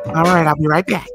All right, I'll be right back.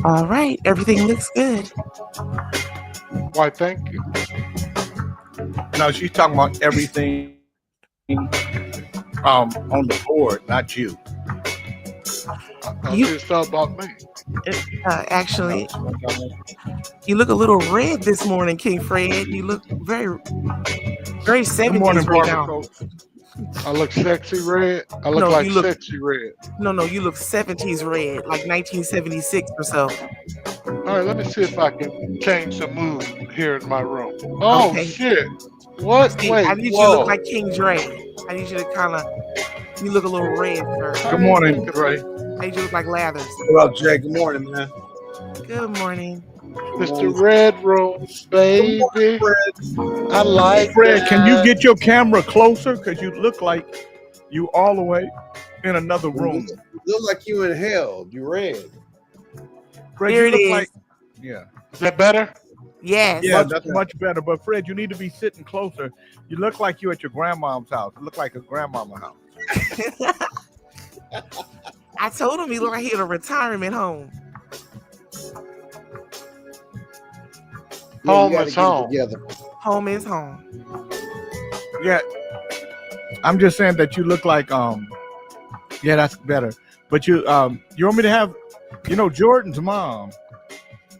All right, everything looks good. Why, thank you. No, she's talking about everything on the board, not you. I just thought about me. Actually, you look a little red this morning, King Fred. You look very, very 70s right now. I look sexy red. I look like sexy red. No, you look 70s red, like 1976 or so. All right, let me see if I can change the mood here in my room. Oh, okay. Shit. What? See, Wait, I need you to look like King Dre. I need you to kind of, you look a little red, sir. Good morning, Dre. I need you to look like Lathers. What up, Jay? Good morning, man. Good morning. Mr. Red Rose, baby. I like Fred, can you get your camera closer? Because you look like you all the way in another room. You look like you in hell. You red. Fred, Here you look it is. like, yeah. Is that better? Yes. Yeah, that's much better. But Fred, you need to be sitting closer. You look like you at your grandmom's house. You look like a grandmama house. I told him he looked like he had a retirement home. Home is home. Home is home. Yeah. I'm just saying that you look like yeah, that's better. But you want me to have, Jordan's mom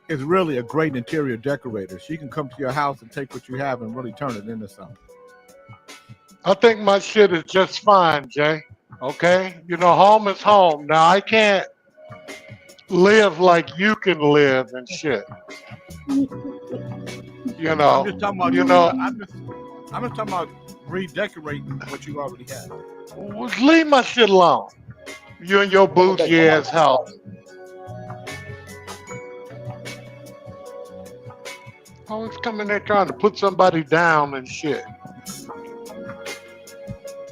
is really a great interior decorator. She can come to your house and take what you have and really turn it into something. I think my shit is just fine, Jay. Okay? Home is home. Now, I can't live like you can live and shit. I'm just talking about, I'm just talking about redecorating what you already have. Well, leave my shit alone. You and your bougie ass house. Always coming there trying to put somebody down and shit.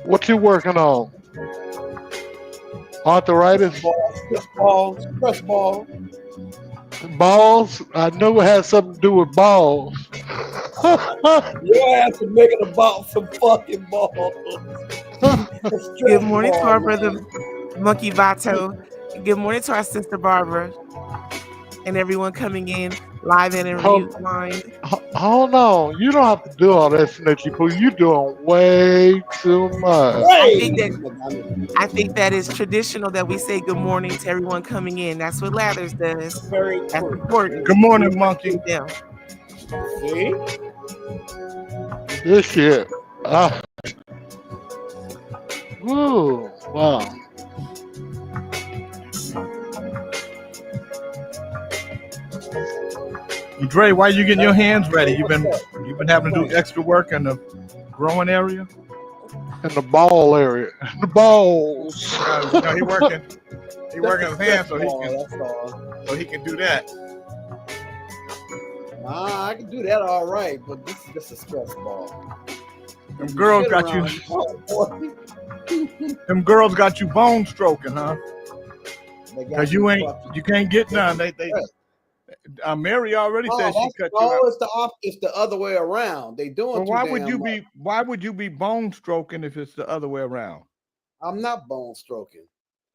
What you working on? Arthritis? Balls. Press balls. Balls? I knew it had something to do with balls. Your ass is making about some fucking balls. Good morning to our brother Monkey Vato. Good morning to our sister Barbara. And everyone coming in live and in rewind. Hold on. You don't have to do all that snitchy poo. You're doing way too much. I think that is traditional that we say good morning to everyone coming in. That's what Lathers does. That's important. Good morning, Monkey. Yeah. See? This shit. Woo. Wow. Dre, why are you getting your hands ready? You've been having to do extra work in the growing area? in the ball area. The balls. He working. He working his hands so That's all. he can do that. Nah, I can do that all right, but this is just a stress ball. Them girls got you. Them girls got you bone stroking, huh? Because you can't get none. Mary already said she cut you out. It's the other way around. They doing. Well, why would you be bone stroking if it's the other way around? I'm not bone stroking.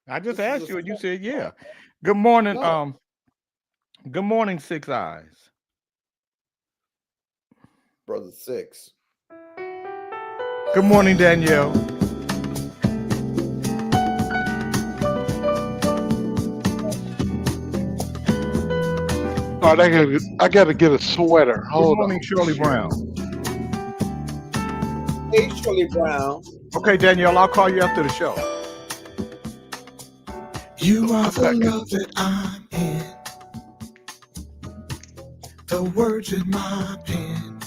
I just asked you and you said yeah. Good morning. No. Good morning, Six Eyes. Brother Six. Good morning, Danielle. All right, I gotta get a sweater. Hold Good morning, on. Shirley Brown. Hey, Shirley Brown. Okay, Danielle, I'll call you after the show. You are the love that I'm in. The words in my pen.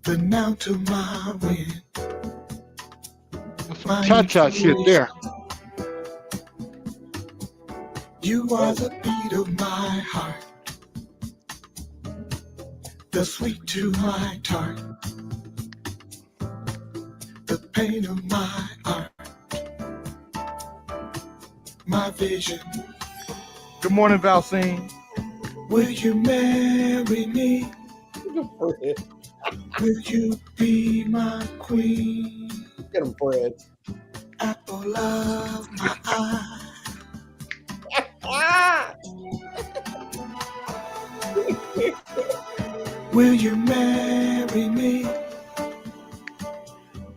The now to my wind. Some cha-cha shit there. You are the beat of my heart. The sweet to my tart. The pain of my art. My vision. Good morning, Valcine. Will you marry me? Will you be my queen? Get him, Fred. Apple of my eye. Will you marry me?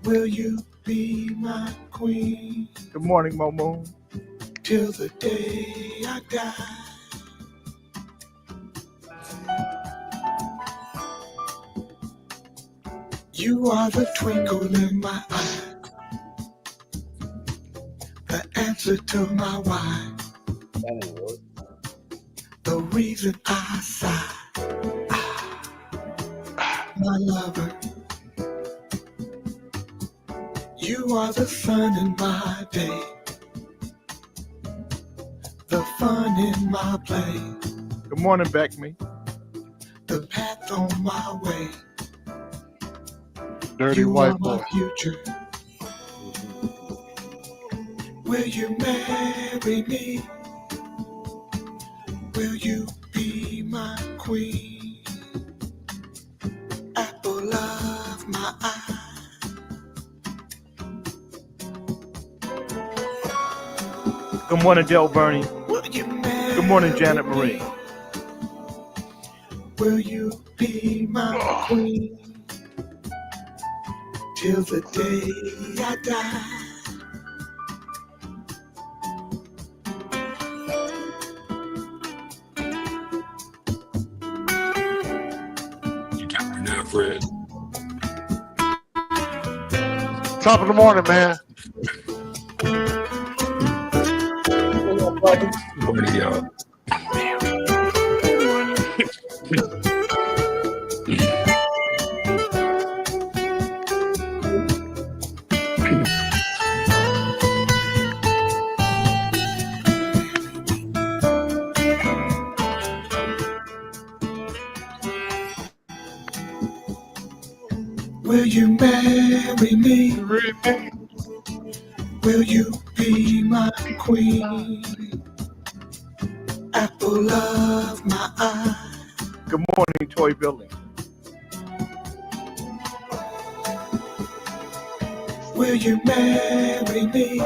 Will you be my queen? Good morning, Momo. Till the day I die. You are the twinkle in my eye. The answer to my why. That didn't work. The reason I sigh. My lover. You are the sun in my day. The fun in my play. Good morning, Beckme. The path on my way. Dirty You white are boy. my future. Will you marry me? Will you be my queen? Apple of my eye. Good morning, Del Bernie. Will you marry Good morning, Janet Marie. me? Will you be my queen? Till the day I die. You got me now, Fred. Top of the morning, man. Morning, y'all. Will you marry me? Will you be my queen? Apple of my eye. Good morning, Toy Building. Will you marry me?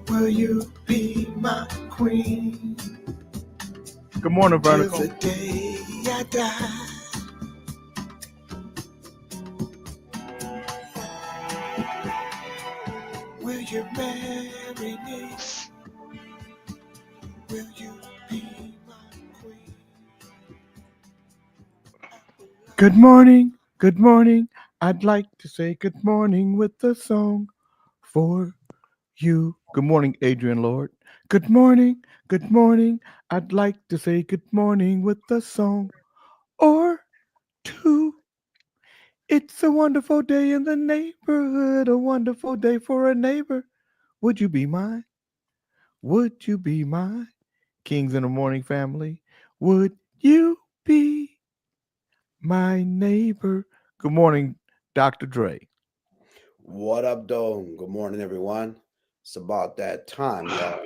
Will you be my queen? Good morning, Till Vertical. the day I die. Will you marry me? Will you be my queen? Good morning, good morning. I'd like to say good morning with a song for you. Good morning, Adrian Lord. Good morning, good morning. I'd like to say good morning with a song or two. It's a wonderful day in the neighborhood, a wonderful day for a neighbor. Would you be mine? Would you be mine? Kings in the Morning family. Would you be my neighbor? Good morning, Dr. Dre. What up, though? Good morning, everyone. It's about that time, y'all.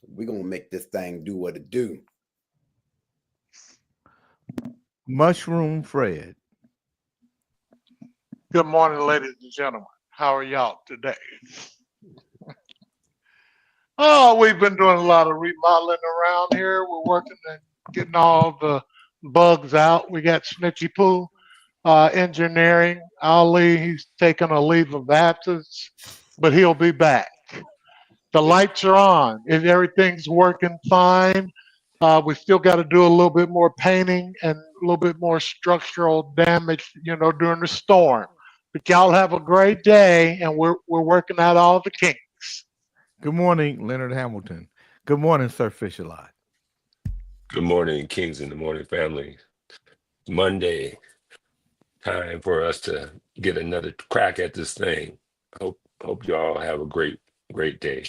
We're gonna make this thing do what it do. Mushroom Fred. Good morning, ladies and gentlemen. How are y'all today? Oh, we've been doing a lot of remodeling around here. We're working and getting all the bugs out. We got Snitchy Poo, engineering. Ali, he's taking a leave of absence, but he'll be back. The lights are on. Everything's working fine. We still got to do a little bit more painting and a little bit more structural damage, during the storm. But y'all have a great day, and we're working out all the kinks. Good morning, Leonard Hamilton. Good morning, Sir Fisher Lot. Good morning, Kings in the Morning family. Monday, time for us to get another crack at this thing. Hope y'all have a great day.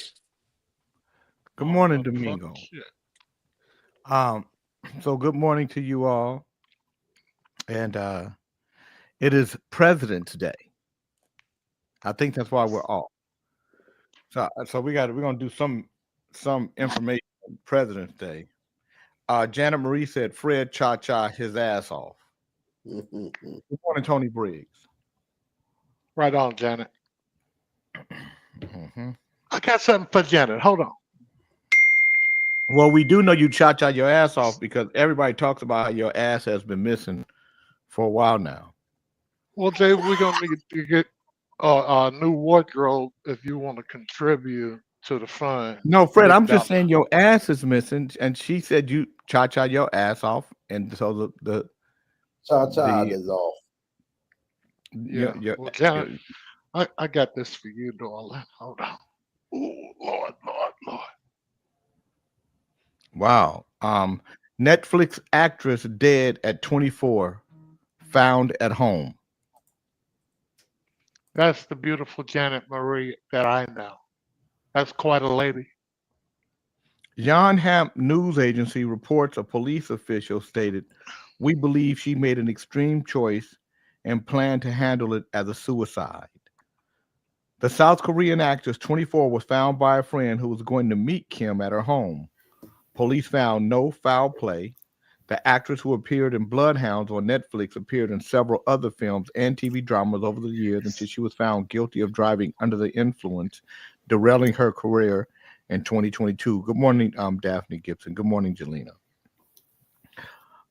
Good morning, Oh, Domingo. shit. So good morning to you all. And it is President's Day. I think that's why we're off. So we're gonna do some information on President's Day. Janet Marie said Fred cha his ass off. Good morning, Tony Briggs. Right on, Janet. Mm-hmm. I got something for Janet. Hold on. Well, we do know you cha your ass off because everybody talks about how your ass has been missing for a while now. Well, Jay, we're gonna need to get a new wardrobe if you want to contribute to the fund. No, Fred, I'm $50. just saying your ass is missing, and she said you cha your ass off, and so the Cha-cha the- is off. Yeah. Well, Janet, I got this for you, darling. Hold on. Oh, Lord. Wow. Netflix actress dead at 24, found at home. That's the beautiful Janet Marie that I know. That's quite a lady. Yonhap News Agency reports a police official stated, "We believe she made an extreme choice and planned to handle it as a suicide." The South Korean actress, 24, was found by a friend who was going to meet Kim at her home. Police found no foul play. The actress, who appeared in Bloodhounds on Netflix, appeared in several other films and TV dramas over the years until she was found guilty of driving under the influence, derailing her career in 2022. Good morning, Daphne Gibson. Good morning, Jelena.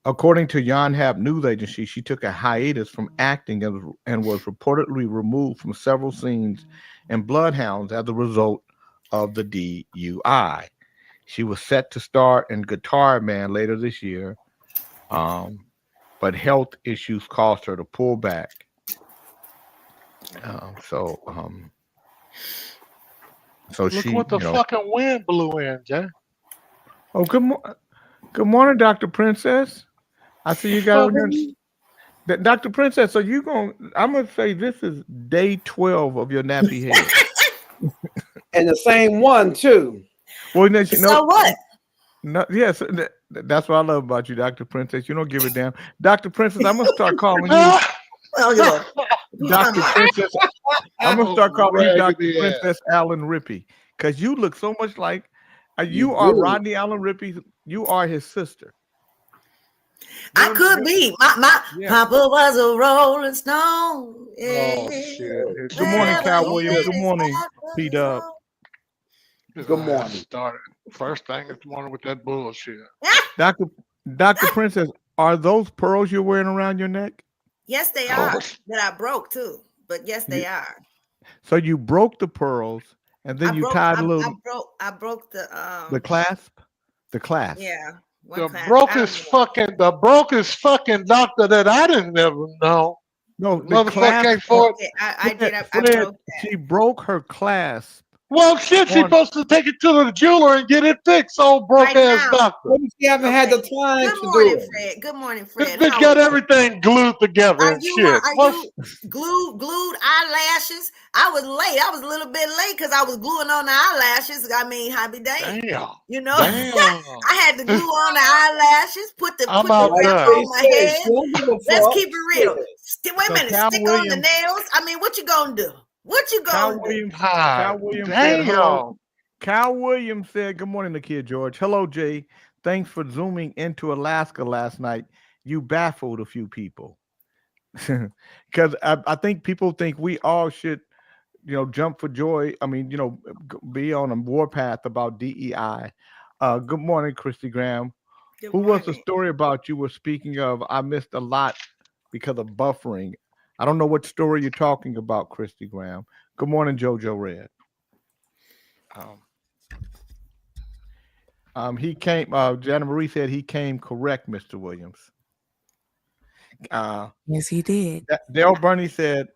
According to Yonhap News Agency, she took a hiatus from acting and was reportedly removed from several scenes in Bloodhounds as a result of the DUI. She was set to star in Guitar Man later this year, but health issues caused her to pull back. So Look she, what the fucking wind blew in, Jay. Oh, good morning, Dr. Princess. I see you got on your Dr. Princess. So I'm gonna say this is day 12 of your nappy head. And the same one, too. Well, So what? No, yes, that's what I love about you, Dr. Princess. You don't give a damn. Dr. Princess, I'm gonna start calling you Well, you know, Dr. Princess. I'm gonna start calling you Dr. Raggedy ass. Princess Allen Rippey because you look so much like you You are do. Rodney Allen Rippey. You are his sister. I could be. My Yeah. Papa was a Rolling Stone. Oh, Yeah. shit. Good morning, Cal Wherever Williams. he Good morning, is, P-Dub. Good morning. Started. First thing this morning with that bullshit. Dr. Princess, are those pearls you're wearing around your neck? Yes, they Oh. are. That I broke too. But yes, they are. So you broke the pearls and then you tied a little I broke the the clasp. The clasp. yeah. one The class. I don't know. brokest fucking doctor that I didn't never know. No, the Motherfucker clasp. can't afford. Okay, I did. I Fred, broke that. she broke her clasp Well, shit, she's Morning. supposed to take it to the jeweler and get it fixed, old broke Right ass now. doctor. Maybe she haven't had the time Good to morning, do it. Fred. Good morning, This Fred. bitch How got are you? everything glued together Are and you shit. glued eyelashes? I was late. I was a little bit late because I was gluing on the eyelashes. I mean, happy day. Damn. You know, Damn. I had to glue on the eyelashes, put the I'm wrap outdone. on my head. She don't give a Let's fuck. keep it real. Wait a So minute. Cal Stick on the Williams, nails. I mean, what you gonna do? What you Cal gonna do? Williams, Hi. Cal Williams said Damn. hello. Cal Williams said, "Good morning, Nakia George. Hello, Jay. Thanks for zooming into Alaska last night. You baffled a few people because I think people think we all should, jump for joy. I mean, be on a warpath about DEI. Good morning, Christy Graham. Good Who was the morning. story about you were speaking of? I missed a lot because of buffering. I don't know what story you're talking about, Christy Graham. Good morning, JoJo Red. He came. Jana Marie said he came correct, Mr. Williams. Yes, he did. Dale Burney said,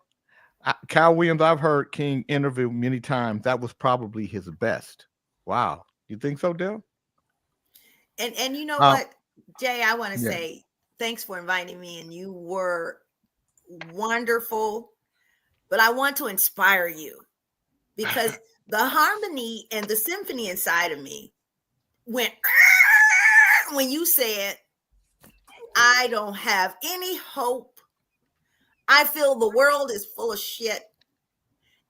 Cal Williams, I've heard King interview many times. That was probably his best. Wow. You think so, Dale? And you know what, Jay, I want to yeah. say thanks for inviting me, and you were wonderful. But I want to inspire you because the harmony and the symphony inside of me went when you said, I don't have any hope. I feel the world is full of shit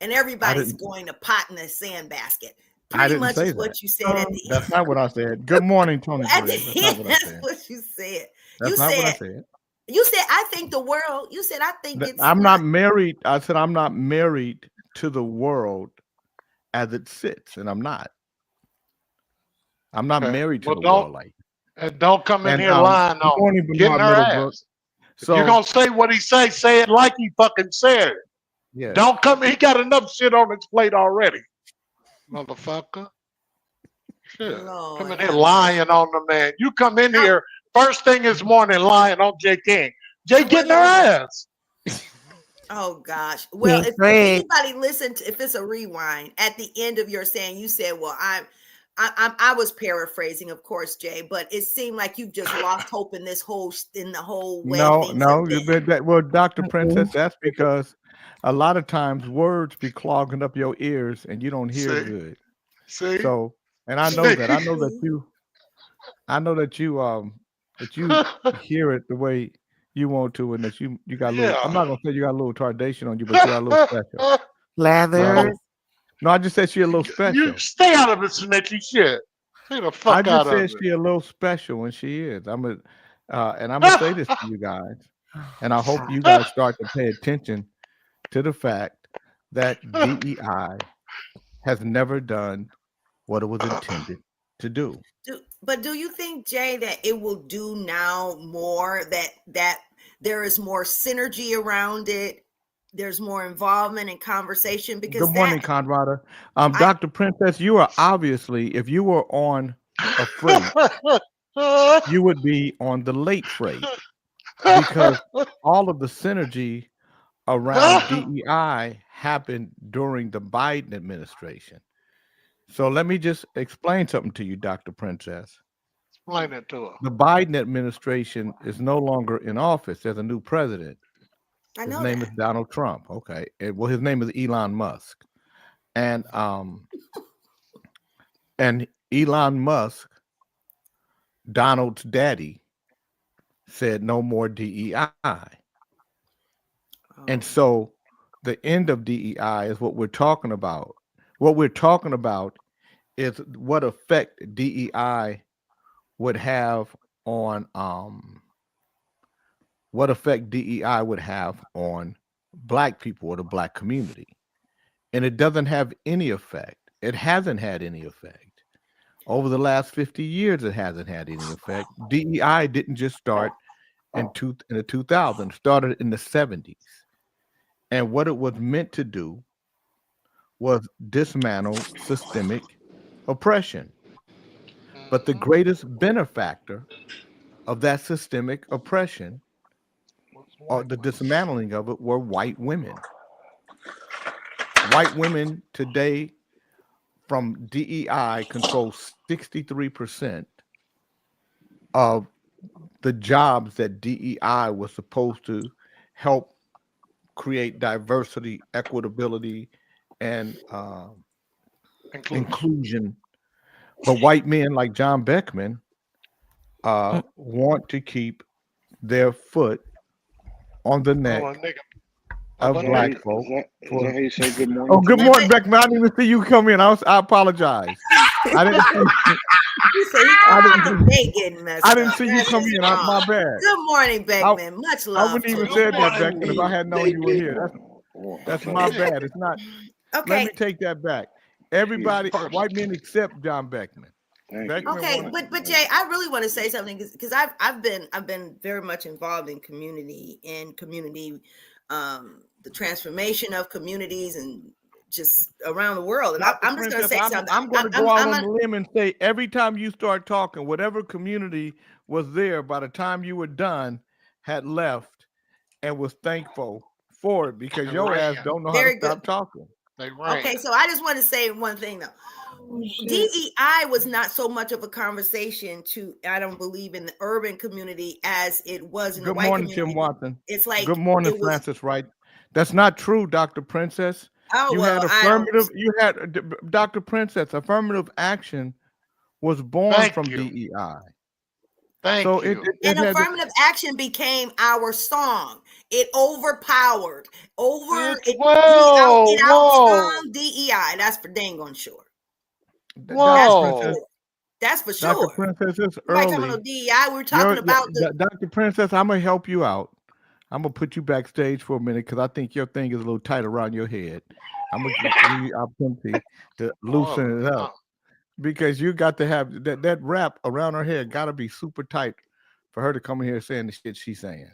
and everybody's going to pot in a sandbasket. Pretty much is what you said at the end. That's not what I said. Good morning, Tony. At the That's not end, what I that's said. what you said. That's not what I said. You said, I think the world, you said, I think it's. I'm not married. I said, I'm not married to the world as it sits, and I'm not. I'm not married to the world like. And don't come in here lying on getting her ass. So, if you're going to say what he say it like he fucking said it. Yeah. Don't come, he got enough shit on his plate already. Motherfucker. Shit. Lord. Come in here lying on the man. You come in here first thing this morning lying on Jay King. Jay getting her ass. Oh gosh. Well, if anybody listened to, if it's a rewind at the end of your saying, you said, well, I was paraphrasing, of course, Jay, but it seemed like you've just lost hope in the whole way. Well, Dr. Princess, that's because a lot of times words be clogging up your ears and you don't hear good. See? So, and I know that. I know that you hear it the way you want to, and that you got a little. I'm not gonna say you got a little tardation on you, but you got a little special. Lather. No, I just said she a little special. You stay out of the snitchy shit. Stay the fuck out of it. I just said she a little special, and she is. And I'm gonna say this to you guys, and I hope you guys start to pay attention to the fact that DEI has never done what it was intended to do. But do you think, Jay, that it will do now more, that there is more synergy around it? There's more involvement and conversation? Because good morning, Conrada. Dr. Princess, you are obviously, if you were on a freight, you would be on the late freight because all of the synergy around DEI happened during the Biden administration. So let me just explain something to you, Dr. Princess. Explain it to her. The Biden administration is no longer in office. There's a new president. I know his name is Donald Trump. Okay. Well, his name is Elon Musk. And Elon Musk, Donald's daddy, said no more DEI. And so the end of DEI is what we're talking about. What we're talking about is what effect DEI would have on Black people or the Black community. And it doesn't have any effect. It hasn't had any effect. Over the last 50 years, it hasn't had any effect. DEI didn't just start in the 2000s, it started in the 70s. And what it was meant to do was dismantle systemic oppression. But the greatest benefactor of that systemic oppression or the dismantling of it were white women. White women today from DEI controls 63% of the jobs that DEI was supposed to help create diversity, equitability, and inclusion. But white men like John Beckman want to keep their foot on the neck of black folk. Is that how you say good morning? Oh, good morning, Beckman. I didn't even see you come in. I apologize. I didn't see you come in. My bad. Good morning, Beckman. Much love. I wouldn't even say that, Beckman, if I had known you were here. That's my bad. It's not. Okay. Let me take that back. Everybody, white men except John Beckman. Okay, but Jay, I really want to say something because I've been very much involved in community, the transformation of communities and just around the world. And I'm just going to say something. I'm going to go out on a limb and say every time you start talking, whatever community was there by the time you were done had left and was thankful for it because your ass don't know how to stop talking. Okay, so I just want to say one thing though. DEI was not so much of a conversation I don't believe, in the urban community as it was in the white community. Good morning, Tim Watson. It's like good morning, Francis Wright. That's not true, Dr. Princess. Oh, had affirmative. You had Dr. Princess. Affirmative action was born from DEI. Thank you. Affirmative action became our song. It overpowered. It outstrung DEI. That's for dang on sure. That's for sure. Dr. Princess is early. Talking about DEI, we're talking about Dr. Princess, I'm gonna help you out. I'm gonna put you backstage for a minute because I think your thing is a little tight around your head. I'm gonna give you opportunity to loosen it up because you got to have that wrap around her head. Got to be super tight for her to come in here saying the shit she's saying.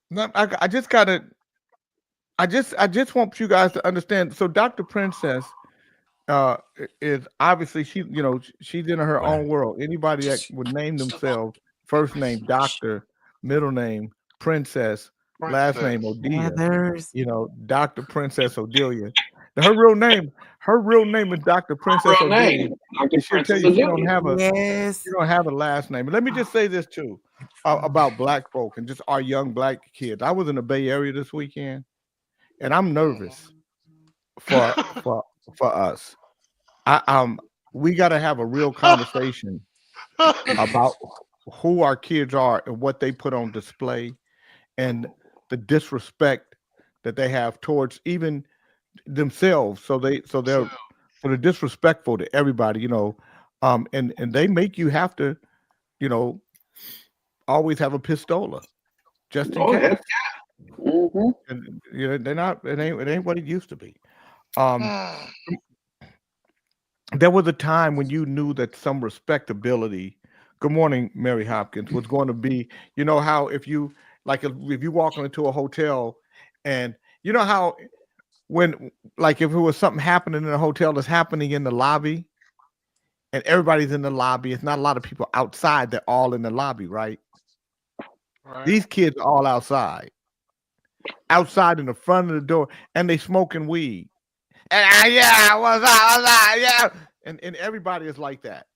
No, I just gotta. I just want you guys to understand. So Dr. Princess is obviously she's in her own world. Anybody that would name themselves first name Doctor, middle name Princess, last name Odelia. Dr. Princess Odelia. Her real name is Dr. Princess Odelia. She'll tell you she don't have a last name. And let me just say this too about black folk and just our young black kids. I was in the Bay Area this weekend. And I'm nervous for us. We got to have a real conversation about who our kids are and what they put on display, and the disrespect that they have towards even themselves. So they're disrespectful to everybody, and they make you have to, always have a pistola just in case. Mm-hmm. And they're not. It ain't what it used to be. There was a time when you knew that some respectability. Good morning, Mary Hopkins, was going to be. You know how if you walk into a hotel, and you know how when if it was something happening in a hotel that's happening in the lobby, and everybody's in the lobby. It's not a lot of people outside. They're all in the lobby, right? These kids are all outside in the front of the door, and they smoking weed. And what's up? And everybody is like that.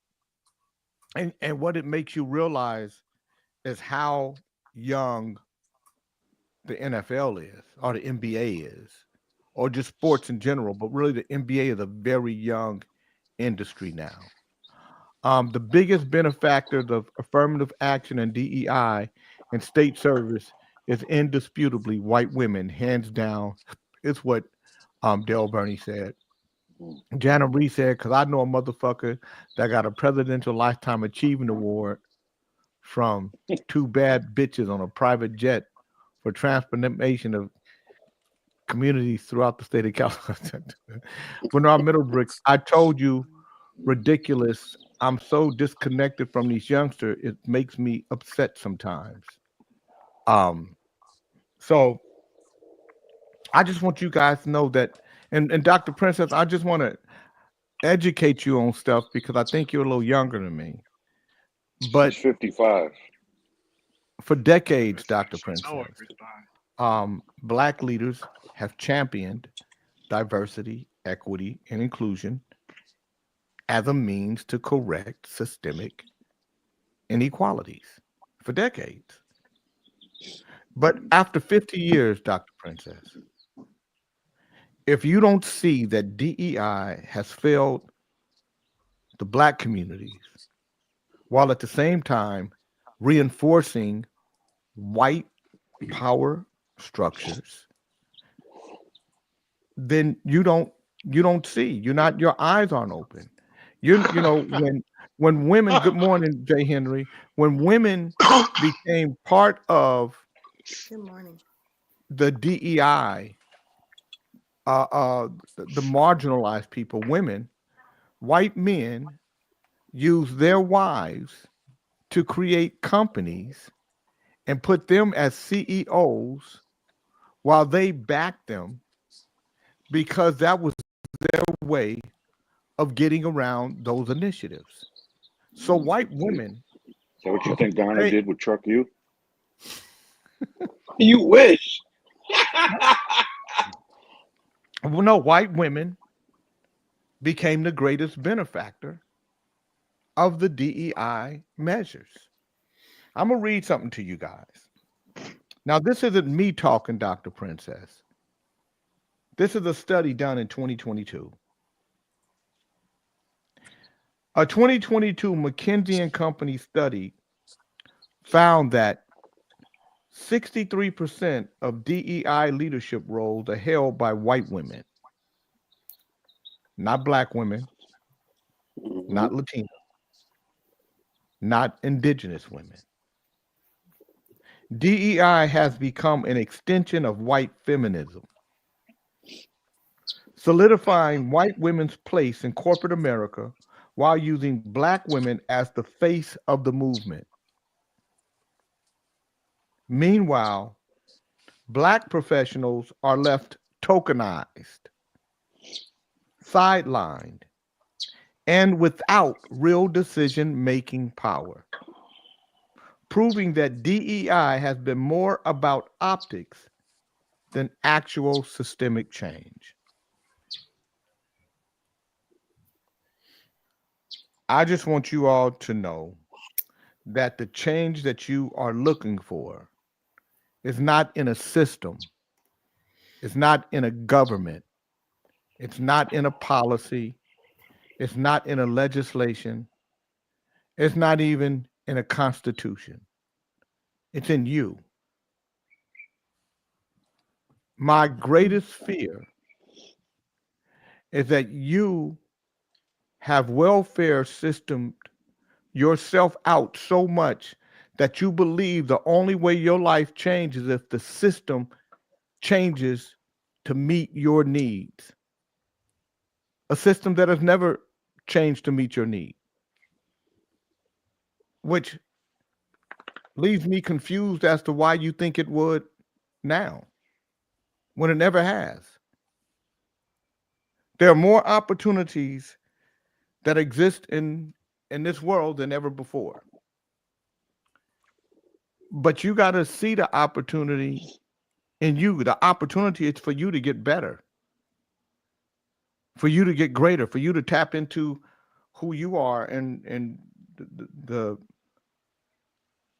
And what it makes you realize is how young the NFL is, or the NBA is, or just sports in general. But really, the NBA is a very young industry now. The biggest benefactors of affirmative action and DEI and state service is indisputably white women, hands down. It's what Del Burney said. Jana Ree said, because I know a motherfucker that got a Presidential Lifetime Achievement Award from two bad bitches on a private jet for transformation of communities throughout the state of California. Bernard Middlebrooks, I told you, ridiculous. I'm so disconnected from these youngsters, it makes me upset sometimes. So I just want you guys to know that, and Dr. Princess, I just want to educate you on stuff because I think you're a little younger than me. But she's 55. For decades, Dr. Princess, Black leaders have championed diversity, equity, and inclusion as a means to correct systemic inequalities for decades. But after 50 years, Dr. Princess, if you don't see that DEI has failed the Black communities while at the same time reinforcing white power structures, then you don't see. Your eyes aren't open. When women, good morning, Jay Henry, when women became part of Good morning. the DEI, the marginalized people, women, white men use their wives to create companies and put them as CEOs while they back them because that was their way of getting around those initiatives. So white women, Is that what you think Garner Hey. did with Truck U? You wish. well, no, white women became the greatest benefactor of the DEI measures. I'm going to read something to you guys. Now, this isn't me talking, Dr. Princess. This is a study done in 2022. A 2022 McKinsey and Company study found that 63% of DEI leadership roles are held by white women, not Black women, not Latino, not indigenous women. DEI has become an extension of white feminism, solidifying white women's place in corporate America while using Black women as the face of the movement. Meanwhile, Black professionals are left tokenized, sidelined, and without real decision-making power, proving that DEI has been more about optics than actual systemic change. I just want you all to know that the change that you are looking for is not in a system, it's not in a government, it's not in a policy, it's not in a legislation, it's not even in a constitution. It's in you. My greatest fear is that you have welfare systemed yourself out so much that you believe the only way your life changes is if the system changes to meet your needs. A system that has never changed to meet your need, which leaves me confused as to why you think it would now, when it never has. There are more opportunities that exist in this world than ever before. But you got to see the opportunity in you. The opportunity is for you to get better, for you to get greater, for you to tap into who you are and the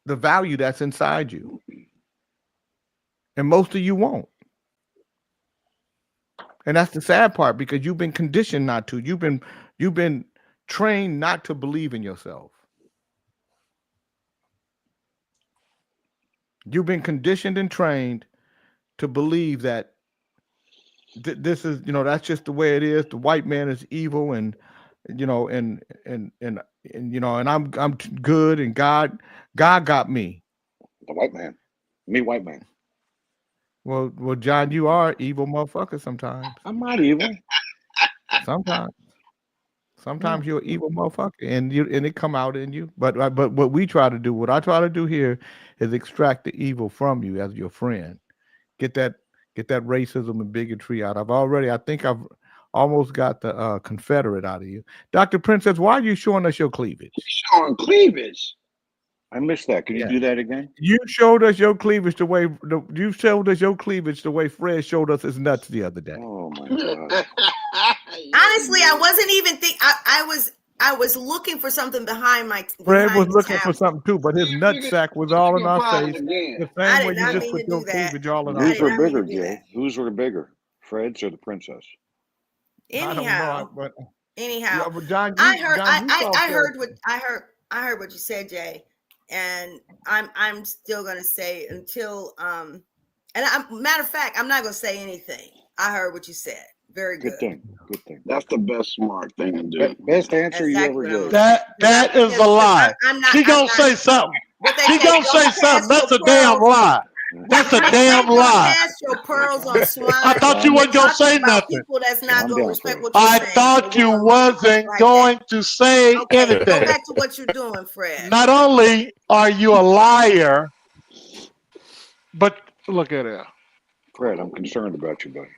value that's inside you. And most of you won't. And that's the sad part, because you've been conditioned not to. You've been trained not to believe in yourself. You've been conditioned and trained to believe that this is, that's just the way it is. The white man is evil, and and I'm good, and God got me. The white man. Me, white man. Well, John, you are an evil motherfucker sometimes. I'm not evil. Sometimes you're an evil motherfucker, and it come out in you. But what we try to do, what I try to do here, is extract the evil from you as your friend. Get that racism and bigotry out. I think I've almost got the Confederate out of you. Dr. Princess, why are you showing us your cleavage? Showing cleavage. I missed that. Can you Yeah. do that again? You showed us your cleavage the way Fred showed us his nuts the other day. Oh my god! Honestly, I wasn't even think. I was looking for something behind my. Fred behind was looking the for camera. something too, but his nut sack was all in our face. The I same way did you not just mean put to your do that. cleavage all in I our Whose did were not mean bigger, to do Jay? that. Whose were bigger, Fred's or the princess? I don't know, but Anyhow, but John, I heard. John, you saw I Fred. heard what I heard. I heard what you said, Jay, and I'm still gonna say until matter of fact, I'm not gonna say anything. I heard what you said. Very good. Good thing. Good thing. That's the best smart thing to do. Best answer you Exactly ever what I'm gave. That is a lie. She gonna say something. What they She say, gonna don't say something. cast That's your a damn pearls. lie. That's a What they damn say, don't lie. cast your pearls on swine. I thought you You're wasn't gonna talking say about nothing. people that's not Calm gonna down, respect Fred. what you're I saying. thought So we you don't do just wasn't like going that. to say Okay, go anything. back to what you're doing, Fred. Not only are you a liar, but look at it. Fred, I'm concerned about you, buddy.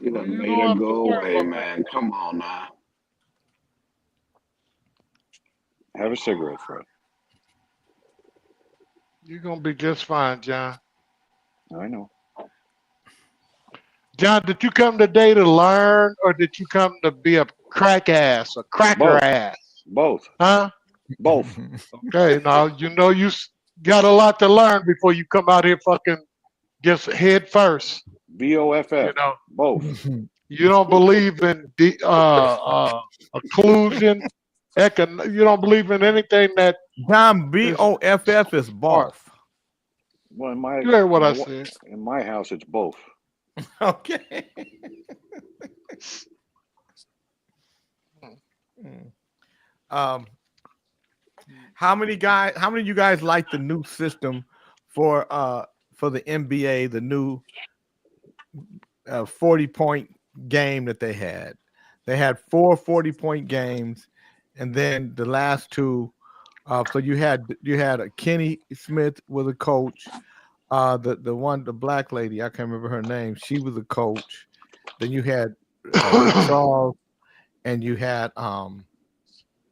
You done You made don't her have to go worry away, about man. Come on now. Have a cigarette, Fred. You're gonna be just fine, John. I know. John, did you come today to learn, or did you come to be a crack ass, a cracker Both. ass? Both. Huh? Both. Okay, now you know got a lot to learn before you come out here fucking just head first. BOFF. You know, Both. you don't believe in occlusion, you don't believe in anything that. John, BOFF is both. Well, in my You heard what I said. in my house, it's both. Okay. How many of you guys like the new system for the NBA, the new 40-point game that they had? They had 4 40-point games, and then the last two. So you had a Kenny Smith was a coach. The black lady, I can't remember her name. She was a coach. Then you had Charles, and you had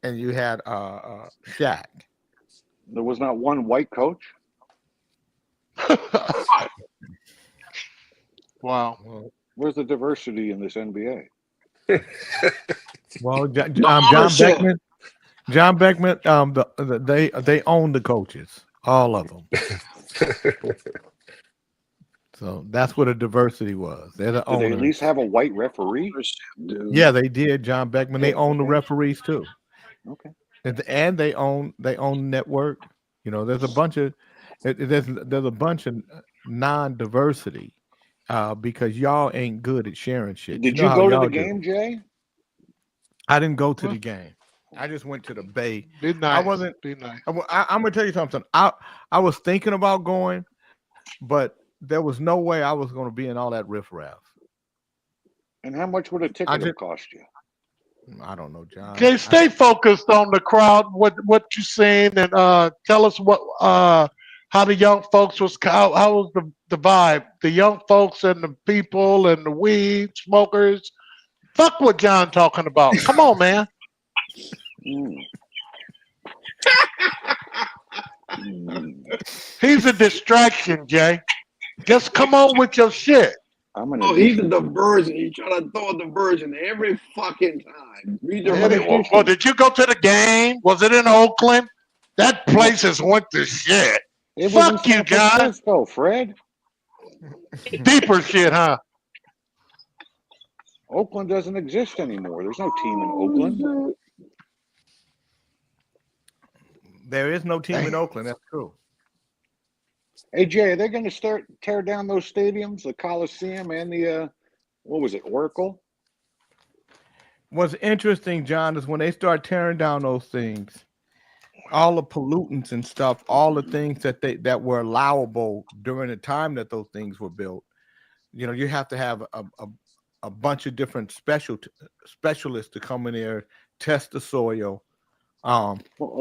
Shaq. There was not one white coach. Wow. Where's the diversity in this NBA? Well, John Beckman, they own the coaches, all of them. So that's what a diversity was. They're the Did they owners. at least have a white referee? Yeah, they did. John Beckman. They own the referees too. Okay. And they own network. You know, there's a bunch of non-diversity because y'all ain't good at sharing shit. Did you know you go to y'all the do. game, Jay? I didn't go to the game. I just went to the Bay. Be nice. I wasn't. Be nice. I'm gonna tell you something. I was thinking about going, but there was no way I was gonna be in all that riffraff. And how much would a ticket have cost you? I don't know, John. Okay, stay focused on the crowd. What you saying, and tell us what how the young folks how was the vibe? The young folks and the people and the weed smokers. Fuck what John talking about. Come on, man. He's a distraction, Jay. Just come on with your shit. He's a diversion. He's trying to throw a diversion every fucking time. Well, did you go to the game? Was it in Oakland? That place has went to shit. Fuck you, John. Go, Fred. Deeper shit, huh? Oakland doesn't exist anymore. There's no team in Oakland. There is no team in Oakland. That's true. Hey, Jay, are they going to tear down those stadiums, the Coliseum and the, what was it, Oracle? What's interesting, John, is when they start tearing down those things, all the pollutants and stuff, all the things that were allowable during the time that those things were built, you know, you have to have a bunch of different specialists to come in there, test the soil. Well,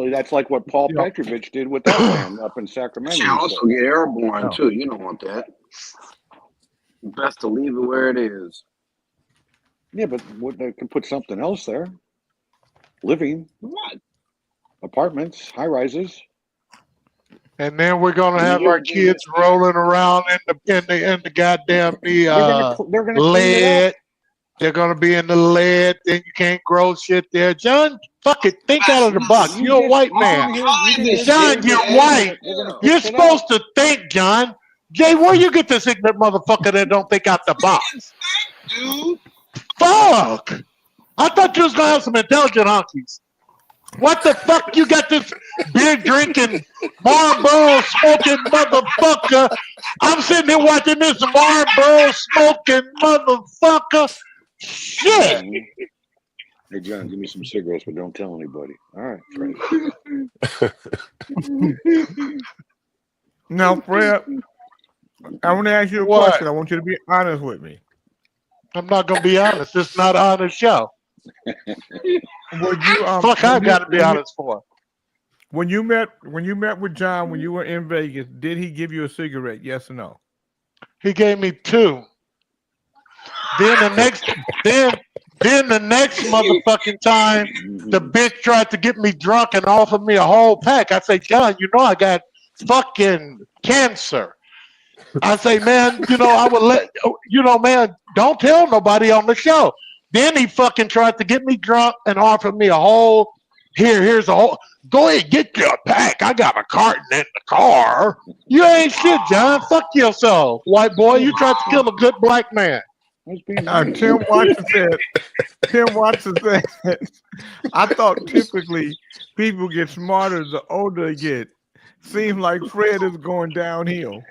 that's like what Paul Petrovich did with that land up in Sacramento. She also get airborne too. You don't want that. Best to leave it where it is. Yeah, but they can put something else there. Living. What? Apartments, high rises. And then we're gonna have You our do kids this. rolling around in the goddamn They're gonna clean it up. lead. They're gonna be in the lead. Then you can't grow shit there. John, fuck it. Think out of the box. You're a white man. John, you're white. You're supposed to think, John. Jay, where you get this ignorant motherfucker that don't think out the box? Dude. Fuck! I thought you was gonna have some intelligent honkies. What the fuck? You got this beer drinking, Marlboro smoking motherfucker. I'm sitting here watching this Marlboro smoking motherfucker. Shit. Hey, John, give me some cigarettes, but don't tell anybody. All right, Fred. Now, Fred, I want to ask you a What? question. I want you to be honest with me. I'm not gonna be honest. It's not an honest show. Would you, Fuck, I gotta be honest for. When you met with John when you were in Vegas, did he give you a cigarette? Yes or no? He gave me 2. Then the next motherfucking time, the bitch tried to get me drunk and offered me a whole pack. I say, John, you know I got fucking cancer. I say, man, I would man, don't tell nobody on the show. Then he fucking tried to get me drunk and offered me a whole, here's a whole, go ahead, get you a pack. I got a carton in the car. You ain't shit, John. Fuck yourself, white boy. You tried to kill a good black man. Tim Watson said, I thought typically people get smarter the older they get. Seems like Fred is going downhill.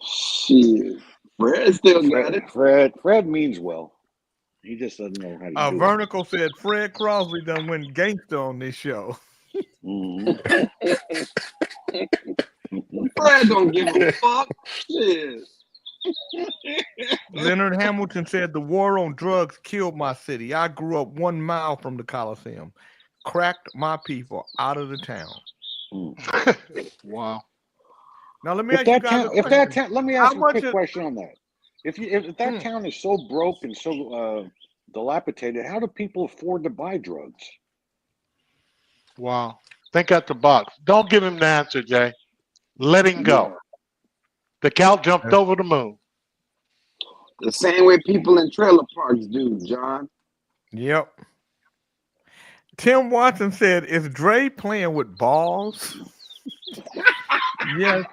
Shit. Fred still got it. Fred means well. He just doesn't know how to do Vernical said Fred Crosby done went gangster on this show. it. Fred don't give a fuck. Shit. Leonard Hamilton said the war on drugs killed my city. I grew up 1 mile from the Coliseum, cracked my people out of the town. Wow. Now let me ask you guys a question. Let me ask you a quick question on that. If that town is so broke and so dilapidated, how do people afford to buy drugs? Wow. Think out the box. Don't give him the answer, Jay. Let him go. The cow jumped over the moon. The same way people in trailer parks do, John. Yep. Tim Watson said, is Dre playing with balls? Yes.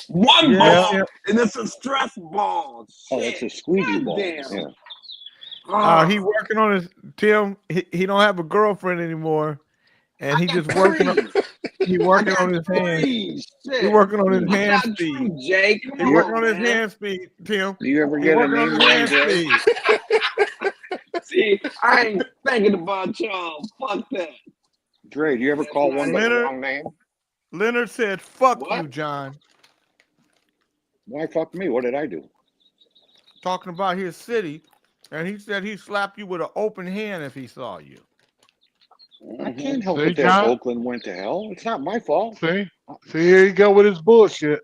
One Yeah. ball, and it's a stress ball. Oh, it's a squeegee ball. Damn. Yeah. He working on his Tim. He don't have a girlfriend anymore, and he just working on. He working on his hands. He working on his hand speed. Jay, He working on his hand speed, Tim. Do you ever He get a working on name his like hand Dre? speed. See, I ain't thinking about y'all. Fuck that. Dre, do you ever call one by the Leonard- wrong name? Leonard said, "Fuck What? you, John." Why fuck me? What did I do? Talking about his city, and he said he slapped you with an open hand if he saw you. I can't help See, it that John? Oakland went to hell. It's not my fault. See, here you go with his bullshit.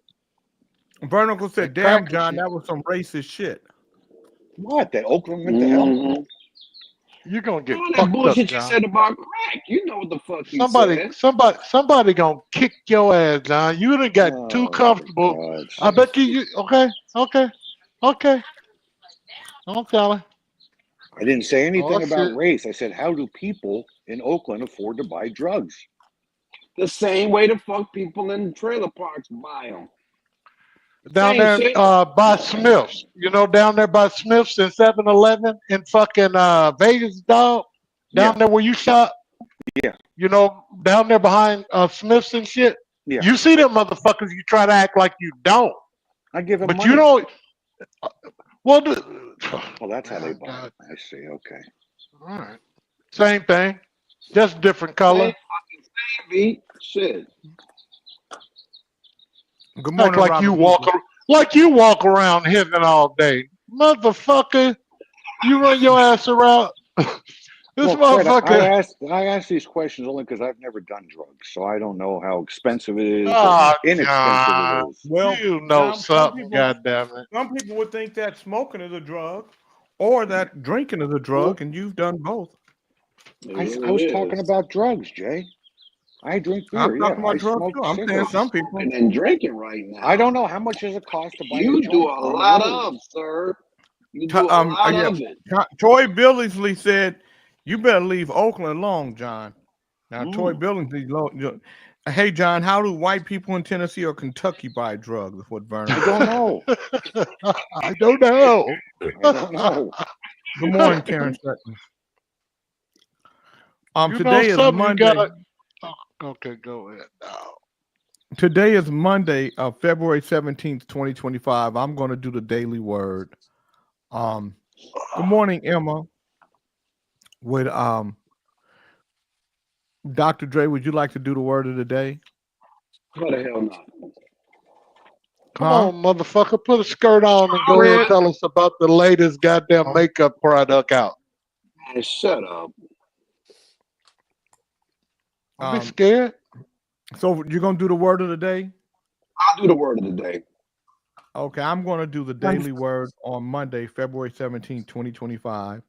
Barnacle said, That "Damn, crack John, shit. that was some racist shit." What? That Oakland went to hell? Mhm. You're gonna get All that fucked up, bullshit you John. said about crack. You know what the fuck you said. Somebody gonna kick your ass, John. You done got Oh, too for comfortable. God's I sake. bet you. Okay. Don't tell him. I didn't say anything Oh, about shit. race. I said, how do people in Oakland afford to buy drugs? The same way the fuck people in trailer parks buy them. Down Same there shit. by Smith's. Down there by Smith's and 7-Eleven in fucking Vegas, dog. Down there where you shop. Yeah. Down there behind Smith's and shit. Yeah. You see them motherfuckers, you try to act like you don't. I give them But money. you don't. Well, Well, that's how they Oh, buy God. it. I see. Okay. All right. Same thing. Just different color. Same fucking same beat. Shit. Good Act morning, like Robert you walk around hitting all day. Motherfucker, you run your ass around. This Well, Fred, motherfucker. I ask these questions only because I've never done drugs, so I don't know how expensive it is, or Ah, inexpensive John. it is. Well, You know John, something, goddammit. Some people would think that smoking is a drug, or that drinking is a drug, and you've done both. I was talking about drugs, Jay. I drink beer. I'm talking I about drugs smoke too. I'm saying cigarettes. some people. And then drinking right now. I don't know how much does it cost to buy You a do joint a on the lot road? of, sir. You do a lot Yeah. of it. Troy Billingsley said, "You better leave Oakland alone, John." Now, Troy Billingsley, hey, John, how do white people in Tennessee or Kentucky buy drugs? Is what Vernon. I don't know. I don't know. I don't know. Good morning, Terrence Sutton. You Today know is something, Monday. you gotta... Okay, go ahead. No. Today is Monday, February 17th, 2025. I'm going to do the daily word. Good morning, Emma. With Dr. Dre, would you like to do the word of the day? Why the hell not? Come on, motherfucker. Put a skirt on and go ahead and tell us about the latest goddamn makeup product out. Man, shut up. Don't be scared. So you're going to do the word of the day? I'll do the word of the day. Okay, I'm going to do the daily word on Monday, February 17th, 2025.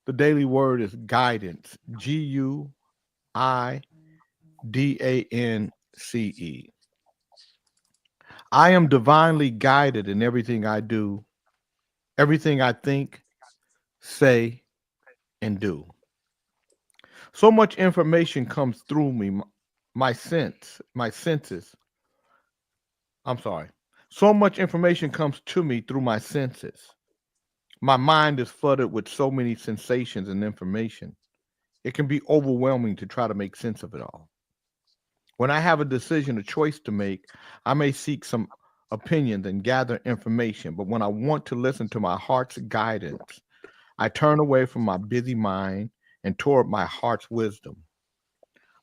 The daily word is guidance. Guidance. I am divinely guided in everything I do, everything I think, say, and do. So much information comes through me, my senses. So much information comes to me through my senses. My mind is flooded with so many sensations and information. It can be overwhelming to try to make sense of it all. When I have a decision, a choice to make, I may seek some opinions and gather information. But when I want to listen to my heart's guidance, I turn away from my busy mind and toward my heart's wisdom.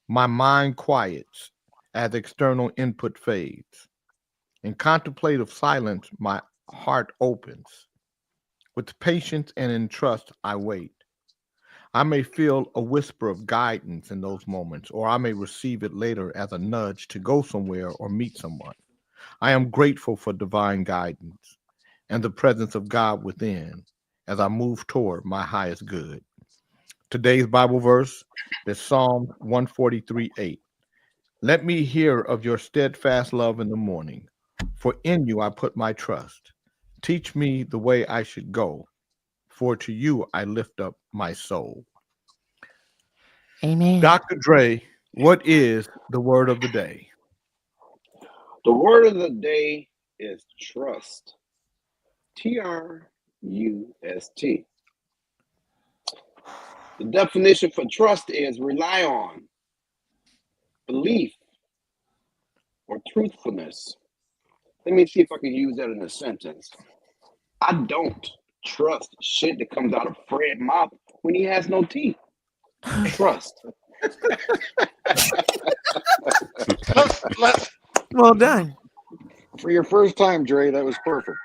My mind quiets as external input fades. In contemplative silence, my heart opens. With patience and in trust, I wait. I may feel a whisper of guidance in those moments, or I may receive it later as a nudge to go somewhere or meet someone. I am grateful for divine guidance and the presence of God within as I move toward my highest good. Today's Bible verse is Psalm 143:8. Let me hear of your steadfast love in the morning, for in you I put my trust. Teach me the way I should go, for to you I lift up my soul. Amen. Dr. Dre, what is the word of the day? The word of the day is trust. Trust. The definition for trust is rely on, belief, or truthfulness. Let me see if I can use that in a sentence. I don't trust shit that comes out of Fred's mouth when he has no teeth. Trust. Well done. For your first time, Dre, that was perfect.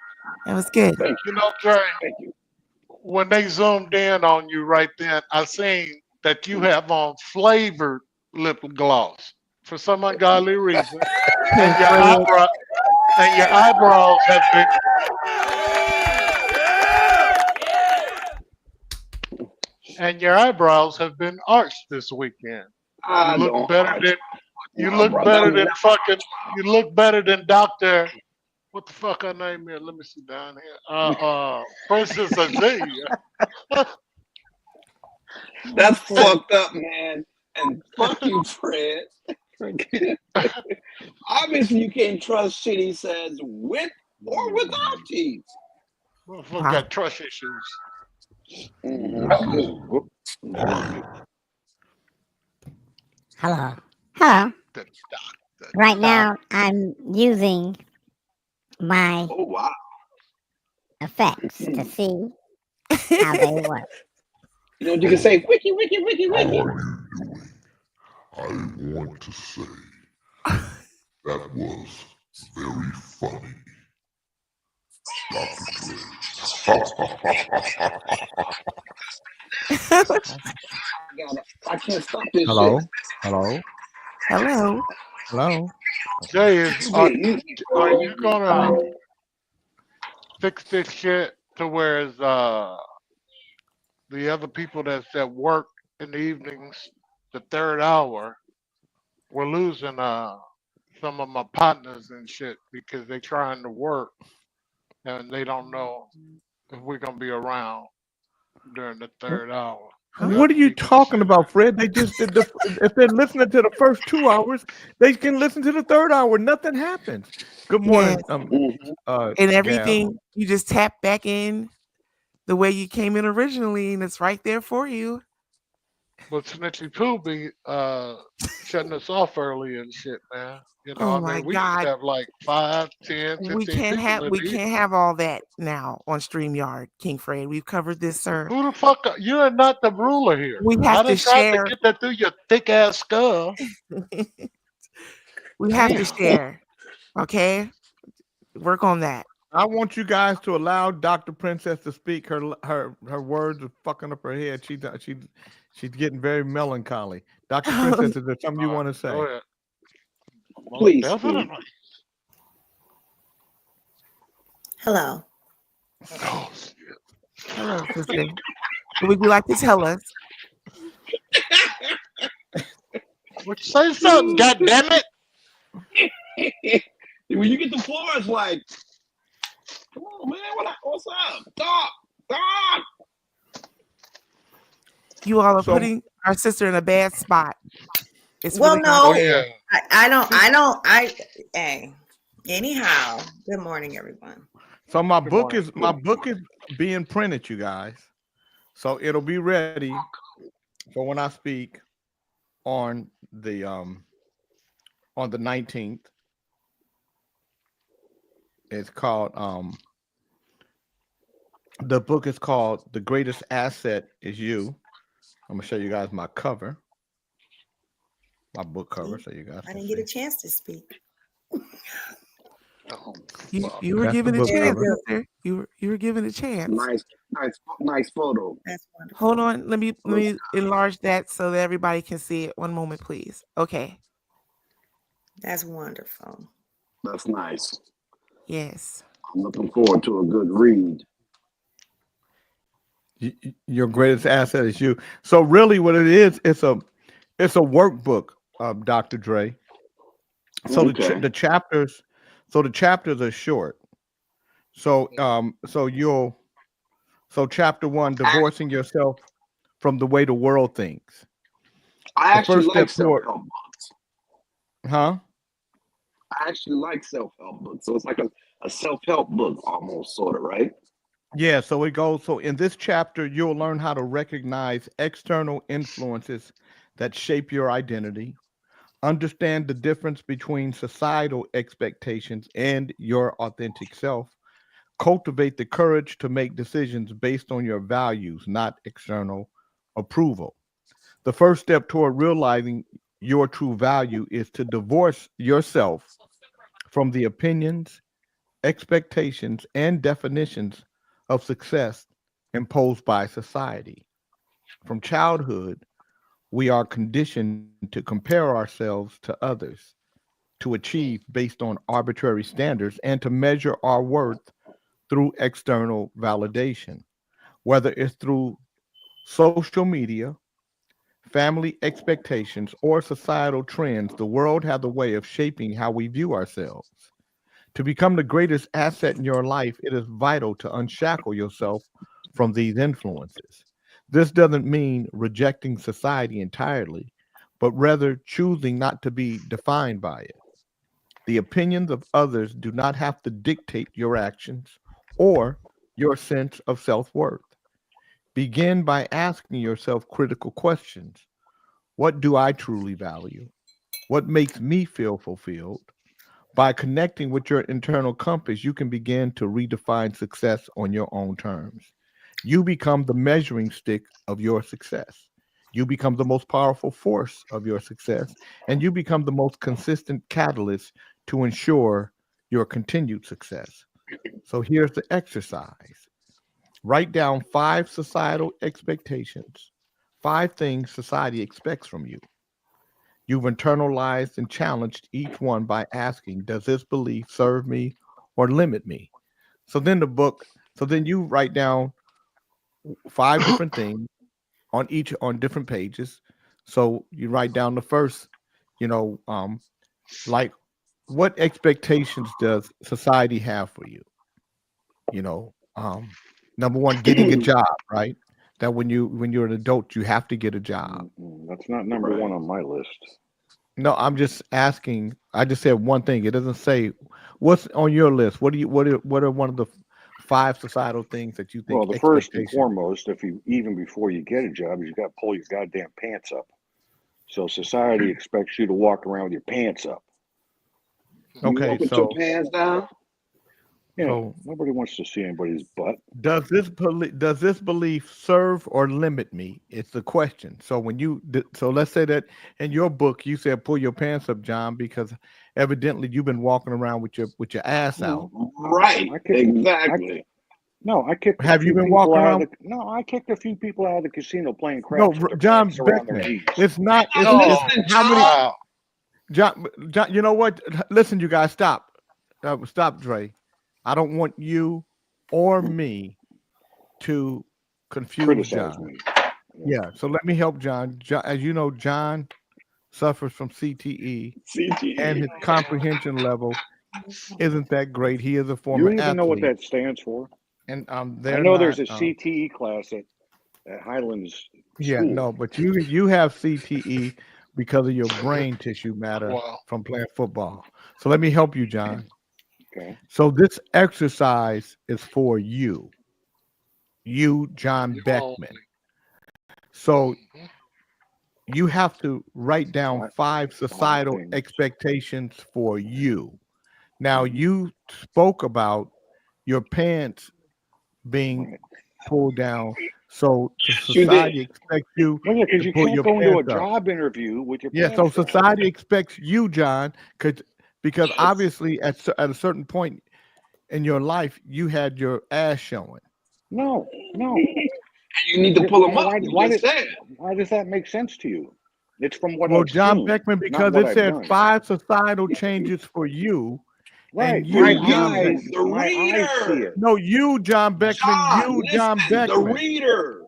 That was good. Thank You know, Dre, you. when they zoomed in on you right then, I seen that you have on flavored lip gloss for some ungodly reason, and your eyebrows have been. And your eyebrows have been arched this weekend. You look better than Dr. What the fuck her name is? Let me see down here. Princess Azalea. That's fucked up, man. And fuck you, Fred. Obviously, you can't trust shit he says with or without teeth. Motherfucker got trust issues. Hello. Hello. Right now, I'm using my effects to see how they work. You know, you can say, wiki, wiki, wiki, wiki. I want to say that was very funny. Dr. Dre. I can't stop this Hello? shit. Hello? Jay, are you gonna fix this shit to where the other people that's at work in the evenings, the third hour, we're losing some of my partners and shit because they trying to work and they don't know if we're gonna be around during the third hour. What are you talking about, Fred? They just did if they're listening to the first 2 hours, they can listen to the third hour. Nothing happens. Good morning. Yes. And everything, you just tap back in the way you came in originally, and it's right there for you. But Snitchy Pooh be shutting us off early and shit, man. You know, Oh I my mean, we used God. to have like 5, 10, 15 We can't people in the evening. have all that now on StreamYard, King Fred. We've covered this, sir. Who the fuck you are not the ruler here. We I have to done tried share. to get that through your thick ass skull. We have to Damn. share. Okay? Work on that. I want you guys to allow Dr. Princess to speak. Her words are fucking up her head. She's getting very melancholy. Dr. Princess, is there something you want to say? Go ahead. Please. Definitely. Hello. Oh shit. Hello, sister. Would you like to tell us? Say something, goddammit. When you get the floor, it's like, come on, man. What's up? Dog. You all are putting our sister in a bad spot. It's Well, really no, unfair. Hey, anyhow, good morning, everyone. So my book is being printed, you guys. So it'll be ready for when I speak on the 19th. It's called the book is called The Greatest Asset Is You. I'm gonna show you guys my cover. My book cover, so you guys I can didn't see. get a chance to speak. You were That's given the a book chance, cover. sister. You were given a chance. Nice photo. That's wonderful. Hold on. Let me enlarge that so that everybody can see it. One moment, please. Okay. That's wonderful. That's nice. Yes. I'm looking forward to a good read. Your greatest asset is you. So really, what it is, it's a workbook, Dr. Dre. So the chapters are short. So chapter 1, divorcing yourself from the way the world thinks. I actually like self-help books. Huh? I actually like self-help books. So it's like a self-help book almost, sort of, right? Yeah, so it goes. So in this chapter, you'll learn how to recognize external influences that shape your identity, understand the difference between societal expectations and your authentic self, cultivate the courage to make decisions based on your values, not external approval. The first step toward realizing your true value is to divorce yourself from the opinions, expectations, and definitions of success imposed by society. From childhood, we are conditioned to compare ourselves to others, to achieve based on arbitrary standards, and to measure our worth through external validation, whether it's through social media, family expectations, or societal trends. The world has a way of shaping how we view ourselves. To become the greatest asset in your life, it is vital to unshackle yourself from these influences. This doesn't mean rejecting society entirely, but rather choosing not to be defined by it. The opinions of others do not have to dictate your actions or your sense of self-worth. Begin by asking yourself critical questions. What do I truly value? What makes me feel fulfilled? By connecting with your internal compass, you can begin to redefine success on your own terms. You become the measuring stick of your success. You become the most powerful force of your success, and you become the most consistent catalyst to ensure your continued success. So here's the exercise. Write down 5 societal expectations, 5 things society expects from you. You've internalized and challenged each one by asking, does this belief serve me or limit me? So then you write down 5 different things on different pages. So you write down the first, like what expectations does society have for you? Number one, getting a job, right? That when you're an adult, you have to get a job. That's not number one on my list. No, I'm just asking. I just said one thing. It doesn't say what's on your list. What are one of the 5 societal things that you think? Well, the first and foremost, even before you get a job, you got to pull your goddamn pants up. So society expects you to walk around with your pants up. Okay, you so your pants down. Yeah, so nobody wants to see anybody's butt. does this belief serve or limit me? It's the question. So let's say that in your book you said pull your pants up, John, because evidently you've been walking around with your ass out. Right. Exactly. I kicked. Have you been walking around? I kicked a few people out of the casino playing No, craps. with their John pants around their Beckman. knees. It's not. It's how many? John, you know what? Listen, you guys, stop, Dre. I don't want you or me to confuse Criticize John. me. Yeah, so let me help John. As you know, John suffers from CTE, and his comprehension level isn't that great. He is a former You even athlete. know what that stands for? And I know there's a CTE class at Highlands. Yeah, School. no, but you have CTE because of your brain tissue matter from playing football. So let me help you, John. Okay. So this exercise is for you, John Beckman. So you have to write down 5 societal expectations for you. Now, you spoke about your pants being pulled down, so society expects you because you to pull can't your go into a pants up. job interview with your Yeah, pants so down. society expects you, John, because obviously at a certain point in your life, you had your ass showing. No. You need to pull them up. Why does that make sense to you? It's from what I've John seen, Beckman, not because what it I've said done. 5 societal changes for you. Right, And you, John eyes, the my reader. eyes see it. No, you, John Beckman. John Beckman. The reader.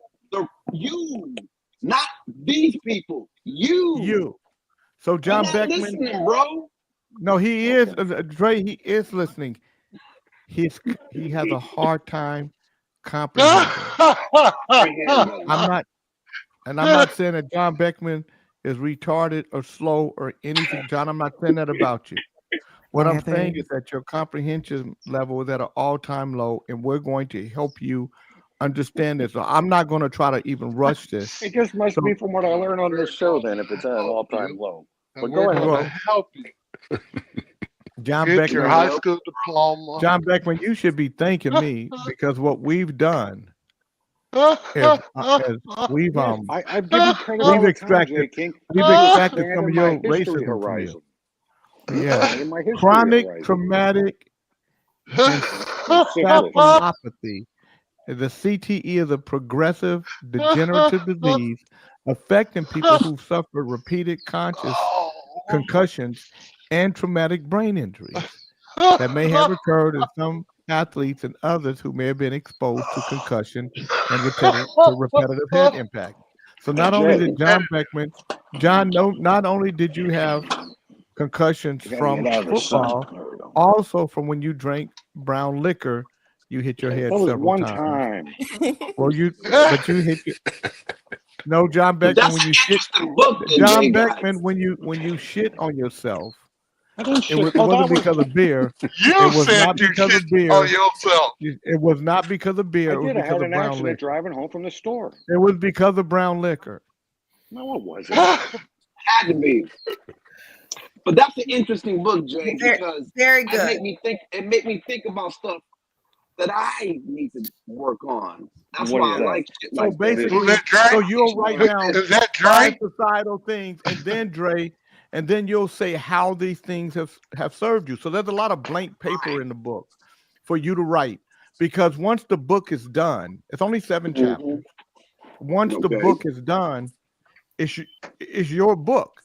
You. Not these people. You. So John You're not Beckman. listening, bro. No, he is. Dre, he is listening. He has a hard time comprehending. I'm not saying that John Beckman is retarded or slow or anything, John. I'm not saying that about you. What I'm saying is that your comprehension level is at an all-time low, and we're going to help you understand this. So I'm not going to try to even rush this. It just must be from what I learned on this show, then, if it's at an all-time low. But go We're ahead. going to help you. John Get Beckman, your high school diploma. John Beckman, you should be thanking me because what we've done is we've I've given credit all the time, Jay King. we've extracted Expanded some of my your history racism from you. horizon. Yeah, In my history chronic horizon. traumatic encephalopathy. The CTE is a progressive degenerative disease affecting people who suffer repeated conscious concussions and traumatic brain injuries that may have occurred in some athletes and others who may have been exposed to concussion and repetitive head impact. So not only did John Beckman, not only did you have concussions from football, also from when you drank brown liquor, you hit your head That was several one times. time. Well, but you hit your, no, John Beckman, when you shit, John Beckman, when you shit on yourself, it wasn't because of beer. It was not because of beer. On yourself. It was not because of beer. I It was did. I because had of an brown accident liquor. driving home from the store. It was because of brown liquor. No, it wasn't. Had to be. But that's an interesting book, Jay, because very good. It make me think about stuff that I need to work on. That's What why is I that? like shit So like basically, this. so you'll write down Is that 5 Dre? societal things, and then Dre, and then you'll say how these things have served you. So there's a lot of blank paper in the book for you to write, because once the book is done, it's only 7 chapters. Once the book is done, it's your book.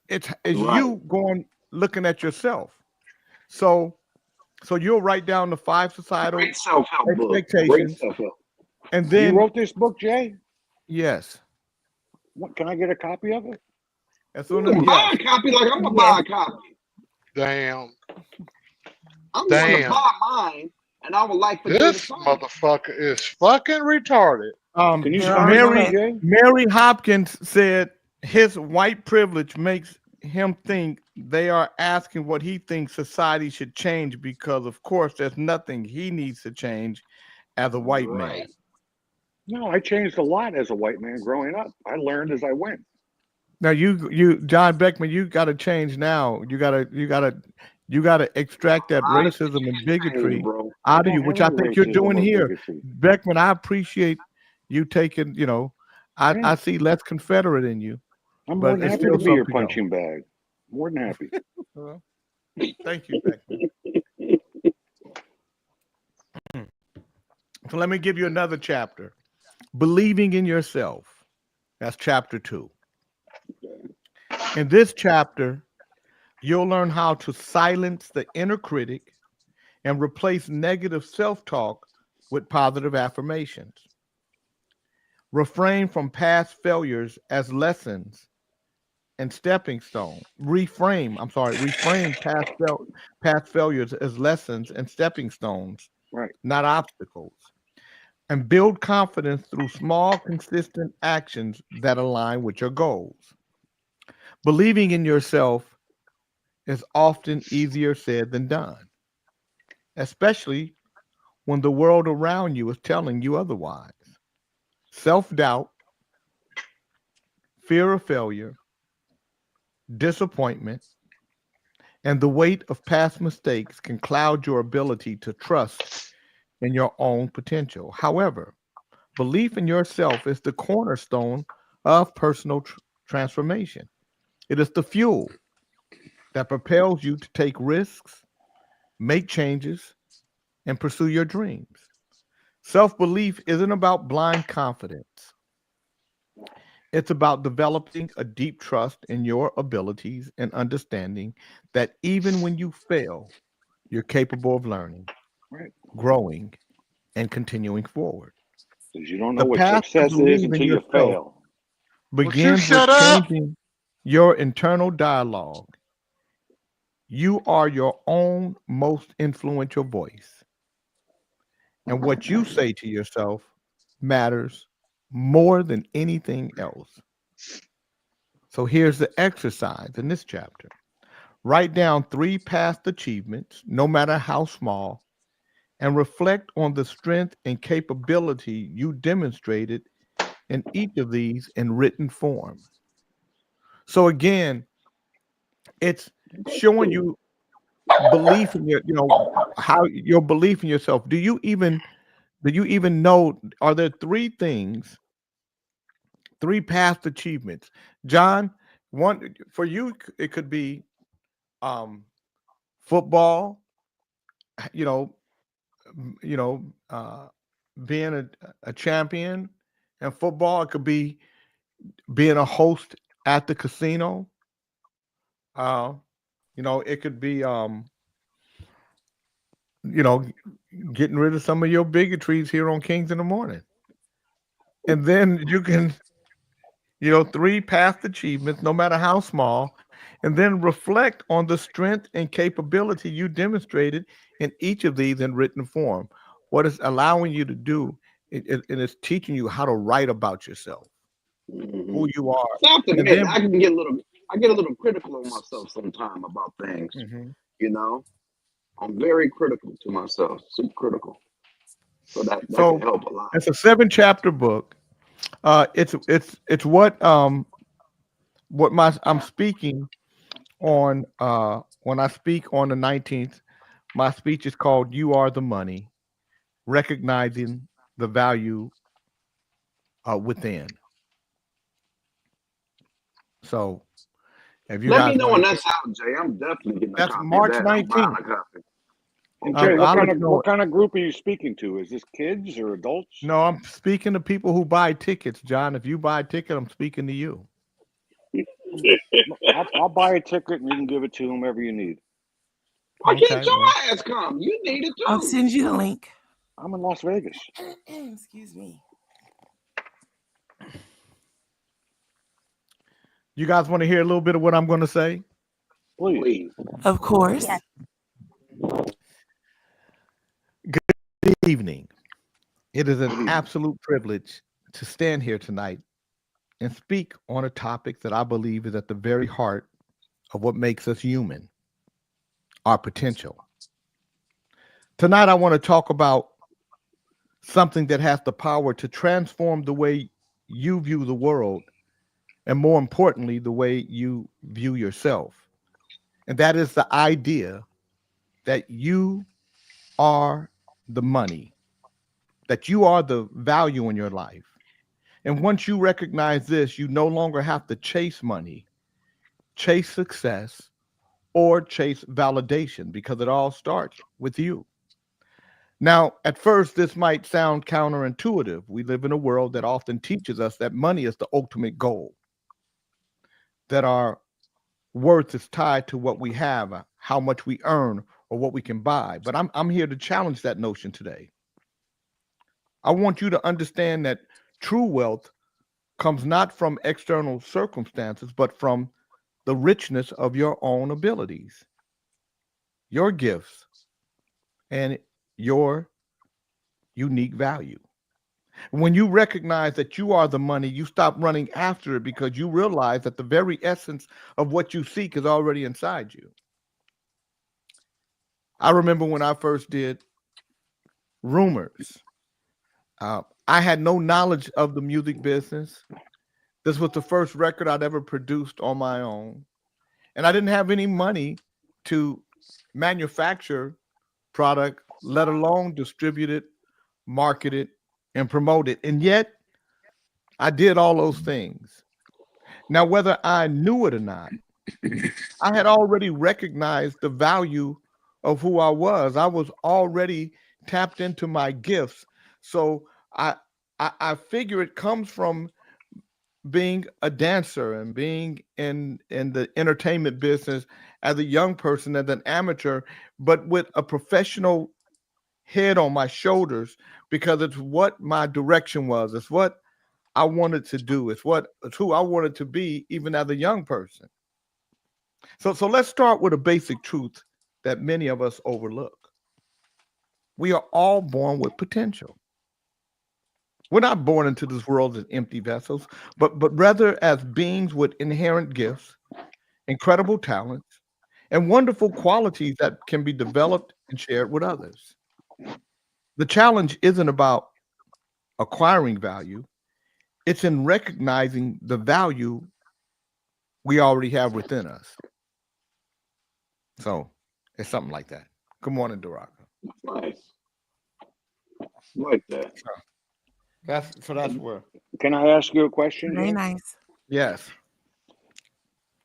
It's you going looking at yourself. So you'll write down the 5 societal Great self-help book. expectations, Great self-help. and then You wrote this book, Jay? yes. What, can I get a copy of it? As You soon as can buy a copy like I'm gonna buy a copy. Damn. I'm going to Damn. buy mine, and I would like for Jay to This sign it. motherfucker is fucking retarded. Can you sign Mary- mine, Jay? Mary Hopkins said his white privilege makes him think they are asking what he thinks society should change because, of course, there's nothing he needs to change as a white man. Right. No, I changed a lot as a white man growing up. I learned as I went. Now you John Beckman, you got to change now. You got to extract that racism and bigotry bro. out of you, which I think you're doing here. Bigotry. Beckman, I appreciate you taking, I see less Confederate in you. I'm but more than it's happy still to be your something else. punching bag. More than happy. Well, thank you, Beckman. So let me give you another chapter. Believing in yourself. That's chapter 2. In this chapter, you'll learn how to silence the inner critic and replace negative self-talk with positive affirmations. Refrain from past failures as lessons and stepping stones. Reframe past failures as lessons and stepping stones, Right. not obstacles. And build confidence through small, consistent actions that align with your goals. Believing in yourself is often easier said than done, especially when the world around you is telling you otherwise. Self-doubt, fear of failure, disappointment, and the weight of past mistakes can cloud your ability to trust in your own potential. However, belief in yourself is the cornerstone of personal transformation. It is the fuel that propels you to take risks, make changes, and pursue your dreams. Self-belief isn't about blind confidence. It's about developing a deep trust in your abilities and understanding that even when you fail, you're capable of learning, Right. growing, and continuing forward. Because you don't know The what path to success is believe in until you yourself fail. begins shut with up? changing your internal dialogue. You are your own most influential voice. And what you say to yourself matters more than anything else. So here's the exercise in this chapter. Write down 3 past achievements, no matter how small, and reflect on the strength and capability you demonstrated in each of these in written form. So again, it's showing you belief in your, how your belief in yourself. Do you even know, are there 3 things, 3 past achievements? John, one for you, it could be football, being a champion in football. It could be being a host at the casino. It could be getting rid of some of your bigotries here on Kings in the Morning. And then you can, 3 past achievements, no matter how small, and then reflect on the strength and capability you demonstrated in each of these in written form. What it's allowing you to do, and it's teaching you how to write about yourself, who you are. I have to And admit, then- I get a little critical of myself sometimes about things. I'm very critical to myself, super critical. So that can help a lot. It's a 7-chapter book. It's what I'm speaking on when I speak on the 19th. My speech is called "You Are the Money: Recognizing the Value Within." So, if you Let guys me know want when that's out, Jay. I'm definitely getting a That's copy March of that. I'm buying 19th. a copy. And Okay. Jay, I'll let you know. what kind of group are you speaking to? Is this kids or adults? No, I'm speaking to people who buy tickets, John. If you buy a ticket, I'm speaking to you. I'll buy a ticket and you can give it to whomever you need. Why can't Okay, your well. ass come? You need it too. I'll send you the link. I'm in Las Vegas. Excuse me. You guys want to hear a little bit of what I'm going to say? Please. Of course. Yes. Good evening. It is an absolute privilege to stand here tonight and speak on a topic that I believe is at the very heart of what makes us human, our potential. Tonight, I want to talk about something that has the power to transform the way you view the world, and more importantly, the way you view yourself. And that is the idea that you are the money, that you are the value in your life. And once you recognize this, you no longer have to chase money, chase success, or chase validation, because it all starts with you. Now, at first, this might sound counterintuitive. We live in a world that often teaches us that money is the ultimate goal, that our worth is tied to what we have, how much we earn, or what we can buy. But I'm here to challenge that notion today. I want you to understand that true wealth comes not from external circumstances, but from the richness of your own abilities, your gifts, and your unique value. When you recognize that you are the money, you stop running after it because you realize that the very essence of what you seek is already inside you. I remember when I first did Rumors. I had no knowledge of the music business. This was the first record I'd ever produced on my own. And I didn't have any money to manufacture product, let alone distribute it, market it, and promote it. And yet, I did all those things. Now, whether I knew it or not, I had already recognized the value of who I was. I was already tapped into my gifts. So I figure it comes from being a dancer and being in the entertainment business as a young person, as an amateur, but with a professional head on my shoulders, because it's what my direction was. It's what I wanted to do. It's who I wanted to be, even as a young person. So let's start with a basic truth that many of us overlook. We are all born with potential. We're not born into this world as empty vessels, but rather as beings with inherent gifts, incredible talents, and wonderful qualities that can be developed and shared with others. The challenge isn't about acquiring value. It's in recognizing the value we already have within us. So it's something like that. Good morning, Doraka. Nice. Like that. That's where. Can I ask you a question? Very Jim? nice. Yes.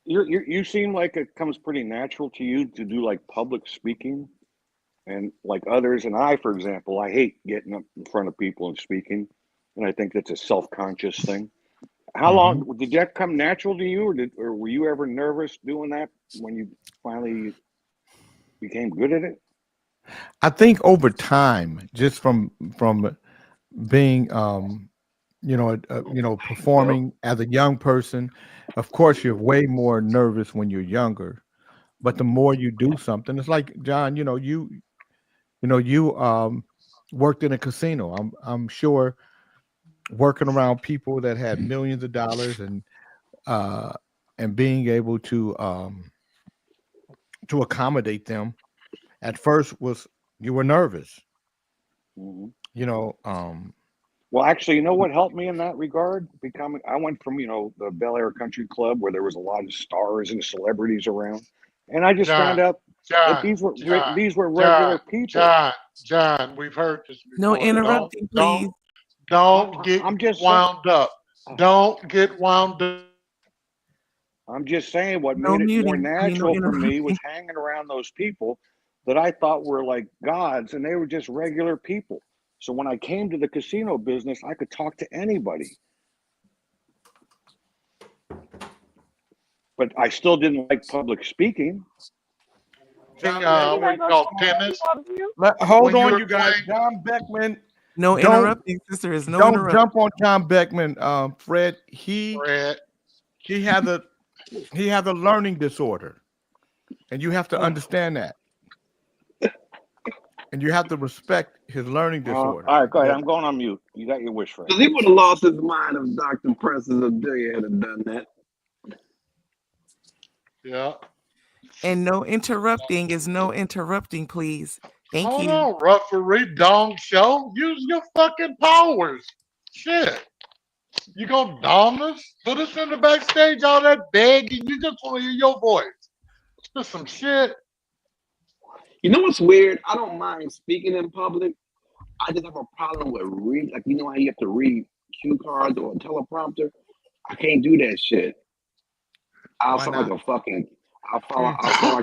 You seem like it comes pretty natural to you to do like public speaking, and like others. And I, for example, I hate getting up in front of people and speaking, and I think that's a self-conscious thing. How long did that come natural to you, or were you ever nervous doing that when you finally became good at it? I think over time, just from being performing as a young person, of course you're way more nervous when you're younger, but the more you do something, it's like John, you worked in a casino. I'm sure working around people that had millions of dollars and being able to accommodate them at first you were nervous. Well, actually, you know what helped me in that regard? I went from, the Bel Air Country Club where there was a lot of stars and celebrities around. And I just found out that these were regular people. John, we've heard this before. No interrupting, please. Don't get wound up. Don't get wound up. I'm just saying what No made it more muting. natural for me interrupting. was hanging around those people that I thought were like gods, and they were just regular people. So when I came to the casino business, I could talk to anybody. But I still didn't like public speaking. What we call tennis. Hold When you on, were you guys. playing- John Beckman. No Don't- interrupting, sister. Is no Don't interrupting. jump on John Beckman, Fred. He Fred. he has He has a learning disorder, and you have to understand that. And you have to respect his learning disorder. All right, go ahead. I'm going on mute. You got your wish, Fred. Because he would have lost his mind if Dr. Princess Adelia had done that. Yeah. And no interrupting is no interrupting, please. Thank Hold you. on, referee Dong Show. Use your fucking powers. Shit. You gonna dom us? Put us in the backstage, all that begging. You just want to hear your voice. Just some shit. You know what's weird? I don't mind speaking in public. I just have a problem with read. Like, you know how you have to read cue cards or a teleprompter? I can't do that shit. I'll Why sound not? like a fucking. I'll sound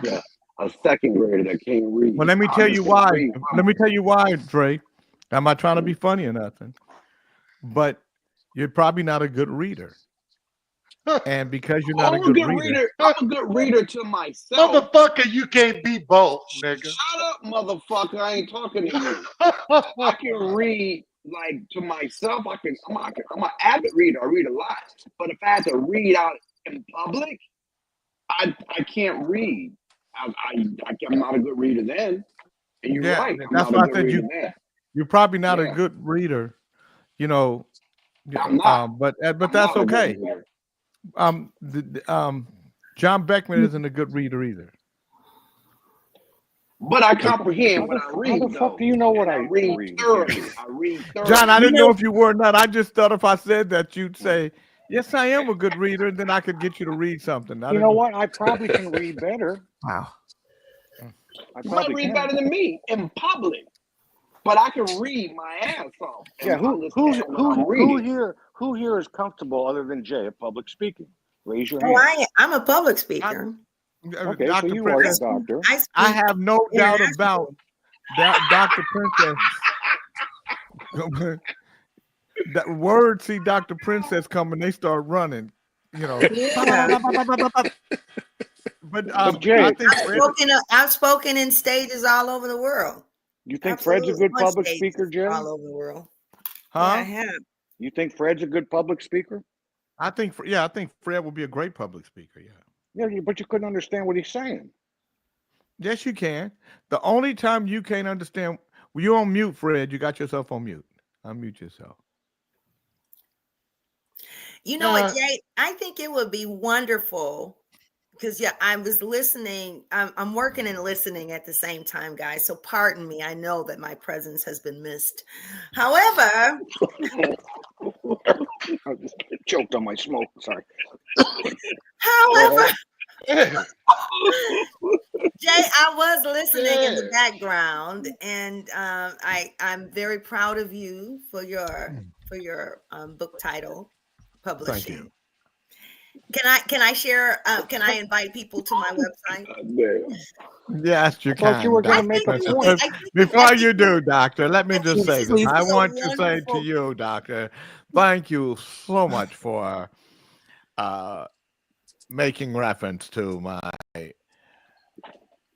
like a second grader that can't read. Well, let me I tell just you can't why. read. Let me tell you why, Dre. I'm not trying to be funny or nothing, but you're probably not a good reader. And because you're not a good reader, I'm a good reader to myself. Motherfucker, you can't be both, nigga. Shut up, motherfucker. I ain't talking to you. I can read like to myself. I'm an avid reader. I read a lot. But if I had to read out in public, I can't read. I'm not a good reader then. And you're right. I'm that's not why a I good said reader then. you're probably not a Yeah. good reader. You know, I'm not. but I'm that's not a good okay. reader. John Beckman isn't a good reader either. But I comprehend what I read. How the fuck do you know what I read thoroughly? I read thoroughly. John, I didn't know if you were or not. I just thought if I said that, you'd say, yes, I am a good reader, and then I could get you to read something. You know what? I probably can read better. Wow. You might read better than me in public, but I can read my ass off. Yeah, who here is comfortable other than Jay at public speaking? Raise your hand. Oh, I'm a public speaker. Okay, Dr. so you are a Princess, doctor. I have no doubt about that, Dr. Princess. That word, see Dr. Princess coming, they start running. You know. Yeah. But Jay, I think I've spoken in stages all over the world. You think Fred's a good On public stages speaker, Jay? all over the world. Huh? Yeah, I have. You think Fred's a good public speaker? I think Fred will be a great public speaker. Yeah. Yeah, but you couldn't understand what he's saying. Yes, you can. The only time you can't understand, you're on mute, Fred. You got yourself on mute. Unmute yourself. You know what, Jay? I think it would be wonderful because I was listening. I'm working and listening at the same time, guys. So pardon me. I know that my presence has been missed. However, I just choked on my smoke. Sorry. However, Jay, I was listening in the background, and I'm very proud of you for your book title publishing. Thank you. Can I share? Can I invite people to my website? Yes, you thought can. you were gonna Dr. make a Princess. point. Before you do, Doctor, let me just say this. Please. I So want to say to wonderful. you, Doctor, thank you so much for making reference to my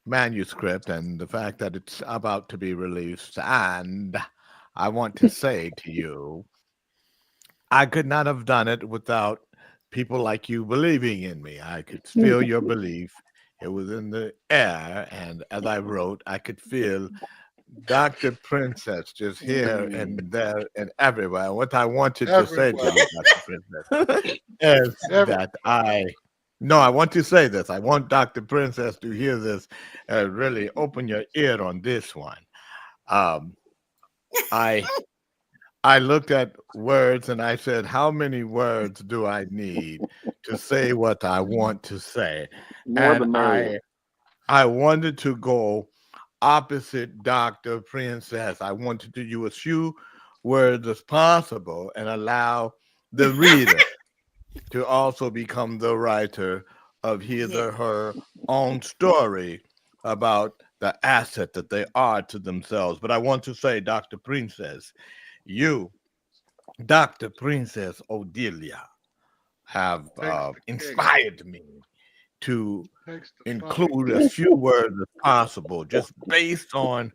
manuscript and the fact that it's about to be released. And I want to say to you, I could not have done it without people like you believing in me. I could feel your belief. It was in the air. And as I wrote, I could feel Dr. Princess just here and there and everywhere. What I wanted to say to you, Dr. Princess, is that I want to say this. I want Dr. Princess to hear this and really open your ear on this one. I looked at words and I said, how many words do I need to say what I want to say? More the And merrier. I wanted to go opposite Dr. Princess. I wanted to use as few words as possible and allow the reader to also become the writer of his or her own story about the asset that they are to themselves. But I want to say, Dr. Princess, you, Dr. Princess Odelia, have inspired me to include as few words as possible, just based on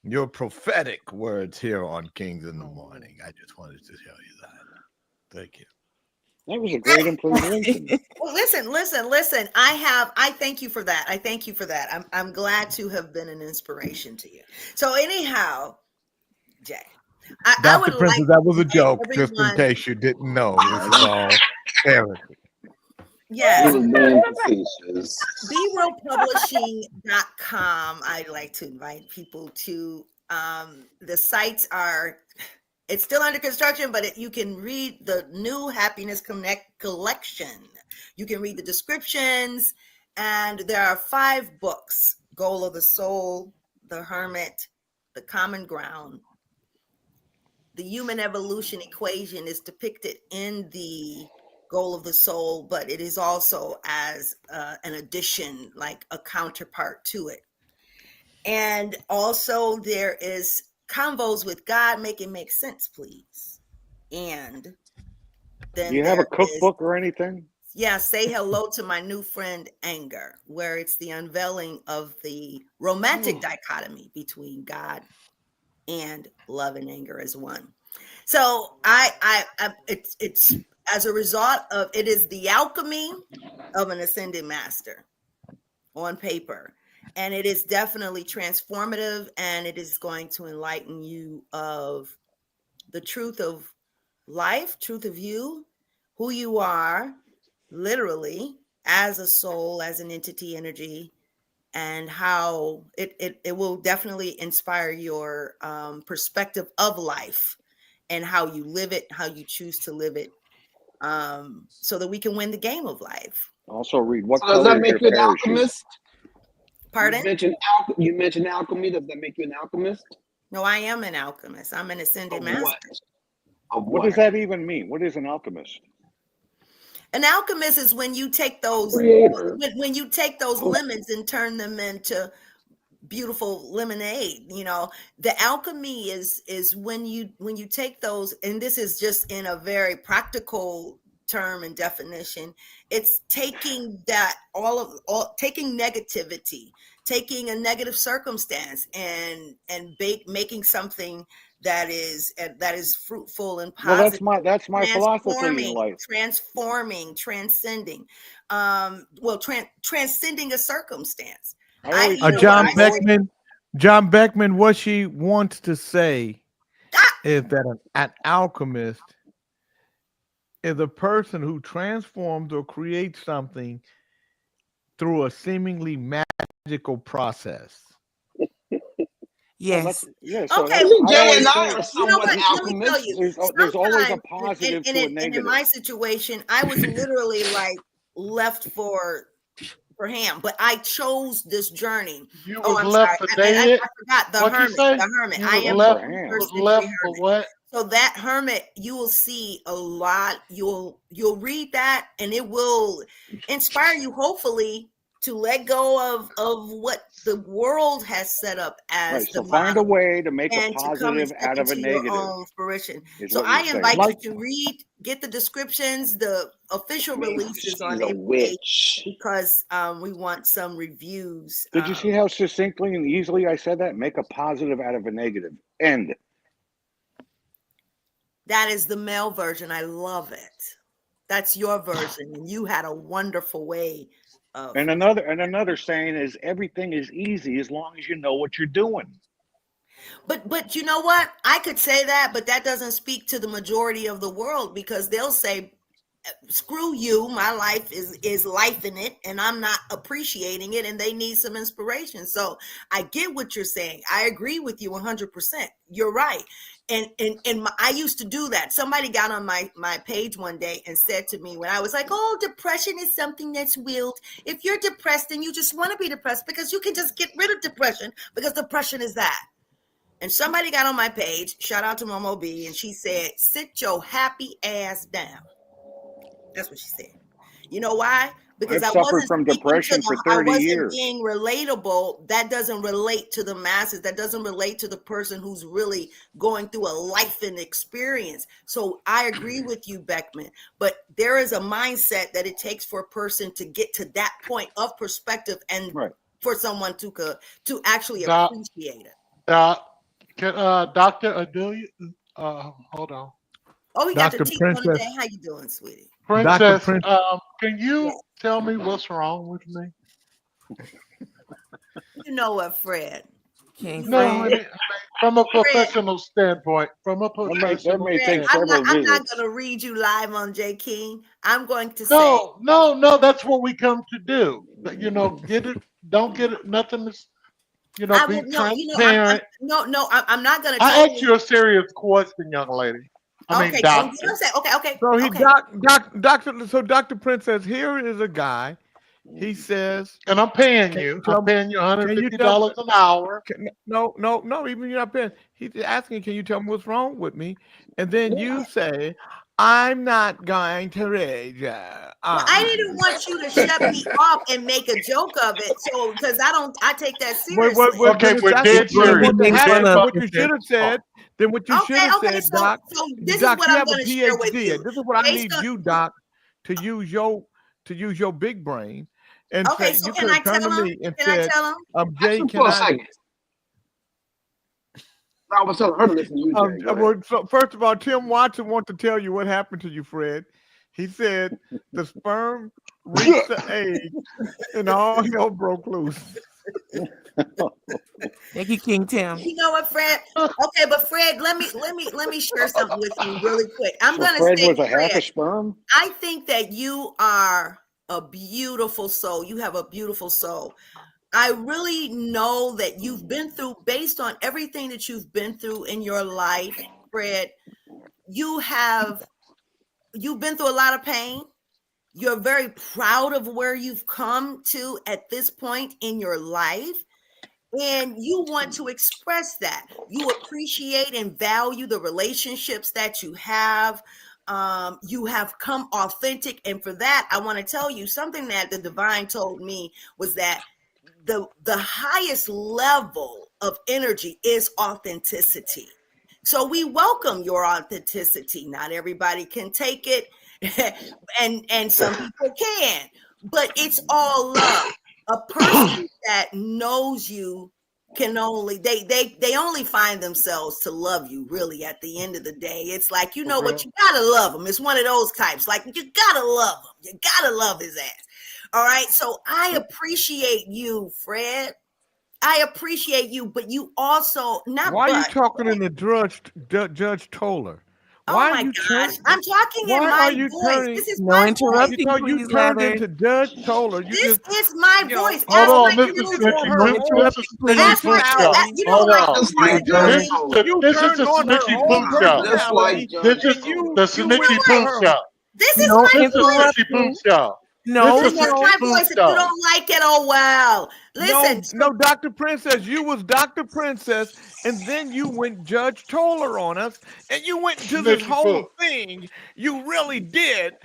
your prophetic words here on Kings in the Morning. I just wanted to tell you that. Thank you. That was a great impersonation. Well, listen. I thank you for that. I thank you for that. I'm glad to have been an inspiration to you. So anyhow, Jay, I Dr. would Princess, like that was a to thank joke, just in everyone. case you didn't know. This is all Eric. Yes. Facetious. BeRealPublishing.com. I'd like to invite people to the sites are, it's still under construction, but you can read the new Happiness Connect collection. You can read the descriptions, and there are 5 books: Goal of the Soul, The Hermit, The Common Ground. The human evolution equation is depicted in the Goal of the Soul, but it is also as an addition, like a counterpart to it. And also there is Convos with God, Make It Make Sense, Please. And then Do you have a cookbook or anything? Yeah, Say Hello to My New Friend Anger, where it's the unveiling of the romantic dichotomy between God and love and anger as one. So it's as a result of, it is the alchemy of an ascended master on paper. And it is definitely transformative, and it is going to enlighten you of the truth of life, truth of you, who you are, literally, as a soul, as an entity, energy, and how it will definitely inspire your perspective of life and how you live it, how you choose to live it, so that we can win the game of life. Also read What So does Color that Is make Your you an Parachute? alchemist? Pardon? You mentioned alchemy. Does that make you an alchemist? No, I am an alchemist. I'm an ascended master. What? Of What does that even mean? What is an alchemist? An alchemist is when you take those Creator. when you take those lemons and turn them into beautiful lemonade. You know, the alchemy is when you take those, and this is just in a very practical term and definition, it's taking that taking negativity, taking a negative circumstance and making something that is fruitful and positive. Well, that's my philosophy in life. Transforming, transcending, transcending a circumstance. John Beckman, what she wants to say is that an alchemist is a person who transforms or creates something through a seemingly magical process. Yes. So okay. Jay and I are You know somewhat what? Let me alchemists. tell you. There's always a Sometimes, positive to a and negative. in my situation, I was literally like left for ham, but I chose this journey. You Oh, was I'm left sorry. for I dead? forgot the What'd you hermit. say? The hermit. You I was am left, a you first was left century for hermit. what? So that hermit, you will see a lot. You'll read that, and it will inspire you, hopefully, to let go of what the world has set up as Right. the So find a model, way to make a and to come and positive step out of a into your negative. own fruition. Is So what I you're saying. invite you to read, get the descriptions, the official Maybe releases on she's a April 8th, witch. because we want some reviews. Did you see how succinctly and easily I said that? Make a positive out of a negative. End. That is the male version. I love it. That's your version, and you had a wonderful way of. And another saying is everything is easy as long as you know what you're doing. But you know what? I could say that, but that doesn't speak to the majority of the world, because they'll say, screw you, my life is life in it, and I'm not appreciating it, and they need some inspiration. So I get what you're saying. I agree with you 100%. You're right. And I used to do that. Somebody got on my page one day and said to me, when I was like, oh, depression is something that's willed. If you're depressed, then you just want to be depressed, because you can just get rid of depression, because depression is that. And somebody got on my page, shout out to Momo B, and she said, sit your happy ass down. That's what she said. You know why? Because I've I suffered wasn't from speaking depression to for I 30 wasn't years. being relatable. That doesn't relate to the masses. That doesn't relate to the person who's really going through a life and experience. So I agree with you, Beckman. But there is a mindset that it takes for a person to get to that point of perspective, and for someone to actually appreciate it. Dr. Adelia, hold on. Oh, we got Dr. the T on Princess. today. How you doing, sweetie? Princess, Prince- can you Yes. tell me what's wrong with me? You know what, Fred? King No, I Fred. mean, from a professional standpoint. From a That professional may Fred, take I'm several not visits. going to read you live on J King. I'm going to say, No, that's what we come to do. You know, get it, don't get it, nothing is, you know, I be will no, transparent. I'm not going to I tell asked you a serious question, young lady. I mean, Okay, doctor. okay. So he Okay. Dr. Princess, here is a guy. He says, And I'm paying Can you. you tell I'm paying you can you tell $150 an hour. no, even you're not paying. He's asking, can you tell me what's wrong with me? And then you say, I'm not going to rage. Well, I didn't want you to shut me off and make a joke of it. So, because I take that seriously. Okay, we're dead We're gonna serious. be making fun of What you should have said, then what you should have Okay, said, Doc. so this Doc, is what you I'm have a going to share with PhD. you. And this is what I Based need on- you, Doc, to use your big brain and Okay, say, so you can could I have turned tell to him? me and Can I said, tell him? Jay, Listen can for a I? second. I was telling her to listen to you, Jay. Go ahead. Well, so first of all, Tim Watson wants to tell you what happened to you, Fred. He said the sperm reached the egg and all hell broke loose. Thank you, King Tim. You know what, Fred? Okay, but Fred, let me share something with you really quick. I'm So going to Fred say, was a half a Fred, sperm? I think that you are a beautiful soul. You have a beautiful soul. I really know that you've been through, based on everything that you've been through in your life, Fred, you've been through a lot of pain. You're very proud of where you've come to at this point in your life. And you want to express that. You appreciate and value the relationships that you have. You have come authentic. And for that, I want to tell you something that the divine told me was that the highest level of energy is authenticity. So we welcome your authenticity. Not everybody can take it, and some people can, but it's all love. A person that knows you can only they only find themselves to love you. Really, at the end of the day, it's like, you know what, you gotta love them. It's one of those types, like, you gotta love him. You gotta love his ass. All right, so I appreciate you, Fred. I appreciate you, but you also Why are you talking in the Judge Toller? Oh my gosh, I'm talking in my voice. This is my voice. You turned into Judge Toller. This is my voice. Hold Ask on, my this is little- Snitchy Pooh Show. Ask my you know, Hold like, on. This is the Snitchy Pooh Show. This is the Snitchy Pooh Show. This is No, my this is voice. Snitchy Pooh Show. No, this is That's my voice. If you don't like it, oh well. Listen, No, Dr. Princess, you was Dr. Princess, and then you went Judge Toller on us, and you went to this whole thing. You really did,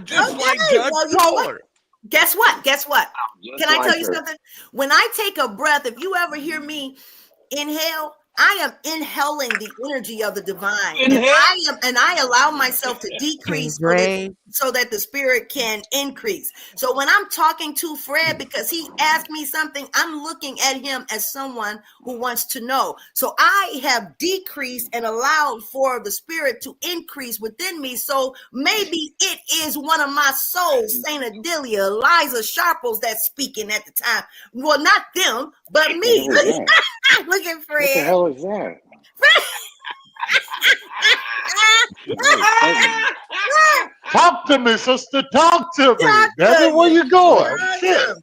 just like Judge well, you know what? Toller. Guess what? Can I like tell you her. something? When I take a breath, if you ever hear me inhale, I am inhaling the energy of the divine. And I allow myself to decrease so that the spirit can increase. So when I'm talking to Fred, because he asked me something, I'm looking at him as someone who wants to know. So I have decreased and allowed for the spirit to increase within me. So maybe it is one of my souls, Saint Adelia, Eliza Sharples, that's speaking at the time. Well, not them, but me. Look at Fred. What the hell is that? Talk to me, sister. Talk to me. That's where you going. Shit.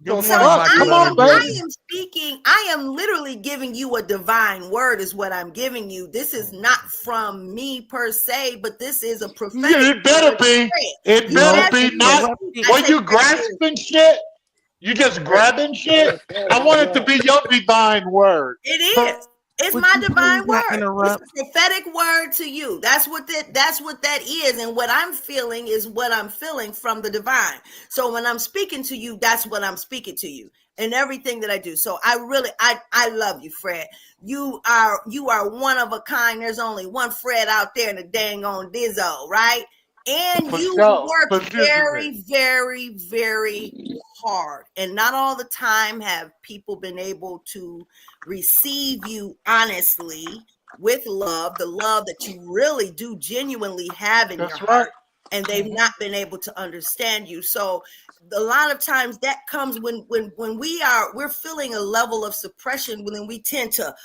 So come on, baby. I am speaking, I am literally giving you a divine word is what I'm giving you. This is not from me per se, but this is a prophetic. Yeah, it better be. It better be not. Were you grasping shit? You just grabbing shit? I want it to be your divine word. It is. It's my divine word. It's a prophetic word to you. That's what that is. And what I'm feeling is what I'm feeling from the divine. So when I'm speaking to you, that's what I'm speaking to you and everything that I do. So I love you, Fred. You are one of a kind. There's only one Fred out there in the dang on Dizzo, right? And you work very, very, very hard. And not all the time have people been able to receive you honestly with love, the love that you really do genuinely have in That's your right. heart, and they've not been able to understand you. So a lot of times that comes when we're feeling a level of suppression, when we tend to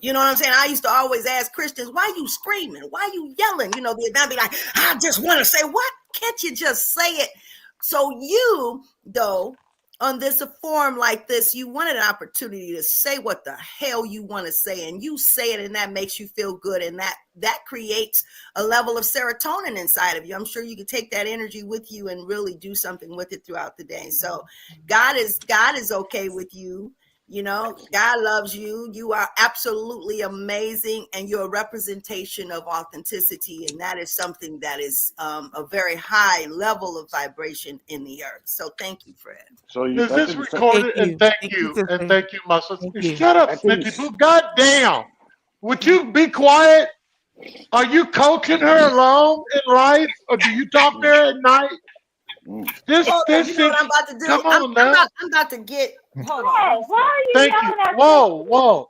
you know what I'm saying? I used to always ask Christians, why you screaming? Why you yelling? You know, they'd be like, I just want to say, what? Can't you just say it? So you, though, on this forum like this, you wanted an opportunity to say what the hell you want to say, and you say it, and that makes you feel good, and that creates a level of serotonin inside of you. I'm sure you can take that energy with you and really do something with it throughout the day. So God is okay with you. You know, God loves you. You are absolutely amazing, and you're a representation of authenticity, and that is something that is a very high level of vibration in the earth. So thank you, Fred. So Is this recorded? And thank you, my sister. Thank Shut up, I think Snitchy Poo. God damn. Would you be quiet? Are you coaching her along in life, or do you talk to her at night? This You know is. what I'm about to do? Come on now. I'm about to get. Hold on. Thank you. Whoa.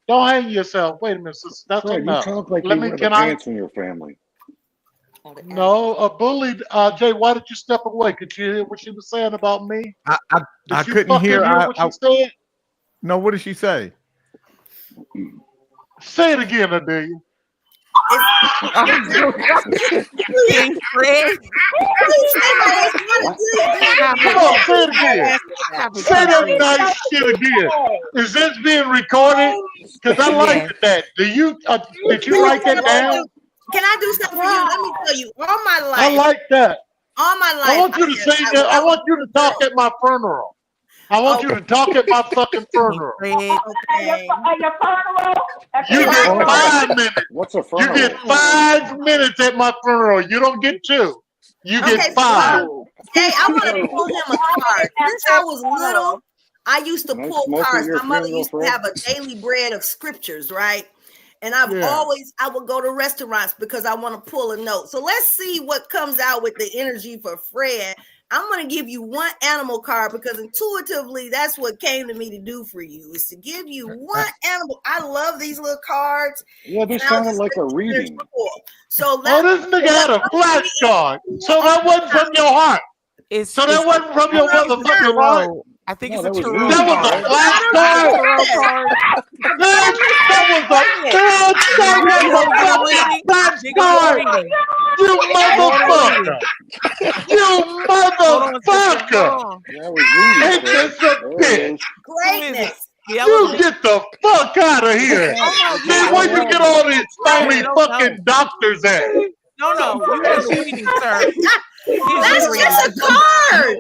Don't hang yourself. Wait a minute, sister. That's Fred, you enough. talk like Let you me. wear Can the I? pants in your family. No, a bully. Jay, why did you step away? Could you hear what she was saying about me? I Did you couldn't fucking hear. what she said? No, what did she say? Say it again, Adelia. Come on, say it again. Say that nice shit again. Is this being recorded? Because I liked that. Did you write that down? Can I do something for you? Let me tell you, all my life. I like that. All my life. I want you to say that. I want you to talk at my funeral. I want you to talk at my fucking funeral. Okay. You get 5 minutes. What's a You funeral? get 5 minutes at my funeral. You don't get 2. You get 5. Hey, I want to pull him a card. Since I was little, I used to Can I pull smoke at cards. your My mother funeral, used to Fred? have a daily bread of scriptures, right? And I would go to restaurants because I want to pull a note. So let's see what comes out with the energy for Fred. I'm going to give you one animal card because intuitively that's what came to me to do for you, is to give you one animal. I love these little cards. Yeah, this sounded like a reading. So this nigga had a flashcard. So that wasn't from your heart. So that wasn't from your motherfucking heart. I think No, it's a that was tarot. reading. That was a flashcard. That was a flashcard. You motherfucker. You motherfucker. That was reading. Ain't this a bitch? Greatness. You get the fuck out of here. Man, where you get all these phony fucking doctors at? No, you want a reading, sir. That's just a card.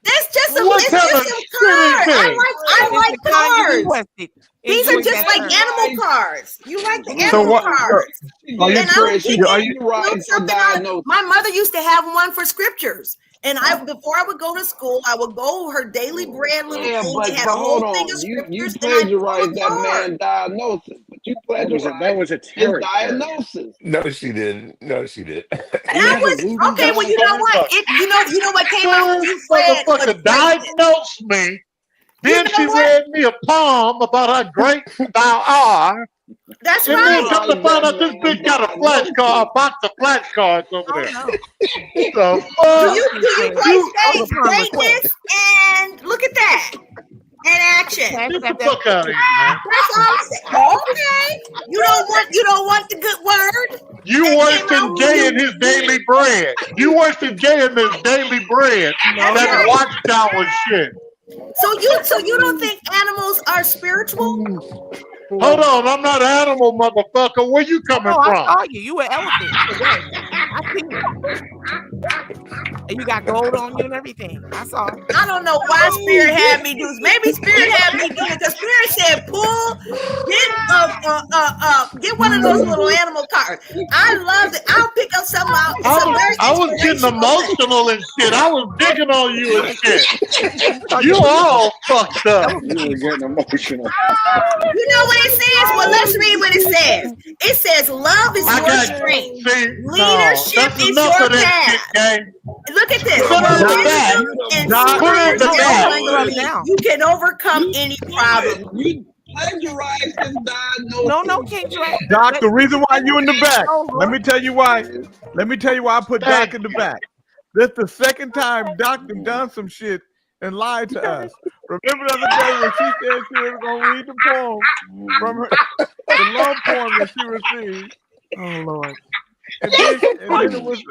That's just a What kind of card. shit is I like cards. Requested. These are just like animal cards. You like the So animal what- cards. Are you And I was crazy? thinking, Are you writing for diagnosis? my mother used to have one for scriptures. And before I would go to school, I would go her daily bread little Yeah, thing. but They had a hold whole on. thing of You scriptures. plagiarized that man diagnosis. But you plagiarized That was a his tarot card. diagnosis. No, she didn't. No, she didn't. That was okay. Well, you know what? You know what came out when you Fred was Motherfucker diagnosed me. Then she read me a poem about how great thou art. That's And right. then come to find out this bitch got a flashcard, a box of flashcards over there. The fuck? Do you play space greatness? And look at that. In action. Get the fuck out of here, man. That's all I said. Okay. You don't want the good word. You worse than Jay in his daily bread. You worse than Jay in his daily bread. That watchtower shit. So you don't think animals are spiritual? Hold on, I'm not an animal, motherfucker. Where you coming I from? saw you. You were elephant. I see you. And you got gold on you and everything. I saw. I don't know why Spirit had me do this. Maybe Spirit had me do it because Spirit said, get one of those little animal cards. I love it. I'll pick up something out. I was getting emotional and shit. I was digging on you and shit. You all fucked up. You were getting emotional. You know what it says? Well, let's read what it says. It says, love is your strength. Leadership is your path. Look at this. You can overcome any problem. plagiarize this No, King Drake. Doc, the reason why you in the back. Oh, Let Lord. me tell you why. Let me tell you why I put Doc in the back. This the second time Doc done some shit and lied to us. Remember the other day when she said she was gonna read the poem from her, the love poem that she received. Oh Lord. And then it was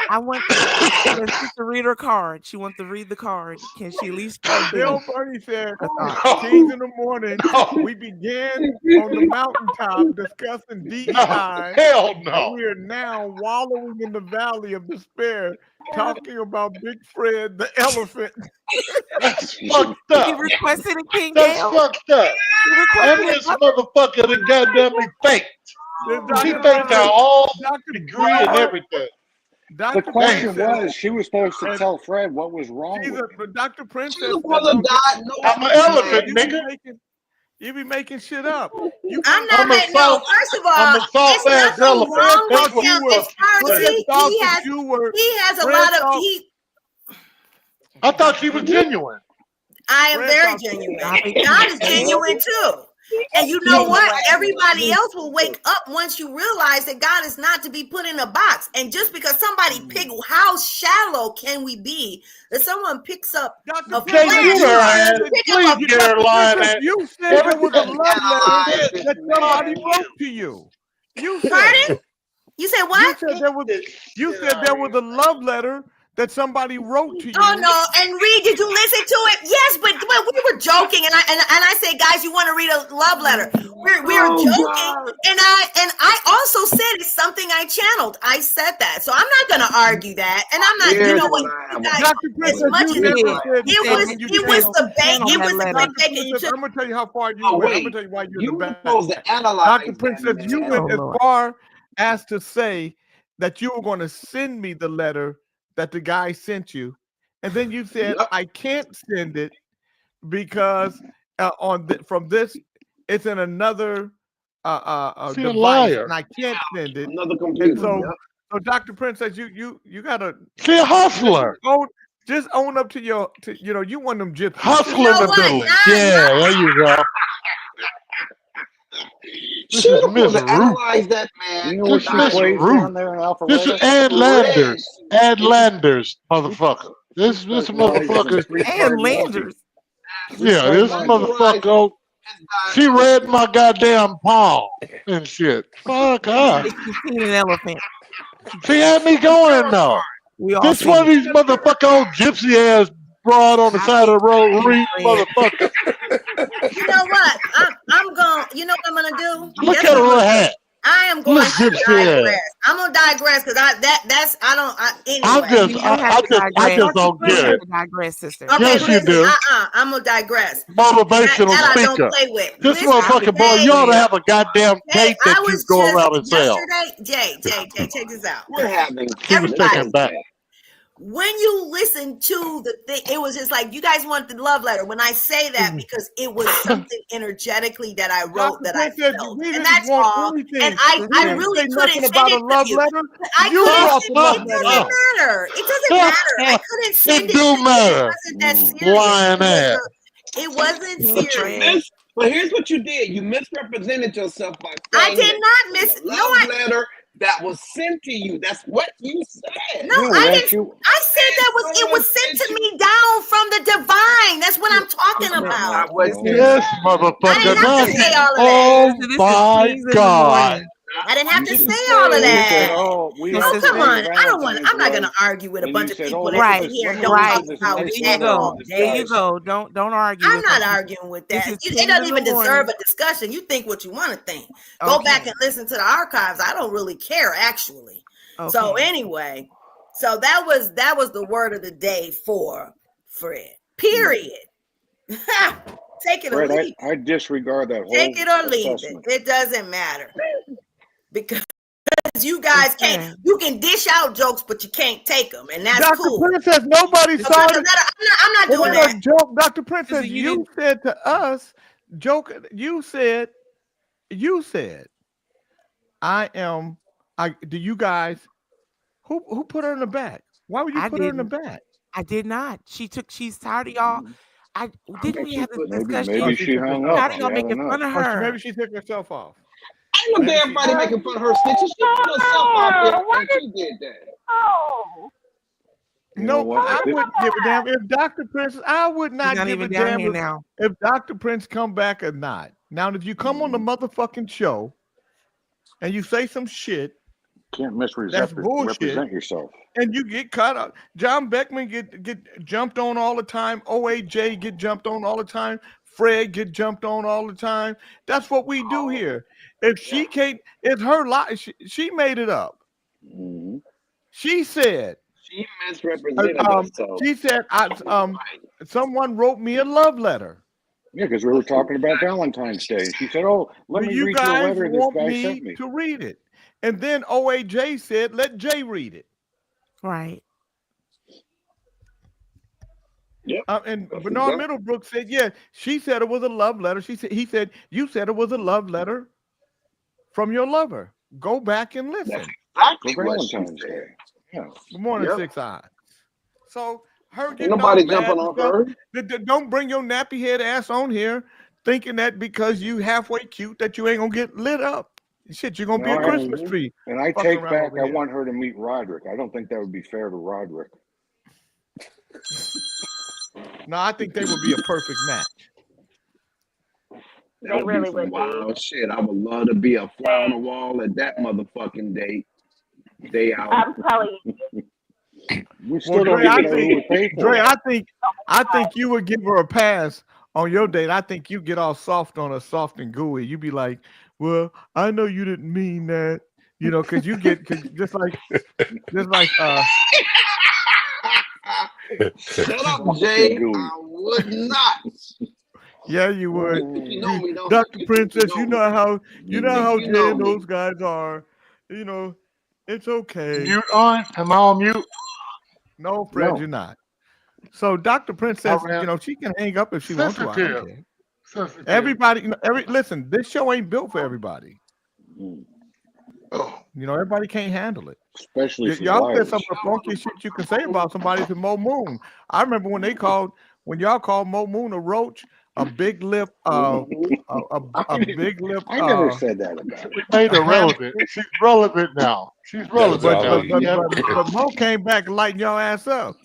I want to read her card. She wants to read the card. Can she at least start Bill doing Bernie said, No. Kings in the morning, No. we began on the mountaintop discussing DEI. Hell And no. we are now wallowing in the valley of despair, talking about Big Fred the elephant. That's fucked He up. requested a King That's Dale. fucked up. He And requested this motherfucker that goddamn me faked. She Dr. faked her all Dr. degree and everything. The Dr. question Prince was, she was supposed to and- tell Fred what was wrong she's with a- him. but Dr. Prince says She's supposed to die. No, I'm an elephant, nigga. You be making shit up. I'm not I'm a making no. soft- First of I'm all, a soft there's ass nothing elephant. wrong That's with what him. you were. As far as Fred thought he that has, you were. he has a Fred lot of thought- he. I thought she was genuine. I am Fred very thought- genuine. I think God is genuine too. And you know what? Everybody else will wake up once you realize that God is not to be put in a box. And just because somebody pick, how shallow can we be that someone picks up Dr. a Jay, Prince, you her ass. pick up Please get her lying ass. you said there was a Everything love letter Analyze that somebody this, wrote to you. You said Pardon? it. You said You what? said there was. You said there was a love letter that somebody wrote to you. Oh no! And Reed, did you listen to it? Yes, but we were joking, and I said, guys, you want to read a love letter? We were joking, and I also said it's something I channeled. I said that, so I'm not going to argue that, and I'm not. You Here's know what? what I You have. guys, Dr. Prince, as much you as never did. said it was the bait. channel It that was the letter. bait, and you took. I'm gonna tell you how far you Oh, went. I'm wait. gonna tell you why you're You in the were back. supposed to analyze Dr. Prince that, said you man. went Oh, as Lord. far as to say that you were going to send me the letter that the guy sent you, and then you said Yep. I can't send it because from this it's in another She a device, liar. and I can't send it. Another And computer. so, Yep. so Dr. Prince says you gotta She a hustler. just own up to you one of them gypsies. Hustling You know the what? building. Nah, Yeah, there you go. This She is was Miss supposed to Root. analyze that, man. You know what she Miss plays Root. down there in This is Alpharetta? Ed Landers. Red. Ed Landers, motherfucker. This motherfucker. And Landers. Yeah, this motherfucker. She read my goddamn palm and shit. Fuck her. She's seen an elephant. She had me going though. We all This seen one of it. these motherfucking old gypsy ass broad on the side of the road read motherfucker. You know what? I'm going. You know what I'm gonna do? Look Guess at her what I'm little gonna do? hat. I am going Look to gypsy ass. digress. I'm gonna digress because anyway. I just don't You get have it. to digress, sister. Okay, Yes, you listen, do. I'm gonna digress. Motivational that I speaker. don't play with. This Listen, motherfucking boy, Jay, you ought to have a goddamn Jay, tape that I you was go just around and sell. yesterday. Jay, check this out. We're having She was taken back. When you listen to the thing, it was just like you guys want the love letter. When I say that, because it was something energetically that I wrote that I felt, and that's all. And I really couldn't send about a it to love you. letter. I You brought couldn't. the love It letter doesn't out. matter. It doesn't matter. I couldn't send It it. do to you. matter. It wasn't that serious. Lying ass. It wasn't But serious. but here's what you did. You misrepresented yourself by I saying did that not miss. the No, love letter that was sent to you. That's what you said. No, I didn't. I said it was sent to me down from the divine. That's what I'm talking about. Yes, I motherfucker. didn't have to say all of Oh that. my God. I didn't have to say all of that. Oh, come on. I'm not gonna argue with a bunch of people that sit here and don't talk about There that you all go. day. There you go. Don't argue. I'm with not them. arguing with This that. is It 10 doesn't in even the deserve morning. a discussion. You think what you want to think. Go Okay. back and listen to the archives. I don't really care, actually. So Okay. anyway, so that was the word of the day for Fred. Period. Take it or Fred, leave it. I disregard that whole Take it or leave it. assessment. It doesn't matter. Because you guys can't, you can dish out jokes, but you can't take them, and that's Dr. cool. Prince says nobody So saw I'm not doing that. Joke. Dr. Prince says you you said to us, joke. You said, do you guys who put her in the back? Why would you I put her in the didn't. back? I did not. She's tired of y'all. Didn't we have this discussion? Maybe she hung up. Tired of She y'all had making fun enough. of her. Maybe she took herself off. Ain't no damn body making fun of her snitches. She put herself out there and she did that. Oh, No, I wouldn't give a damn if Dr. Prince. I would not not give a even down damn here now. if Dr. Prince come back or not. Now, if you come on the motherfucking show and you say some shit, can't that's bullshit, misrepresent yourself. and you get cut up. John Beckman get jumped on all the time. OAJ get jumped on all the time. Fred get jumped on all the time. That's what we do here. If she can't, it's her life. She made it up. Mm-hmm. She said. She misrepresented herself. She said, someone wrote me a love letter. Yeah, because we were talking about Valentine's Day. She said, "Oh, let me read you a letter this guy sent me." To read it. And then OAJ said, let Jay read it. Right. Yep. And Bernard Middlebrook said, yeah, she said it was a love letter. He said, you said it was a love letter from your lover. Go back and listen. That's For Valentine's Day. Yeah. Good morning, 6 Eyes. So her Ain't getting nobody all mad jumping on her. Don't bring your nappy head ass on here thinking that because you halfway cute that you ain't gonna get lit up. Shit, you're gonna be a Christmas tree. And I take back, I want her to meet Roderick. I don't think that would be fair to Roderick. No, I think they would be a perfect match. That would be some wild shit. I would love to be a fly on the wall at that motherfucking day out. I'm telling you. We still don't even know who would pay for Dre, it. I think you would give her a pass on your date. I think you get all soft on her, soft and gooey. You be like, well, I know you didn't mean that, you know, because you get just like Shut up, Jay. I would not. Yeah, you would. You know me, don't Dr. you? Princess, You you know how you Jay know and me. those guys are. You know, it's okay. Mute on? Am I on mute? No, Fred, No. you're not. So Dr. Princess, Oh, man. you know, she can hang up if she wants to. I don't Sensitive. care. Sensitive. Everybody, you know, listen, this show ain't built for everybody. Oh. You know, everybody can't handle it. Especially for Y'all said liars. some of the funky shit you can say about somebody to Mo Moon. I remember when y'all called Mo Moon a roach, a big lip, a big lip. I never said that about her. We made her relevant. She's relevant now. She's relevant now. But Mo came back lighting your ass up.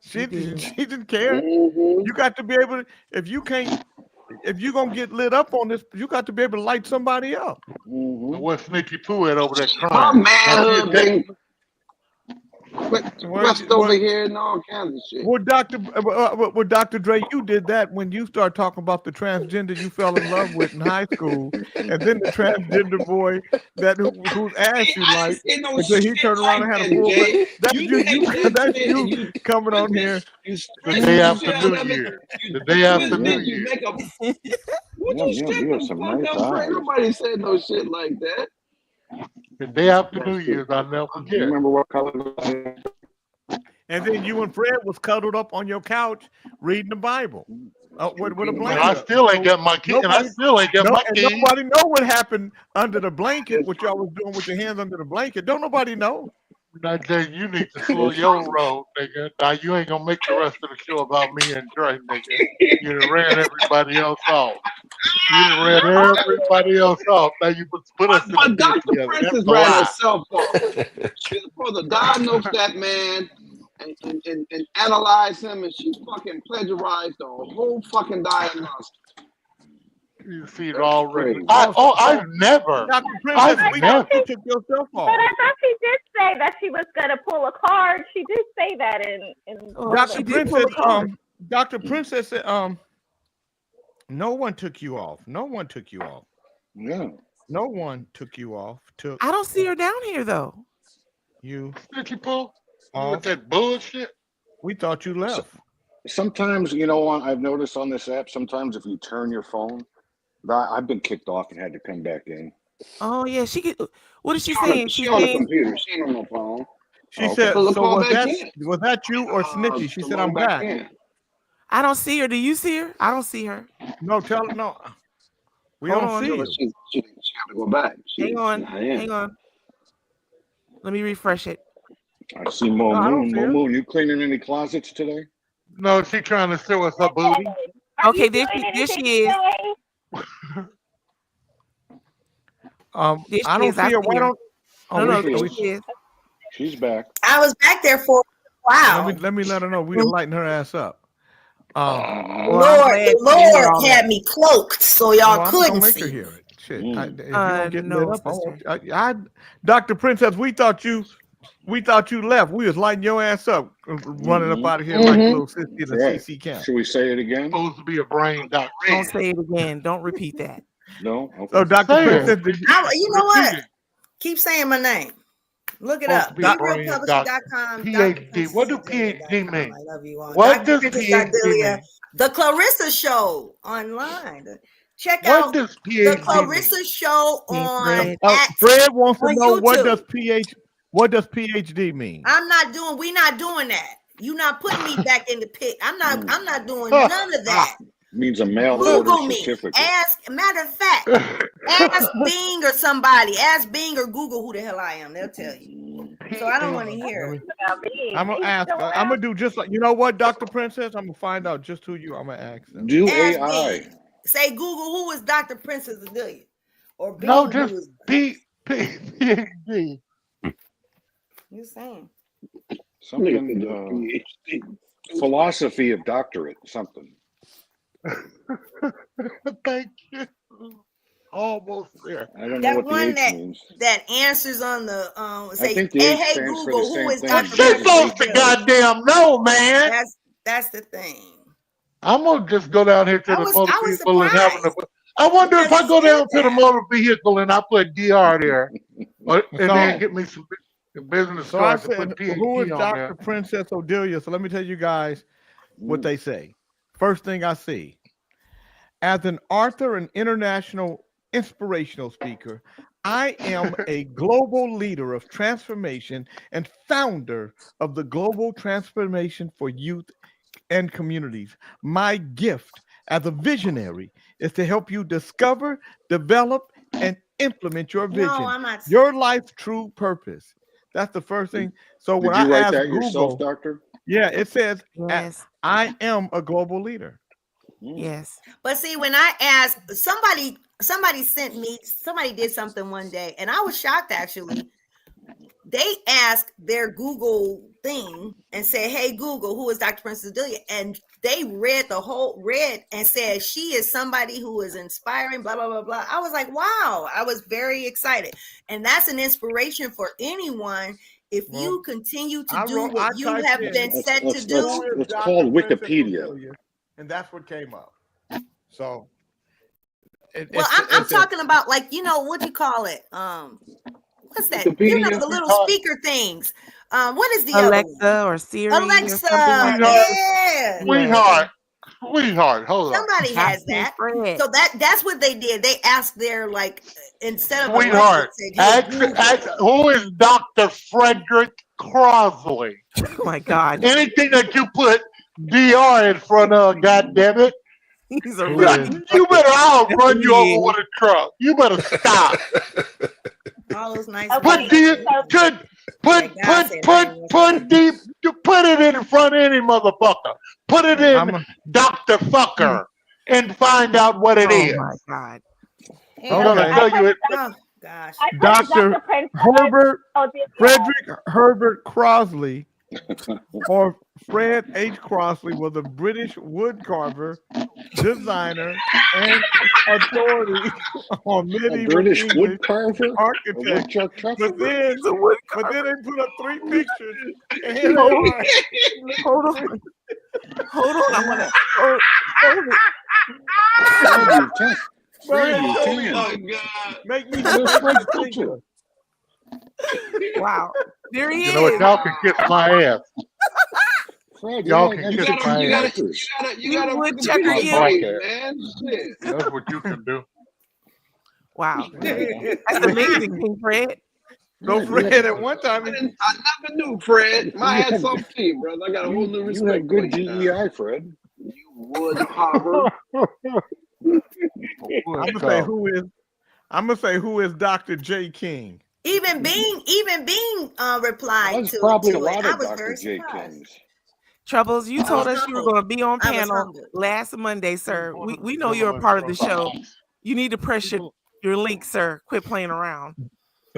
She didn't care. Mm-hmm. You got to be able to, if you're gonna get lit up on this, you got to be able to light somebody up. Mm-hmm. What's Sneaky Pooh at over there My crying? manhood been quest over here and all kinds of shit. Well, Dr. Dre, you did that when you started talking about the transgender you fell in love with in high school, and then the transgender boy whose ass you liked, until he turned around and had a full. That's you coming on here the day after New Year. The day after New Year. Would you shut the fuck up, Fred? Nobody said no shit like that. The day after New Year's, I'll never forget. Remember what color? And then you and Fred was cuddled up on your couch reading the Bible with a blanket. And I still ain't got my key. Nobody know what happened under the blanket. What y'all was doing with your hands under the blanket? Don't nobody know. Now, Jay, you need to slow your roll, nigga. Now you ain't gonna make the rest of the show about me and Dre, nigga. You done ran everybody else off. You done ran everybody else off. Now you put us in the Dr. together. Princess ran herself off. She's supposed to diagnose that man and analyze him, and she fucking plagiarized the whole fucking diagnosis. You see it already. I've never. Dr. Princess, you took yourself off. But I thought she did say that she was gonna pull a card. She did say that in Dr. Princess said, no one took you off. No one took you off. No. No one took you off. I don't see her down here though. You Sneaky Pooh? With that bullshit? We thought you left. Sometimes, you know, I've noticed on this app, sometimes if you turn your phone, I've been kicked off and had to come back in. Oh yeah, she could. What is she saying? She's on the computer. She ain't on the phone. She said, so was that you or Snitchy? She said, I'm back. I don't see her. Do you see her? I don't see her. No, no. We don't see her. She got to go back. Hang on. Let me refresh it. I see Mo No, I don't Moon. see Mo her. Moon, you cleaning any closets today? No, she trying to show us her booty. Are Okay, you there doing she anything is. today? There I she don't is. I see her. see Why her. don't? Oh, No, There no, she there is. she is. She's back. I was back there for a while. let me let her know. We can lighten her ass up. Well, I'm Lord, glad the you didn't hear all Lord had that. me cloaked so No, y'all I'm couldn't gonna make her see. hear it. Shit, if Mm. you don't get No, lit up, sister. Dr. Princess, we thought you left. We was lighting your ass up, running up out of here like a little sissy in That's a right. CC camp. Should we say it again? Supposed to be a brain doctor. Don't say it again. Don't repeat that. No? So, Okay. Dr. Say Princess, it. did you, You know Repeat what? it. Keep saying my name. Look it Supposed up. to be a brain doctor. BeRealPublishing.com. PhD. What do PhD mean? I love you all. What Dr. does Princess PhD Gardelia, mean? The Clarissa Show online. Check What out does The PhD mean? Clarissa Show King on Fred. Fred wants to on know what does YouTube. PhD mean? We're not doing that. You're not putting me back in the pit. I'm not doing Huh. none of that. Means a mail Google order me. certificate. Matter of fact, ask Bing or somebody. Ask Bing or Google who the hell I am. They'll tell you. So I don't want to hear it. I'm gonna ask. I'm gonna do just like, you know what, Dr. Princess? I'm gonna find out just who you. I'm gonna ask them. Do Ask AI. Bing. Say Google who is Dr. Princess Adelia. Or Bing No, who just is PhD. you saying. Something, philosophy of doctorate, something. Thank you. Almost there. I don't know That what the one H means. that answers on the I say, think the hey, H hey stands for Google, the who same is thing Dr. as You're Princess supposed to Adelia? goddamn know, man. That's the thing. I'm gonna just go down here to I the was motor vehicle and surprised I wonder if because I go he down said to the that. motor vehicle and I put DR there, and So- then get me some business So I cards to said, put who is PhD on Dr. there. Princess Odelia? So let me tell you guys what they say. First thing I see, as an author and international inspirational speaker, I am a global leader of transformation and founder of the Global Transformation for Youth and Communities. My gift as a visionary is to help you discover, develop, and implement your vision, No, I'm not. your life's true purpose. That's the first thing. So when Did you I write ask that Google, yourself, Doctor? yeah, it says Yes. I am a global leader. Yes. But see, when I asked somebody did something one day, and I was shocked actually. They asked their Google thing and said, hey, Google, who is Dr. Princess Adelia? And they read and said, she is somebody who is inspiring, blah, blah, blah, blah. I was like, wow, I was very excited. And that's an inspiration for anyone. If you continue to do what you have been set to do. It's called Wikipedia. And that's what came up. So. I'm talking about, like, what you call it? What's that? Wikipedia. The little speaker things. What is the Alexa or Siri? Alexa. Or something like that. Yeah. Sweetheart, hold on. Somebody has that. So that's what they did. They asked their, like, instead of Sweetheart, Alexa, ask, who is Dr. Frederick Crosley? Oh my God. Anything that you put DR in front of, goddammit. He's a You better run you over with a truck. You better stop. All those nice Put it in front of any motherfucker. Put it in Dr. Fucker and find out what it is. Oh my God. I'm gonna tell you it. Oh gosh. Dr. Herbert Frederick Herbert Crosley, or Fred H. Crosley, was a British wood carver, designer, and authority on medieval British English wood carver, architect. But then they put up 3 pictures. And here Hold they on. are. Hold on. Hold on. I'm gonna Make me picture. Wow. There he You is. know what? Y'all can kiss my ass. Fred, Y'all can kiss my ass. You gotta woodchucker, I yeah. like that. That's what you can do. Wow. That's amazing, King Fred. No, Fred, at one time. I never knew, Fred. My hat's off to you, brother. I got a whole new You respect. have good for you now. DEI, Fred. You wood carver. I'm gonna say who is Dr. J. King. Even Bean replied That's to probably a it. lot I of was Dr. very J. surprised. Kings. Troubles, you I told was us you were humbled. going to be on I was panel humbled. last Monday, sir. One of We the know you're a gentlemen part of the from show. You need to press your link, sir. Quit playing around.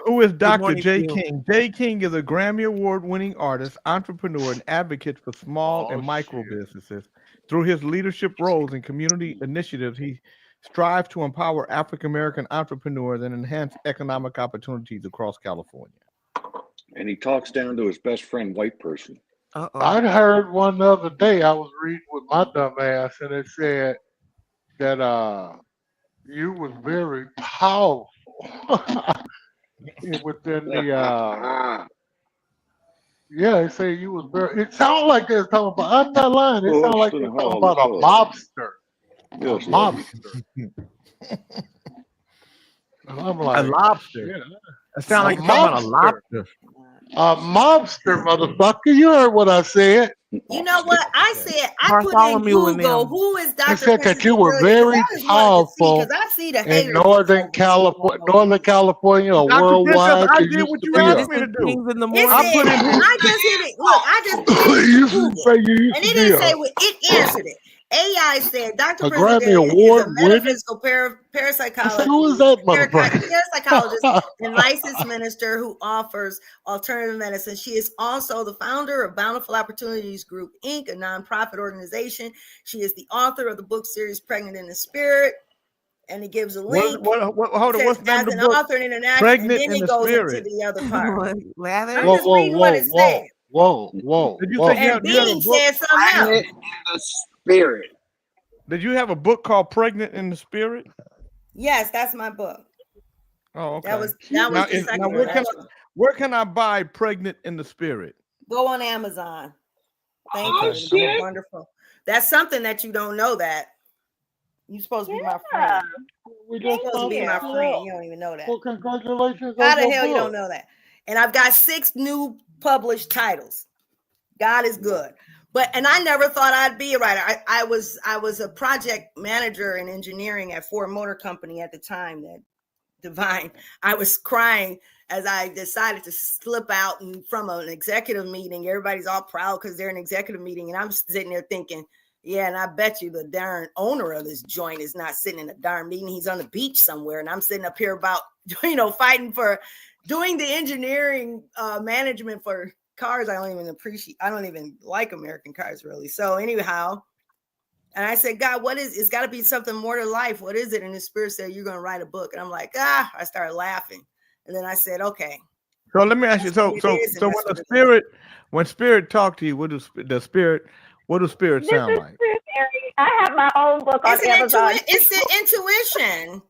Who is Dr. morning J. to you. King? J. King is a Grammy Award-winning artist, entrepreneur, and advocate for small and micro businesses. Through his leadership roles in community initiatives, he strives to empower African American entrepreneurs and enhance economic opportunities across California. And he talks down to his best friend, white person. I heard one the other day. I was reading with my dumb ass, and it said that you was very powerful within the. Yeah, they say you was very. It sounded like they was talking about. I'm not lying. It sounded like they were talking about a mobster. Yes, A mobster. And I'm like, a lobster. shit. That sounds like A you're talking about a mobster. lobster. A mobster, motherfucker. You heard what I said. You know what I said? I put in Bartholomew and Google them. who is I Dr. said that you President were Brilliant, 'cause very I just wanted to see, powerful because I see the in haters. Northern California, or Dr. worldwide. Bishop, I You did used what to you be asked a. me to do. Kings in the It morning. I put said, in his. I just hit it. Look, I just put You it in used to Google. say you used And to it be didn't say a. what it answered it. AI said Dr. A President Grammy is a Award winning. metaphysical I said, parapsychologist, who is that motherfucker? parapsychologist and licensed minister who offers alternative medicine. She is also the founder of Bountiful Opportunities Group, Inc., a nonprofit organization. She is the author of the book series Pregnant in the Spirit. And he gives a link. Hold on, It what's says, the name as of the an book? author and international, and Pregnant then in he the goes into Spirit. the other part. I'm Lather. Whoa, just whoa, reading what whoa, it said. whoa. Did you say And you had a Bean book? said something else. Pregnant in the spirit. Did you have a book called Pregnant in the Spirit? Yes, that's my book. Oh, okay. That was Now, the second now one. Actually. where can I buy Pregnant in the Spirit? Go on Amazon. Thank Oh, you. shit. Wonderful. That's something that you don't know that. You're supposed to be my friend. We You're just supposed to found be that my shit friend. out. You don't even know that. Well, congratulations How on the your hell you book. don't know that? And I've got 6 new published titles. God is good. And I never thought I'd be a writer. I was a project manager in engineering at Ford Motor Company at the time. That Divine, I was crying as I decided to slip out from an executive meeting. Everybody's all proud because they're in an executive meeting, and I'm sitting there thinking, yeah, and I bet you the darn owner of this joint is not sitting in a darn meeting. He's on the beach somewhere, and I'm sitting up here about, fighting for doing the engineering management for cars. I don't even like American cars really. So anyhow, and I said, God, it's got to be something more to life. What is it? And the Spirit said, you're going to write a book. And I'm like, I started laughing. And then I said, okay. So let me ask you. So when Spirit talk to you, what does Spirit sound like? I have my own book on Amazon. It's intuition.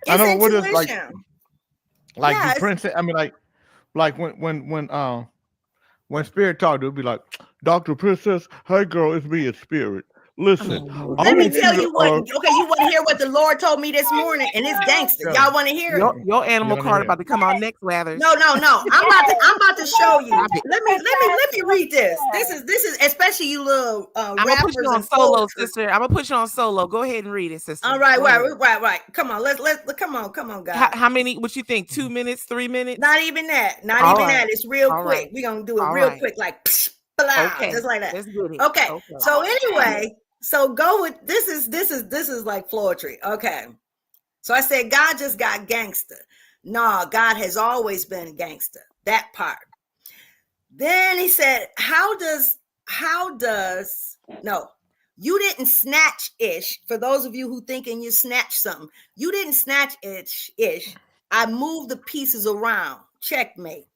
I don't know what is intuition. like the princess. I mean, like when Spirit talk to you, it'd be like, Dr. Princess, hey girl, it's me, it's Spirit. Listen, let me tell you what. Okay, you want to hear what the Lord told me this morning, and it's gangster. Y'all want to hear it? Your animal card about to come out next, Lathers. No. I'm about to show you. Let me read this. This is especially you little I'm gonna put you on solo, sister. I'm gonna put you on solo. Go ahead and read it, sister. All right, right. Come on, let's come on, guys. How many? What you think? 2 minutes? 3 minutes? Not even that. Not even that. It's real quick. Right. We're gonna do it real quick, like blah, just like that. Let's get it. Okay. So anyway. So go with this is like poetry. Okay. So I said, God just got gangster. No, God has always been gangster. That part. Then he said, no, you didn't snatch ish. For those of you who thinking you snatched something, you didn't snatch ish. I moved the pieces around. Checkmate.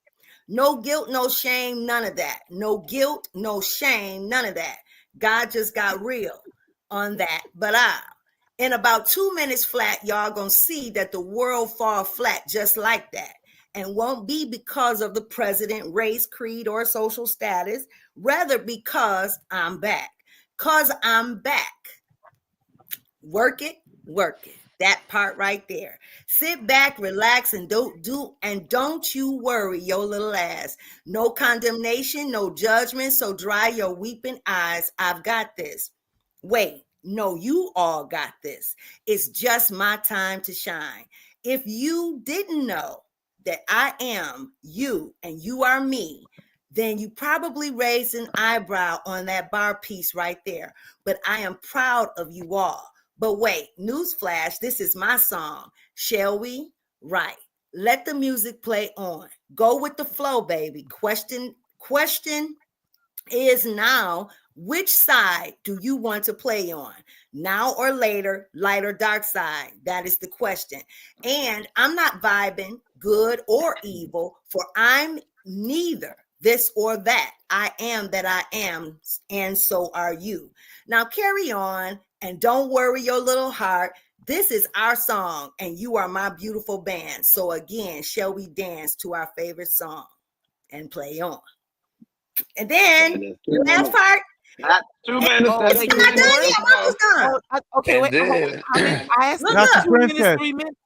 No guilt, no shame, none of that. No guilt, no shame, none of that. God just got real on that. But in about 2 minutes flat, y'all gonna see that the world fall flat just like that. And won't be because of the president, race, creed, or social status. Rather because I'm back. Cause I'm back. Work it. That part right there. Sit back, relax, and don't you worry your little ass. No condemnation, no judgment, so dry your weeping eyes. I've got this. Wait, no, you all got this. It's just my time to shine. If you didn't know, that I am you and you are me, then you probably raised an eyebrow on that bar piece right there. But I am proud of you all. But wait, newsflash, this is my song. Shall we? Right. Let the music play on. Go with the flow, baby. Question is now, which side do you want to play on? Now or later, light or dark side? That is the question. And I'm not vibing good or evil, for I'm neither this or that. I am that I am, and so are you. Now carry on and don't worry your little heart. This is our song, and you are my beautiful band. So again, shall we dance to our favorite song and play on? And then the last part. 2 minutes. Oh, That's wait, 2 It's not minutes. done yet. I'm almost done. Okay, And wait. then- I asked Look, about look. 2 minutes, Princess. 3 minutes.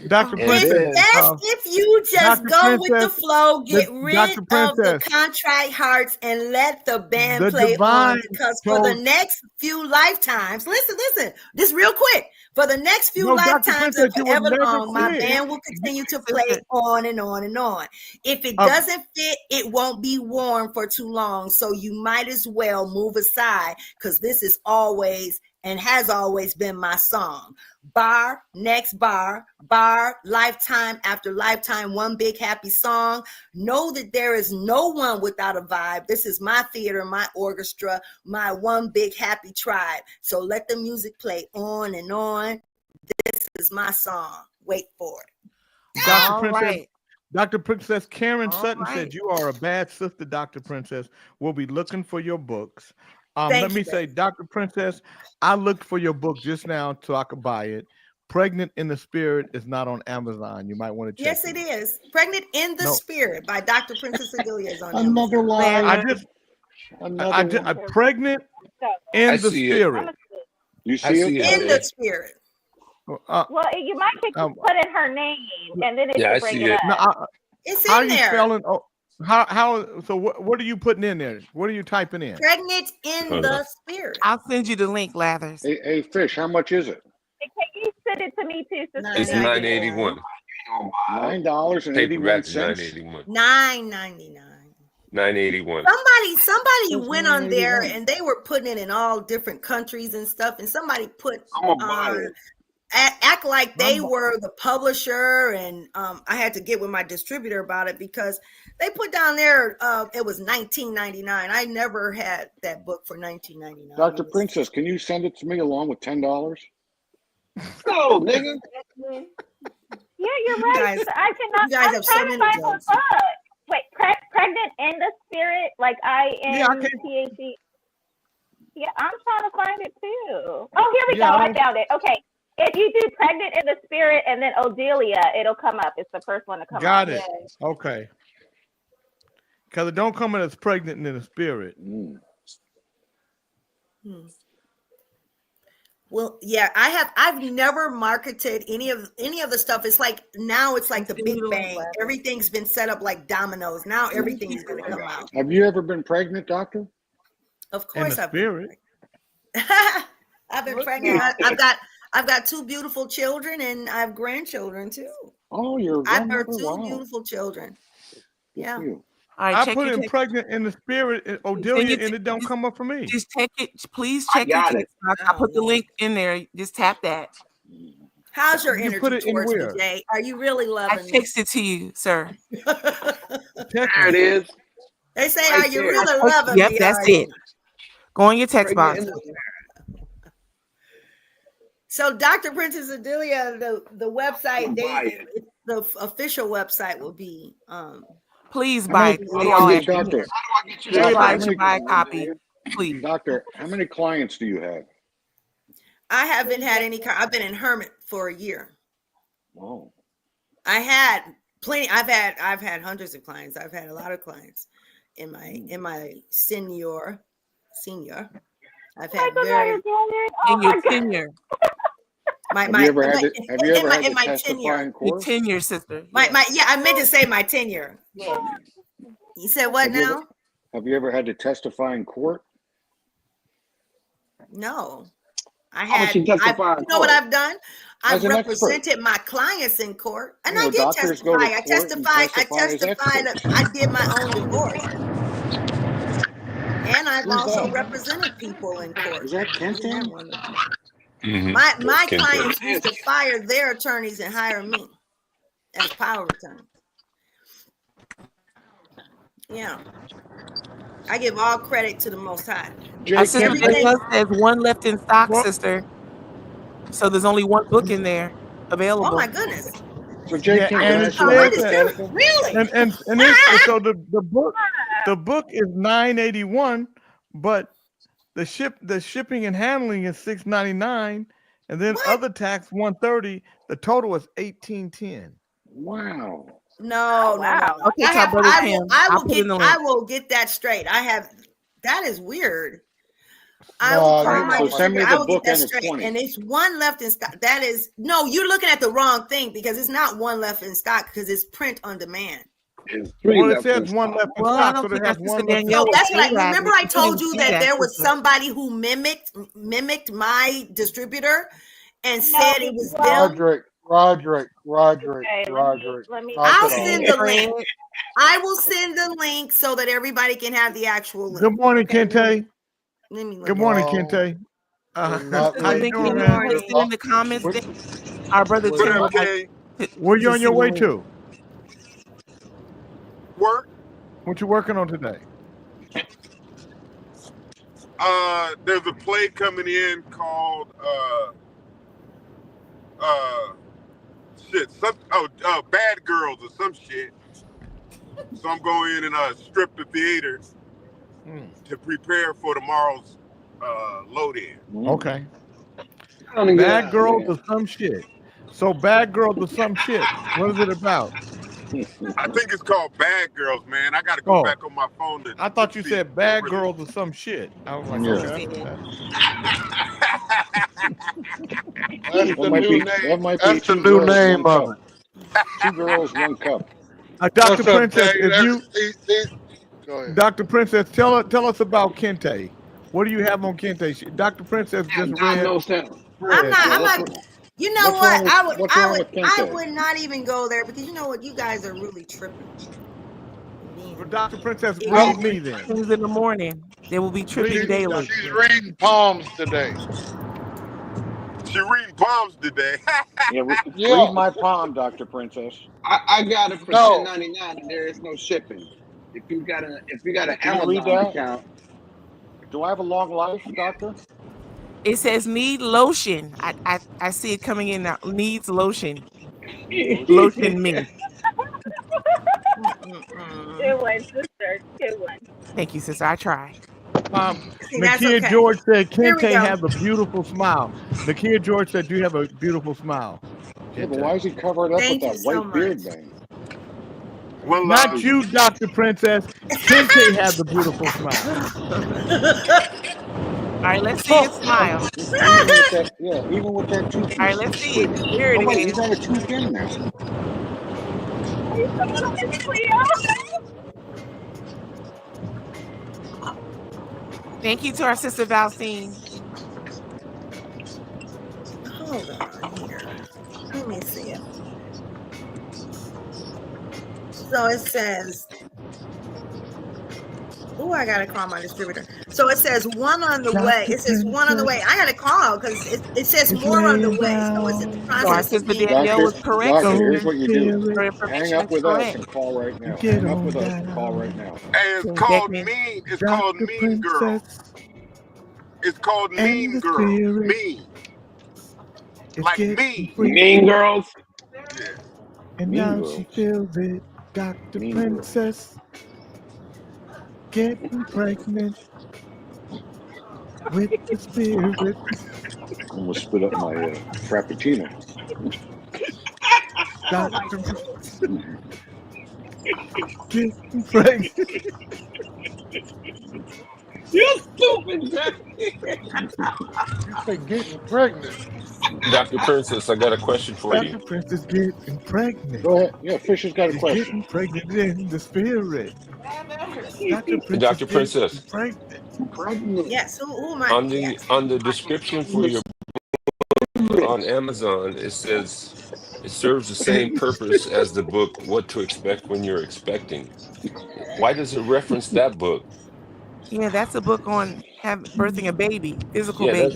Dr. And Princess. then- It's best if you just Dr. go with the Princess, flow, get rid Dr. of the Princess. contrite hearts, and let the band The play on. divine Because for the told- next few lifetimes, listen, just real quick. For the next few No, Dr. lifetimes Princess, and you would forever never long, my quit. band will continue to play on and on and on. If it Okay. doesn't fit, it won't be worn for too long. So you might as well move aside, because this is always and has always been my song. Bar, next bar, lifetime after lifetime, one big happy song. Know that there is no one without a vibe. This is my theater, my orchestra, my one big happy tribe. So let the music play on and on. This is my song. Wait for it. Dr. All Princess, right. Dr. Princess Karen All Sutton right. said you are a bad sister, Dr. Princess. We'll be looking for your books. Thank Let you, me say, baby. Dr. Princess, I looked for your book just now so I could buy it. Pregnant in the Spirit is not on Amazon. You might want to check Yes, it is. Pregnant in the No. Spirit by Dr. Princess Adelia is on Another Amazon. lie. I just, Another one. pregnant in I the see it. Spirit. You I see see it? it. In the Spirit. Well, you might have to put in her name, and then it Yeah, I should bring see it it. up. No, It's how are in you there. spelling? Oh, how? So what are you putting in there? What are you typing in? Pregnant in Hold the on. Spirit. I'll send you the link, Lathers. Hey, Fish, how much is it? Can you send it to me too, Sister It's $9.99. $9.81. $9.81. Paperback $9.81. $9.99. $9.81. Somebody That's went on there $9.81. and they were putting it in all different countries and stuff, and somebody put I'm gonna buy it. act like they were the publisher, and I had to get with my distributor about it because they put down there it was $19.99. I never had that book for $19.99. Dr. Princess, can you send it to me along with $10? No, nigga. Yeah, you're You right. guys- sister. I cannot. you guys I'm have so trying to many find her jokes. book. Wait, pregnant in the spirit, like Yeah, I can't- INTHE. Yeah, I'm trying to find it too. Oh, here we Yeah, go. I I don't- found it. Okay. If you do pregnant in the spirit and then Odelia, it'll come up. It's the first one to come Got up. it. Okay. Because it don't come in as pregnant in the spirit. Well, yeah, I've never marketed any of the stuff. It's like now it's like the Big Bang. Everything's been set up like dominoes. Now everything's gonna come out. Have you ever been pregnant, Doctor? Of In course the I've been spirit. I've been Look pregnant. now. I've got two beautiful children, and I have grandchildren too. Oh, you're a I've grandmother? birthed two Wow. beautiful children. Good Yeah. for you. All right, I check put your in text. pregnant in the spirit, Odelia, and it don't just- come up for me. Just check it. Please I check your got text box. I put the link in there. Just tap that. How's your You energy put it in towards me, where? Jay? Are you really I loving me? texted to you, sir. There it is. They say, Right are you there. really loving Yep, me? that's Are you? it. Go on your text Pregnant box. in the So Dr. Princess Adelia, the website, Buy the official website will be Please How buy many- it. how They do all I have get, Doctor? How do I get you Doctor, Everybody how should many- buy a copy. Please. Doctor, how many clients do you have? I haven't had any I've been in hermit for a year. Oh, I had plenty. I've had hundreds of clients. I've had a lot of clients in my senior. I've had very In your tenure. my have you ever had my- to, have you ever had in to my testify tenure. in Your court? tenure, sister. My I meant to say my tenure. You said what Have you ever- now? Have you ever had to testify in court? No. I How would had, she testify in you know what court? I've done? I've As an expert. represented my clients in court, and You I know, did doctors go testify. to I court and testified. I testify as testified. experts. I did my own divorce, and I've Who's also that? represented people in court. Is that Isn't that Kente? wonderful? Mm-hmm. My That's Kente. clients used to fire their attorneys and hire me as power of attorney. Yeah, I give all credit to the Most High. Our sister Everything. Danielle says one left in stock, Well- sister. So there's only one book in there available. Oh my goodness! So, Jay, Yeah, can and I it ask you Oh, a what says is that- there? hypothetical? Really? and it's, so the book is $9.81, but the shipping and handling is $6.99, and then What? other tax $130. The total is $18.10. Wow. No, Oh, wow. no. Okay, tell Brother Tim. I'll put in the link. I will get that straight. That is weird. I No, will you call my know, send me distributor. the I will get book that and it's straight. 20. And it's one left in stock. That is no, you're looking at the wrong thing because it's not one left in stock because it's print on demand. There's three Well, it left says in one stock. left in Well, I stock, don't so they think have our one sister left in Danielle No, would that's say what that. remember I She told didn't you see that there was sister. somebody who mimicked my distributor and No, said it was well, them. Roderick. Okay, Roderick. let me Knock I'll it off. send the link. I will send the link so that everybody can have the actual link. Good morning, Okay, Kente. let me look Good at morning, No, Kente. we're not How you reading doing, Can it. you man? post it in the comments? Our brother What Tim up, would like Jay? Where you on your see way the to? Work. What you working on today? There's a play coming in called Bad Girls or some shit. So I'm going in and strip the theater to prepare for tomorrow's load in. Okay. I don't even Bad get Girls out or some shit. So Bad Girls or some shit. What is it about? I think it's called Bad Girls, man. I got to go Oh. back on my phone to. I thought you see. said Bad Girls or some shit. I was like, Yeah. okay, That's That the might new be. name. That might be That's the two new girls, name one of cup. it. 2 girls, 1 cup. Dr. What's up, Princess, Jay? if you, Go ahead. Dr. Princess, tell us about Kente. What do you have on Kente? Dr. Princess there. just God read. knows that. I'm not. What's- You know what's what? wrong with- what's wrong with I Kente? would not even go there because you know what? You guys are really tripping. Dr. Princess, Yeah. read me then. things in the morning. They will be tripping Read- daily. She's reading palms today. She reading palms today. Yeah, Yeah. read my palm, Dr. Princess. I got it for No. $10.99 and there is no shipping. If you got an Can you read Amazon that? account, Do I have a long life, doctor? It says need lotion. I see it coming in now. Needs lotion. Lotion me. Good one, sister. Good one. Thank you, sister. I try. See, that's Nakia okay. George said Here we Kente go. has a beautiful smile. Nakia George said you have a beautiful smile. Yeah, but why is he covered up Thank with you that so white beard much. thing? Well, Not you, Dr. Princess. Kente has a beautiful smile. All right, let's see it smile. Even with that, yeah, even with that tooth. All right, let's see it. There it Oh wait, is. you got a tooth in now. Are you a little bit Cleo? Thank you to our sister Valcine. Hold on here. Let me see it. So it says, oh, I gotta call my distributor. So it says one on the way. It says one on the way. I gotta call because it says more on the way. So it's in the So our process of sister being. Danielle was correct. Doctor, sister. here's what you do. Her Hang information up is with us correct. and call right now. Hang up with us and call right now. Hey, it's Thank called you. Mean. It's called Mean Girl. It's called Mean Girl. Mean. Like me. Mean Girls. Yeah. And Mean now Girls. she feels it, Dr. Mean Princess. Getting pregnant with the spirit. I'm gonna spit up my frappuccino. Dr. Getting pregnant. You stupid, Jack. You say getting pregnant. Dr. Princess, I got a question for Dr. you. Princess getting pregnant. Go ahead. Yeah, Fisher's got a She's question. getting pregnant in the spirit. Dr. Princess, Pregnant. Pregnant. Yes. Who am I? on the Yes. on the description for your on Amazon, it says it serves the same purpose as the book What to Expect When You're Expecting. Why does it reference that book? Yeah, that's a book on birthing a baby, physical Yeah, baby.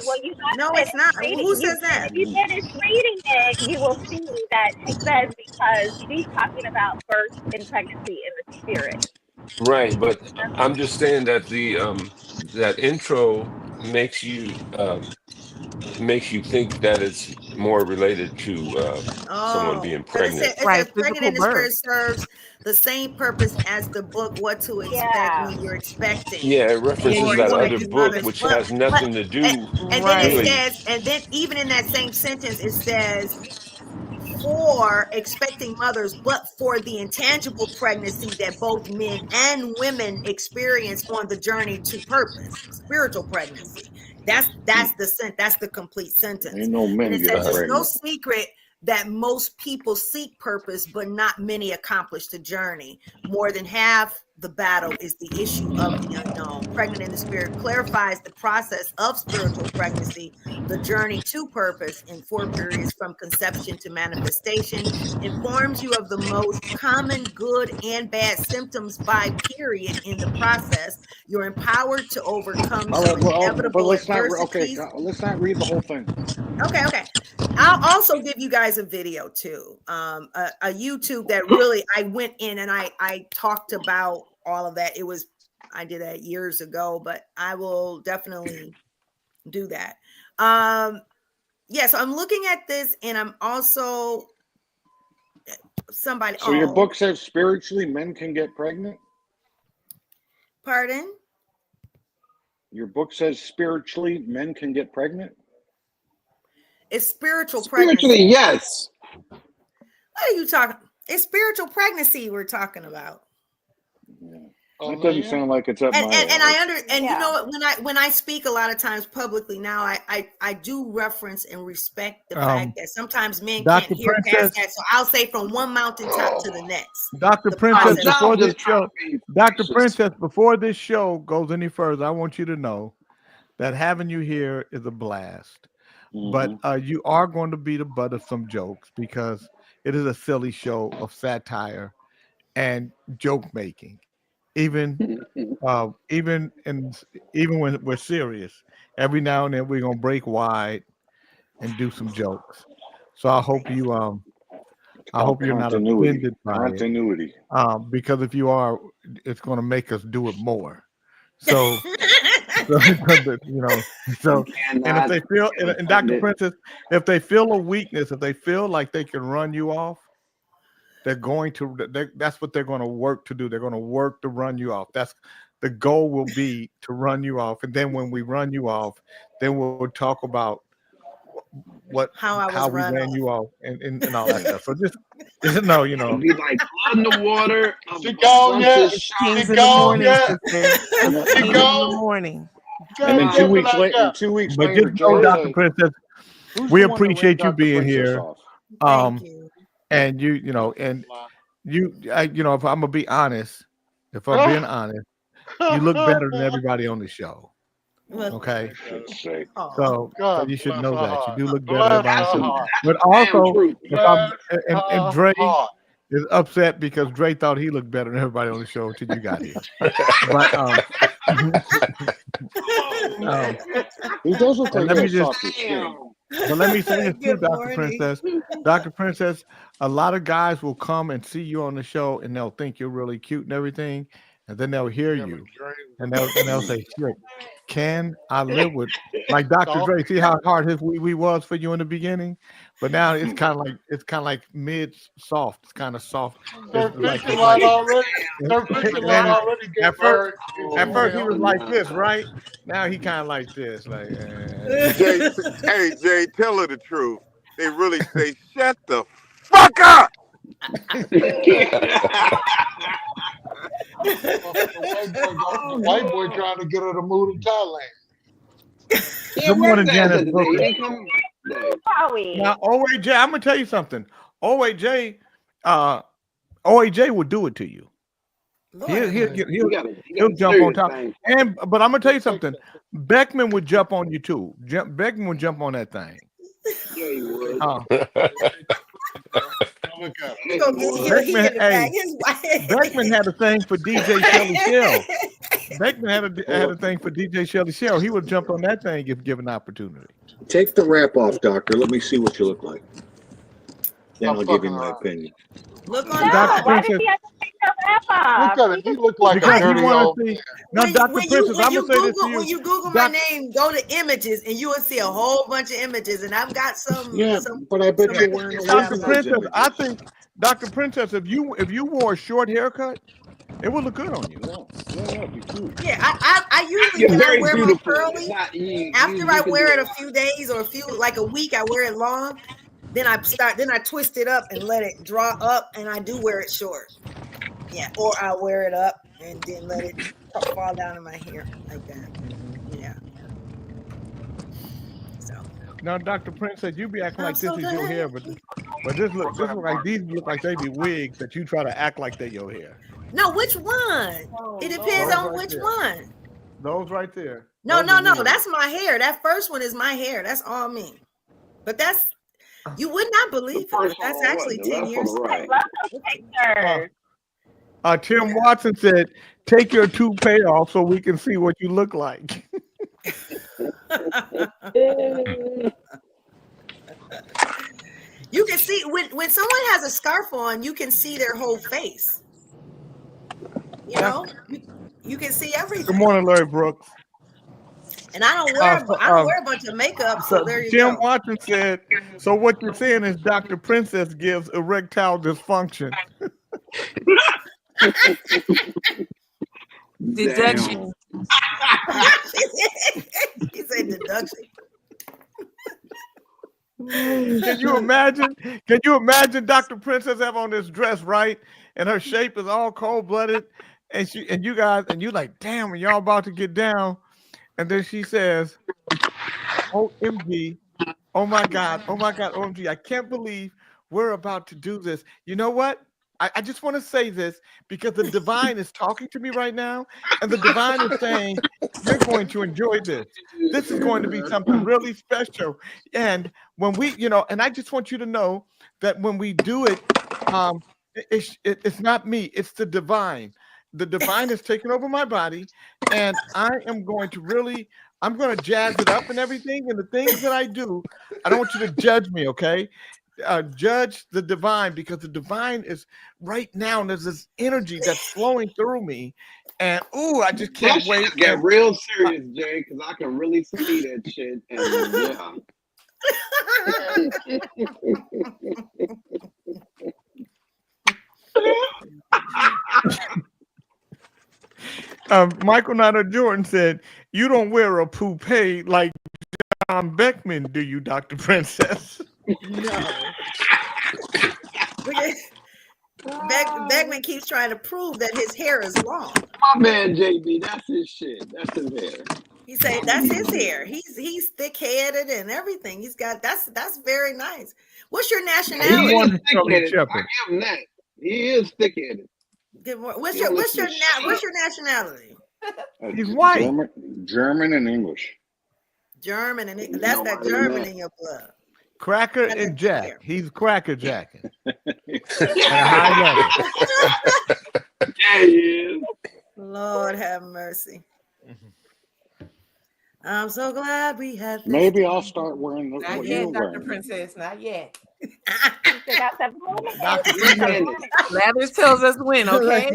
Well, you got No, to it's not. finish reading. Who says that? If you finish reading it, you will see that she says because she's talking about birth and pregnancy in the spirit. Right, but I'm just saying that the that intro makes you think that it's more related to someone being Because pregnant. it Right, says pregnant physical in the birth. spirit serves the same purpose as the book What to Expect Yeah. When You're Expecting. Yeah, it Yeah, references you For that want to other expecting book, mothers. which has nothing to do And then it right. really. says, and then even in that same sentence, it says for expecting mothers, but for the intangible pregnancy that both men and women experience on the journey to purpose, spiritual pregnancy. That's the complete sentence. Ain't no men And it getting says it's no pregnant. secret that most people seek purpose, but not many accomplish the journey. More than half the battle is the issue of the unknown. Pregnant in the Spirit clarifies the process of spiritual pregnancy, the journey to purpose in 4 periods from conception to manifestation, informs you of the most common good and bad symptoms by period in the process. You're empowered to overcome All some right, well, but inevitable let's not. adversities. Let's not read the whole thing. Okay. I'll also give you guys a video too. A YouTube that really I went in and I talked about all of that. I did that years ago, but I will definitely do that. Yeah, so I'm looking at this and I'm also somebody. So your book says spiritually men can get pregnant? Pardon? Your book says spiritually men can get pregnant? It's spiritual Spiritually, pregnancy. yes. What are you talking? It's spiritual pregnancy we're talking about. That doesn't sound like it's up my alley. You know what, when I speak a lot of times publicly now, I do reference and respect the fact that sometimes men Dr. can't hear Princess, past that. So I'll say from one mountaintop to the next. Dr. The Princess, process. before this show, Dr. Princess, before this show goes any further, I want you to know that having you here is a blast. But you are going to be the butt of some jokes because it is a silly show of satire and joke making. Even when we're serious, every now and then we're gonna break wide and do some jokes. So I hope you you're not offended by it. Because if you are, it's gonna make us do it more. So you know, and if they feel and Dr. Princess, if they feel a weakness, if they feel like they can run you off, that's what they're going to work to do. They're going to work to run you off. That's the goal will be to run you off. And then when we run you off, then we'll talk about how we ran you off and all that stuff. So just know, you know. Be like blood in the water. She gone yet? She gone yet? She gone in the morning. And then 2 weeks later, But just know, Dr. Princess, we appreciate you being here. Thank you. And you know, and you know, if I'm gonna be honest, if I'm being honest, you look better than everybody on the show. Okay, so you should know that you do look better than everybody on the show. But also, and Dre is upset because Dre thought he looked better than everybody on the show until you got here. But he does look like let me that just. But let me say this too, Dr. Princess. Dr. Princess, a lot of guys will come and see you on the show and they'll think you're really cute and everything. And then they'll hear you and they'll say, shit, can I live with like Dr. Dre? See how hard his wee was for you in the beginning? But now it's kind of like mid soft. It's kind of soft. At first he was like this, right? Now he kind of like this. Like Jay, tell her the truth. They really say, shut the fuck up. The white boy trying to get her to move to Thailand. Good morning, Janice. Now, OAJ, I'm gonna tell you something. OAJ will do it to you. He'll jump on top. But I'm gonna tell you something. Beckman would jump on you too. Beckman would jump on that thing. Yeah, he would. You gonna get he in the back. His wife. Beckman had a thing for DJ Shelly Shell. Beckman had a thing for DJ Shelly Shell. He would jump on that thing if given opportunity. Take the wrap off, doctor. Let me see what you look like. Then I'll give you my opinion. Look on No, Dr. why Princess. did he have to take the wrap off? Look at him. He look like a Because you dirty want old. to see. Now, Dr. Princess, I'm going to say this to you. When you Google my name, go to images and you will see a whole bunch of images. And I've got some. Yeah, but I bet you're wearing a Dr. wrap. Princess, I think, Dr. Princess, if you wore a short haircut, it would look good on you. Yeah, I usually You're when I very wear my beautiful. curly, after I wear it a few days or like a week, I wear it long. Then I twist it up and let it draw up, and I do wear it short. Yeah, or I wear it up and then let it fall down in my hair like that. Yeah. So. Now, Dr. Princess, you be acting I'm like this so is your hair, but this look like these look like they be wigs that you try to act like they're your hair. No, which one? It depends on which one. Those right there. No, that's my hair. That first one is my hair. That's all me. But you would not believe it. That's actually 10 years. I love those pictures. Tim Watson said, "Take your toupee off so we can see what you look like." You can see when someone has a scarf on, you can see their whole face. You know, you can see everything. Good morning, Larry Brooks. And I don't wear a bunch of makeup, so there you Tim go. Watson said, "So what you're saying is Dr. Princess gives erectile dysfunction." Deduction. He said deduction. Can you imagine? Can you imagine Dr. Princess have on this dress, right? And her shape is all cold-blooded, and you like, damn, when y'all about to get down, and then she says, "OMG, oh my God, OMG, I can't believe we're about to do this." You know what? I just want to say this because the divine is talking to me right now, and the divine is saying, "You're going to enjoy this. This is going to be something really special." And when we, and I just want you to know that when we do it, it's not me, it's the divine. The divine is taking over my body, and I'm going to jazz it up and everything. And the things that I do, I don't want you to judge me, okay? Judge the divine, because the divine is right now, and there's this energy that's flowing through me, and I just can't That wait. shit get real serious, Jay, because I can really see that shit. And Michael Nada Jordan said, "You don't wear a poupée like John Beckman, do you, Dr. Princess?" No. Beckman keeps trying to prove that his hair is long. my man JB, that's his shit. That's his hair. He said that's his hair. He's thick-headed and everything. He's got that's very nice. What's your nationality? He is thick-headed. I give him that. He is thick-headed. Good morning. What's your nationality? He's white. German and English. German, and that's that German in your blood. Cracker and Jack. He's cracker jacking. At a high level. Yeah, he is. Lord have mercy. I'm so glad we had this. Maybe I'll start wearing Not what yet, you're Dr. wearing. Princess. Not yet. Dr. Princess. Lathers tells us when, okay?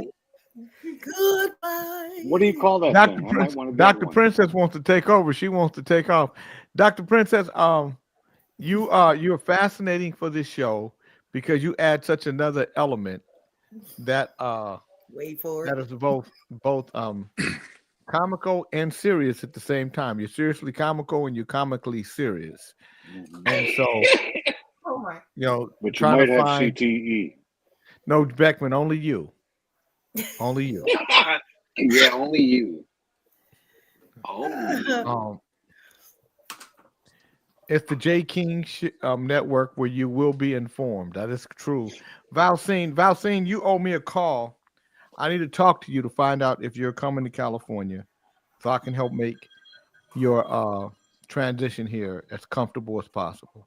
Goodbye. What do you call that Dr. thing? I Prince, might want to get Dr. one. Princess wants to take over. She wants to take off. Dr. Princess, you're fascinating for this show because you add such another element that Wait for that it. is both comical and serious at the same time. You're seriously comical and you're comically serious. And so, Oh my. But you trying might to have find CTE. no Beckman, only you. Only you. Yeah, only you. Oh. It's the J. King network where you will be informed. That is true. Valcine, you owe me a call. I need to talk to you to find out if you're coming to California so I can help make your transition here as comfortable as possible.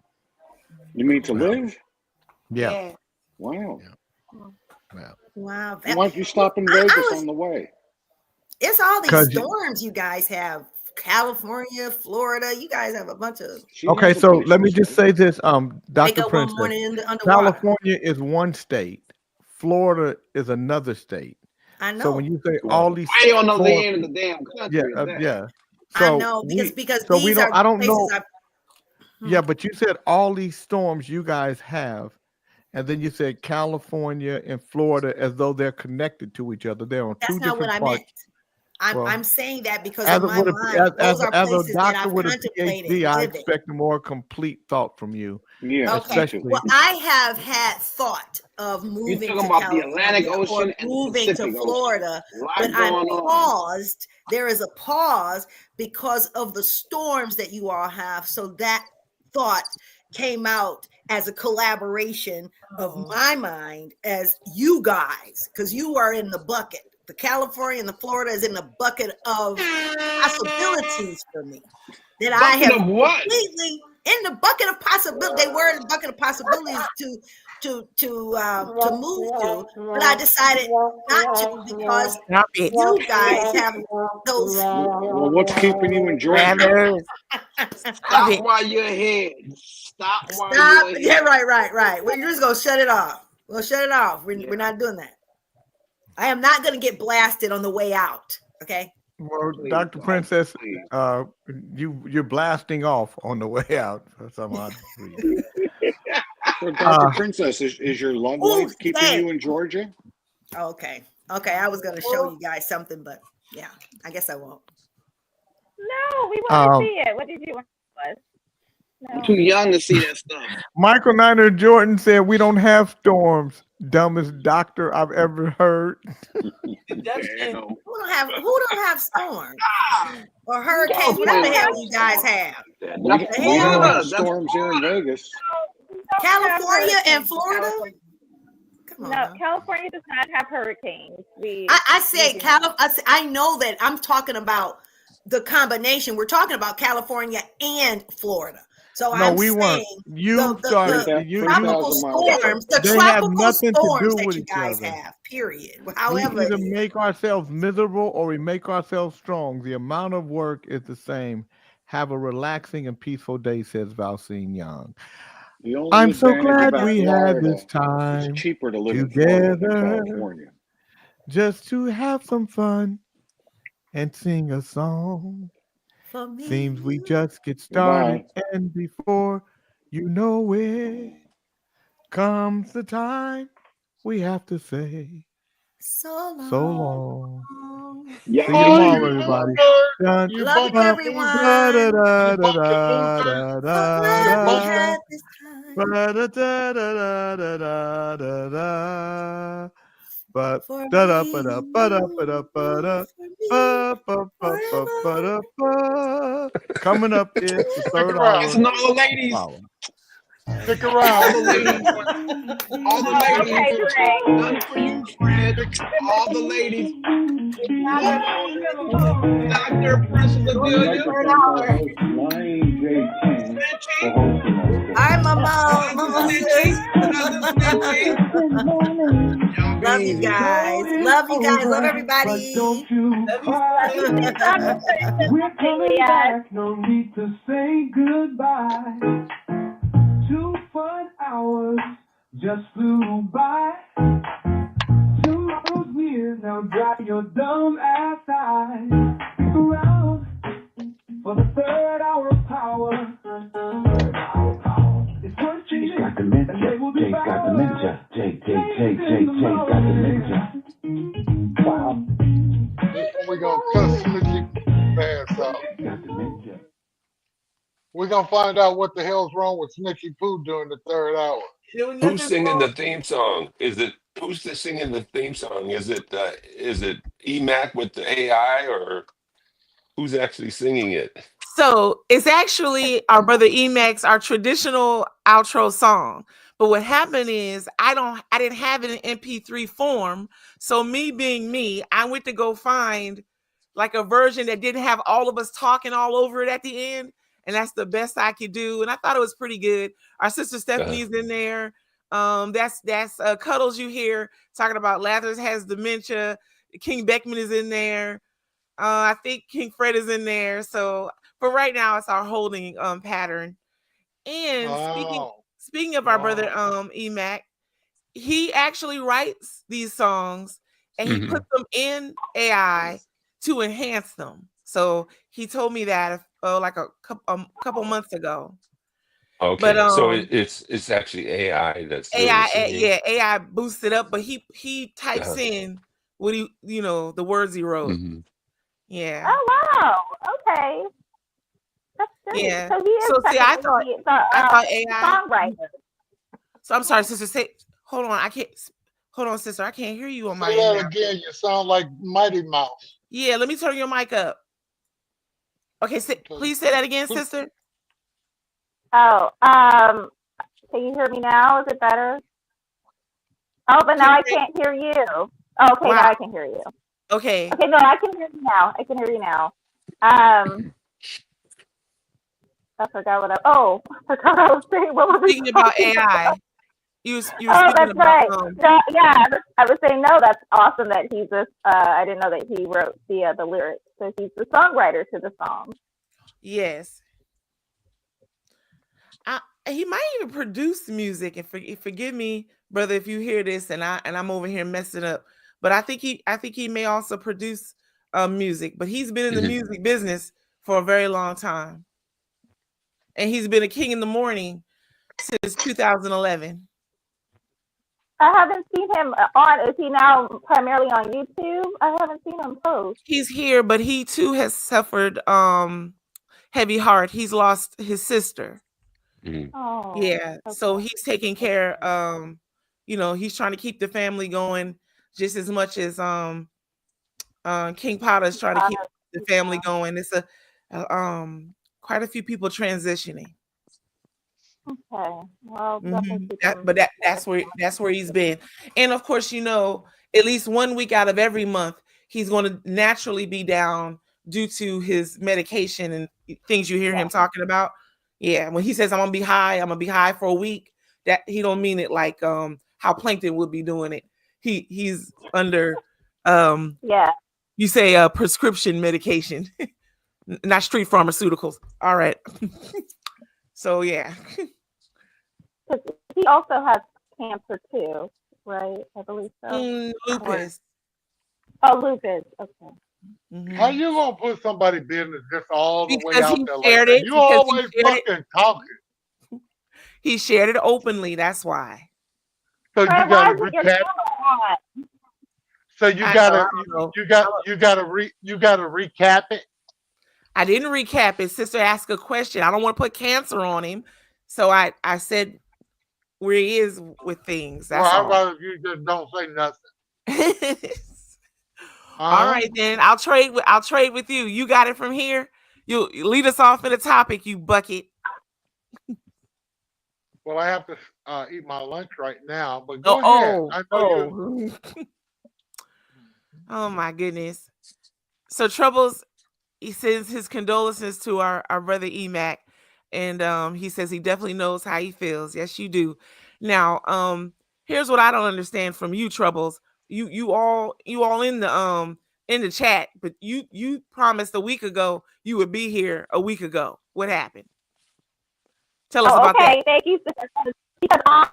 You mean to live? Yeah. Wow. Yeah. Wow. Why don't you stop in I Vegas was- on the way? It's all these 'Cause you- storms you guys have. California, Florida. You guys have a bunch of Okay, so let me just say this, wake Dr. up one Princess. morning in the underwater. California is one state. Florida is another state. I know. So when you say all these, I don't know the storms- end of the damn country. yeah, is that? yeah. I So know because so these we don't. are I don't places know. I've Yeah, but you said all these storms you guys have, and then you said California and Florida as though they're connected to each other. They're on That's two not what different I parts. meant. Well, I'm saying that because As in a, my with a, mind, those are as a places that doctor I've with a contemplated PhD, I living. expect a more complete thought from you. Yeah, Okay. especially. Well, I have had thought of You're moving talking to about the California Atlantic or Ocean and the moving to Pacific Florida, Ocean. A lot but I'm going on. paused. There is a pause because of the storms that you all have. So that thought came out as a collaboration of my mind as you guys, because you are in the bucket. The California and the Florida is in the bucket of possibilities for me that I Bucket have of what? completely in the bucket of possibility. They were in the bucket of possibilities to move to, but I decided not to because Stop it. you guys have those. Well, what's keeping you in Georgia? Travis. Stop it. while you're ahead. Stop while Stop. you're Yeah, ahead. right. We're just gonna shut it off. We'll shut it off. We're not doing that. I am not gonna get blasted on the way out. Okay. Well, Please Dr. don't, Princess, please. you're blasting off on the way out for some odd reason. So, Dr. Princess, is your love Ooh, life keeping dang. you in Georgia? Okay. I was gonna show you guys something, but yeah, I guess I won't. No, we want Um, to see it. What did you want to us? No. I'm too young to see that stuff. Michael Niner Jordan said, "We don't have storms." Dumbest doctor I've ever heard. Damn. Who don't have storms or hurricanes? What California. the hell you guys have? That's We don't Florida. have That's storms here in Vegas. We don't have California and hurricanes in Florida? California. Come on. No, now. California does not have hurricanes. I said I know that I'm talking about the combination. We're talking about California and Florida. So No, I'm we saying weren't. You started. the You, tropical 30,000 miles. storms, the They have tropical nothing to storms do that with you each guys other. have, period. We However, either it is. make ourselves miserable or we make ourselves strong. The amount of work is the same. Have a relaxing and peaceful day, says Valcine Young. The only I'm so advantage glad about we had Florida, this time it's cheaper to live in Florida than together, California. just to have some fun and sing a song. For me, Seems we just get started, Goodbye. and before you know it, comes the time we have to say so so long. long. Yeah. See you tomorrow, everybody. Dun, You Love you, bumping everyone. da, da, da, You da, bumping da, Luther? da, Glad we da, had this time da, da, da, da, da, da, da, da. But for da da me, ba da ba da ba da ba da for me, ba ba ba ba ba da ba. Coming up is the third around. hour. Listen, all the ladies. Power. Stick All around. the ladies. All the ladies. Okay, Greg. None for you, Fred. All the ladies. Dr. Princess I'd like Adelia. to thank our host, Lion J. King, for hosting us today. Hi, Mama. Love you guys. Love you guys. Love everybody. Don't you cry. We're coming back. No need to say goodbye. 2 fun hours just flew by. Tomorrow's near. Now dry your dumb ass eyes. Stick around for the third hour of power. It's worth changing. Got dementia. Jay's got dementia. Jay's got dementia. Wow. We're going to cuss Snitchy ass out. Got dementia. We're going to find out what the hell's wrong with Snitchy Poo during the third hour. Who's singing the theme song? Who's singing the theme song? Is it EMAC with the AI, or who's actually singing it? So it's actually our brother Emax, our traditional outro song. But what happened is I didn't have it in MP3 form. So me being me, I went to go find like a version that didn't have all of us talking all over it at the end. and that's the best I could do. And I thought it was pretty good. Our sister Stephanie's in there. That's Cuddles you hear talking about Lathers has dementia. King Beckman is in there. I think King Fred is in there. So for right now, it's our holding pattern. And speaking of our brother Emac, he actually writes these songs and he puts them in AI to enhance them. So he told me that like a couple months ago. Okay, But so it's actually AI that's doing the AI, singing. yeah, AI boosts it up, but he types in what the words he wrote. Yeah. Oh wow. Okay. That's good. Yeah. So he is So see, I technically thought AI. songwriter. So I'm sorry, sister. Hold on. I can't. Hold on, sister. I can't hear you on my Say end that now. again. You sound like Mighty Mouse. Yeah, let me turn your mic up. Okay, please say that again, sister. Oh, can you hear me now? Is it better? Oh, but now I can't hear you. Oh, okay, now I can hear you. Okay. Okay, no, I can hear you now. I forgot what I was saying. What was speaking about AI? You were speaking that's about right. No, yeah, I was saying no. That's awesome that he's this. I didn't know that he wrote the lyrics. So he's the songwriter to the song. Yes. He might even produce music. And forgive me, brother, if you hear this and I'm over here messing up. But I think he may also produce music. But he's been in the music business for a very long time, and he's been a king in the morning since 2011. I haven't seen him on. Is he now primarily on YouTube? I haven't seen him post. He's here, but he too has suffered heavy heart. He's lost his sister. Oh, yeah. Okay. So he's taking care. He's trying to keep the family going just as much as King Potter is trying to keep the family going. It's quite a few people transitioning. Okay. Well, that's where he's been. And of course, at least 1 week out of every month, he's going to naturally be down due to his medication and things you hear him talking about. Yeah, when he says I'm gonna be high for a week, that he don't mean it like how Plankton would be doing it. He's under you say prescription medication, not street pharmaceuticals. All right. So yeah. He also has cancer too, right? I believe so. Lupus. Oh, lupus. Okay. How you gonna put somebody's business just all the way Because out he there shared like that? it. You always fucking talking. He shared it openly. That's why. So you gotta recap. So you gotta recap it. I didn't recap it. Sister asked a question. I don't want to put cancer on him, so I said where he is with things. That's all. I'd rather you just don't say nothing. All right, then I'll trade with you. You got it from here. You lead us off in the topic, you bucket. Well, I have to eat my lunch right now, but go ahead. Oh my goodness. So Troubles, he sends his condolences to our brother Emac, and he says he definitely knows how he feels. Yes, you do. Now, here's what I don't understand from you, Troubles. You all in the chat, but you promised a week ago you would be here a week ago. What happened? Tell us about that. Okay, thank you, because I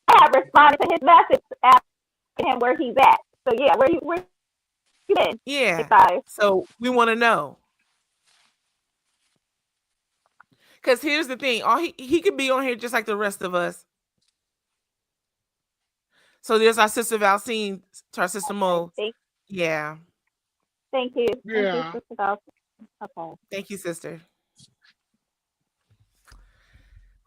have responded to his message asking him where he's at. So yeah, where you been? Yeah. So we want to know. Because here's the thing, he could be on here just like the rest of us. So there's our sister Valcine, to our sister Mo. Yeah. Thank you. Yeah. Thank you, Sister Valcine. Okay. Thank you, sister.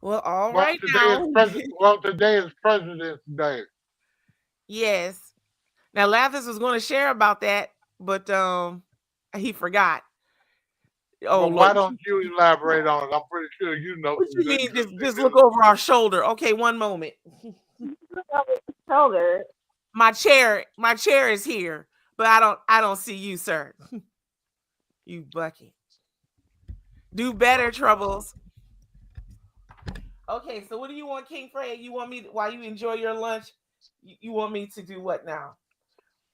Well, all well, right today is President's Day. Yes. Now Lathis was going to share about that, but he forgot. Oh, why don't you elaborate on it? I'm pretty sure you know. What you mean? Just look over our shoulder. Okay, one moment. Shoulder. My chair is here, but I don't see you, sir. You bucket. Do better, Troubles. Okay, so what do you want, King Fred? You want me while you enjoy your lunch? You want me to do what now?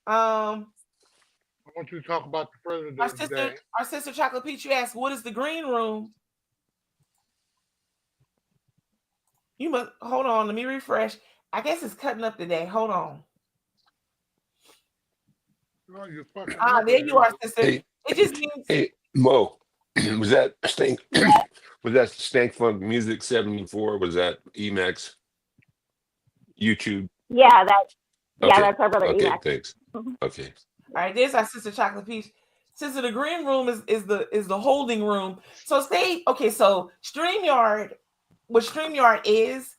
I want you to talk about the president today. Our sister Chocolate Peach, you asked, what is the green room? You must hold on. Let me refresh. I guess it's cutting up today. Hold on. Oh, you're fucking there you are, sister. Hey, it just means. Hey, Mo, was that Stank? Was that Stank Funk Music 74? Was that Emacs YouTube? Yeah, that's Okay. that's our brother Okay, Emacs. thanks. Mhm. Okay. All right, there's our sister Chocolate Peach. Sister, the green room is the holding room. So so StreamYard, what StreamYard is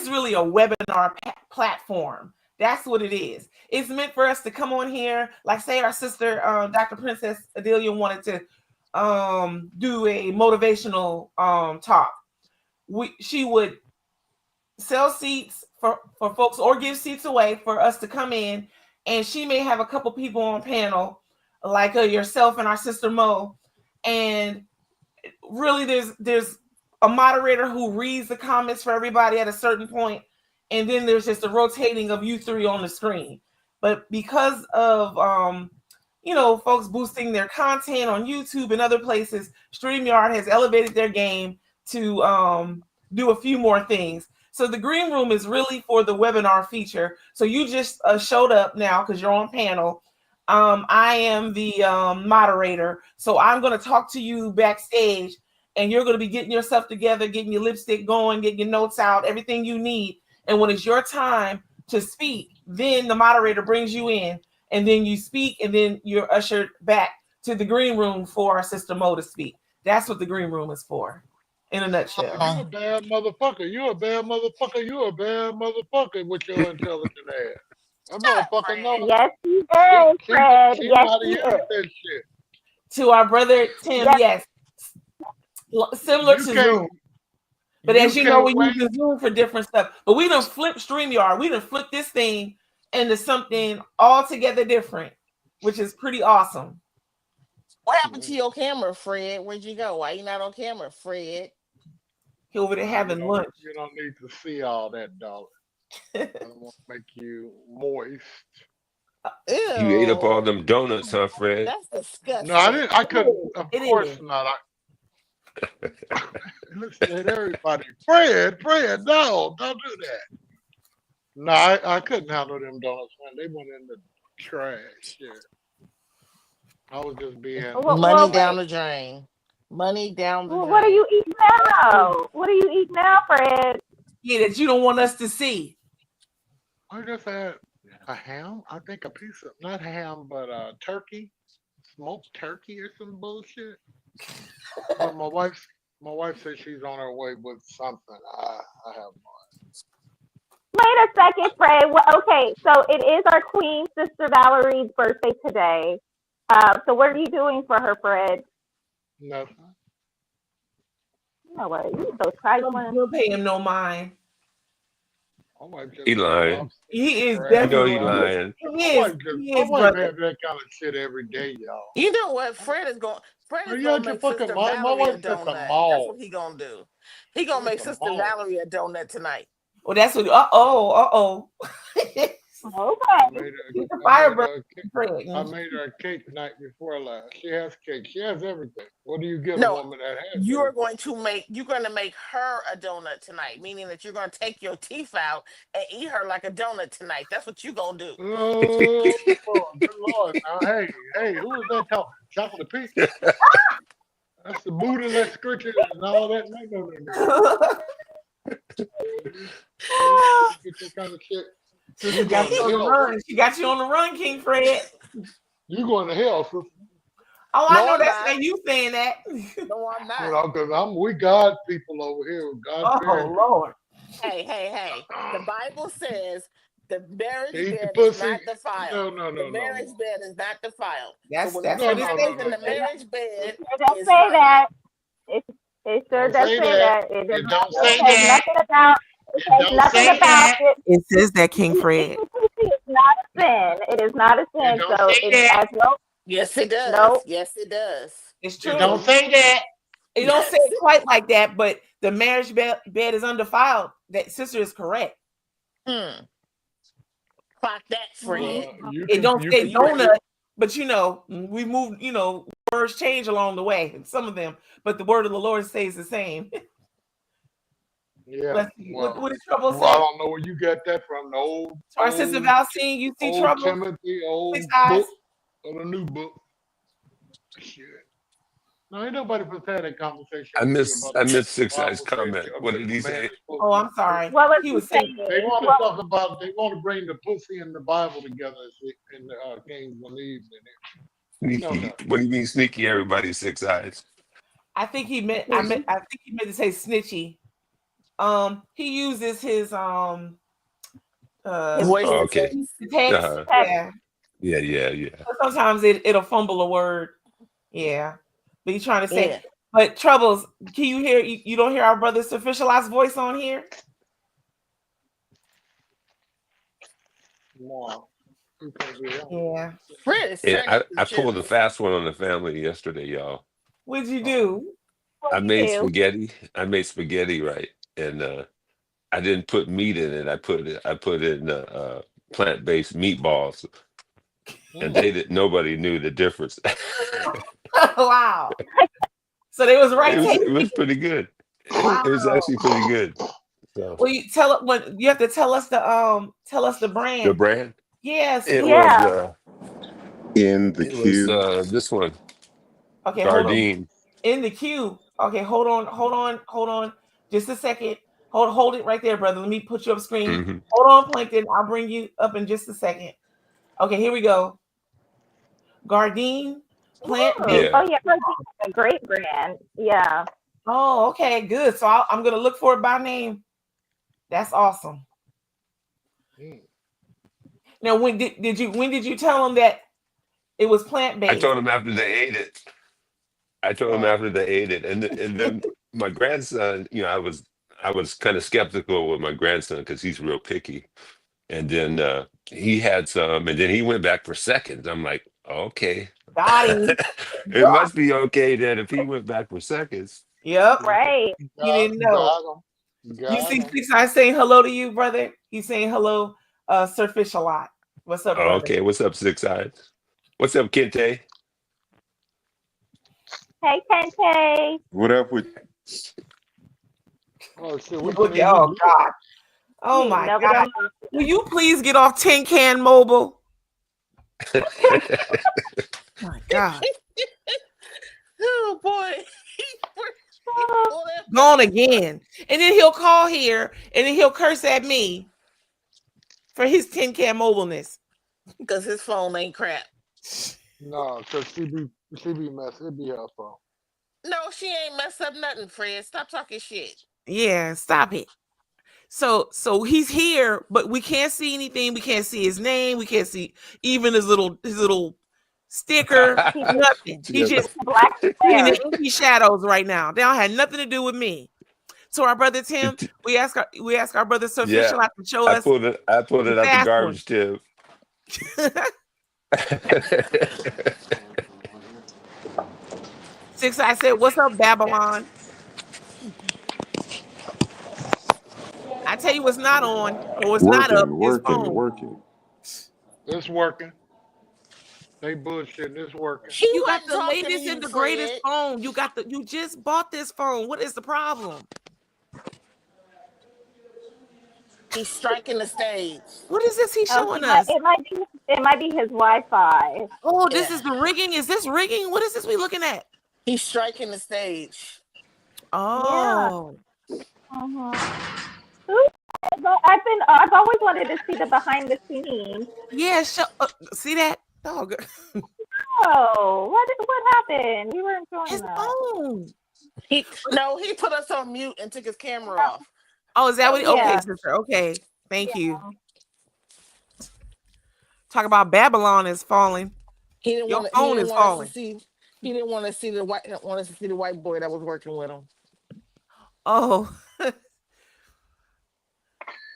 really a webinar platform. That's what it is. It's meant for us to come on here, like say our sister Dr. Princess Adelia wanted to do a motivational talk. She would sell seats for folks or give seats away for us to come in, and she may have a couple people on panel like yourself and our sister Mo, and really there's a moderator who reads the comments for everybody at a certain point, and then there's just a rotating of you three on the screen. But because of folks boosting their content on YouTube and other places, StreamYard has elevated their game to do a few more things. So the green room is really for the webinar feature. So you just showed up now because you're on panel. I am the moderator. So I'm going to talk to you backstage, and you're going to be getting yourself together, getting your lipstick going, getting your notes out, everything you need. And when it's your time to speak, then the moderator brings you in, and then you speak, and then you're ushered back to the green room for our sister Mo to speak. That's what the green room is for, in a nutshell. You're a bad motherfucker. You're a bad motherfucker. You're a bad motherfucker with your intelligent ass. That motherfucker knows. Yes, he is, Fred. She Yes, know how to he use is. that shit. To our brother Tim, yes. Similar to Zoom. But as you know, we're using Zoom for different stuff. But we done flip StreamYard. We done flip this thing into something altogether different, which is pretty awesome. What happened to your camera, Fred? Where'd you go? Why you not on camera, Fred? He over there having lunch. You don't need to see all that, darling. I don't want to make you moist. Ew. You ate up all them donuts, huh, Fred? That's disgusting. No, I didn't. I couldn't. Of It course is. not. Listen at everybody. Fred, no, don't do that. No, I couldn't handle them donuts, man. They went in the trash. Yeah. I was just being Money down the drain. Money down the drain. What are you eating now? What are you eating now, Fred? Yeah, that you don't want us to see. I just had a ham. I think a piece of not ham, but turkey, smoked turkey or some bullshit. But my wife said she's on her way with something. I have Wait a second, Fred. Okay, so it is our queen, Sister Valerie's birthday today. So what are you doing for her, Fred? nothing. You know what? You so trifling. We'll pay him no mind. My wife just He lying. He is You know definitely he lying. He My is. wife just- He my is, wife brother. has that kind of shit every day, y'all. You know what? Fred is going Are to you out your make fucking Sister mind? My Valerie a wife's at the donut. That's mall. what he gonna do. He gonna make Sister Valerie a donut tonight. Well, that's what. Okay. I made He's a her firebird. I made her a cake the night before last. She has cake. She has everything. What do you give a No, woman that has you're everything? going to make her a donut tonight, meaning that you're going to take your teeth out and eat her like a donut tonight. That's what you're going to do. Oh, good Lord. Now, hey, who is that talking? Chocolate Peach? That's the bootyless scritches and all that. No. Get that kind of shit. She got you on the run. She got you on the run, King Fred. You going to hell, sister. Oh, I No, know I'm that's not. that you saying that. No, I'm not. You know, 'cause we God people over here. God Oh Lord. Hey. The Bible says the marriage Eat the bed is pussy. not defiled. No. The marriage bed is not defiled. That's so that's when what the it man says. is in the marriage bed, It does is say right. that. It sure Don't does say say that. that. It It does don't not. say It says that. nothing about. It It says don't nothing say about that. it. It says that, King Fred. It's not a sin. It is not a It sin. don't So say it that. has no. Yes, it does. No. Yes, it does. It's It true. don't say that. It don't say it quite like that, but the marriage bed is undefiled. That sister is correct. Clock that, friend. It don't say donut, but we move, words change along the way, some of them, but the word of the Lord stays the same. Yeah. Let's see. What did Trouble say? I don't know where you got that from. The old. Our sister Valcine, you see old Trouble? Timothy, old 6 eyes. book, or the new book. Shit. No, ain't nobody put that in conversation. I missed Six Eyes comment. What did he say? Oh, I'm sorry. What was He he was saying? saying They want to talk about. They want to bring the pussy and the Bible together in the Kings and Eve. Sneaky. What do you mean sneaky? Everybody Six Eyes. I think he meant to say snitchy. He uses his Voice okay. text. Yeah. So sometimes it'll fumble a word. Yeah. But he's trying to say, Yeah. but Troubles, can you hear you don't hear our brother's officialized voice on here? No. Yeah. And I pulled a fast one on the family yesterday, y'all. What'd you do? I made spaghetti. I made spaghetti, right? And I didn't put meat in it. I put in plant-based meatballs. And nobody knew the difference. Wow. So they was right. It was pretty good. Wow. It was actually pretty good. So Well, you have to tell us the brand. the brand? Yes. It yeah. was this one. Okay, hold on. Gardein. In the queue. Okay, hold on. Just a second. Hold it right there, brother. Let me put you up screen. Mm-hmm. Hold on, Plankton. I'll bring you up in just a second. Okay, here we go. Gardein plant-based. Oh yeah, Gardein, a great brand. Yeah. Oh, okay, good. So I'm gonna look for it by name. That's awesome. Now, when did you tell them that it was plant-based? I told them after they ate it. And then my grandson, I was kind of skeptical with my grandson because he's real picky. And then he had some, and then he went back for seconds. I'm like, okay. Got him. It must be okay then if he went back for seconds. Yep. Right. You didn't know. You see Six Eyes saying hello to you, brother? He's saying hello, Sir Fish a lot. What's up, brother? Okay, what's up, Six Eyes? What's up, Kente? Hey, Kente. What up with Oh shit! Oh God! Oh my God! Will you please get off Tin Can Mobile? My God! Oh boy! Gone again, and then he'll call here, and then he'll curse at me for his Tin Can Mobileness because his phone ain't crap. No, because she be messed. It be her phone. No, she ain't messed up nothing, Fred. Stop talking shit. Yeah, stop it. So he's here, but we can't see anything. We can't see his name. We can't see even his little sticker. Nothing. He's just in the inky shadows right now. They don't have nothing to do with me. So our brother Tim, we ask our brother Sir Fish to show us. I pulled it out the garbage, Tim. Six Eyes said, "What's up, Babylon?" I tell you what's not on, or it's not up. working. It's working. They bullshitting. It's working. You got the latest and the greatest phone. You just bought this phone. What is the problem? He's striking the stage. What is this he's showing us? It might be his Wi-Fi. Oh, this is the rigging. Is this rigging? What is this we looking at? He's striking the stage. Oh. Yeah. I've always wanted to see the behind the scenes. Yeah, see that? Dog. Oh, what happened? We were enjoying his that. phone. He put us on mute and took his camera off. Oh, is that what? Okay, Yeah. sister. Okay, thank you. Talk about Babylon is falling. He didn't Your want phone is falling. He didn't want to see the white boy that was working with him. Oh.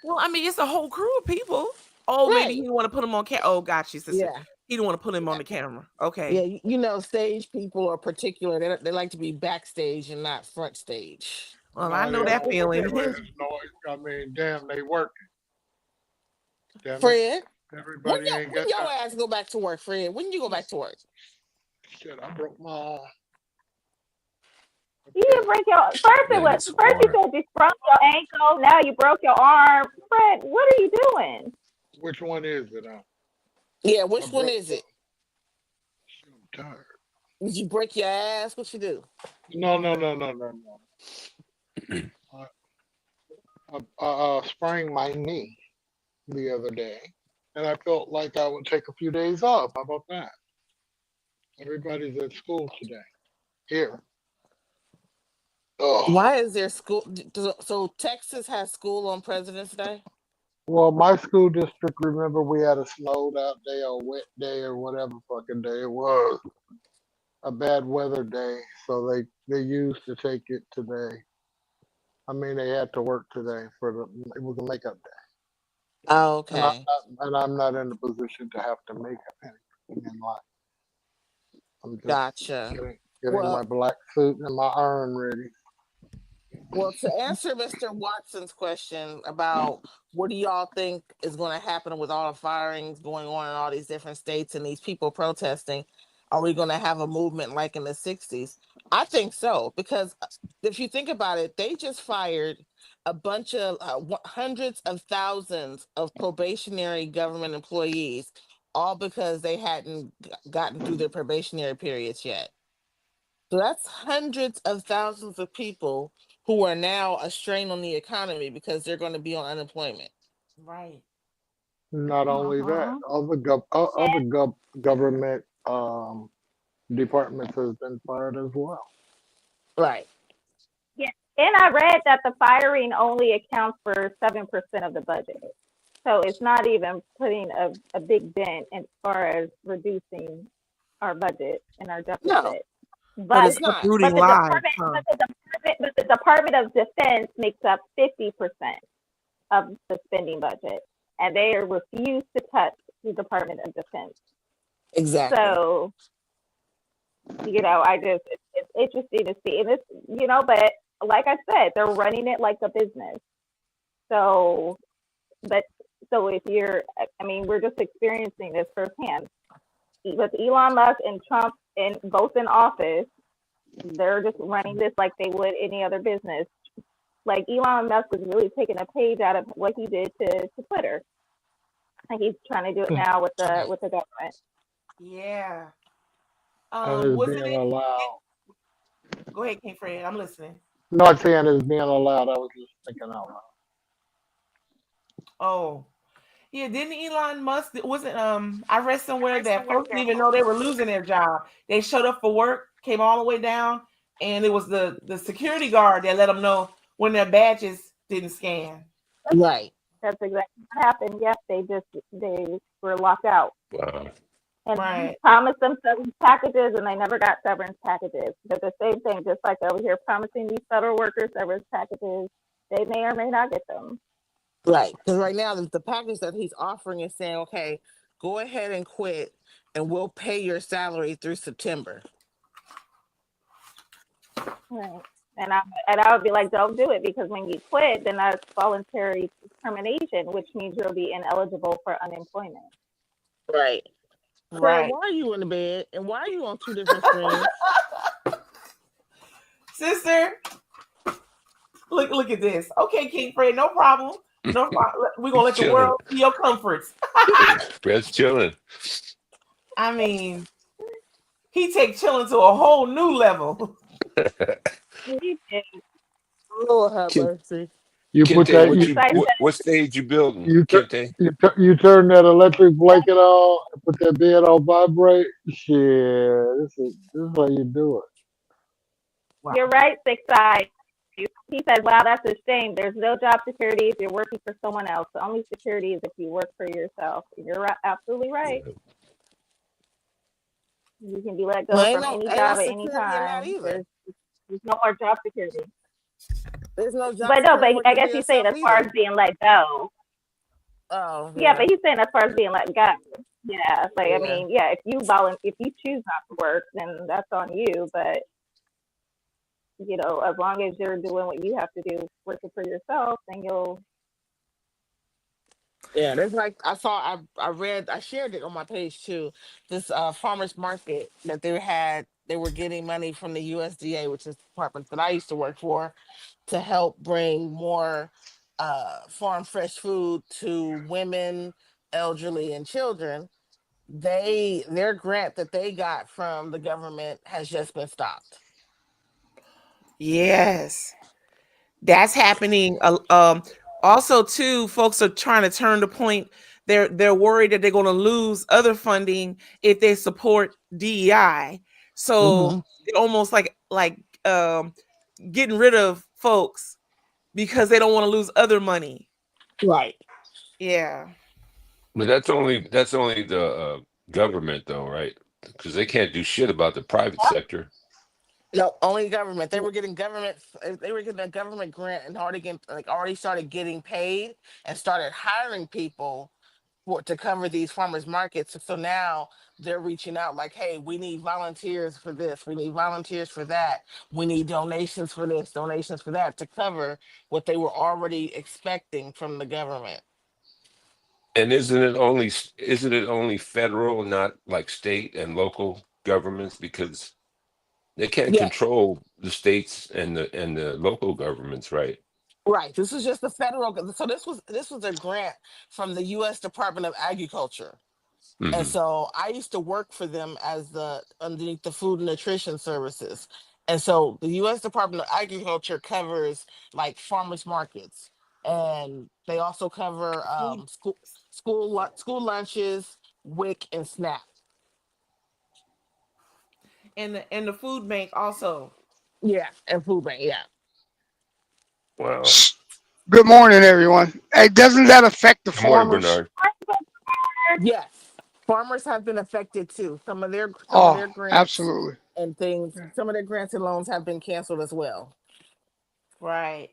Well, I mean, it's a whole crew of people. Oh, Right. maybe you want to put them on camera. Oh, got you, sister. Yeah. He didn't want to put him on the camera. Yeah, Okay. you know, stage people are particular. They like to be backstage and not front stage. Well, I No, know they that don't feeling. want to raise noise. I mean, damn, they working. Damn it. Fred, when Everybody ain't got your time. ass go back to work, Fred? When you go back to work? Shit, I broke my arm. You didn't break your first. It was first you said you broke your ankle. Now you broke your arm. Fred, what are you doing? Which one is it? Yeah, which I one broke. is it? I'm tired. Did you break your ass? What you do? No. I sprained my knee the other day, and I felt like I would take a few days off. How about that? Everybody's at school today. Here. Oh. Why is there school? So Texas has school on President's Day? Well, my school district, remember we had a snowed out day or wet day or whatever fucking day it was. A bad weather day, so they used to take it today. I mean, they had to work today it was a makeup day. Oh, And okay. I'm not in a position to have to make up anything in life. I'm just Gotcha. getting my Well, black suit and my urn ready. well, to answer Mr. Watson's question about what do y'all think is going to happen with all the firings going on in all these different states and these people protesting, are we going to have a movement like in the 60s? I think so, because if you think about it, they just fired a bunch of hundreds of thousands of probationary government employees, all because they hadn't gotten through their probationary periods yet. So that's hundreds of thousands of people who are now a strain on the economy because they're going to be on unemployment. Right. Not only that, other government departments has been fired as well. Right. Yeah, and I read that the firing only accounts for 7% of the budget. So it's not even putting a big dent as far as reducing our budget and our deficit. No, But it's not. Rudy lied. Huh? but the Department of Defense makes up 50% of the spending budget, and they refuse to touch the Department of Defense. Exactly. So, it's interesting to see, and it's, but like I said, they're running it like a business. So if we're just experiencing this firsthand with Elon Musk and Trump, and both in office. They're just running this like they would any other business. Like Elon Musk was really taking a page out of what he did to Twitter, and he's trying to do it now with the government. Yeah. And it's Wasn't being it? allowed. Go ahead, King Fred. I'm listening. Not saying it's being allowed. I was just thinking out loud. Oh, yeah. Didn't Elon Musk? Wasn't I read somewhere that folks didn't even know they were losing their job. They showed up for work, came all the way down, and it was the security guard that let them know when their badges didn't scan. Right. That's exactly what happened. Yes, they were locked out. Wow. And Right. he promised them severance packages, and they never got severance packages. But the same thing, just like over here promising these federal workers severance packages, they may or may not get them. Right. Because right now, the package that he's offering is saying, okay, go ahead and quit, and we'll pay your salary through September. Right. And I would be like, don't do it, because when you quit, then that's voluntary termination, which means you'll be ineligible for unemployment. Right. Right. Why are you in the bed? And why are you on 2 different screens? Sister, look at this. Okay, King Fred, no problem. No problem. We're gonna let the world see your comforts. Fred's chilling. I mean, he take chilling to a whole new level. Lord have mercy. You put Kente, that. what stage you building, You Kente? you turn that electric blanket on, and put that bed on vibrate. Shit, this is how you do it. Wow. You're right, Six Eye. He said, wow, that's a shame. There's no job security if you're working for someone else. The only security is if you work for yourself. You're absolutely right. You can be let go from any job at any time. There's no more job security. There's no job But no, security but I guess he's saying as far as being let go. Oh, Yeah, but he's saying as far as being let go. Yeah, like I Yeah. mean, yeah, if you choose not to work, then that's on you. But as long as you're doing what you have to do, working for yourself, then you'll. Yeah, there's like I shared it on my page too. This farmers market that they were getting money from the USDA, which is the department that I used to work for, to help bring more farm fresh food to women, elderly, and children. Their grant that they got from the government has just been stopped. Yes, that's happening. Also, too, folks are trying to turn the point. They're worried that they're going to lose other funding if they support DEI. So Hmm. it almost like getting rid of folks because they don't want to lose other money. Right. Yeah. But that's only the government, though, right? Because they can't do shit about the private sector. No, only government. They were getting government. They were getting a government grant and already started getting paid and started hiring people to cover these farmers markets. So now they're reaching out like, hey, we need volunteers for this. We need volunteers for that. We need donations for this, donations for that to cover what they were already expecting from the government. And isn't it only federal, not like state and local governments, because they can't Yeah, control the states and the local governments, right? right. This is just the federal. So this was a grant from the U.S. Department of Agriculture. And Hmm. so I used to work for them as underneath the Food and Nutrition Services. And so the U.S. Department of Agriculture covers like farmers markets, and they also cover Food school lunches, WIC, and SNAP. and the food bank also. Yeah, and food bank. Yeah. Well, Good morning, everyone. Hey, doesn't that affect the good morning, farmers? Bernard. Yes, farmers have been affected too. Some of their Oh, grants absolutely. and things, some of their grants and loans have been canceled as well. Right.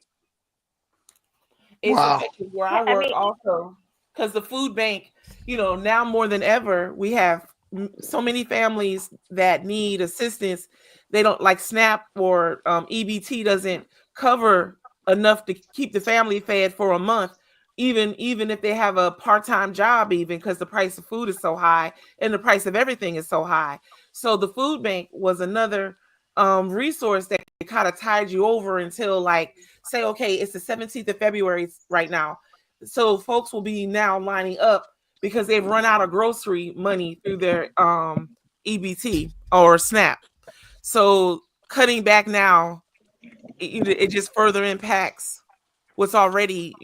It's Wow. affected where Yeah, I I work mean, also because the food bank, now more than ever, we have so many families that need assistance. They don't like SNAP or EBT doesn't cover enough to keep the family fed for a month, even if they have a part-time job, even because the price of food is so high and the price of everything is so high. So the food bank was another resource that kind of tied you over until like say, okay, it's the 17th of February right now. So folks will be now lining up because they've run out of grocery money through their EBT or SNAP. So cutting back now, it just further impacts what's already,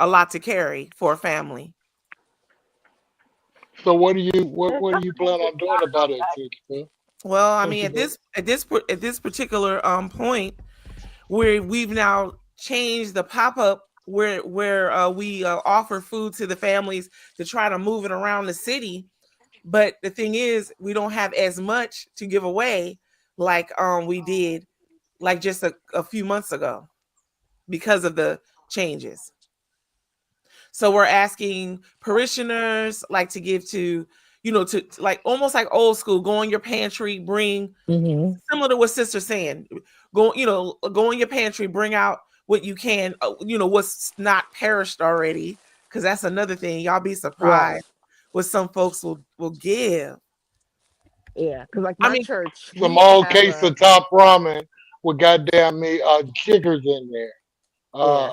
a lot to carry for a family. So what do you plan on doing about it, Jessica? Well, I Since mean, you at this particular point, where we've now changed the pop-up where we offer food to the families to try to move it around the city, but the thing is we don't have as much to give away like we did like just a few months ago because of the changes. So we're asking parishioners like to give to to like almost like old school, go in your pantry, bring Mm-hmm. similar to what sister's saying, go in your pantry, bring out what you can, what's not perished already, because that's another thing. Y'all be Right. surprised what some folks will give. Yeah, because like I my mean, church, we some used to old have case of top ramen with goddamn me chiggers in there. yes,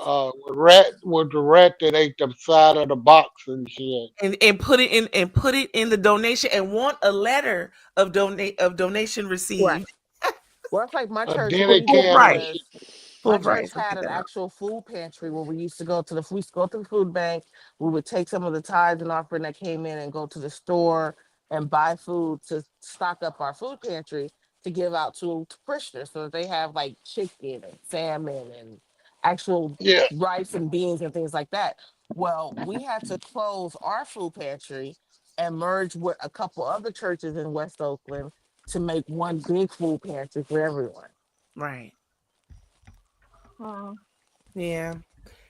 With the rat that ate the side of the box and shit. and put it in the donation and want a letter of donation right. received. Well, it's like my A church. What we dented Full did can of price. shit. was my Full church price. I'm had picking an that up. actual food pantry where we used to go to we used to go to the food bank. We would take some of the tithes and offering that came in and go to the store and buy food to stock up our food pantry to give out to parishioners so that they have like chicken and salmon and actual Yeah. rice and beans and things like that. Well, we had to close our food pantry and merge with a couple other churches in West Oakland to make one big food pantry for everyone. Right. hmm. Yeah.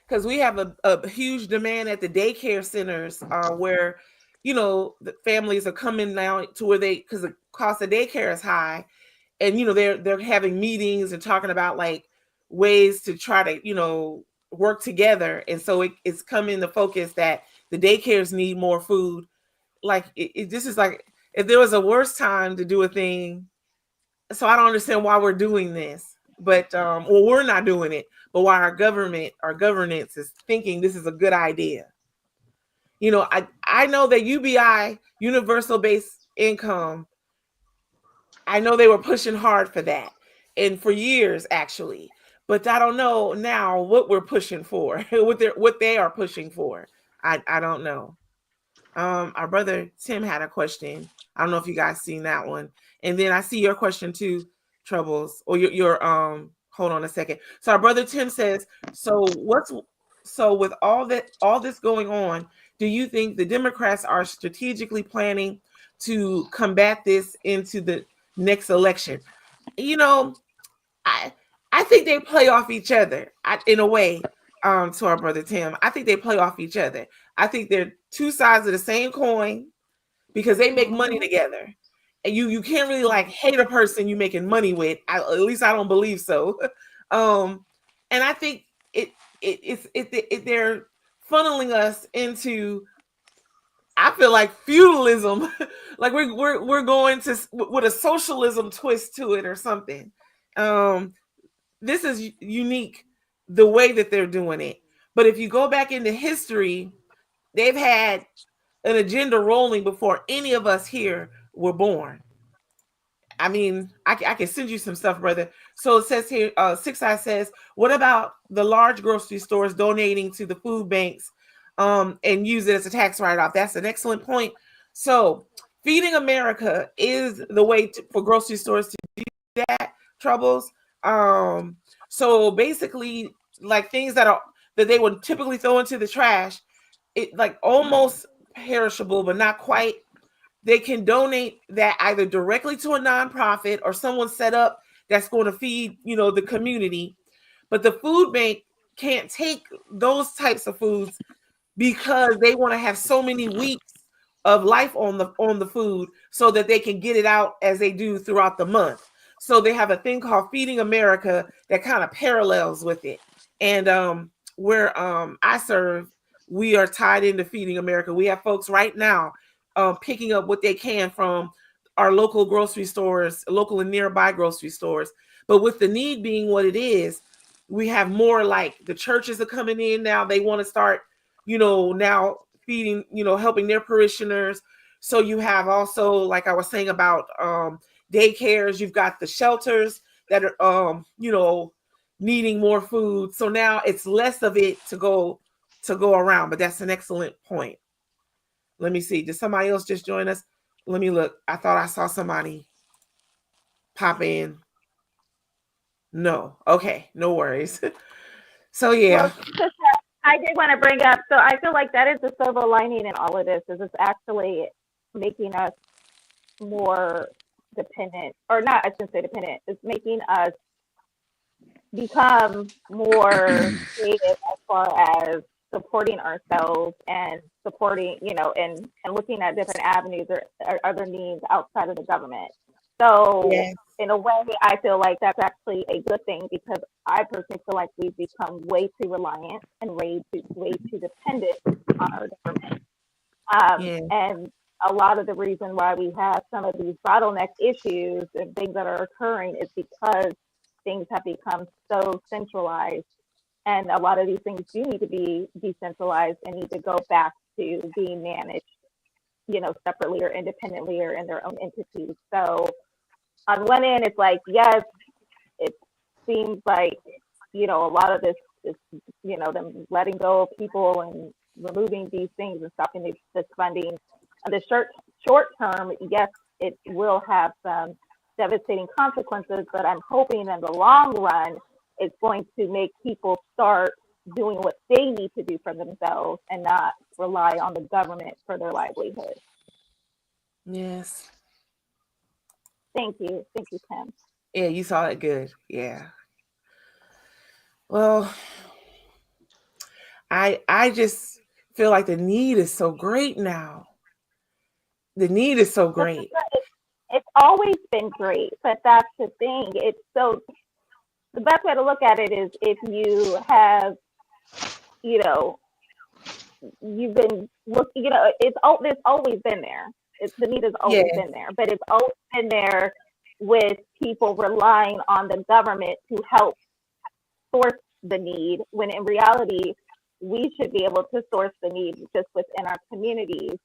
Because we have a huge demand at the daycare centers where the families are coming now to where because the cost of daycare is high, and they're having meetings and talking about like ways to try to work together, and so it's come into focus that the daycares need more food. Like this is like if there was a worse time to do a thing. So I don't understand why we're doing this, but we're not doing it, but why our governance is thinking this is a good idea. I know that UBI, universal basic income, I know they were pushing hard for that, and for years actually, but I don't know now what we're pushing for, what they are pushing for. I don't know. Our brother Tim had a question. I don't know if you guys seen that one, and then I see your question too, Troubles, or your hold on a second. So our brother Tim says, so with all this going on, do you think the Democrats are strategically planning to combat this into the next election? I think they play off each other in a way. To our brother Tim, I think they play off each other. I think they're two sides of the same coin because they make money together, and you can't really like hate a person you're making money with. At least I don't believe so. And I think they're funneling us into, I feel like, feudalism. Like we're going to with a socialism twist to it or something. This is unique, the way that they're doing it. But if you go back into history, they've had an agenda rolling before any of us here were born. I mean, I can send you some stuff, brother. So it says here, Six Eye says, what about the large grocery stores donating to the food banks and use it as a tax write-off? That's an excellent point. So Feeding America is the way for grocery stores to do that, Troubles. So basically, like things that they would typically throw into the trash, it like almost perishable, but not quite. They can donate that either directly to a nonprofit or someone set up that's going to feed, the community. But the food bank can't take those types of foods because they want to have so many weeks of life on the food so that they can get it out as they do throughout the month. So they have a thing called Feeding America that kind of parallels with it. And where I serve, we are tied into Feeding America. We have folks right now picking up what they can from our local grocery stores, local and nearby grocery stores. But with the need being what it is, we have more like the churches are coming in now. They want to start, now feeding, helping their parishioners. So you have also, like I was saying about daycares, you've got the shelters that are, needing more food. So now it's less of it to go around, but that's an excellent point. Let me see. Did somebody else just join us? Let me look. I thought I saw somebody pop in. No. Okay. No worries. So yeah. Well, I did want to bring up, so I feel like that is the silver lining in all of this, is it's actually making us more dependent, or not, I shouldn't say dependent, it's making us become more creative as far as supporting ourselves and supporting, and looking at different avenues or other means outside of the government. So Yes. in a way, I feel like that's actually a good thing, because I personally feel like we've become way too reliant and way too dependent on our government. Yeah. And a lot of the reason why we have some of these bottleneck issues and things that are occurring is because things have become so centralized. And a lot of these things do need to be decentralized and need to go back to being managed, separately or independently or in their own entities. So on one end, it's like, yes, it seems like, a lot of this is, them letting go of people and removing these things and stopping this funding. On the short term, yes, it will have some devastating consequences, but I'm hoping in the long run, it's going to make people start doing what they need to do for themselves and not rely on the government for their livelihood. Yes. Thank you. Thank you, Tim. Yeah, you saw it good. Yeah. Well, I just feel like the need is so great now. The need is so But great. it's always been great, but that's the thing. It's so the best way to look at it is if you have, you know, you've been it's always been there. The need has always Yeah. been there, but it's always been there with people relying on the government to help source the need, when in reality, we should be able to source the need just within our communities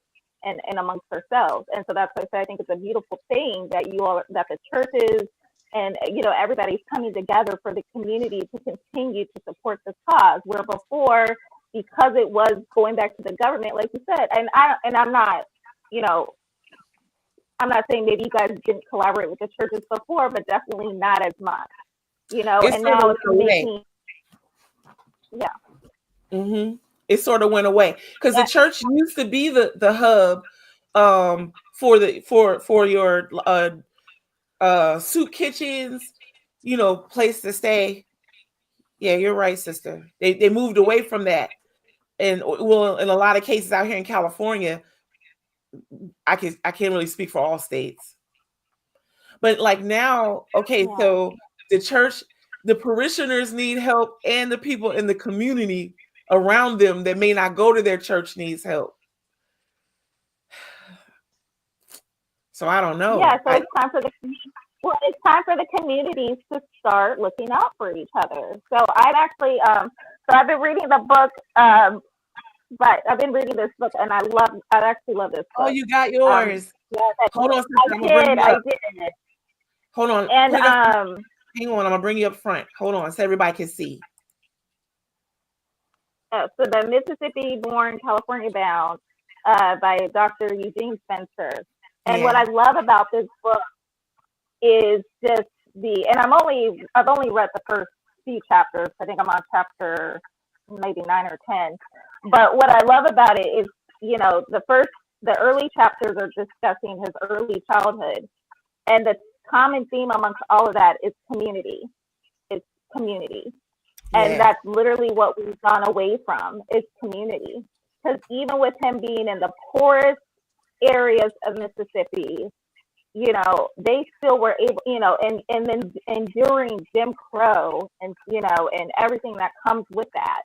and amongst ourselves. And so that's why I say I think it's a beautiful thing that that the churches and everybody's coming together for the community to continue to support this cause. Where before, because it was going back to the government, like you said, I'm not, I'm not saying maybe you guys didn't collaborate with the churches before, but definitely not as much, It and sort of now went it's away. making, yeah. Mm-hmm. It sort of went away because the Yeah. church used to be the hub for your soup kitchens, place to stay. Yeah, you're right, sister. They moved away from that. And well, in a lot of cases out here in California, I can't really speak for all states. But like now, okay, Yeah. so the church, the parishioners need help, and the people in the community around them that may not go to their church needs help. So I don't know. Yeah, so it's time for it's time for the communities to start looking out for each other. So I've actually I've been reading the book, but I've been reading this book and I actually love this book. Oh, you got yours. Yeah, Hold on, sister, I'm I gonna bring did, you I up. did. Hold on. And Put it up. Hang on, I'm gonna bring you up front. Hold on, so everybody can see. So the Mississippi Born, California Bound, by Dr. Eugene Spencer. And what I love about this book is just and I've only read the first few chapters. I think I'm on chapter maybe 9 or 10. But what I love about it is, the early chapters are discussing his early childhood. And the common theme amongst all of that is community. It's community. And that's literally what we've gone away from, is community. Because even with him being in the poorest areas of Mississippi, they still were able, and then enduring Jim Crow and, and everything that comes with that,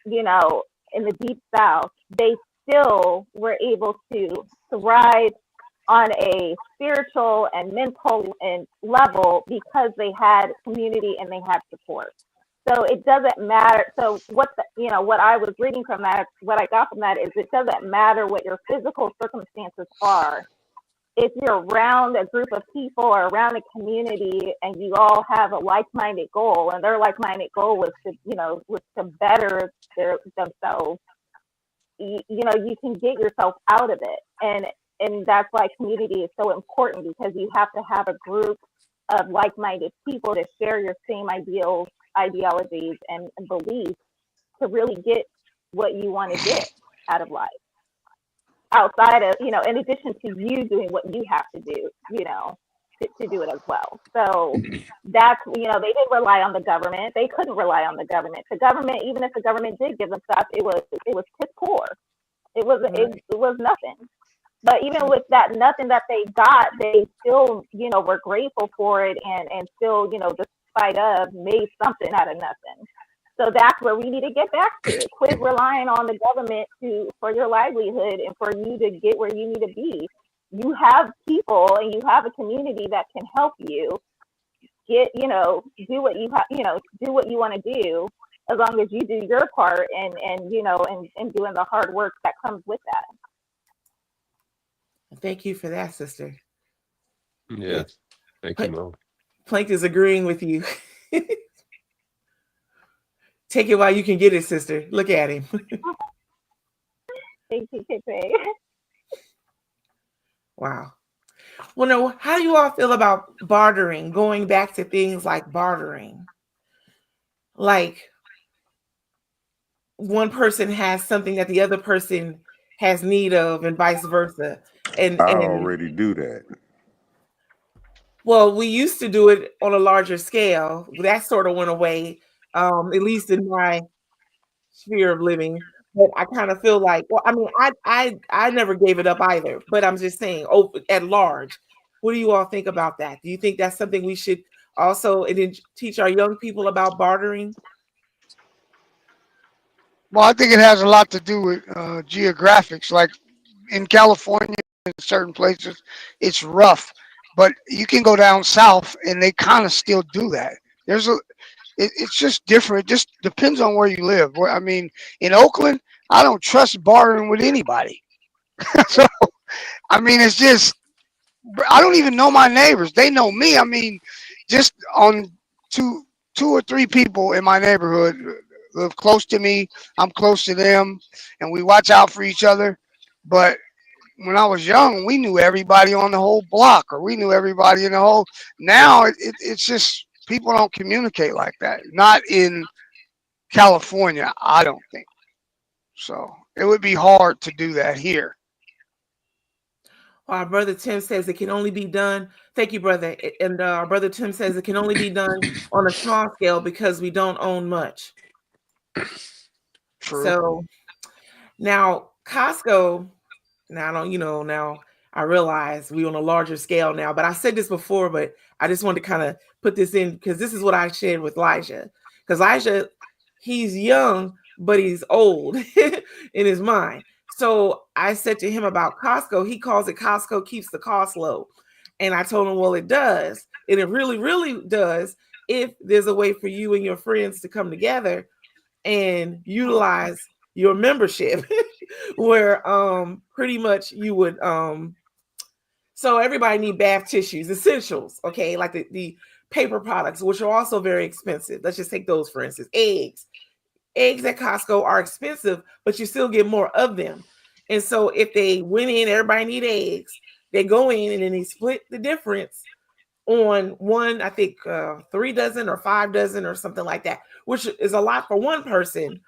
in the Deep South, they still were able to thrive on a spiritual and mental and level because they had community and they had support. So it doesn't matter. So what I was reading from that, what I got from that is, it doesn't matter what your physical circumstances are. If you're around a group of people or around a community and you all have a like-minded goal, and their like-minded goal was to better themselves, you can get yourself out of it. And that's why community is so important, because you have to have a group of like-minded people to share your same ideologies and beliefs to really get what you want to get out of life. Outside of, in addition to you doing what you have to do, to do it as well. So that's, they didn't rely on the government. They couldn't rely on the government. The government, even if the government did give them stuff, it was piss poor. It was nothing. But even with that nothing that they got, they still, were grateful for it and still, despite of, made something out of nothing. So that's where we need to get back to. Quit relying on the government for your livelihood and for you to get where you need to be. You have people and you have a community that can help you get, do what you have, do what you want to do, as long as you do your part and doing the hard work that comes with that. Thank you for that, sister. Yes. Thank you, Mo. Plank is agreeing with you. Take it while you can get it, sister. Look at him. Thank you, Kitty. Wow. Well, no, how do you all feel about bartering, going back to things like bartering? Like one person has something that the other person has need of and vice versa. And I already do that. Well, we used to do it on a larger scale. That sort of went away, at least in my sphere of living. But I kind of feel like, well, I mean, I never gave it up either. But I'm just saying, oh, at large, what do you all think about that? Do you think that's something we should also and then teach our young people about bartering? Well, I think it has a lot to do with geographics. Like in California, in certain places, it's rough, but you can go down south and they kind of still do that. There's a, it's just different. It just depends on where you live. Where I mean, in Oakland, I don't trust bartering with anybody. So I mean, it's just I don't even know my neighbors. They know me. I mean, just on two or three people in my neighborhood live close to me. I'm close to them, and we watch out for each other. But when I was young, we knew everybody on the whole block, or we knew everybody in the whole. Now it's just people don't communicate like that. Not in California, I don't think. So it would be hard to do that here. Our brother Tim says it can only be done. Thank you, brother. And our brother Tim says it can only be done on a small scale because we don't own much. True. So now Costco, now I don't, now I realize we're on a larger scale now, but I said this before, but I just wanted to kind of put this in because this is what I shared with Elijah. Because Elijah, he's young, but he's old in his mind. So I said to him about Costco, he calls it Costco keeps the cost low. And I told him, well, it does. And it really, really does if there's a way for you and your friends to come together and utilize your membership where pretty much you would so everybody need bath tissues, essentials, okay, like the paper products, which are also very expensive. Let's just take those for instance. Eggs at Costco are expensive, but you still get more of them. And so if they went in, everybody need eggs, they go in and then they split the difference on one, I think 3 dozen or 5 dozen or something like that, which is a lot for one person,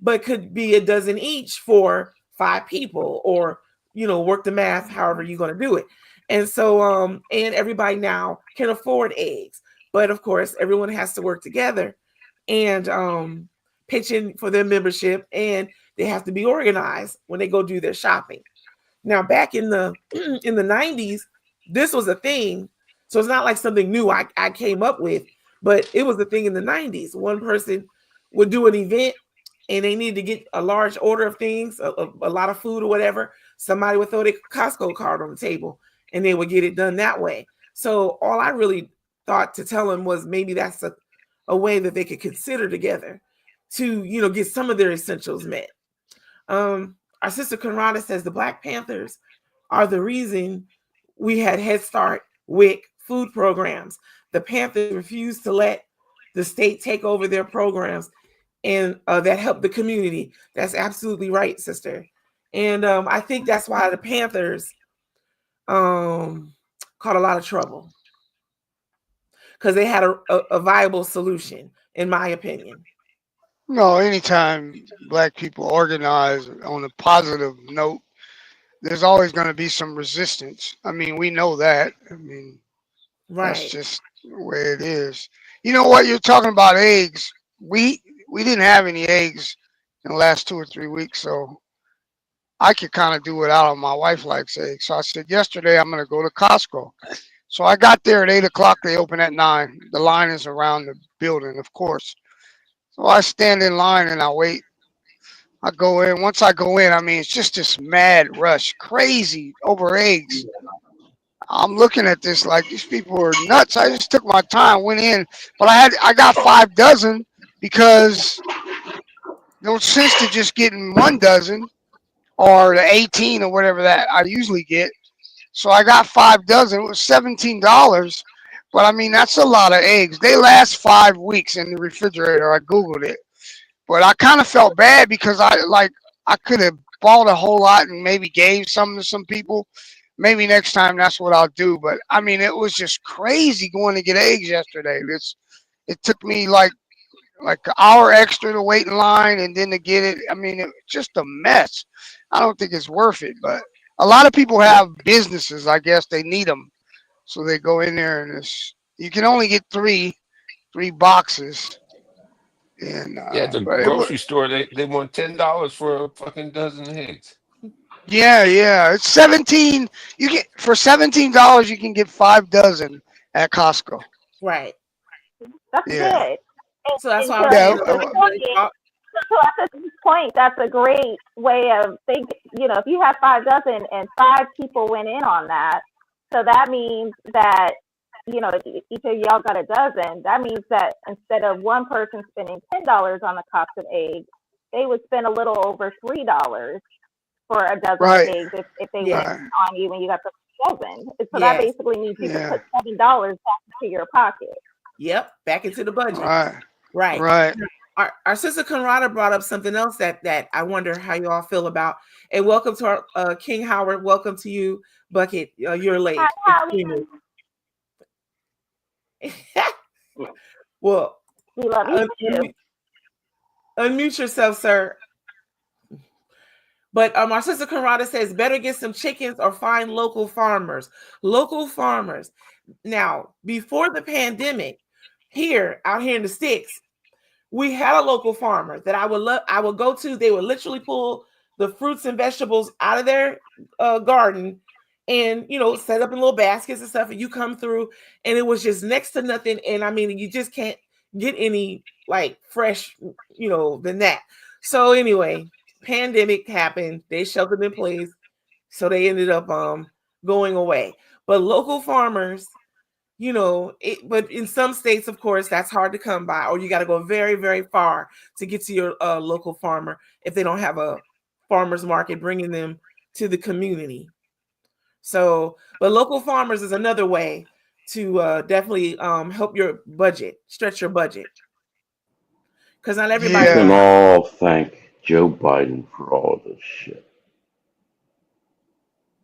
but could be a dozen each for 5 people, or work the math however you're going to do it. And so and everybody now can afford eggs, but of course everyone has to work together and pitch in for their membership, and they have to be organized when they go do their shopping. Now back in the in the 90s, this was a thing. So it's not like something new I came up with, but it was a thing in the 90s. One person would do an event and they needed to get a large order of things, a lot of food or whatever. Somebody would throw their Costco card on the table and they would get it done that way. So all I really thought to tell them was maybe that's a way that they could consider together to, get some of their essentials met. Our sister Conrada says the Black Panthers are the reason we had Head Start, WIC, food programs. The Panthers refused to let the state take over their programs, and that helped the community. That's absolutely right, sister. And I think that's why the Panthers caught a lot of trouble, because they had a viable solution, in my opinion. No, anytime black people organize on a positive note, there's always going to be some resistance. I mean, we know that. I mean, that's Right. just the way it is. You know what? You're talking about eggs. We didn't have any eggs in the last 2 or 3 weeks, so I could kind of do without them. My wife likes eggs, so I said yesterday I'm going to go to Costco. So I got there at 8 o'clock. They open at 9. The line is around the building, of course. So I stand in line and I wait. I go in. Once I go in, I mean, it's just this mad rush, crazy over eggs. I'm looking at this like these people are nuts. I just took my time, went in, but I got 5 dozen because no sense to just getting 1 dozen or the 18 or whatever that I usually get. So I got 5 dozen. It was $17. But I mean, that's a lot of eggs. They last 5 weeks in the refrigerator. I Googled it. But I kind of felt bad because I could have bought a whole lot and maybe gave some to some people. Maybe next time that's what I'll do. But I mean, it was just crazy going to get eggs yesterday. It took me like an hour extra to wait in line and then to get it. I mean, it was just a mess. I don't think it's worth it. But a lot of people have businesses. I guess they need them. So they go in there and you can only get three boxes. And Yeah, at the but it was grocery store, they want $10 for a fucking dozen eggs. yeah. It's 17. You get for $17 you can get 5 dozen at Costco. Right. That's Yeah. good. So that's And why I to was Yeah. saying Anisha's something point, like, oh, so at this point, that's a great way of thinking. You know, if you have 5 dozen and 5 people went in on that, so that means that, you know, if each of y'all got a dozen, that means that instead of one person spending $10 on the cost of eggs, they would spend a little over $3 for a dozen of Right. eggs if they yeah, went Right. on you when you got the dozen. So that yes, basically means you can Yeah. put $7 back into your pocket. yep, back into the budget. Right. Right. Right. Our sister Conrada brought up something else that I wonder how you all feel about. And welcome to our King Howard. Welcome to you, Bucket. You're late. Hi, Extremely. Holly. Well, We love you too. unmute yourself, sir. But our sister Conrada says better get some chickens or find local farmers. Local farmers. Now, before the pandemic, out here in the sticks, we had a local farmer that I would go to. They would literally pull the fruits and vegetables out of their garden and, you know, set up in little baskets and stuff. And you come through and it was just next to nothing. And I mean, you just can't get any like fresh, you know, than that. So anyway, pandemic happened. They sheltered in place. So they ended up going away. But local farmers, you know, but in some states, of course, that's hard to come by, or you got to go very, very far to get to your local farmer if they don't have a farmer's market bringing them to the community. So, but local farmers is another way to definitely help your budget, stretch your budget. Because not everybody. We can Yeah. all thank Joe Biden for all of this shit.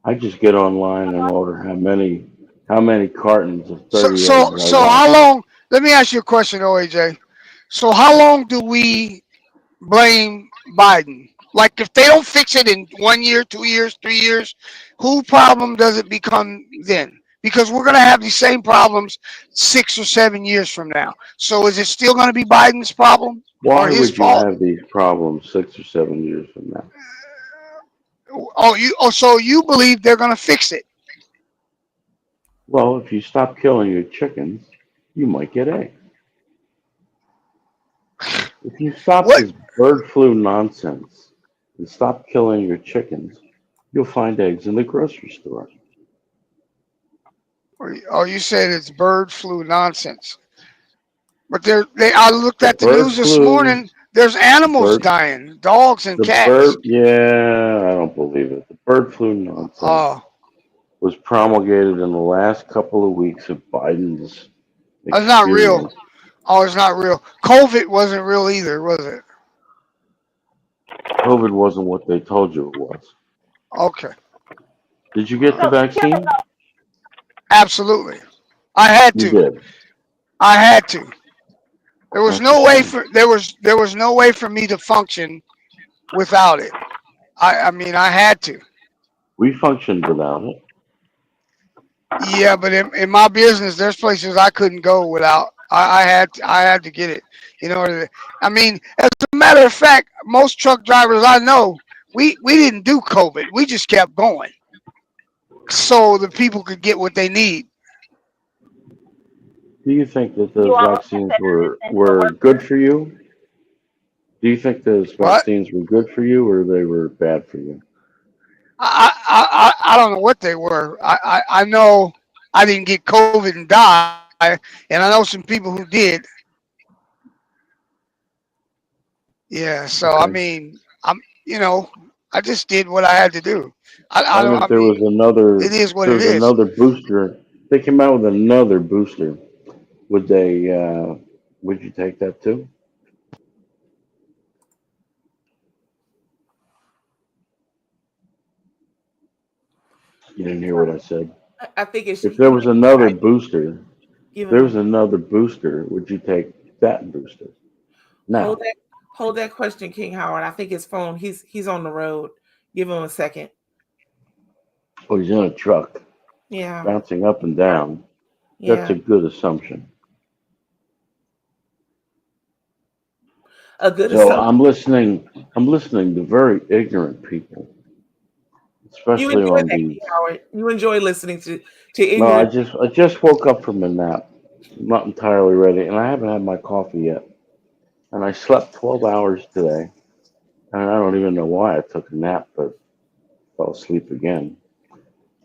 I just get online and order how many cartons of 30 eggs I want. How long? Let me ask you a question, OAJ. So how long do we blame Biden? Like if they don't fix it in 1 year, 2 years, 3 years, whose problem does it become then? Because we're gonna have these same problems 6 or 7 years from now. So is it still gonna be Biden's problem Why or his would you fault? have these problems 6 or 7 years from now? So you believe they're gonna fix it? Well, if you stop killing your chickens, you might get eggs. If you stop this bird flu nonsense and stop killing your chickens, you'll find eggs in the grocery store. Oh, you said it's bird flu nonsense. But I looked at the bird news this flu- morning. There's animals dying, dogs and cats. Yeah, I don't believe it. The bird flu nonsense was promulgated in the last couple of weeks of Biden's That's not real. experience. Oh, it's not real. COVID wasn't real either, was it? COVID wasn't what they told you it was. Okay. Did you get the vaccine? Absolutely. I had You to. did. I had to. There was no way for me to function without it. I mean I had to. We functioned without it. Yeah, but in my business, there's places I couldn't go without. I had to get it. You know, I mean, as a matter of fact, most truck drivers I know, we didn't do COVID. We just kept going, so the people could get what they need. Do you think that those vaccines were good for you? Do you think those vaccines were good for you or they were bad for you? I don't know what they were. I know I didn't get COVID and die, and I know some people who did. Yeah, so I mean, I just did what I had to do. Was another. It is what there it was is. another booster. They came out with another booster. Would they? Would you take that too? You didn't hear what I said. I think it's If there was another booster, Give there him- was another booster. Would you take that booster? No. hold that question, King Howard. I think his phone. He's on the road. Give him a second. Oh, he's in a truck, Yeah. bouncing up and down. That's Yeah. a good assumption. a good So assumption. I'm listening to very ignorant people, You especially enjoy on that, these. Howard. You enjoy listening to No, ignorant. I just woke up from a nap. I'm not entirely ready, and I haven't had my coffee yet. And I slept 12 hours today, and I don't even know why I took a nap, but fell asleep again.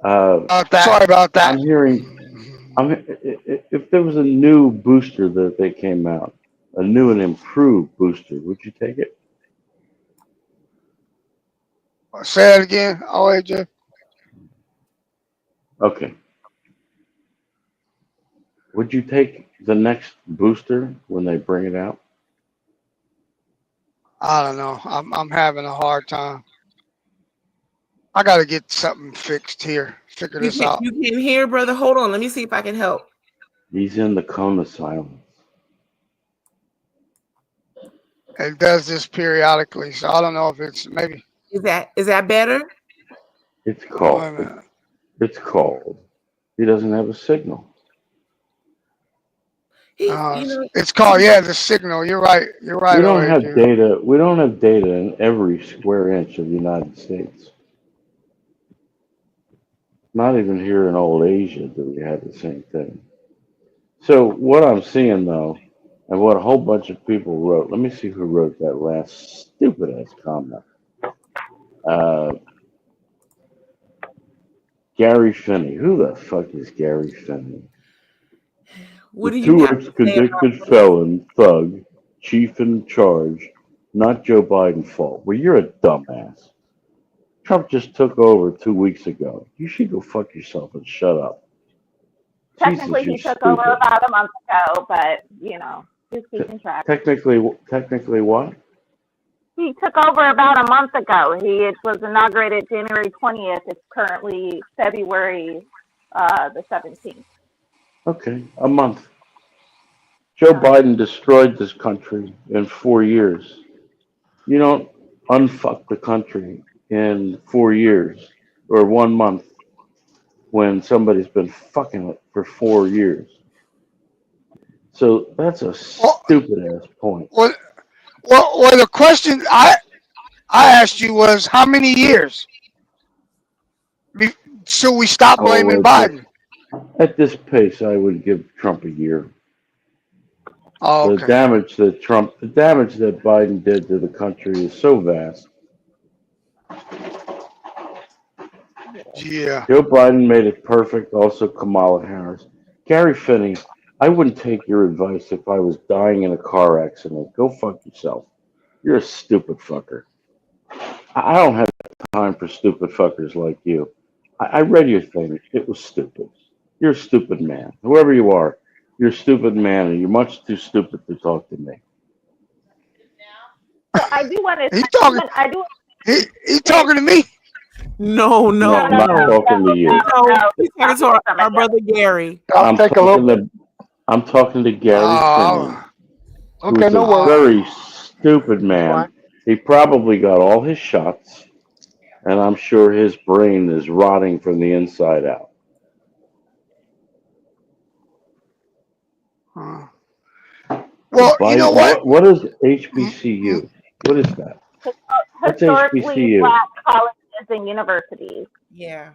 Sorry about that. I'm hearing, if there was a new booster that they came out, a new and improved booster, would you take it? Say it again. Oh, wait, Jeff. Okay. Would you take the next booster when they bring it out? I don't know. I'm having a hard time. I got to get something fixed here. Figure this out. You can hear, brother. Hold on. Let me see if I can help. He's in the cone of silence. It does this periodically, so I don't know if it's maybe. Is that better? It's called. It's called. He doesn't have a signal. It's called the signal. You're right. You're right. We don't have Jim. data. We don't have data in every square inch of the United States. Not even here in old Asia do we have the same thing. So what I'm seeing though, and what a whole bunch of people wrote. Let me see who wrote that last stupid ass comment. Gary Finney. Who the fuck is Gary Finney? What do The you two have to say ex-convicted about felon, thug, chief in charge, not Joe Biden's fault. Well, you're a dumbass. Trump just took over 2 weeks ago. You should go fuck yourself and shut up. Technically, Jesus, he you're took over stupid. about a month ago, but just keeping track. Technically what? He took over about a month ago. It was inaugurated January 20th. It's currently February the 17th. Okay, a month. Joe Biden destroyed this country in 4 years. You don't unfuck the country in 4 years or 1 month when somebody's been fucking it for 4 years. So that's a stupid ass point. Well, the question I asked you was how many years? So we stop blaming Biden. At this pace, I would give Trump a year. Oh, The okay. damage that Biden did to the country is so vast. Yeah. Joe Biden made it perfect. Also, Kamala Harris. Gary Finney, I wouldn't take your advice if I was dying in a car accident. Go fuck yourself. You're a stupid fucker. I don't have time for stupid fuckers like you. I read your thing. It was stupid. You're a stupid man. Whoever you are, you're a stupid man, and you're much too stupid to talk to me. So I do want to. He talking. He talking to me. No, I'm not talking to you. He's talking to our brother Gary. I'm talking to Gary Finney, okay, who's no a worries. very stupid man. He probably got all his shots, and I'm sure his brain is rotting from the inside out. Well, you know what? What is HBCU? What is that? What's Historically HBCU? Black colleges and universities. Yeah.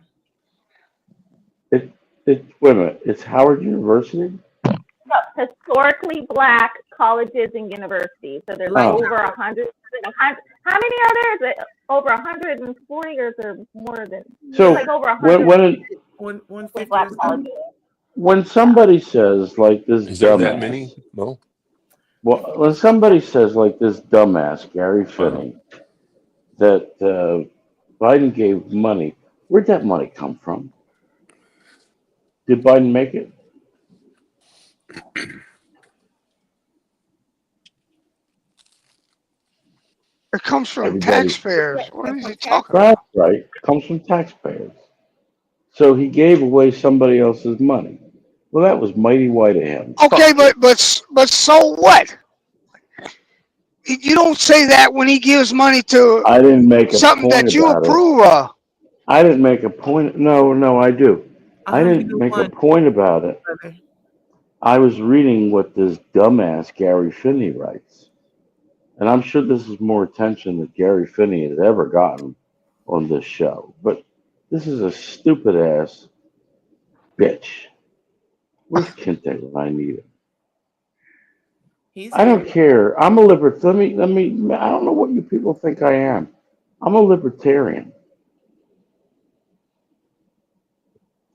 Wait a minute. It's Howard University? No, historically Black colleges and universities. So there's over 100. How many are there? Is it over 140 or is there more than? So like over 100 Black colleges. when somebody says like this Is there that dumbass, many? No. well, when somebody says like this dumbass Gary Finney that Biden gave money, where'd that money come from? Did Biden make it? It comes from Everybody- taxpayers. What is he talking about? That's right. It comes from taxpayers. So he gave away somebody else's money. Well, that was mighty white of him. Okay, but so what? You don't say that when he gives money to I didn't make a something point that you about approve it. of. I didn't make a point. No, I do. I didn't make a point about it. I was reading what this dumbass Gary Finney writes. And I'm sure this is more attention than Gary Finney has ever gotten on this show. But this is a stupid ass bitch. Where's Kinte when I need him? He's I don't here. care. I'm a libertarian. Let me. I don't know what you people think I am. I'm a libertarian.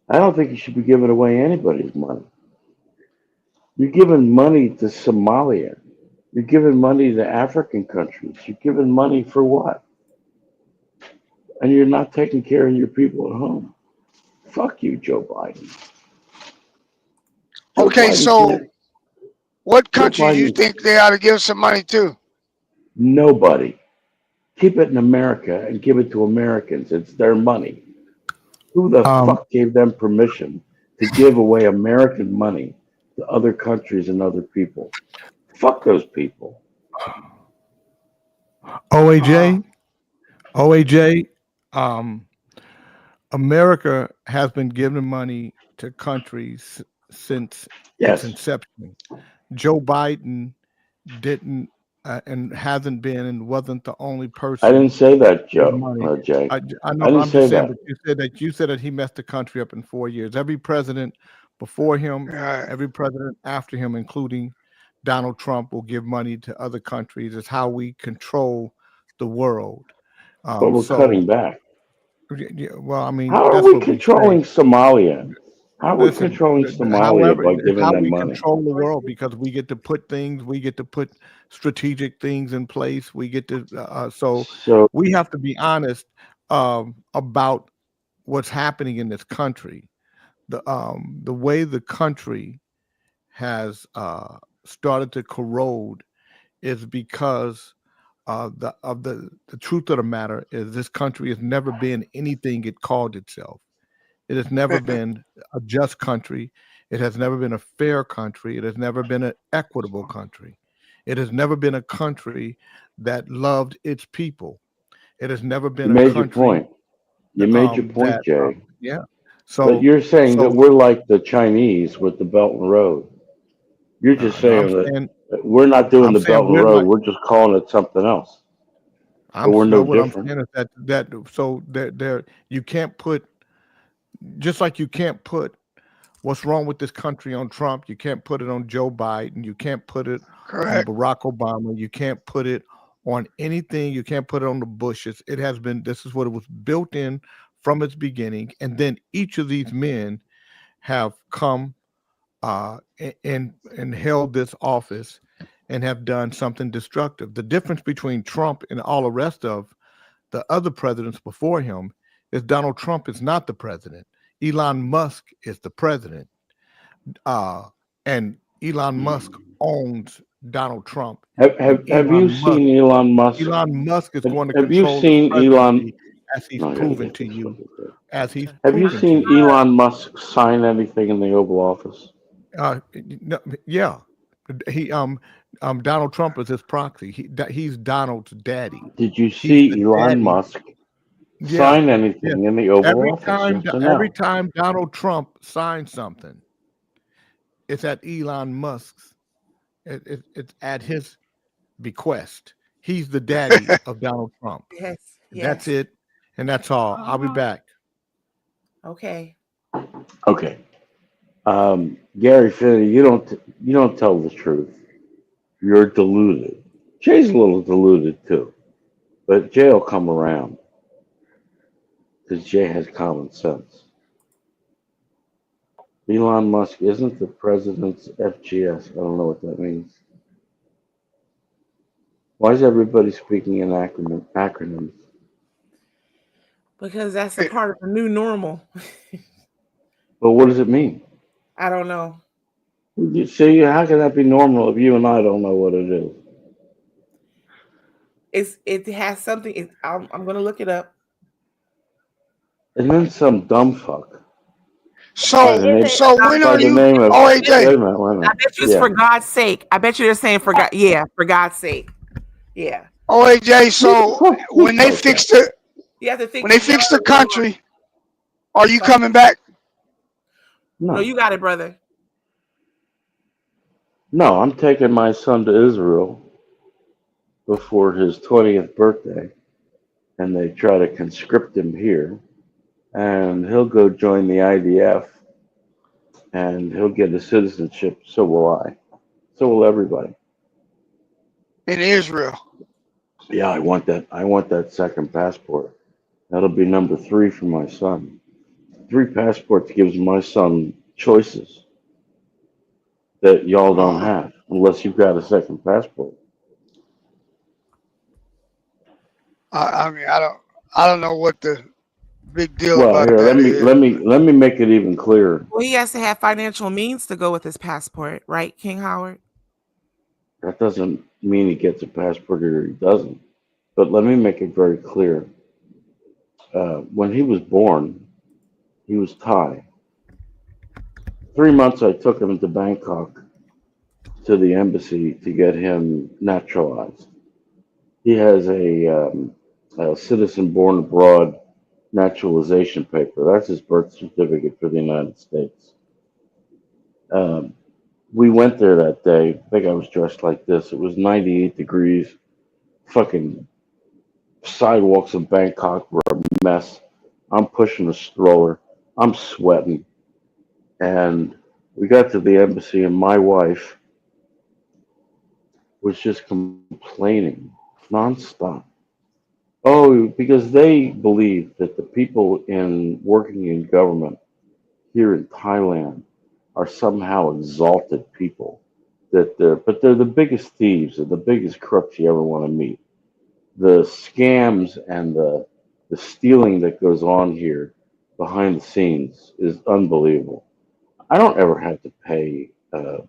I don't think you should be giving away anybody's money. You're giving money to Somalia. You're giving money to African countries. You're giving money for what? And you're not taking care of your people at home. Fuck you, Joe Biden. Joe Okay, Biden so can't. what Joe country do you Biden. think they ought to give some money to? Nobody. Keep it in America and give it to Americans. It's their money. Who the fuck gave them permission to give away American money to other countries and other people? Fuck those people. OAJ, America has been giving money to countries since its Yes. inception. Joe Biden didn't and hasn't been and wasn't the only person. I didn't say that, with Joe. money. Jay. I know, I but didn't I'm say just saying. that. But you said that he messed the country up in 4 years. Every president before him, Right. every president after him, including Donald Trump, will give money to other countries. It's how we control the world. But we're cutting back. Well, I mean, How are that's we what we say. controlling Somalia? How are we Listen, controlling Somalia however, by it's giving how them we money? control the world because we get to put strategic things in place. We get to, so So we have to be honest about what's happening in this country. The way the country has started to corrode is because the truth of the matter is this country has never been anything it called itself. It has never been a just country. It has never been a fair country. It has never been an equitable country. It has never been a country that loved its people. It has never you been a made your country point. You made your point, that Jay. yeah. But So you're saying that so we're like the Chinese with the Belt and Road. You're just no, I'm saying that saying we're not doing I'm the saying Belt and we're Road. like We're just calling it something else. But we're no what I'm different. saying is that so there you can't put just like you can't put what's wrong with this country on Trump, you can't put it on Joe Biden, you can't put it on Correct. Barack Obama, you can't put it on anything, you can't put it on the Bushes. It has been this is what it was built in from its beginning, and then each of these men have come and held this office and have done something destructive. The difference between Trump and all the rest of the other presidents before him is Donald Trump is not the president. Elon Musk is the president. And Elon Musk owns Donald Trump. Have you seen Elon Musk? Elon Musk is going to Have you control the seen Elon? presidency as he's No, I gotta proven get to this you. fucking thing. As he's Have you proven to seen you. Elon Musk sign anything in the Oval Office? Yeah. He Donald Trump is his proxy. He's Donald's daddy. Did you He's see the Elon daddy. Musk Yeah. sign Yeah. anything in the Oval Every Office? time Yes or no? every time Donald Trump signs something, it's at Elon Musk's. It's at his bequest. He's the daddy of Donald Trump. Yes. That's Yes. it, and that's all. I'll be back. Okay. Okay. Gary Finney, you don't tell the truth. You're deluded. Jay's a little deluded too, but Jay will come around because Jay has common sense. Elon Musk isn't the president's FGS. I don't know what that means. Why is everybody speaking in acronyms? Because that's a part of the new normal. But what does it mean? I don't know. You see, how can that be normal if you and I don't know what it is? It has something. I'm going to look it up. And then some dumb fuck. So when are you? Wait a OAJ. minute. I bet you it's for God's sake. I bet you they're saying for God. Yeah, for God's sake. Yeah. OAJ. So when they fix the You have to think. when they fix the country, are you coming back? No, you got it, brother. No, I'm taking my son to Israel before his 20th birthday, and they try to conscript him here, and he'll go join the IDF, and he'll get his citizenship. So will I. So will everybody. In Israel. Yeah, I want that. I want that second passport. That'll be number 3 for my son. 3 passports gives my son choices that y'all don't have unless you've got a second passport. I mean, I don't know what the big deal Well, about here, that is. let me make it even clearer. Well, he has to have financial means to go with his passport, right, King Howard? That doesn't mean he gets a passport or he doesn't. But let me make it very clear. When he was born, he was Thai. 3 months I took him to Bangkok to the embassy to get him naturalized. He has a citizen born abroad naturalization paper. That's his birth certificate for the United States. We went there that day. I think I was dressed like this. It was 98 degrees. Fucking sidewalks of Bangkok were a mess. I'm pushing a stroller. I'm sweating. And we got to the embassy, and my wife was just complaining nonstop. Oh, because they believe that the people working in government here in Thailand are somehow exalted people. But they're the biggest thieves and the biggest crooks you ever want to meet. The scams and the stealing that goes on here behind the scenes is unbelievable. I don't ever have to pay a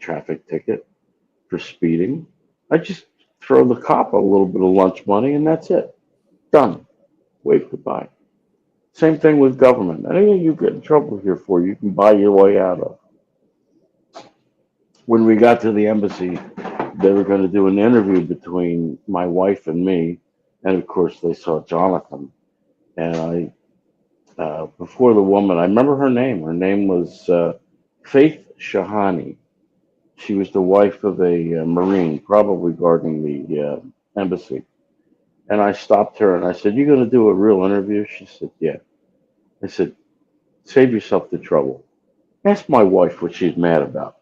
traffic ticket for speeding. I just throw the cop a little bit of lunch money and that's it. Done. Wave goodbye. Same thing with government. Anything you get in trouble here for, you can buy your way out of. When we got to the embassy, they were going to do an interview between my wife and me, and of course they saw Jonathan. And before the woman, I remember her name. Her name was Faith Shahani. She was the wife of a Marine, probably guarding the embassy. And I stopped her and I said, "You going to do a real interview?" She said, "Yeah." I said, "Save yourself the trouble. Ask my wife what she's mad about."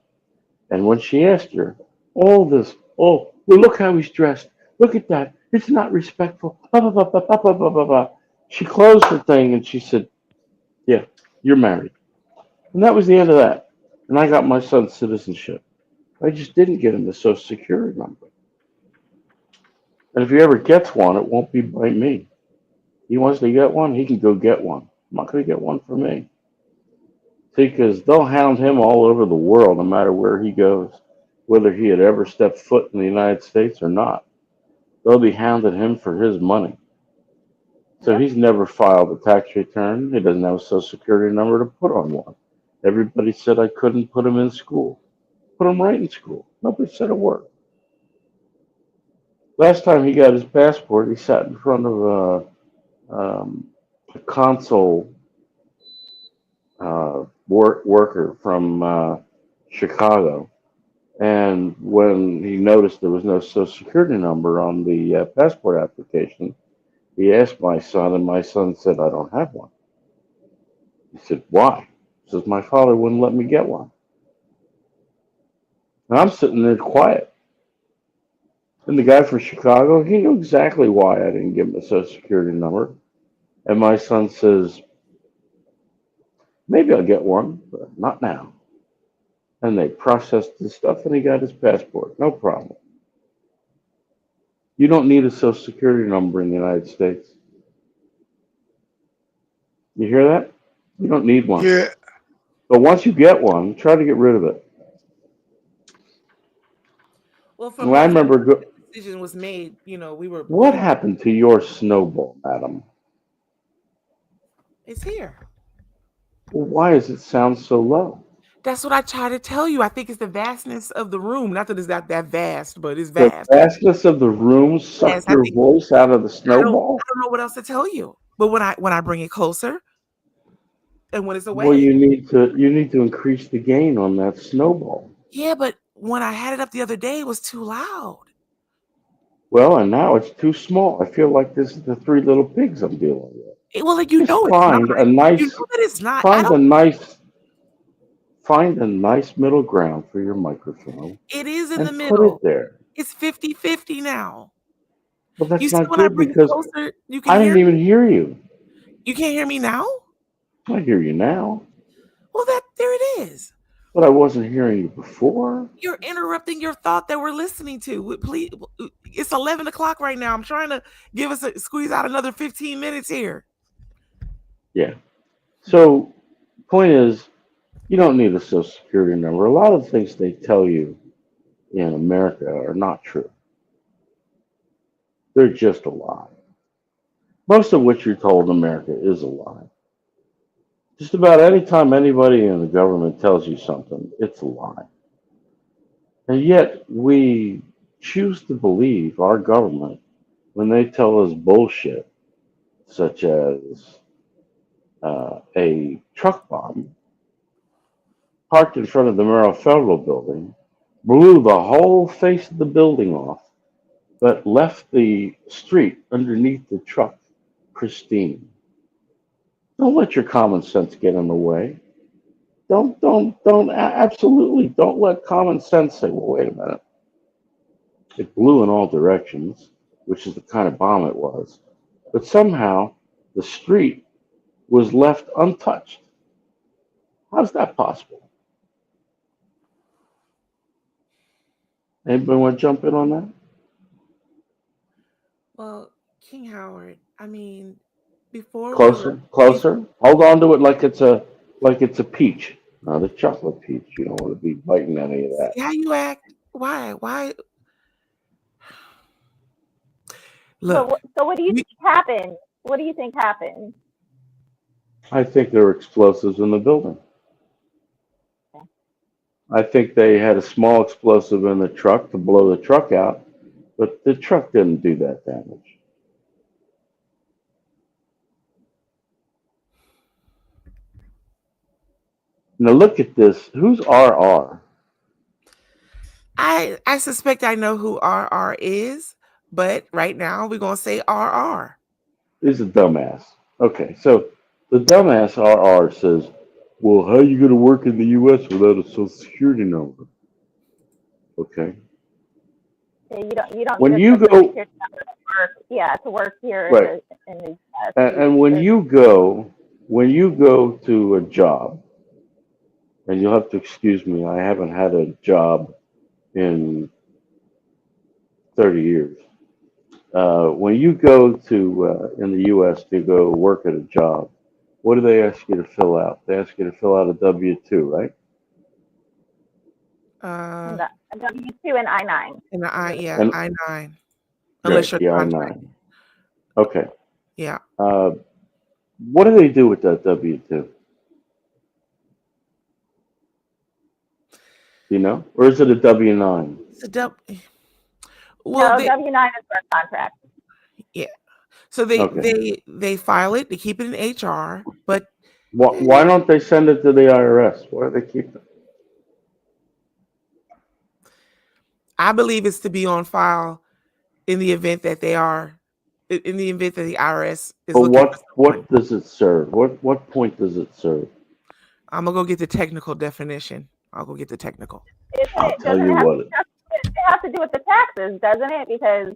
And when she asked her, all this, oh, well, look how he's dressed. Look at that. It's not respectful. Blah, blah, blah, blah, blah, blah, blah, blah, blah. She closed her thing and she said, "Yeah, you're married." And that was the end of that. And I got my son's citizenship. I just didn't get him the Social Security number. And if he ever gets one, it won't be by me. He wants to get one, he can go get one. I'm not going to get one for me. See, because they'll hound him all over the world, no matter where he goes, whether he had ever stepped foot in the United States or not. They'll be hounding him for his money. So he's never filed a tax return. He doesn't have a Social Security number to put on one. Everybody said I couldn't put him in school. Put him right in school. Nobody said a word. Last time he got his passport, he sat in front of a consul worker from Chicago. And when he noticed there was no Social Security number on the passport application, he asked my son, and my son said, "I don't have one." He said, "Why?" He says, "My father wouldn't let me get one." And I'm sitting there quiet. And the guy from Chicago, he knew exactly why I didn't give him a Social Security number. And my son says, "Maybe I'll get one, but not now." And they processed his stuff and he got his passport. No problem. You don't need a Social Security number in the United States. You hear that? You don't need one. Yeah. But once you get one, try to get rid of it. Well, from Well, I the remember. decision was made, we were. What happened to your snowball, madam? It's here. Well, why does it sound so low? That's what I try to tell you. I think it's the vastness of the room. Not that it's not that vast, but it's The vast. vastness of the room sucked your voice out of the snowball? I don't know what else to tell you. But when I bring it closer, and when it's away. Well, you need to increase the gain on that snowball. Yeah, but when I had it up the other day, it was too loud. Well, and now it's too small. I feel like this is the Three Little Pigs I'm dealing with. Well, like, you Just know it's not. find a You nice, know that it's not. I find a don't. nice, find a nice middle ground for your microphone It is in the and put it middle. there. It's 50-50 now. Well, You that's see not when I good bring it because closer, you can I hear didn't even me? hear you. You can't hear me now? I hear you now, Well, there it is. but I wasn't hearing you before. You're interrupting your thought that we're listening to. Please, it's 11 o'clock right now. I'm trying to squeeze out another 15 minutes here. Yeah. So, point is, you don't need a social security number. A lot of the things they tell you in America are not true. They're just a lie. Most of what you're told in America is a lie. Just about any time anybody in the government tells you something, it's a lie. And yet we choose to believe our government when they tell us bullshit, such as a truck bomb parked in front of the Merrill Federal Building, blew the whole face of the building off, but left the street underneath the truck pristine. Don't let your common sense get in the way. Absolutely don't let common sense say, well, wait a minute. It blew in all directions, which is the kind of bomb it was. But somehow the street was left untouched. How's that possible? Anybody want to jump in on that? Well, King Howard, I mean, before we Closer, were, closer. Hold on to it like it's a peach, not a chocolate peach. You don't want to be biting any of that. see how you act? Why? Look, So what do you we, think happened? What do you think happened? I think there were explosives in the building. I think they had a small explosive in the truck to blow the truck out, but the truck didn't do that damage. Now look at this. Who's RR? I suspect I know who RR is, but right now we're gonna say RR. He's a dumbass. Okay, so the dumbass RR says, well, how are you going to work in the U.S. without a social security number? Okay. Yeah, you don't When need a you social go, security number to work. Yeah, to work here right, in the U.S. and when you go to a job, and you'll have to excuse me, I haven't had a job in 30 years. When you go to in the U.S. to go work at a job, what do they ask you to fill out? They ask you to fill out a W-2, right? A W-2 and I-9. And And I-9. Unless right, you're the contract. I-9. Okay. Yeah. What do they do with that W-2? You know, or is it a W-9? It's a well, No, W-9 is for a contract. yeah. So they Okay. they file it, they keep it in HR, but Why don't they send it to the IRS? Why do they keep it? I believe it's to be on file in the event that the IRS is But looking for someone. what does it serve? What point does it serve? I'm gonna go get the technical definition. I'll go get the technical. I'll tell Doesn't you it have, what. it has to do with the taxes, doesn't it? Because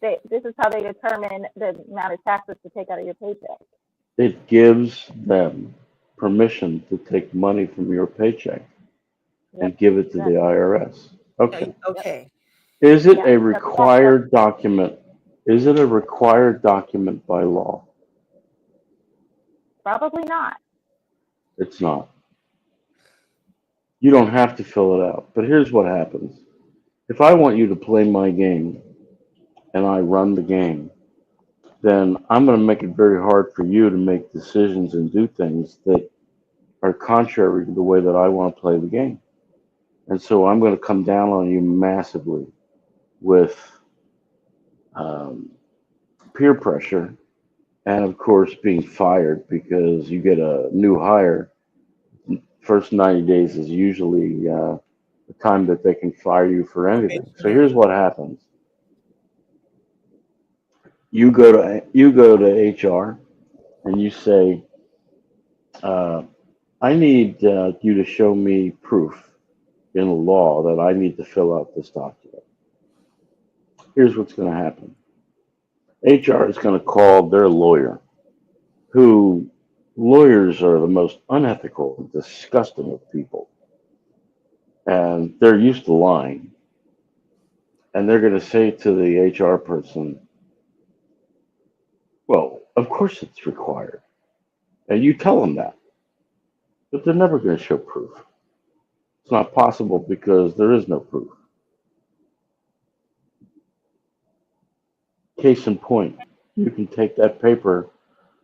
this is how they determine the amount of taxes to take out of your paycheck. It gives them permission to take money from your paycheck and give it to the IRS. Okay. Okay. Is it Yeah, a that's required document? Is it a required document by law? Probably not. It's not. You don't have to fill it out. But here's what happens. If I want you to play my game and I run the game, then I'm going to make it very hard for you to make decisions and do things that are contrary to the way that I want to play the game. And so I'm going to come down on you massively with peer pressure and, of course, being fired because you get a new hire. First 90 days is usually the time that they can fire you for anything. So here's what happens. You go to HR and you say, I need you to show me proof in the law that I need to fill out this document. Here's what's going to happen. HR is going to call their lawyer, who lawyers are the most unethical and disgusting of people. And they're used to lying. And they're going to say to the HR person, well, of course it's required. And you tell them that. But they're never going to show proof. It's not possible because there is no proof. Case in point, you can take that paper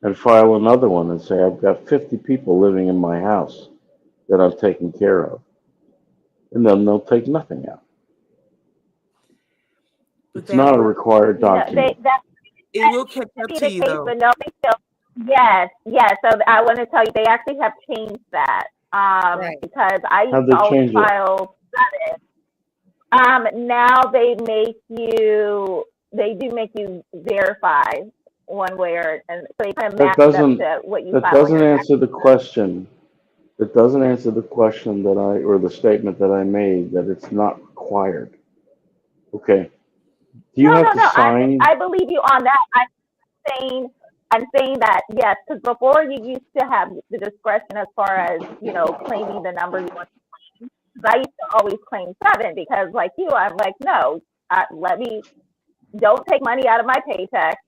and file another one and say, I've got 50 people living in my house that I'm taking care of. And then they'll take nothing out. It's not a required document. It will catch up to you, though. But no, they still, yes. So I want to tell you, they actually have changed that. Because I used How'd to they always change it? file 7. Now they do make you verify one way or, and so you kind of match That it up doesn't to what you that file. doesn't answer the question. It doesn't answer the question that or the statement that I made that it's not required. Okay. Do you have to sign? I believe you on that. I'm saying that yes, because before you used to have the discretion as far as claiming the number you want to claim. 'Cause I used to always claim 7 because, like you, I'm like, no, don't take money out of my paycheck.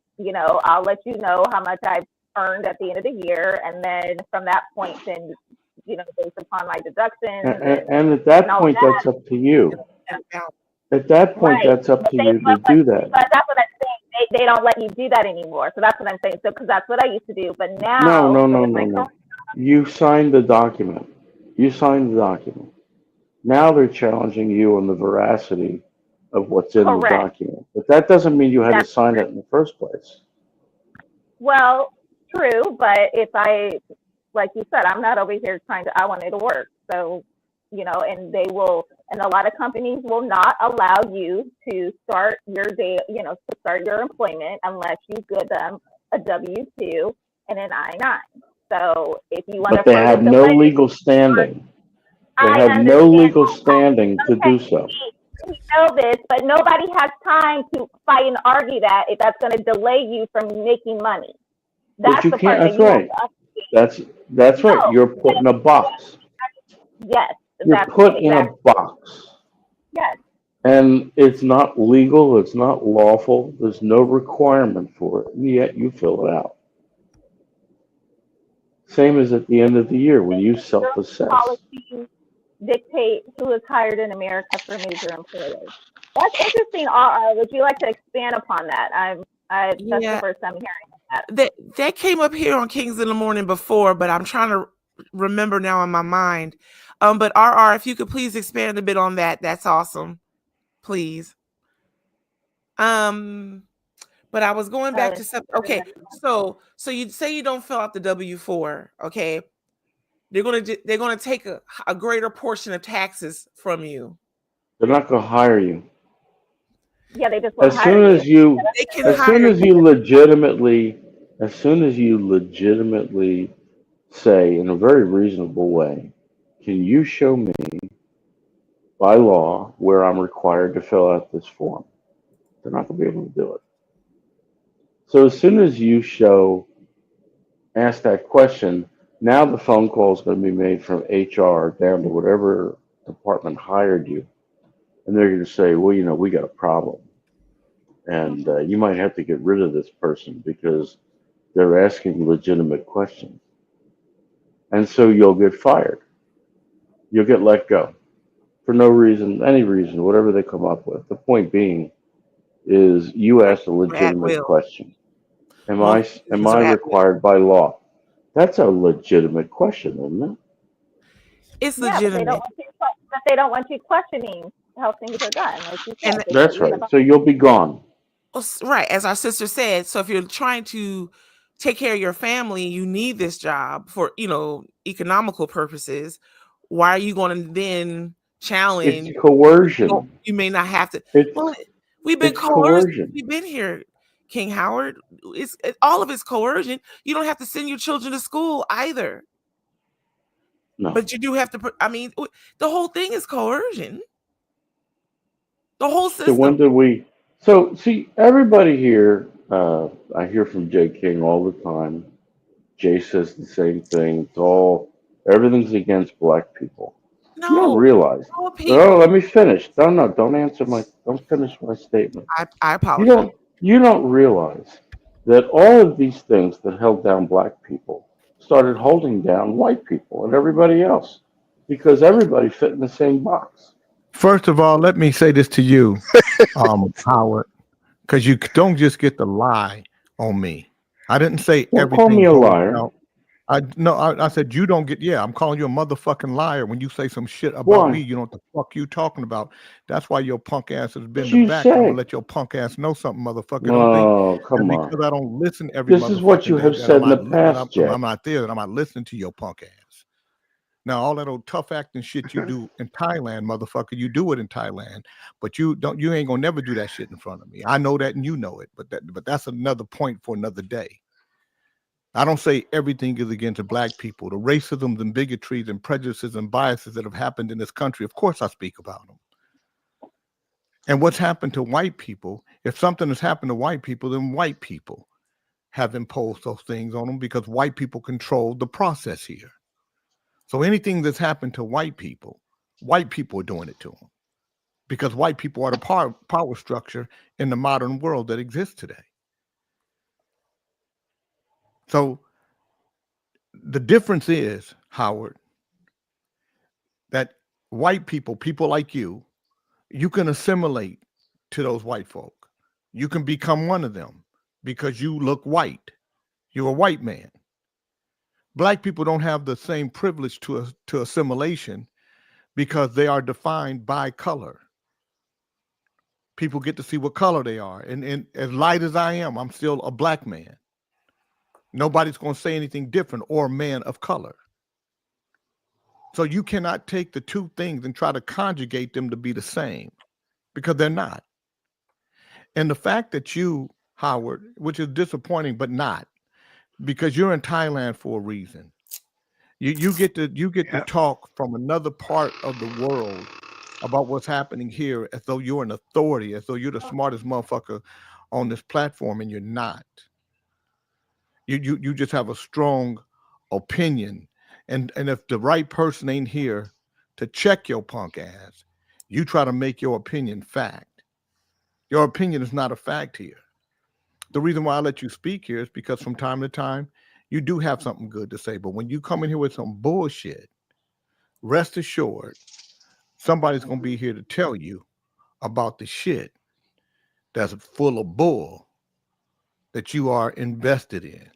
I'll let you know how much I've earned at the end of the year, and then from that point, then based upon my deductions. And at that all point, that. that's up to you. At that point, Right. that's up to you to do that. But that's what I'm saying. They don't let you do that anymore. So that's what I'm saying. So because that's what I used to do. But now, No. You signed the document. You signed the document. Now they're challenging you on the veracity of what's in the Correct. document. But that doesn't mean you had to That's sign it in the first place. Well, true, but if like you said, I'm not over here I want it to work. So, and and a lot of companies will not allow you to start your day, to start your employment unless you give them a W-2 and an I-9. So if you want to But they have no legal standing. They I have no understand. legal standing to do so. We know this, but nobody has time to fight and argue that if that's going to delay you from making money. But That's you the can't. part That's that you right. have to That's right. You're put in a box. Yes, You're that's put in a exactly. box. Yes. And it's not legal, it's not lawful, there's no requirement for it, and yet you fill it out. Same as at the end of the year when you self-assess. Policies dictate who is hired in America for major employers. That's interesting. Would you like to expand upon that? That's the first time hearing that. That came up here on Kings in the Morning before, but I'm trying to remember now in my mind. But RR, if you could please expand a bit on that, that's awesome. Please. But I was going back to something. Okay, so you say you don't fill out the W-4. Okay, they're gonna take a greater portion of taxes from you. They're not going to hire you. Yeah, they just As soon as you legitimately say in a very reasonable way, can you show me by law where I'm required to fill out this form? They're not going to be able to do it. So as soon as you ask that question, now the phone call is going to be made from HR down to whatever department hired you. And they're going to say, well, we got a problem. And you might have to get rid of this person because they're asking legitimate questions. And so you'll get fired. You'll get let go for no reason, any reason, whatever they come up with. The point being is you asked a legitimate question. Am I required by law? That's a legitimate question, isn't it? It's legitimate. legitimate. But they don't want you questioning how things are done. Like you said. That's right. So you'll be gone. Right, as our sister said. So if you're trying to take care of your family, you need this job for economical purposes. Why are you going to then challenge? It's coercion. You may not have to. We've been coerced. We've been here. King Howard. All of it's coercion. You don't have to send your children to school either. No. But you do have to. I mean, the whole thing is coercion. The whole So system. when did we? So see, everybody here. I hear from Jay King all the time. Jay says the same thing. Everything's against black people. You don't No, realize. all people. Oh, let me finish. No, don't finish my statement. I apologize. You don't realize that all of these things that held down black people started holding down white people and everybody else because everybody fit in the same box. First of all, let me say this to you, Howard, because you don't just get to lie on me. I didn't say Don't everything. call me a goes liar. down. I said you don't get. Yeah, I'm calling you a motherfucking liar when you say some shit about Why? me. You know what the fuck you talking about. That's why your punk ass has been What the you back. I'm say? gonna let your punk ass know something, motherfucker. Don't Oh, think come that on. because I don't listen every This is what you motherfucking day have that said I'm in the not past, Jay. I'm not there. That I'm not listening to your punk ass. Now, all that old tough acting shit you do in Thailand, motherfucker, you do it in Thailand, but you ain't gonna never do that shit in front of me. I know that and you know it, but that's another point for another day. I don't say everything is against the black people. The racism and bigotries and prejudices and biases that have happened in this country, of course I speak about them. And what's happened to white people, if something has happened to white people, then white people have imposed those things on them because white people control the process here. So anything that's happened to white people are doing it to them because white people are the power structure in the modern world that exists today. So the difference is, Howard, that white people like you can assimilate to those white folk. You can become one of them because you look white. You're a white man. Black people don't have the same privilege to assimilation because they are defined by color. People get to see what color they are. And as light as I am, I'm still a black man. Nobody's going to say anything different or a man of color. So you cannot take the two things and try to conjugate them to be the same because they're not. And the fact that you, Howard, which is disappointing, but not, because you're in Thailand for a reason. You get to talk from another part of the world about what's happening here as though you're an authority, as though you're the smartest motherfucker on this platform, and you're not. You just have a strong opinion. And if the right person ain't here to check your punk ass, you try to make your opinion fact. Your opinion is not a fact here. The reason why I let you speak here is because from time to time, you do have something good to say. But when you come in here with some bullshit, rest assured, somebody's going to be here to tell you about the shit that's full of bull that you are invested in.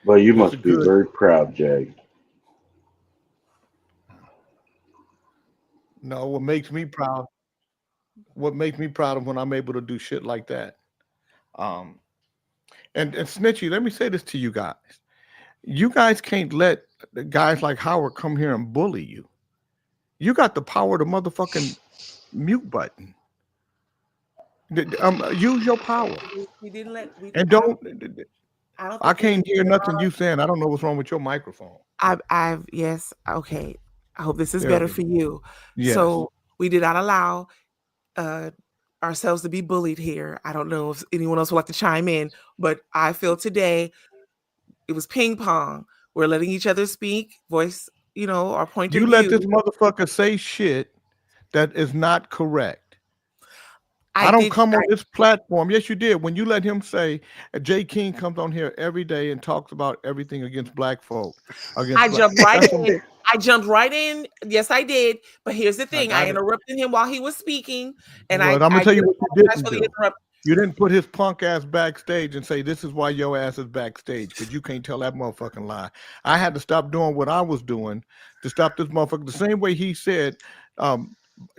Well, you It's must be good. very proud, Jay. No, what makes me proud of when I'm able to do shit like that. And Snitchy, let me say this to you guys. You guys can't let the guys like Howard come here and bully you. You got the power to motherfucking mute button. Use your power. We didn't let. And don't. I can't hear nothing you saying. I don't know what's wrong with your microphone. Yes. Okay. I hope this is There better we for go. you. Yes. So we did not allow ourselves to be bullied here. I don't know if anyone else would like to chime in, but I feel today it was ping pong. We're letting each other speak, voice, our point You of let view. this motherfucker say shit that is not correct. I I don't come on this platform. Yes, you did. When you let him say, Jay King comes on here every day and talks about everything against black folk. I jumped right in. I jumped right in. Yes, I did. But here's the thing: I interrupted him while he was speaking, and I'm gonna I tell you did what you apologize didn't for the do. interruption. You didn't put his punk ass backstage and say this is why your ass is backstage because you can't tell that motherfucking lie. I had to stop doing what I was doing to stop this motherfucker. The same way he said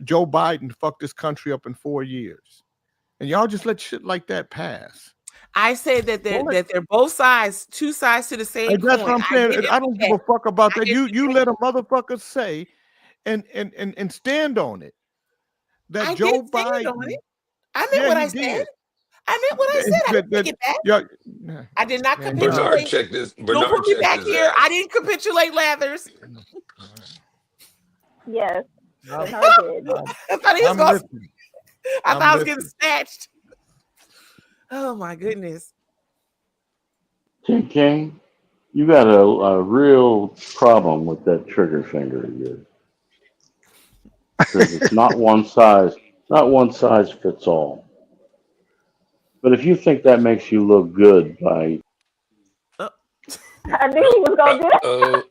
Joe Biden fucked this country up in 4 years, and y'all just let shit like that pass. I said that they're both sides, two sides to the same And that's coin. what I'm saying. I don't give a fuck about that. You let a motherfucker say and stand on it. that I Joe did stand on Biden. it. I meant Yeah, what he I said. did. I meant what I said. I didn't take it back. Yeah, I did not man, y'all. Bernard capitulate. checked this. Don't Bernard put me checked back his here. I ass. didn't capitulate, Lathers. Yes, I'm, Bernard did. I thought he was I'm going. listening. I I'm thought I was getting listening. snatched. Oh my goodness. Tim King, you got a real problem with that trigger finger of yours because it's not one size fits all. But if you think that makes you look good by Oh, I knew he was gonna do that. Oh,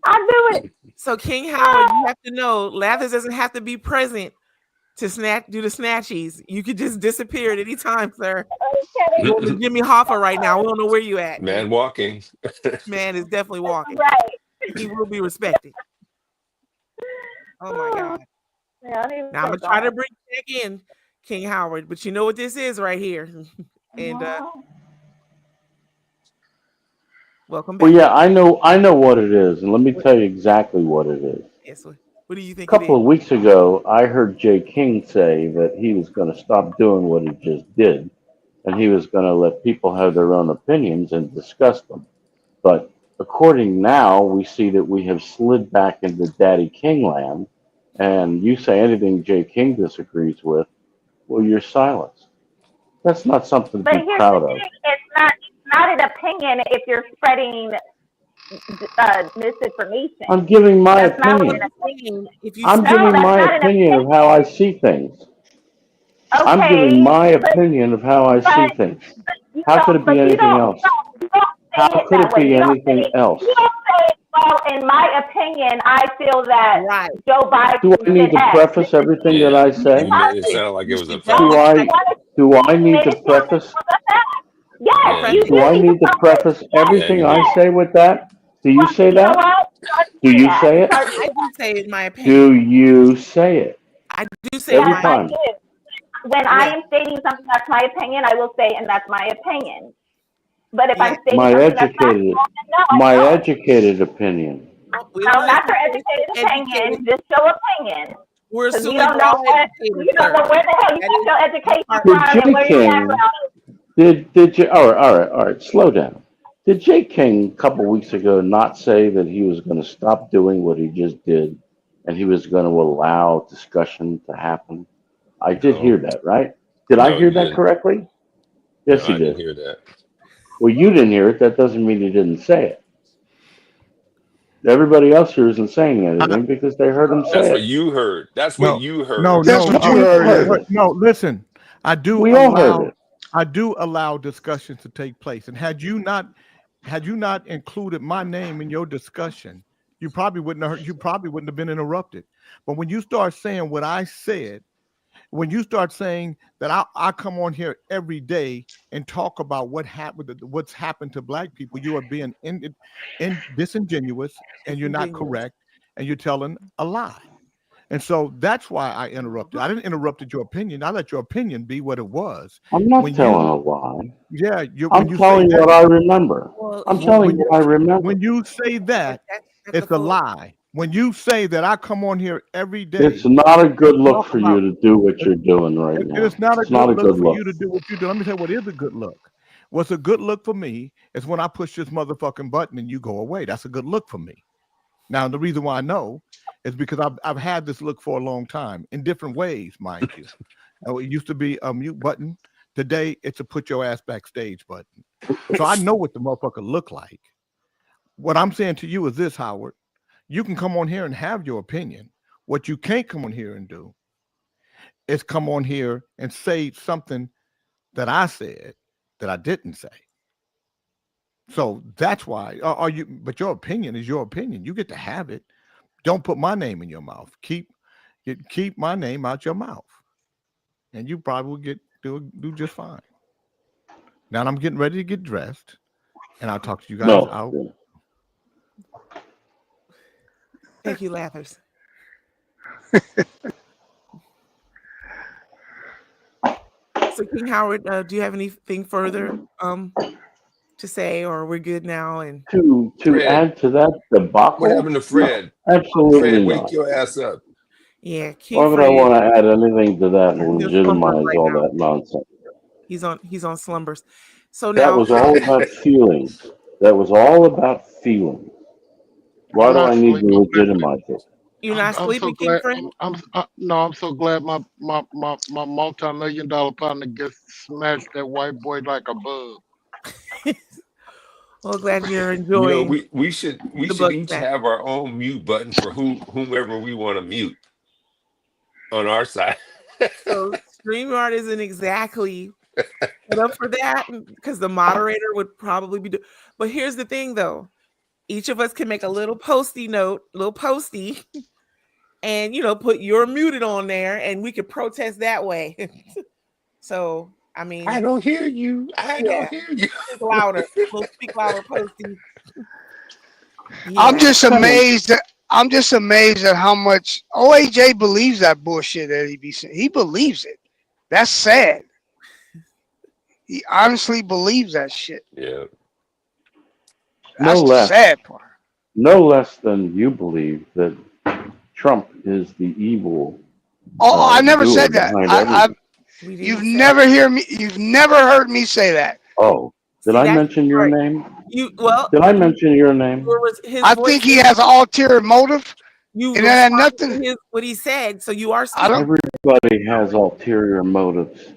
I knew it. so King Howard, you have to know, Lathers doesn't have to be present to do the snatchies. You could just disappear at any time, sir. Okay. You're on Jimmy Hoffa right now. We don't know where you at. man walking. Man is definitely walking. Right. He will be respected. Oh my God. Yeah, I didn't Now I'm even gonna try to think bring you back in, King Howard, but you know what this is right here. And no. welcome well, back. yeah, I know what it is, and let me tell you exactly what it is. Yes, what do you A think it couple is? of weeks ago, I heard Jay King say that he was going to stop doing what he just did, and he was going to let people have their own opinions and discuss them. But according now, we see that we have slid back into Daddy King land, and you say anything Jay King disagrees with, well, you're silenced. That's not something to But be here's the proud of. thing: it's not an opinion if you're spreading misinformation. I'm giving my That's not what an opinion. opinion. If you I'm No, giving that's my not an opinion of how I see things. I'm giving Okay, my opinion of how I see but things. you How could it don't. be But you anything don't. else? You don't say How it could that it way. be You don't anything say. else? You don't say. Well, in my opinion, I feel that right, Joe Biden Do I need should to X. preface everything that Yeah, I you say? made it Because sound like it you was a should no, Do fact. definitely I do I you need made to it sound like it preface was a fact. Yes, Yeah, press you it. do I you need to because preface yes, yeah everything you I did. say with that? Do you say you know that? what? Don't Do say you that say it? because I do say it in my opinion. Do you say it? I do say it in Every yes, my I time. do. When I yeah, am stating something that's my opinion, I will say, and that's my opinion. But if yeah. I'm stating My something that's educated factual, then no, I my don't. educated opinion. We No, don't not listen your to educated educated. opinion, just your opinion. We're Because we assuming don't we're know all what educated, you don't sir. know where the hell you That got is your our education Did from and Jay where your King background is. did you all right, slow down. Did Jay King a couple weeks ago not say that he was going to stop doing what he just did and he was going to allow discussion to happen? I did hear No, that, right? Did I no, hear you that didn't. correctly? No, Yes, he I didn't did. hear that. Well, you didn't hear it. That doesn't mean he didn't say it. Everybody else here isn't saying anything because they heard him That's say what it. you heard. That's what No, you no, heard. That's no. what you We heard. all heard Yeah. it. No. Listen, I do We all heard it. allow discussions to take place. And had you not included my name in your discussion, you probably wouldn't have been interrupted. But when you start saying what I said, when you start saying that I come on here every day and talk about what's happened to black people, you are being disingenuous and you're not disingenuous. correct and you're telling a lie. And so that's why I interrupted. I didn't interrupt your opinion. I let your opinion be what it was. I'm not When telling you, a lie. yeah, when I'm you say telling you that, what I remember. Well, I'm he telling you what I remember. when you say that, that's it's the a full. lie. When you say that I come on here every It's day not a good and look talk for about, you to do what you're doing right and now. it's not a It's not good a look good for look. you to do what you do. Let me tell you what is a good look. What's a good look for me is when I push this motherfucking button and you go away. That's a good look for me. Now, the reason why I know is because I've had this look for a long time in different ways, mind you. It used to be a mute button. Today, it's a put your ass backstage button. So I know what the motherfucker look like. What I'm saying to you is this, Howard. You can come on here and have your opinion. What you can't come on here and do is come on here and say something that I said that I didn't say. So that's why. But your opinion is your opinion. You get to have it. Don't put my name in your mouth. Keep my name out your mouth, and you probably will do just fine. Now I'm getting ready to get dressed, and I'll talk to you guys out. No. Thank you, Lathers. So, King Howard, do you have anything further to say, or we're good now? And To Fred, add to that what debacle? happened to No, Fred? absolutely Fred, wake not. your ass up. Yeah, Why would I Keyfred, want to add anything to that and he's in slumbers legitimize right all now. that nonsense? He's on slumbers. So That now, was all about feelings. That was all about feelings. Why I'm do I not need sleeping to with it. legitimize it? you're I'm not I'm so sleeping, glad. Keyfred? No, I'm so glad my multi-million-dollar partner gets smashed that white boy like a bug. Well, glad you're You know, enjoying we should the bug each smash. have our own mute button for whomever we want to mute on our side. So StreamYard isn't exactly set up for that because the moderator would probably be. But here's the thing, though. Each of us can make a little posty note, and put you're muted on there, and we could protest that way. So I mean, I don't hear you. I don't hear you. Speak louder. We'll speak louder, posty. I'm Yeah. just amazed at how much OAJ believes that bullshit that he be saying. He believes it. That's sad. He honestly believes that shit. Yeah. That's No the less. sad part. No less than you believe that Trump is the evil Oh, I never doer said that. behind everything. You've never heard me say that. Oh, did See, I that's mention your right. name? Well, Did I mention your name? his I voice think he is- has an ulterior motive. you and that had responded to nothing. what he said, so you are I speaking. don't. Everybody has ulterior motives.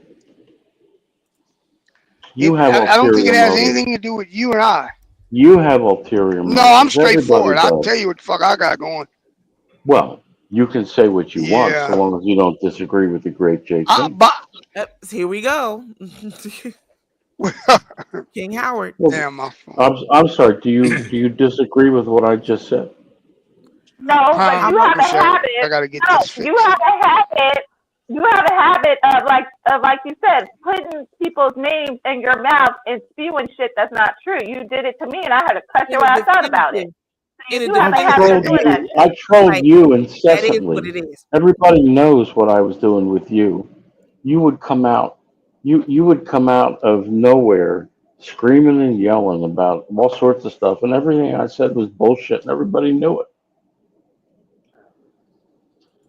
You have I don't think it ulterior has motives. anything to do with you and I. You have ulterior motives. No, I'm Everybody straightforward. I'll does. tell you what the fuck I got going. Well, you can say what you want Yeah. so long as you don't disagree with the great J. King. Here we go. King Howard. Well, Damn, my phone. I'm sorry. Do you disagree with what I just said? No, but you have a habit. I gotta get No, this fixed. you have a habit. You have a habit of like you said, putting people's names in your mouth and spewing shit that's not true. You did it to me, and I had to cut your ass out about it. So you do have a habit of doing that shit. I trolled you That is incessantly. what it is. Everybody knows what I was doing with you. You would come out. You would come out of nowhere screaming and yelling about all sorts of stuff, and everything I said was bullshit, and everybody knew it.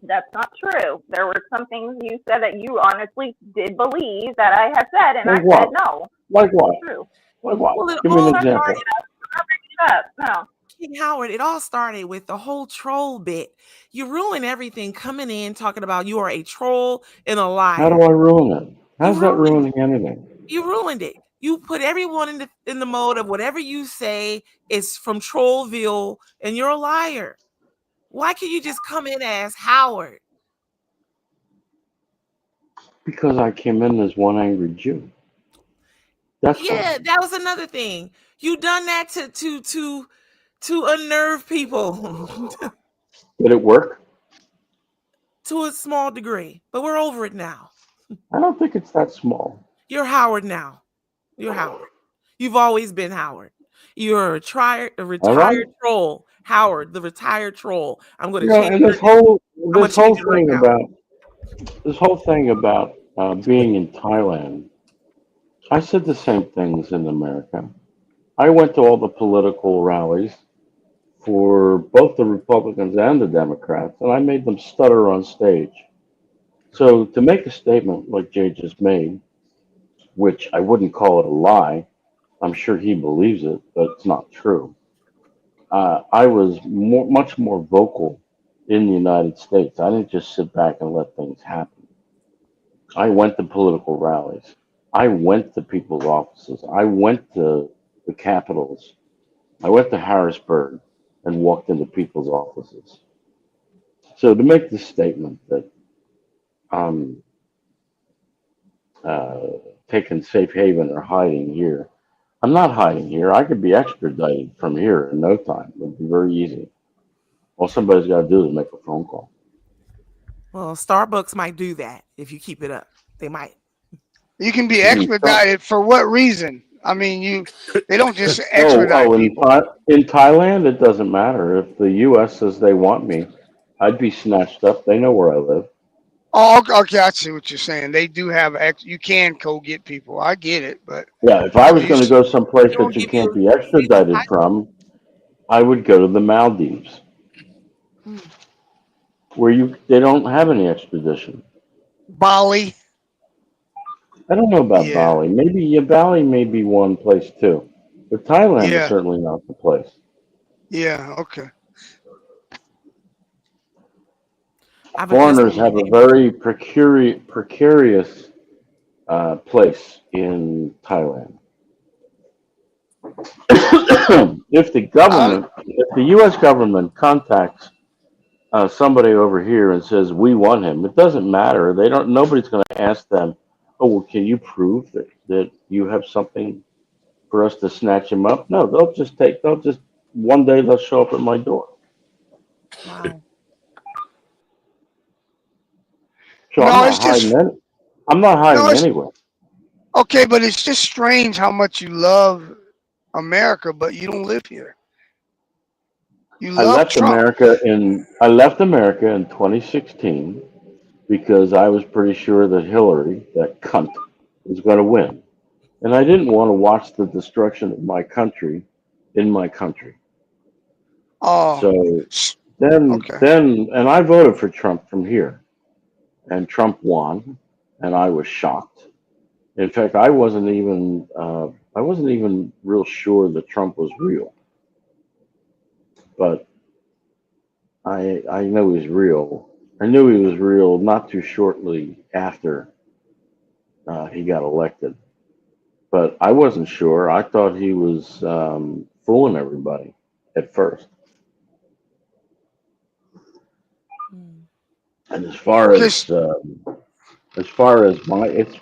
That's not true. There were some things you said that you honestly did believe that I had said, and Like I what? said no. Like what? It's true. Like what? Well, it Give me all an example. No. King Howard, it all started with the whole troll bit. You ruin everything coming in talking about you are a troll and a liar. How do I ruin it? How's that ruining anything? You ruined it. You put everyone in the mode of whatever you say is from Trollville, and you're a liar. Why can't you just come in as Howard? Because I came in as one angry Jew. That's why. Yeah, that was another thing. You done that to unnerve people Did it work? to a small degree, but we're over it now. I don't think it's that small. You're Howard now. You're Howard. You've always been Howard. You're a retired troll. Howard, the retired troll. I'm going to change and this your name. whole thing about being in Thailand. I said the same things in America. I went to all the political rallies for both the Republicans and the Democrats, and I made them stutter on stage. So to make a statement like Jay just made, which I wouldn't call it a lie, I'm sure he believes it, but it's not true. I was much more vocal in the United States. I didn't just sit back and let things happen. I went to political rallies. I went to people's offices. I went to the capitals. I went to Harrisburg and walked into people's offices. So to make the statement that I'm taking safe haven or hiding here, I'm not hiding here. I could be extradited from here in no time. It would be very easy. All somebody's got to do is make a phone call. Well, Starbucks might do that if you keep it up. They might. You can be expedited for what reason? I mean, they don't just expedite people. In Thailand, it doesn't matter. If the U.S. says they want me, I'd be snatched up. They know where I live. Oh, okay, I see what you're saying. They do have you can go-get people. I get it, but Yeah, if I was going to go someplace that you can't be extradited from, I would go to the Maldives. where they don't have any extradition. Bali. I don't know about Yeah. Bali. Maybe Bali may be one place too, but Thailand is Yeah. certainly not the place. Yeah. Okay. I've addressed Foreigners have a very precarious place in Thailand. If the U.S. government contacts somebody over here and says we want him, it doesn't matter. Nobody's going to ask them, "Oh, well, can you prove that you have something for us to snatch him up?" No, one day they'll show up at my door. Wow. So No, I'm it's not just hiding any, I'm not no. hiding It's anywhere. okay, but it's just strange how much you love America, but you don't live here. You I love left Trump. America in 2016 because I was pretty sure that Hillary, that cunt, was going to win, and I didn't want to watch the destruction of my country in my country. Oh, So okay. and I voted for Trump from here, and Trump won, and I was shocked. In fact, I wasn't even real sure that Trump was real, but I know he's real. I knew he was real not too shortly after he got elected, but I wasn't sure. I thought he was fooling everybody at first. And as far Okay. as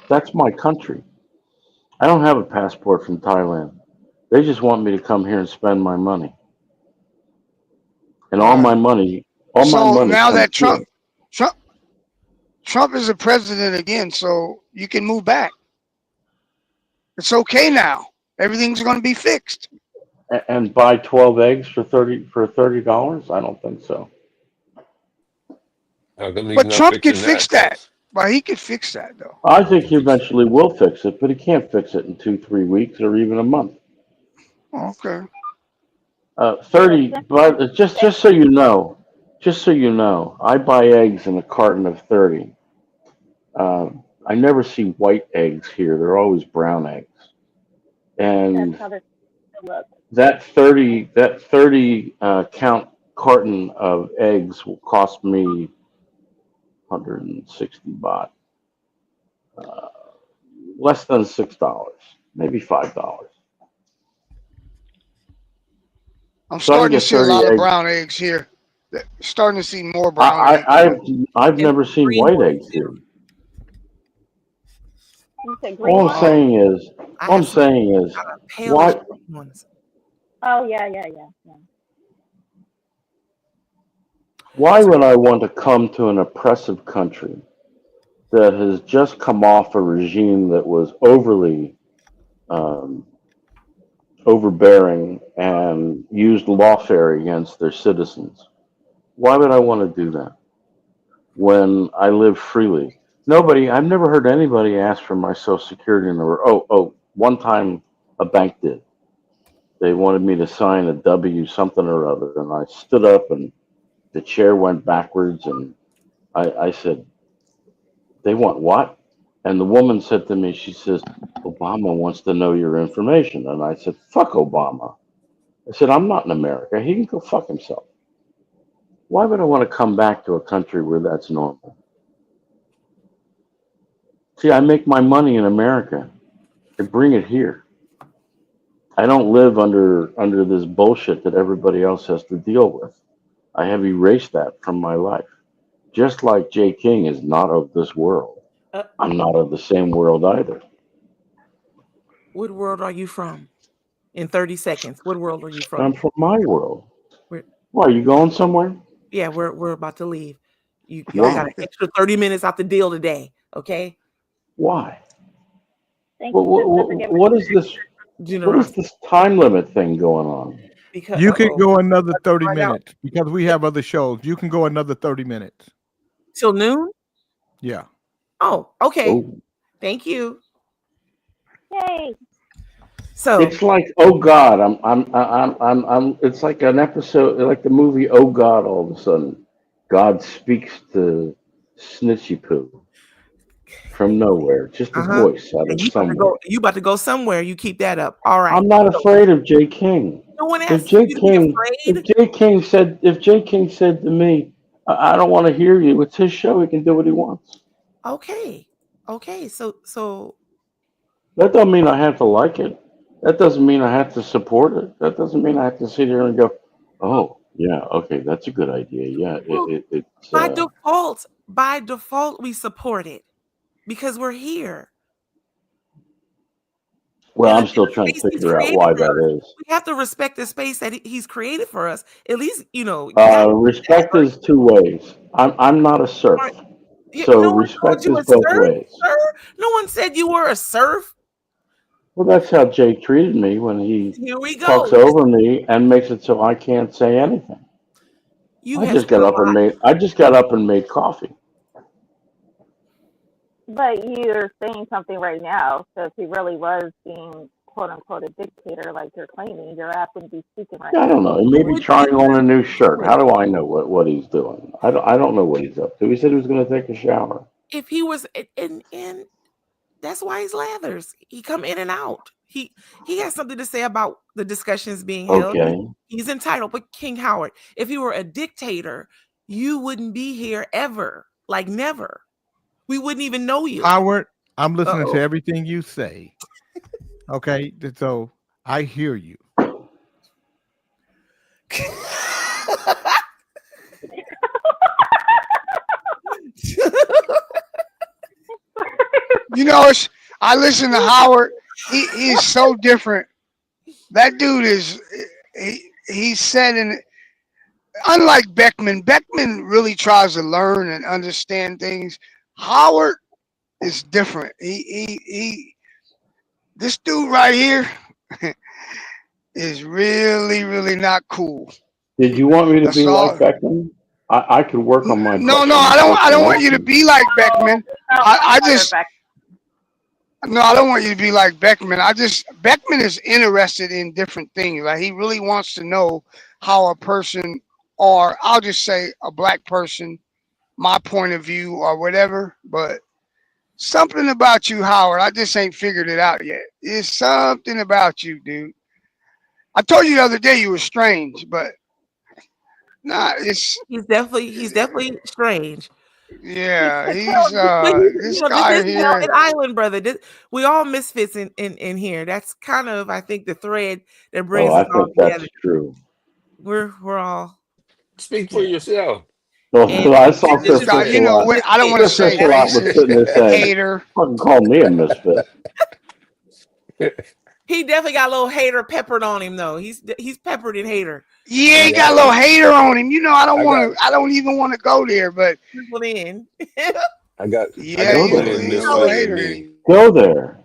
that's my country. I don't have a passport from Thailand. They just want me to come here and spend my money, and all my Right. money So now comes that here. Trump is the president again, so you can move back. It's okay now. Everything's going to be fixed. And buy 12 eggs for $30? I don't think so. How come he's But not Trump could fixing fix that? that. Well, he could fix that though. I think he eventually will fix it, but he can't fix it in 2-3 weeks or even a month. Okay. 30, but just so you know, I buy eggs in a carton of 30. I never see white eggs here. They're always brown eggs. And That's how they're supposed to look. that 30 count carton of eggs will cost me 160 baht. Less than $6, maybe $5. I'm So I can starting to get see a 30 lot of eggs. brown eggs here. Starting to see more brown eggs. I've And never seen green white ones eggs too. here. You said green All ones? I'm saying is, I all I'm have some saying is, palish why green ones. Oh yeah. why would I want to come to an oppressive country that has just come off a regime that was overly um, overbearing and used lawfare against their citizens? Why would I want to do that when I live freely? I've never heard anybody ask for my social security number. One time a bank did. They wanted me to sign a W something or other, and I stood up and the chair went backwards, and I said, "They want what?" And the woman said to me, she says, "Obama wants to know your information." And I said, "Fuck Obama." I said, "I'm not in America. He can go fuck himself." Why would I want to come back to a country where that's normal? See, I make my money in America. I bring it here. I don't live under this bullshit that everybody else has to deal with. I have erased that from my life. Just like Jay King is not of this world. I'm not of the same world either. What world are you from? In 30 seconds, what world are you I'm from? from my world. We're, Why, are you going somewhere? yeah, we're about to leave. Y'all got Why? an extra 30 minutes out the deal today, okay? Why? Thank you, sister, for giving What is this? What Generosity. is this time limit thing going on? Because You can go another Let's 30 find out. minutes because we have other shows. You can go another 30 minutes. Till noon? Yeah. Oh, okay. Oh. Thank you. Yay. So It's like, oh God, I'm. It's like an episode, like the movie, Oh God. All of a sudden, God speaks to Snitchy Poo from nowhere, just a Uh-huh. voice out And of you about to somewhere. go. You about to go somewhere. You keep that up. All right. I'm not So afraid of Jay King. no one If asked Jay you to be King, if afraid. Jay King said to me, I don't want to hear you. It's his show. He can do what he wants. Okay. Okay. So That doesn't mean I have to like it. That doesn't mean I have to support it. That doesn't mean I have to sit here and go, oh, yeah, okay, that's a good idea. Yeah, well, it's by default, we support it because we're here. well, In I'm the still trying to space he's figure out created why for us. that is. We have to respect the space that he's created for us. At least, you got Respect is two ways. I'm not a serf, so no one called respect you is a both serf, ways. sir. No one said you were a serf. Well, that's how Jay treated me when he Here we talks go. over me and makes it so I can't say anything. You I have just said got a up and lot. made coffee. But you're saying something right now. So if he really was being quote unquote a dictator, like you're claiming, your ass wouldn't be speaking right I don't now. know. He may be Would trying you on a new really shirt. do How it do I know what he's doing? I don't know what he's up to. He said he was going to take a shower. if he was and that's why he's Lathers. He come in and out. He has something to say about the discussions being held. Okay. He's entitled. But King Howard, if he were a dictator, you wouldn't be here ever. Like never. We wouldn't even know you. Howard, I'm listening to Uh-oh. everything you say. Okay, so I hear you. I listen to Howard. He's so different. That dude is he said in unlike Beckman. Beckman really tries to learn and understand things. Howard is different. He this dude right here is really not cool. Did you want me to That's be all. like Beckman? I could work on my No, Beckman I don't want you to impersonation. be like Beckman. I just Beck. no, I don't want you to be like Beckman. Beckman is interested in different things. Like he really wants to know how a person, or I'll just say a black person, my point of view or whatever. But something about you, Howard, I just ain't figured it out yet. It's something about you, dude. I told you the other day you were strange, but nah, it's he's definitely strange. yeah, But this this guy is here. an island, brother. We all misfits in here. That's kind of, I think, the thread that brings Oh, I us all think that's together. true. We're all Speak for yourself. Well, I saw This Chris guy, Escalot. I don't want to Chris say Escalot was racist, sitting there saying, hater. fucking called me a misfit. he definitely got a little hater peppered on him though. He's peppered in hater. Yeah, he got a little hater on him. I don't even want to go there, but in. I got yeah, plenty of he's a little misfit in hater. me. Go there.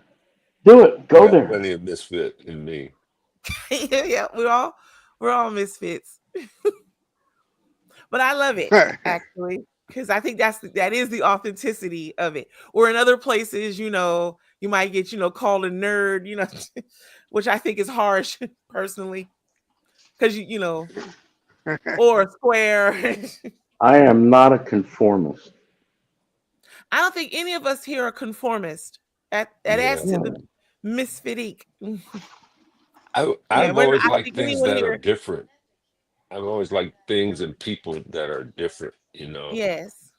Do it. I Go got there. plenty of misfit in me. Yeah, we're all misfits. But I love it actually, because I think that is the authenticity of it. Or in other places, you might get called a nerd, which I think is harsh personally, because or a square. I am not a conformist. I don't think any of us here are conformist. That adds to the misfitique. I've always liked things that are different. I've always liked things and people that are different, Yes.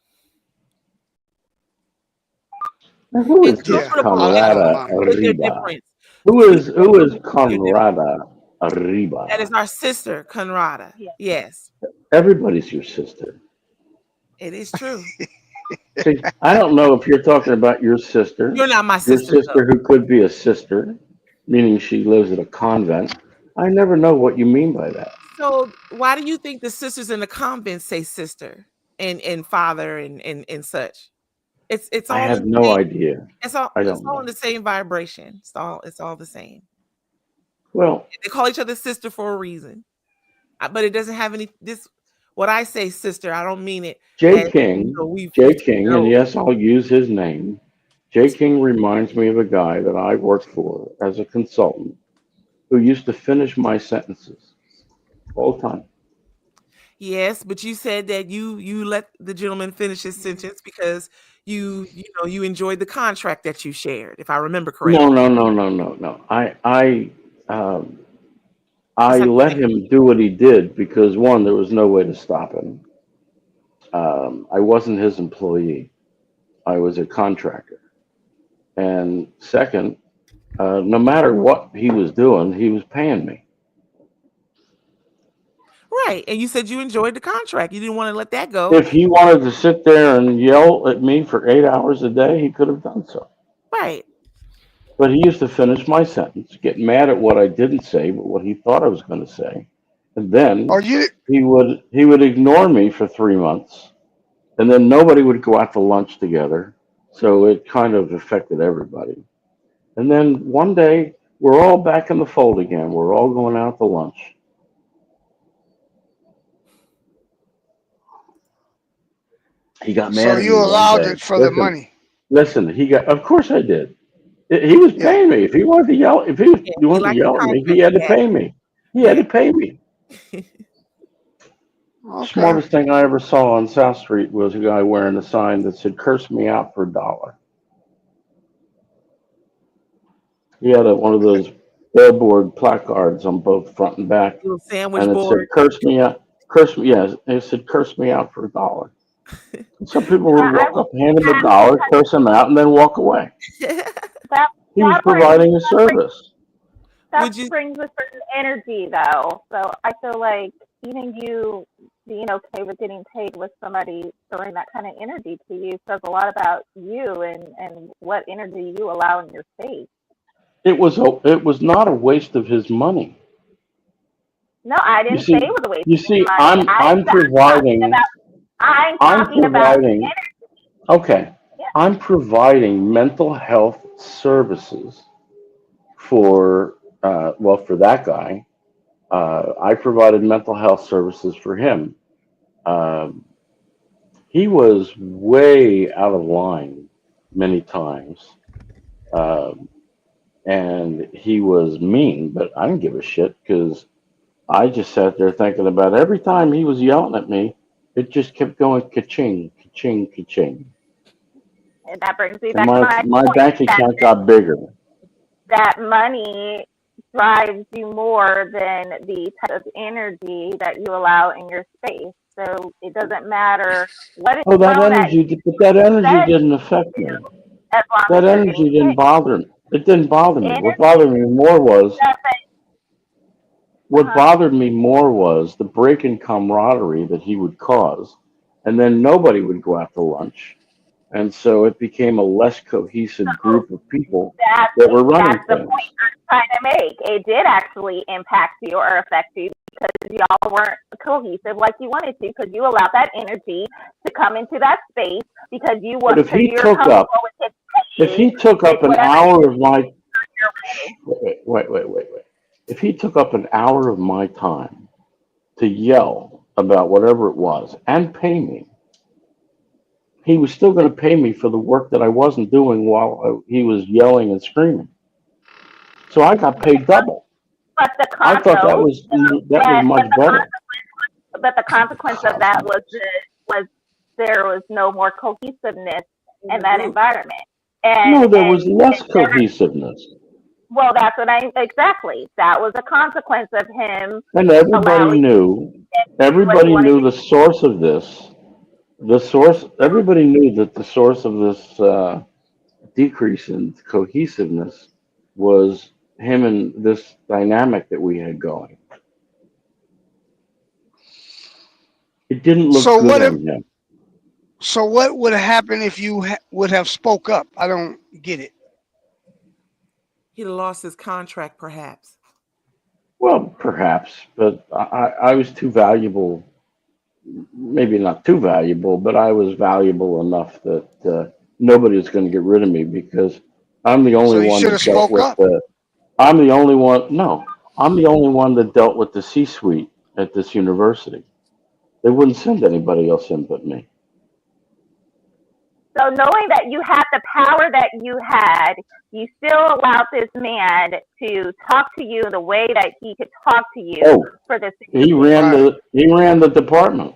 Now, who is And this comfortable Conrada with their Arriba? difference. Who is Conrada Arriba? That is our sister, Conrada. Yes. Everybody's your sister. It is true. See, I don't know if you're talking about your sister. You're not my Your sister, sister who could be a sister, meaning she lives at a convent. I never know what you mean by that. So why do you think the sisters in the convent say sister and father and such? It's all I have in the no same, idea. It's all I it's don't all know. in the same vibration. It's all the same. Well, They call each other sister for a reason. But it doesn't have what I say sister, I don't mean it Jay as King, we've and yes, I'll use his name. Jay King reminds me of a guy that I worked for as a consultant who used to finish my sentences all the time. Yes, but you said that you let the gentleman finish his sentence because you enjoyed the contract that you shared, if I remember No, correctly. no, no, no, no, no. Um, It's I like let him do what he did because one, there was no way to stop him. I wasn't his employee. I was a contractor. And second, no matter what he was doing, he was paying me. right, and you said you enjoyed the contract. You didn't want to let that go. If he wanted to sit there and yell at me for 8 hours a day, he could have done so. Right. But he used to finish my sentence, get mad at what I didn't say, but what he thought I was going to say, and then Or you he would ignore me for 3 months, and then nobody would go out to lunch together. So it kind of affected everybody. And then one day we're all back in the fold again. We're all going out to lunch. He got so mad at you me one allowed day. it for the money. Listen. Of course I did. He was Yeah. paying me. If he wanted to yell, if Yeah, he he wanted to liked the yell at me, he contract had he to had. pay me. He had to Yeah. pay me. Okay. Smartest thing I ever saw on South Street was a guy wearing a sign that said "Curse me out for $1." He had one of those billboard placards on both front and back, Little sandwich and it said board. "Curse me out." Curse me, yes. It said "Curse me out for $1." And some people would I walk up, hand him $1, curse him out, and then walk away. that He was that brings providing a service. that Would you brings a certain energy though. So I feel like even you being okay with getting paid with somebody throwing that kind of energy to you says a lot about you and what energy you allow in your space. It was not a waste of his money. No, I You didn't say it see, was a waste you of his see, money. I'm providing. I'm I'm talking about the providing. energy. Okay, Yeah. I'm providing mental health services for for that guy. I provided mental health services for him. Um, he was way out of line many times, um, and he was mean. But I didn't give a shit because I just sat there thinking about every time he was yelling at me, it just kept going ka-ching, ka-ching, ka-ching. And that brings me And back to my my point bank account got bigger. that money drives you more than the type of energy that you allow in your space. So it doesn't matter what is Oh, that thrown at you, energy, but that energy says didn't affect me. as long That as you're energy getting didn't paid. bother me. It didn't bother me. Energy What bothered me more was doesn't the break in camaraderie that he would cause, and then nobody would go out to lunch, and so it became a less cohesive group of people that were running that's the things. point I'm trying to make. It did actually impact you or affect you because y'all weren't cohesive like you wanted to because you allowed that energy to come into that space because you But want if because he you're took up, comfortable with his if he pace, took up take an whatever hour of my, your way. wait. If he took up an hour of my time to yell about whatever it was and pay me, he was still going to pay me for the work that I wasn't doing while he was yelling and screaming. So I got paid double. But the I thought that was much better. but the consequence of that was there was no more cohesiveness in that environment. No, there was And less cohesiveness, well, that's what exactly. That was a consequence of him and everybody allowing knew. what he Everybody wanted knew to the source of this. The source. Everybody knew that the source of this decrease in cohesiveness was him and this dynamic that we had going. It didn't look So good what if? on him. So what would have happened if you would have spoke up? I don't get it. He'd have lost his contract, perhaps. Well, perhaps, but I was too valuable. Maybe not too valuable, but I was valuable enough that nobody was going to get rid of me because I'm the So only you one should have that dealt spoke with up. the. I'm the only one. No, I'm the only one that dealt with the C-suite at this university. They wouldn't send anybody else in but me. So knowing that you had the power that you had, you still allowed this man to talk to you the way that he could talk to you Oh, for the sake he of ran business. the department.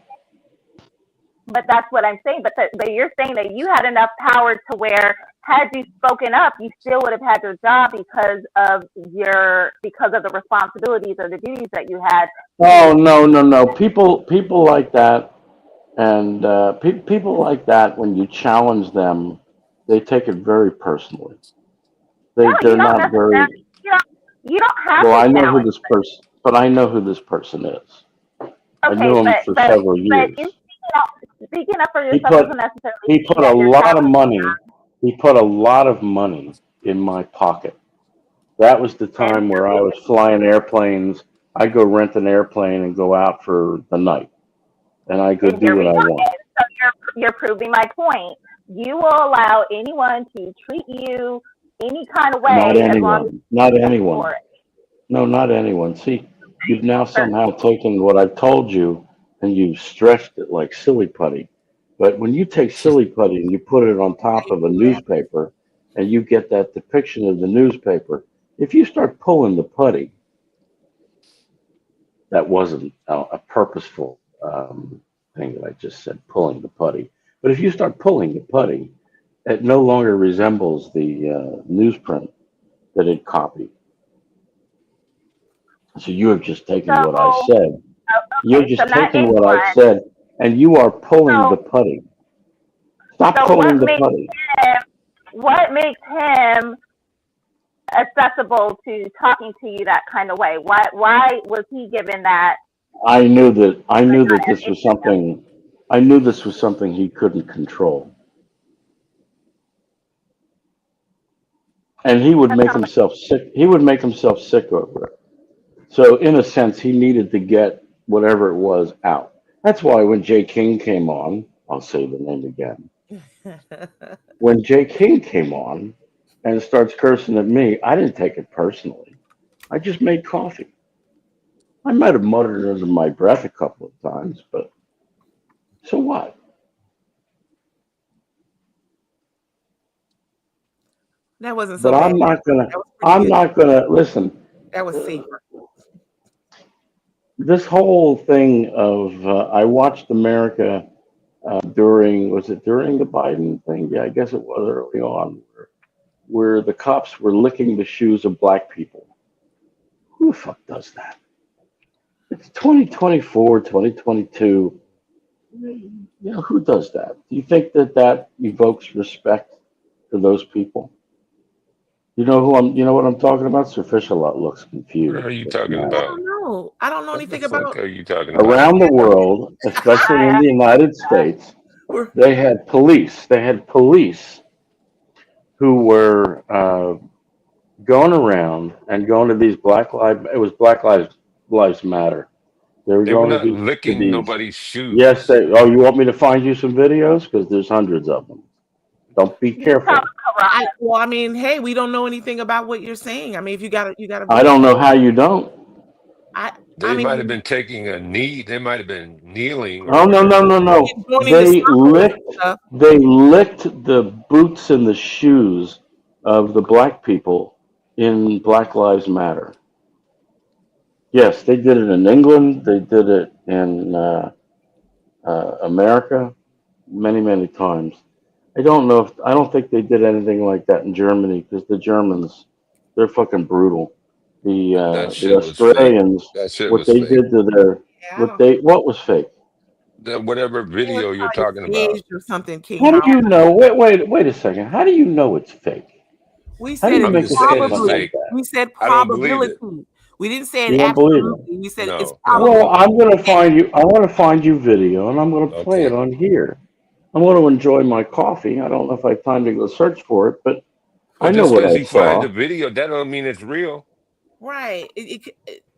But that's what I'm saying. But you're saying that you had enough power to where, had you spoken up, you still would have had your job because of the responsibilities or the duties that you had. Oh no. People like that, and people like that, when you challenge them, they take it very personally. No, you They're don't not very necessarily. You don't have well. to I know who challenge. this person, but I know who this person is. I Okay, knew him for several but years. you speaking up for He yourself put doesn't necessarily he mean put a that you're lot of challenging. money. He put a lot of money in my pocket. That was the time where I was flying airplanes. I go rent an airplane and go out for the night, and I go And here do what we I go. want. So you're proving my point. You will allow anyone to treat you any kind of Not way as long as anyone. Not you ask anyone. for it. No, not anyone. See, you've now Certain somehow people. taken what I've told you and you've stretched it like silly putty. But when you take silly putty and you put it on top of a newspaper and you get that depiction of the newspaper, if you start pulling the putty, that wasn't a purposeful thing that I just said, pulling the putty. But if you start pulling the putty, it no longer resembles the newsprint that it copied. So you have just taken what I So said. You're okay, so just not taking what I anyone. said and you are pulling the So putty. Stop so pulling the putty. what makes him accessible to talking to you that kind of way? Why was he given that? I knew that this was something he couldn't control. And he would That make sounds like himself sick. He would make himself sick over it. So in a sense, he needed to get whatever it was out. That's why when Jay King came on, I'll say the name again. When Jay King came on and starts cursing at me, I didn't take it personally. I just made coffee. I might have muttered under my breath a couple of times, but so what? That wasn't so But bad. I'm not gonna. That was pretty I'm good. not gonna listen. That was safer. This whole thing of I watched America during the Biden thing? Yeah, I guess it was early on, where the cops were licking the shoes of black people. Who the fuck does that? It's 2024, 2022. You know, who does that? Do you think that evokes respect for those people? You know what I'm talking about? Sir Fisher looks What confused. are you What's the talking I matter? about? don't know. I don't know What the anything fuck about. are you talking about? Around the world, especially in the United States, We're- they had police. They had police who were going around and going to these Black Lives Matter. They were They were going not to licking these. nobody's Yes, shoes. you want me to find you some videos? Because there's hundreds of them. Don't be you tell careful. I mean, hey, we don't know anything about what you're saying. I mean, if you got a I video, don't know how you don't. I They might have mean, been taking a knee. They might have been kneeling or Oh whatever. no. joining the circles and stuff. They licked the boots and the shoes of the black people in Black Lives Matter. Yes, they did it in England. They did it in America many times. I don't think they did anything like that in Germany because the Germans, they're fucking brutal. That The shit was fake. Australians, That shit what was they fake. did to their, what was fake? Whatever It was video you're talking probably about. staged or something, King How do Howard. you know? Wait a second. How do you know it's fake? We How do said you it's I'm make a just saying it's statement probably. like fake. that? We said I don't believe it. probability. We didn't say it You don't believe it? absolutely. We said it's No. Well, probable. I'm gonna find you. I want to find you video, and I'm gonna play it Okay. on here. I'm going to enjoy my coffee. I don't know if I have time to go search for it, but I Well, know just what because I he finds a saw. video, that don't mean it's real. Right. It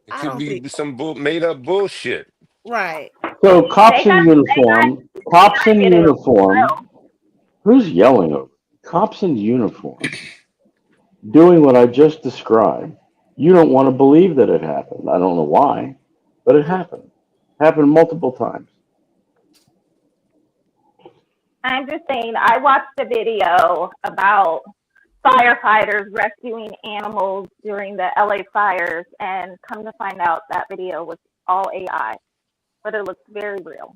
I could don't think. be some made up bullshit. Right. So They cops in got uniform. Cops in get it. uniform. Who's yelling over? Cops in uniform doing what I just described. You don't want to believe that it happened. I don't know why, but it happened. Happened multiple times. I'm just saying, I watched a video about firefighters rescuing animals during the LA fires, and come to find out that video was all AI, but it looks very real.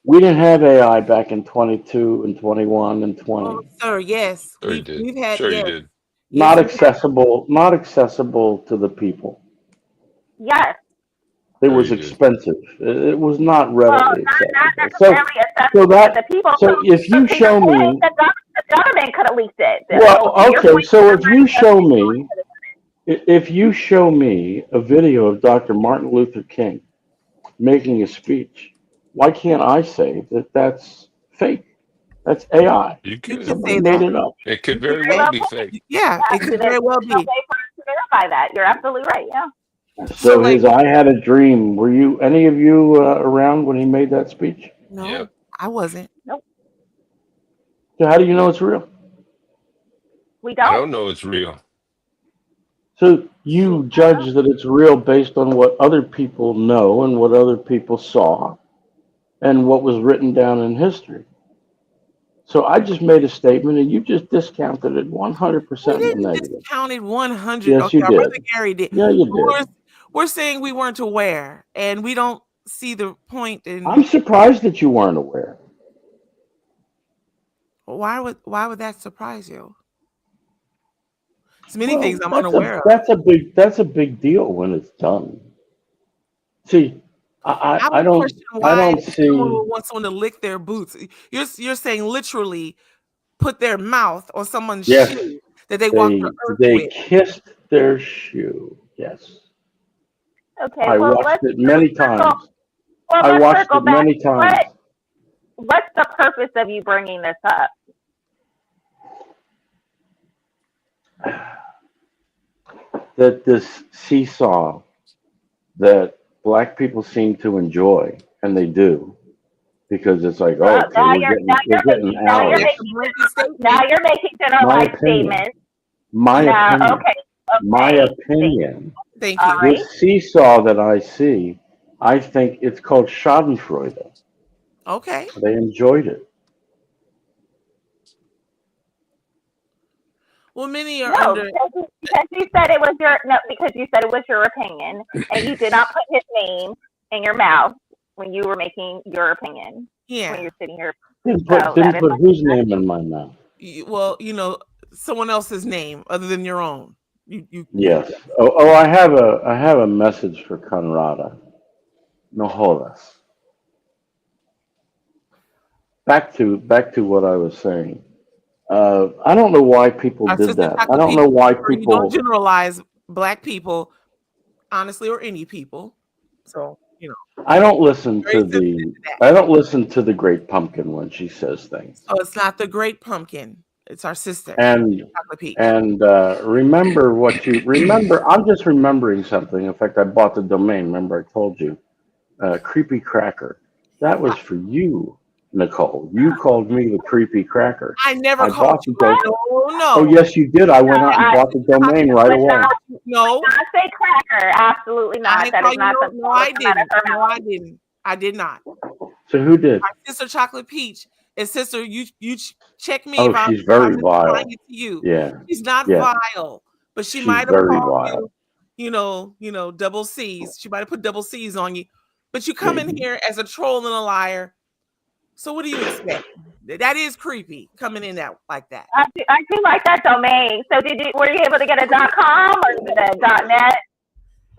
We didn't have AI back in 22 and 21 and 20. Oh, sir, yes. Sure you did. We've had, Sure you yes. did. Not Yes, we've had, accessible to the people. Yes. It Sure was you did. expensive. It was not Well, readily not accessible. So, necessarily accessible so to that, the people. so if So you to show your point, me, the government could have leaked it. well, To your okay, point, so the if you government show me, if you show me a video of Dr. Martin Luther King making a speech, why can't I say that that's fake? That's AI. You you could. can Somebody say made that. it up. It could You can very say, well be fake. yeah, it could very well there's no be. way for us to verify that. You're absolutely right. Yeah. So So like, his I Had a Dream, were you, any of you around when he made that speech? no, Yep. I wasn't. Nope. So how do you know it's real? We I don't. don't know it's real. So you judge that it's real based on what other people know and what other people saw and what was written down in history. So I just made a statement and you just discounted it 100% We in the didn't negative. discount it 100. Yes, Okay, you our brother did. Gary did. Yeah, you But did. we're saying we weren't aware, and we don't see the point in I'm surprised that you weren't aware. why would that surprise you? There's many Well, things I'm unaware of. that's a big deal when it's done. See, I I would don't question I why don't someone see. would want someone to lick their boots. You're saying literally put their mouth on someone's Yes, shoe that they walk the earth they with. kissed their shoe. Yes, Okay. I Well, watched let's it many circle. times. Well, I let's watched circle it back. many times. What's the purpose of you bringing this up? That this seesaw that black people seem to enjoy, and they do, because it's like, oh, okay, Now we're you're getting now we're you're getting making now you're ours. That's a making blanket statement. now you're making My generalized opinion. statements. My Now, opinion. okay, My okay, opinion. Thank all you. right. This seesaw that I see, I think it's called Schadenfreude. Okay. They enjoyed it. Well, many are No, under. because you said it was your no, because you said it was your opinion, and you did not put his name in your mouth when you were making your opinion. When Yeah. you're sitting here, Didn't so put that didn't is put like whose name in my mouth. Well, someone else's name other than your own. You Yes. Oh, I have a message for Conrada. No jodas. Back to what I was saying. I don't know why people our did sister that. I Chocolate don't Peach. know why You don't people. generalize black people, honestly, or any people. So I don't listen very to sensitive the. to that. I don't listen to the Great Pumpkin when she says things. So it's not the Great Pumpkin. It's our sister And Chocolate Peach. remember what you remember. I'm just remembering something. In fact, I bought the domain. Remember, I told you, Creepy Cracker. That was for you, Nicole. You called me the Creepy Cracker. I never I called bought you. the domain. No, Oh no, yes, you did. I went no, out and I bought the domain right would away. not no. not say cracker. Absolutely I not. ain't That call is you. not No, something no, that I would come out of didn't. her No, mouth. I didn't. I did not. So who did? Our sister Chocolate Peach and sister, check me Oh, if I'm she's very misapplying vile. it to you. Yeah, She's not yeah. vile, but she She's might have very called vile. you, double C's. She might have put double C's on you. But you come in Maybe. here as a troll and a liar. So what do you expect? That is creepy coming in like that. I do like that domain. So were you able to get a .com or is it a .net?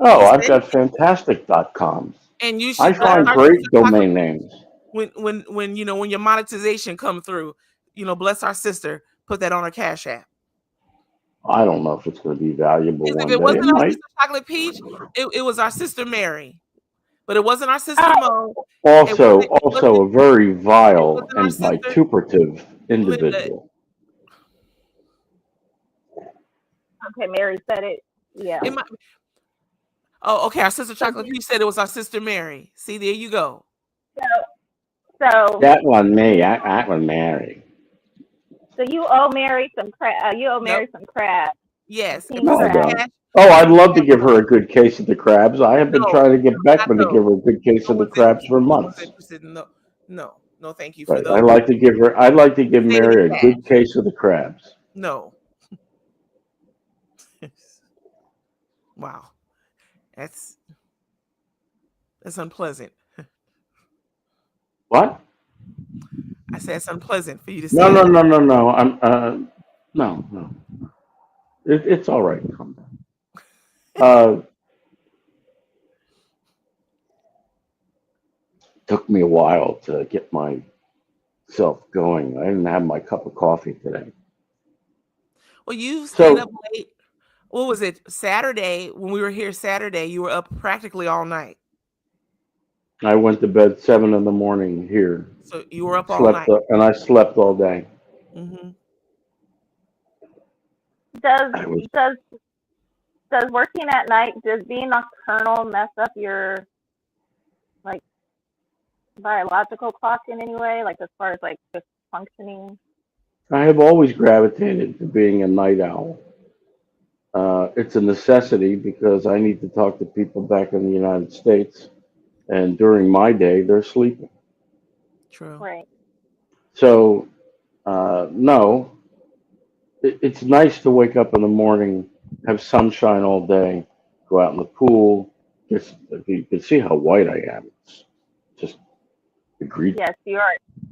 Oh, You I've said, got fantastic.coms. and you I should find our great sister Chocolate domain Peach, names. when your monetization come through, bless our sister, put that on her Cash App. I don't know if it's going to be valuable Because if one it day. It wasn't our might. sister Chocolate Peach, it was our sister Mary. But it wasn't our sister Mo. Also, It wasn't a very vile our and sister vituperative Linda. individual. Okay, Mary said it. Yeah. It might, oh, okay. Our sister Chocolate Peach said it was our sister Mary. See, there you go. So That one me. That one Mary. so you owe Mary some crab. You owe Mary some crab. Yes. King No, I crab. don't. Oh, I'd love to give her a good case of the crabs. I have been No, trying to get not Beckman to those. give her a good case of the crabs for No one's months. interested in no. No, thank you for Right. those. I'd like to give Say it Mary a again. good case of the crabs. No. Wow. That's unpleasant. What? I said it's unpleasant for you to No, say no, that. no, no, no. No. It's all right. Calm down. Took me a while to get myself going. I didn't have my cup of coffee today. Well, you stayed up So late. What was it? Saturday, when we were here Saturday, you were up practically all night. I went to bed 7 a.m. here. So you were up all night. And I slept all day. Mm-hmm. Does working at night, does being nocturnal mess up your like biological clock in any way? Like as far as like just functioning? I have always gravitated to being a night owl. It's a necessity because I need to talk to people back in the United States, and during my day, they're sleeping. True. Right. So, no, it's nice to wake up in the morning, have sunshine all day, go out in the pool. Just, you can see how white I am. It's just agreed. Yes,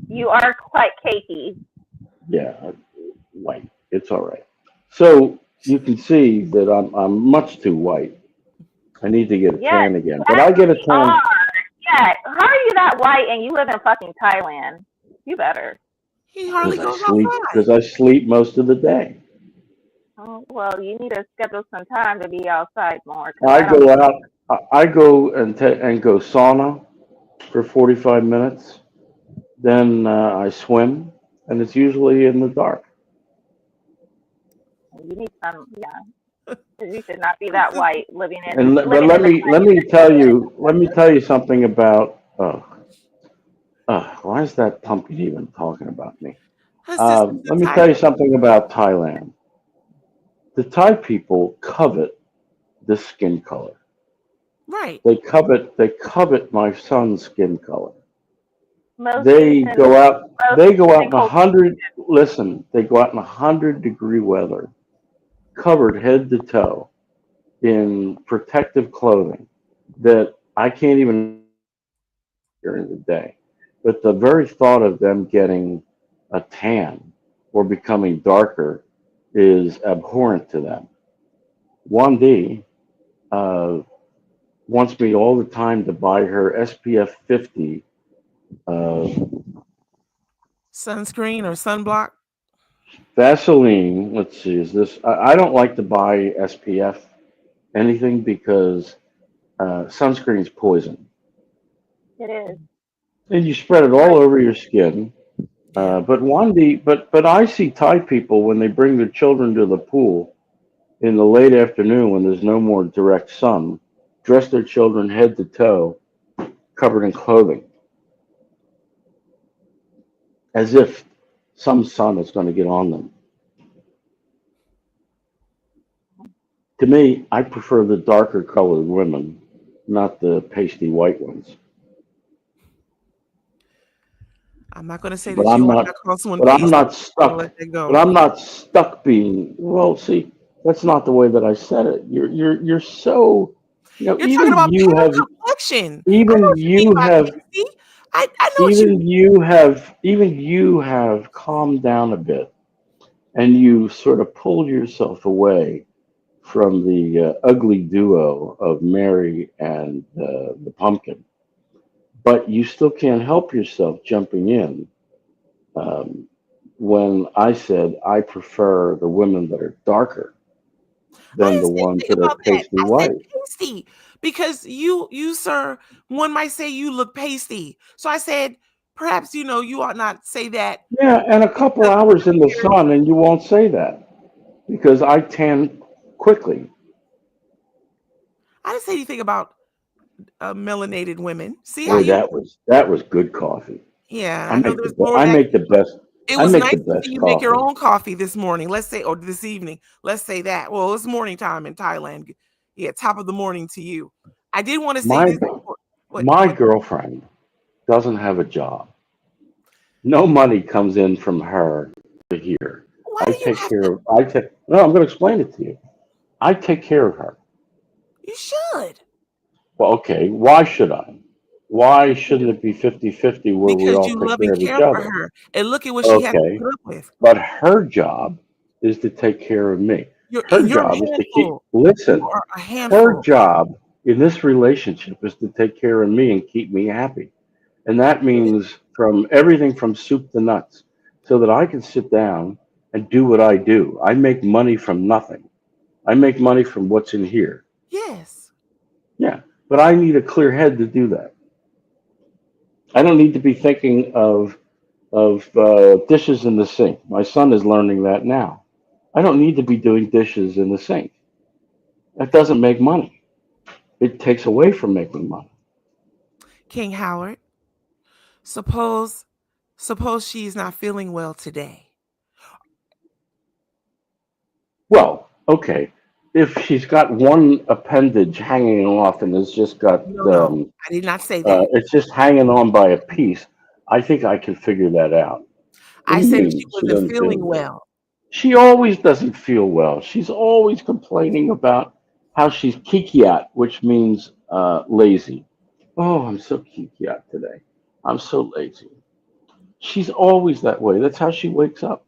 you are quite cakey. Yeah, white. It's all right. So you can see that I'm much too white. I need to get a Yes, tan again. But I get a you tan. are. Yeah. How are you that white and you live in fucking Thailand? You better. He hardly Because goes outside. Because I sleep most of the day. Oh, well, you need to schedule some time to be outside more. 'Cause I don't go think out. I go and go sauna for 45 minutes. Then I swim, and it's usually in the dark. you need some. Yeah, you should not be that white living in. And but living let in the me tell you something about. Why is that pumpkin even talking about me? Let me tell you something about Thailand. The Thai people covet this skin color. Right. They covet my son's skin color. Most They Asian- go out most in Asian cultures- 100-degree weather, covered head to toe in protective clothing that I can't even during the day. But the very thought of them getting a tan or becoming darker is abhorrent to them. Wandi wants me all the time to buy her SPF 50 Sunscreen or sunblock? Vaseline. Let's see, is this? I don't like to buy SPF anything because sunscreen is poison. It is. And you spread it all over your skin. But I see Thai people when they bring their children to the pool in the late afternoon when there's no more direct sun, dress their children head to toe, covered in clothing, as if some sun is going to get on them. To me, I prefer the darker colored women, not the pasty white ones. I'm not going to say But that I'm you are not. not call someone But I'm pasty. not I'm gonna stuck. let that go. But I'm not stuck being. Well, see, that's not the way that I said it. You're so. You're talking Even about you pale have. complexion. I know Even what you mean you by have. pasty. I know what you Even mean. you have calmed down a bit, and you sort of pulled yourself away from the ugly duo of Mary and the pumpkin. But you still can't help yourself jumping in when I said I prefer the women that are darker I than didn't the say ones anything that are about that. pasty I said white. pasty because you, sir, one might say you look pasty. So I said, perhaps, you ought not say that. Yeah, and a couple hours in the sun, and you won't say that because I tan quickly. I didn't say anything about melanated women. See how Boy, you? that was good coffee. Yeah, I I know make there's the more I that. make the best. It I was make nice the to see best you make your coffee. own coffee this morning. Let's say, or this evening. Let's say that. Well, it's morning time in Thailand. Yeah, top of the morning to you. I did want to say My this. What? my What? girlfriend doesn't have a job. No money comes in from her to here. Why I do you take have care to? of. No, I'm going to explain it to you. I take care of her. You should. Well, okay. Why should I? Why shouldn't it be 50-50 where we Because all you take love care and of each care for other? her. And look at what she has to Okay. put up with. But her job is to take care of me. Her You're a job is to keep, handful. listen, You are a her handful. job in this relationship is to take care of me and keep me happy. And that means from everything from soup to nuts so that I can sit down and do what I do. I make money from nothing. I make money from what's in here. Yes. Yeah. But I need a clear head to do that. I don't need to be thinking of dishes in the sink. My son is learning that now. I don't need to be doing dishes in the sink. That doesn't make money. It takes away from making money. King Howard, suppose she's not feeling well today. Well, okay. If she's got one appendage hanging off and it's just got, No, I did not say that. it's just hanging on by a piece, I think I can figure that out. What I do you said mean she she wasn't doesn't feel feeling well? well. She always doesn't feel well. She's always complaining about how she's kikiat, which means lazy. Oh, I'm so kikiat today. I'm so lazy. She's always that way. That's how she wakes up.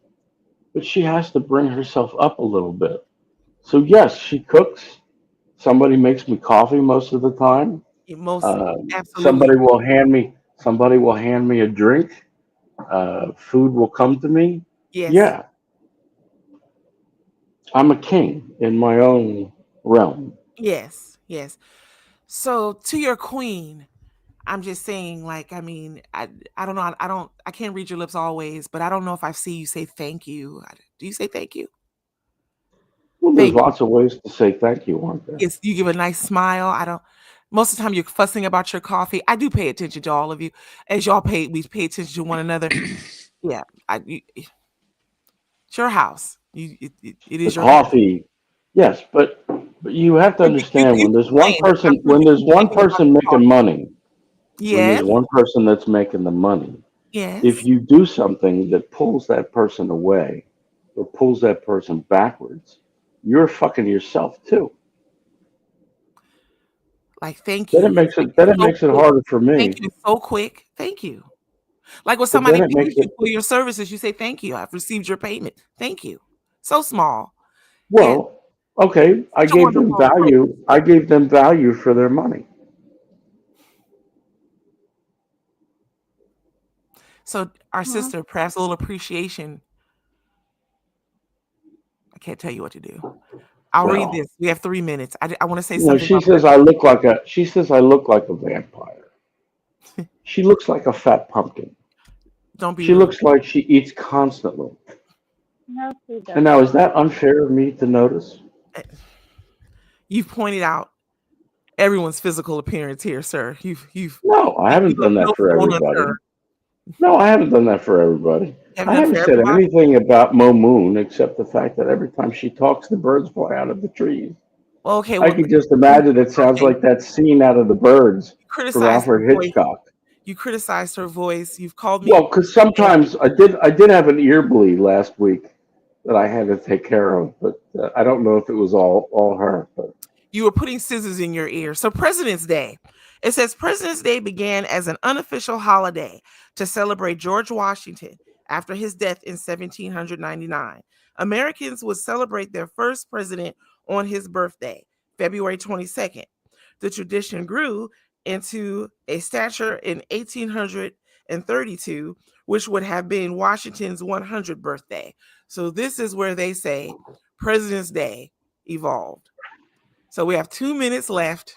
But she has to bring herself up a little bit. So yes, she cooks. Somebody makes me coffee most of the time. Most absolutely. Somebody will hand me a drink. Food will come to me. Yes. Yeah, I'm a king in my own realm. Yes. Yes. So to your queen, I'm just saying, like, I mean, I don't know. I can't read your lips always, but I don't know if I see you say thank you. Do you say thank you? Well, there's Thank you. lots of ways to say thank you, aren't there? Yes, you give a nice smile. Most of the time you're fussing about your coffee. I do pay attention to all of you. As we pay attention to one another. Yeah. It's your house. It The is your home. coffee, yes, but you have to But understand you when there's one complain. person I'm sure you complain about the making coffee. money, when there's Yes. one person that's making the money, if Yes. you do something that pulls that person away or pulls that person backwards, you're fucking yourself too. Like, thank Then it you. makes Thank it you then it so makes it quick. harder for Thank me. you so quick. Thank you. Like when But somebody then it makes pays it you for your services, you say thank you. I've received your payment. Thank you. So small. And well, okay, I such a gave them wonderful approach. value. I gave them value for their money. So our sister, perhaps a little appreciation. I can't tell you what to do. I'll read Well, this. We have 3 minutes. I want to say you know, something about she says I look like a vampire. She looks like a fat pumpkin. Don't be She rude. looks like she eats constantly. No, she And now, is doesn't. that unfair of me to notice? You've pointed out everyone's physical appearance here, sir. You've No, I you haven't left done that no for stone everybody. unturned. No, I haven't done that for everybody. You haven't I done for haven't said everybody? anything about Mo Moon except the fact that every time she talks, the birds fly out of the trees. Well, okay, I well, can just imagine it sounds okay. like that scene out of The Birds You from criticized her Alfred voice. Hitchcock. You criticized her voice. You've called me Well, because sometimes I did have an ear bleed last week that I had to take care of, but I don't know if it was all her. But you were putting scissors in your ear. So President's Day. It says President's Day began as an unofficial holiday to celebrate George Washington after his death in 1799. Americans would celebrate their first president on his birthday, February 22nd. The tradition grew into a stature in 1832, which would have been Washington's 100th birthday. So this is where they say President's Day evolved. So we have 2 minutes left,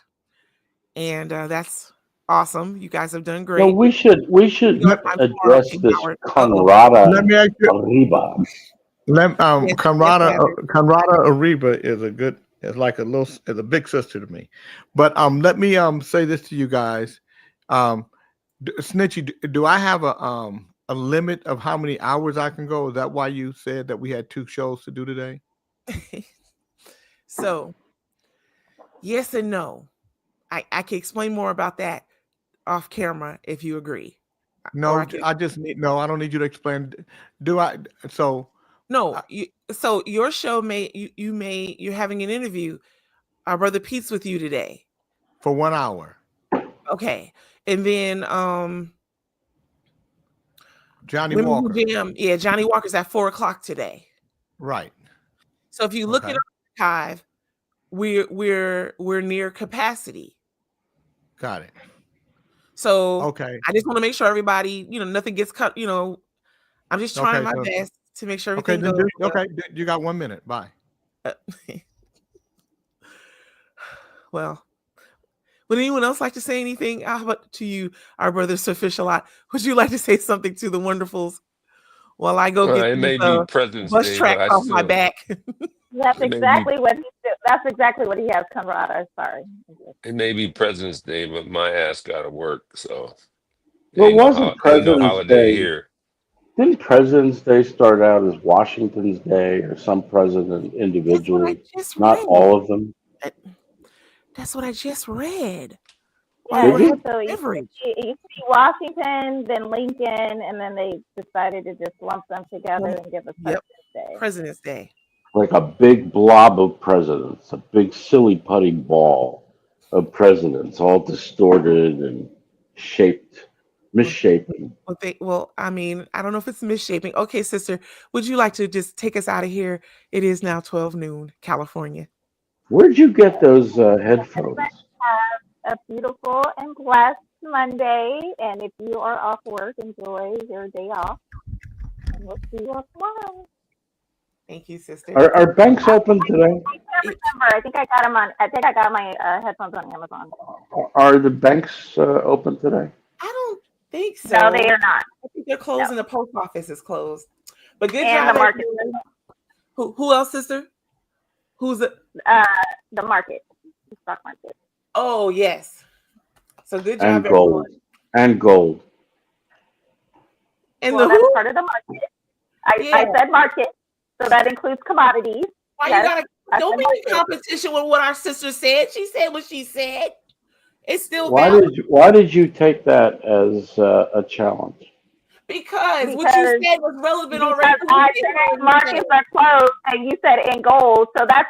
and that's awesome. You guys have done no, great. we should I'm tomorrow, address King this Howard. Conrada Let me ask you. Arriba. Yes, Conrada Howard. Conrada Ariba is a big sister to me. But let me say this to you guys. Snitchy, do I have a limit of how many hours I can go? Is that why you said that we had 2 shows to do today? So, yes and no. I can explain more about that off camera if you agree. No, I can. I just need no. I don't need you to explain. Do I? So No, so your show you're having an interview. Our brother Pete's with you today. for 1 hour, Okay. And then Johnny Women Who Walker. Jam, Johnny Walker's at 4:00 today. Right. So if you look Okay. at our archive, we're near capacity. Got it. So Okay. I just want to make sure everybody, nothing gets cut, I'm just trying Okay. my So best to make sure okay. everything Then goes well. okay. You got 1 minute. Bye. Uh, Well, would anyone else like to say anything? How about to you, our brother Sir Fish-a-Lot? Would you like to say something to the wonderfuls while I go get It these may be President's bus Day, but tracks I off my still back? That's it may be exactly what he did. That's exactly what he has, Conrad. Sorry. it may be President's Day, but my ass gotta work, so Well, it wasn't ain't no President's holiday Day. here. Didn't President's Day start out as Washington's Day or some president That's what I individually? just Not read. all of them. That's what I just read. Yeah, Did Or you? so you average. see Washington, then Lincoln, and then they decided to just lump them together and give us Yep. President's Day. President's Day. Like a big blob of presidents, a big silly putty ball of presidents, all distorted and shaped, misshapen. Well, I mean, I don't know if it's misshaping. Okay, sister, would you like to just take us out of here? It is now 12 noon, California. Where'd you get those headphones? Have a beautiful and blessed Monday, and if you are off work, enjoy your day off. And we'll see you all tomorrow. Thank you, sister. Are banks open today? I can't remember. I think I got them on. I think I got my headphones on Amazon. Are the banks open today? I don't think so. No, they are not. I think they're closed No. and the post office is closed. But good And job, the market. everyone. Who else, sister? Who's it? The market, the stock market. Oh, yes. So good And job, gold. everyone. And gold. And Well, the that's who? part of the market. I Yeah. said market, so that includes commodities. Why Yes, you gotta I don't said be in market. competition with what our sister said. She said what she said. It's still Why valid did you take that as a challenge? because what you Because said was relevant because already. I said markets are closed and you said in gold. So that's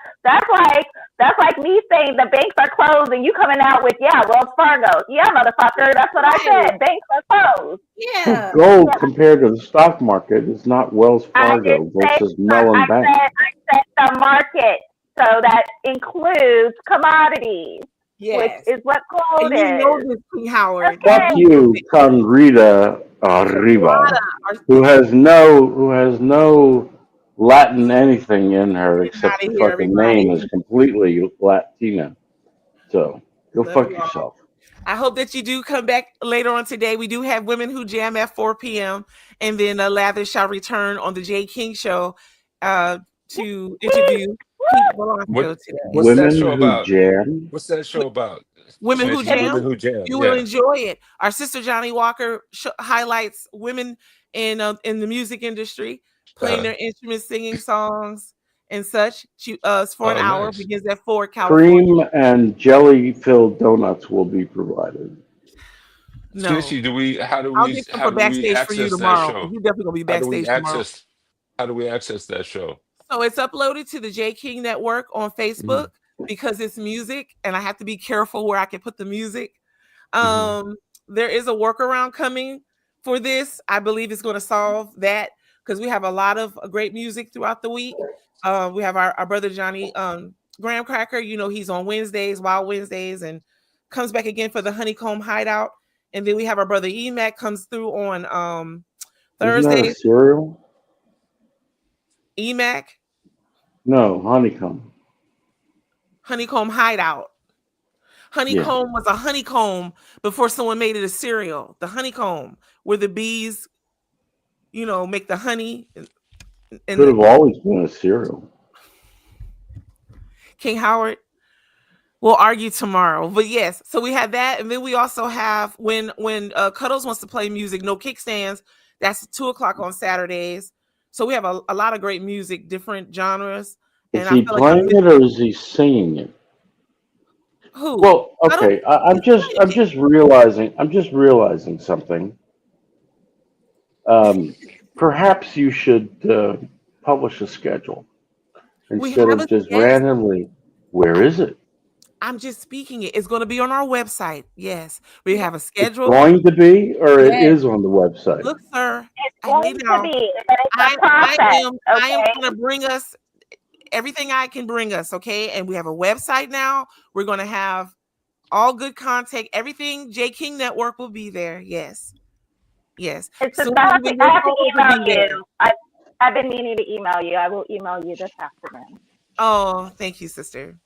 like me saying the banks are closed and you coming out with Wells Fargo. Yeah, motherfucker, that's what I said. Banks are closed. Yeah. Gold compared to the stock market is not Wells I Fargo didn't say versus Mellon Bank. I said the market. So that includes commodities, Yes. which is what gold And you know is. this, King Howard. Fuck you, Conrita Arriba, who has no Latin anything in her except outta the here, fucking everybody. name is completely Latina. So go Love fuck you all. yourself. I hope that you do come back later on today. We do have Women Who Jam at 4 p.m. And then Lavish shall return on the Jay King Show to interview Pete Velasco today. What's that Women show who about? jam. What's that show about? Women Who Snitchy, Jam. Women Who Jam. You will Yeah. enjoy it. Our sister Johnny Walker highlights women in the music industry, playing their instruments, singing songs, and such. It's for an hour. Nice. Begins at 4 California. Cream and jelly-filled donuts will be provided. No, Snitchy, how do I'll we get some for access backstage for you that tomorrow. show? You definitely gonna be backstage tomorrow. How do we access that show? So it's uploaded to the J King Network on Facebook because it's music, and I have to be careful where I can put the music. There is a workaround coming for this. I believe it's going to solve that because we have a lot of great music throughout the week. We have our brother Johnny Graham Cracker. He's on Wednesdays, Wild Wednesdays, and comes back again for the Honeycomb Hideout. And then we have our brother E-Mac comes through on Isn't that a Thursdays. cereal? E-Mac. No, honeycomb. Honeycomb Hideout. Honeycomb was a honeycomb before someone made it a cereal. The honeycomb, where the bees, make the honey. And Could have always been a cereal. King Howard, we'll argue tomorrow. But yes, so we have that, and then we also have when Cuddles wants to play music, no kickstands. That's 2:00 on Saturdays. So we have a lot of great music, different genres. Is And he I feel like playing it or is he singing it? Who? Well, okay. I'm just realizing something. Perhaps you should publish a schedule We instead have of a just schedule. randomly. Where is it? I'm just speaking it. It's going to be on our website. Yes, we have a It's schedule. going to be, or it Yes. is on the website. Look, sir. It's I going laid to out. be, but it's a I process. am Okay. going to bring us everything I can bring us. Okay, and we have a website now. We're going to have all good content. Everything J King Network will be there. Yes, yes. It's just Soon I as have we to, get I have to going, we'll email be there. you. I've been meaning to email you. I will email you this afternoon. Oh, thank you, sister.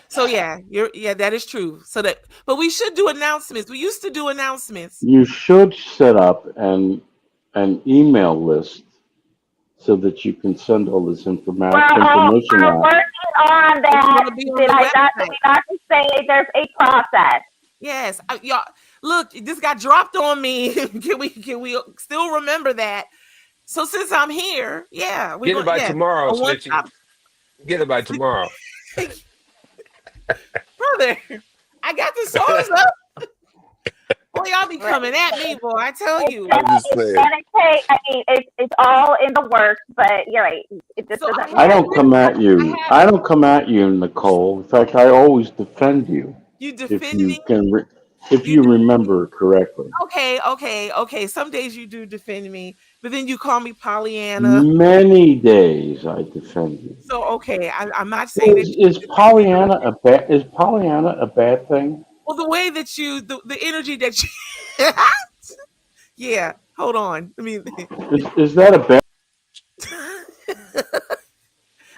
So yeah, that is true. But we should do announcements. We used to do announcements. You should set up an email list so that you can send all this information We're out. working on It's that. going to be on Did the I not? Did website. we not just say there's a process? Yes, y'all. Look, this got dropped on me. Can we still remember that? So since I'm here, yeah, we're Get it going. by Yeah, tomorrow, on one Snitchy. top, Get it by tomorrow. brother. I got the songs up. Boy, y'all be coming at me, boy. I tell you. I'm just saying. I mean, it's all in the works, but you're right. It just So doesn't. I don't come at you. I don't come at you, Nicole. In fact, I always defend you. You If defend you me. can, if you remember correctly. Okay. Some days you do defend me, but then you call me Pollyanna. Many days I defend you. So okay, I'm not saying that. Is Pollyanna a bad? Is Pollyanna a bad thing? Well, the way that the energy that you. Yeah, hold on. I mean, Is that a bad?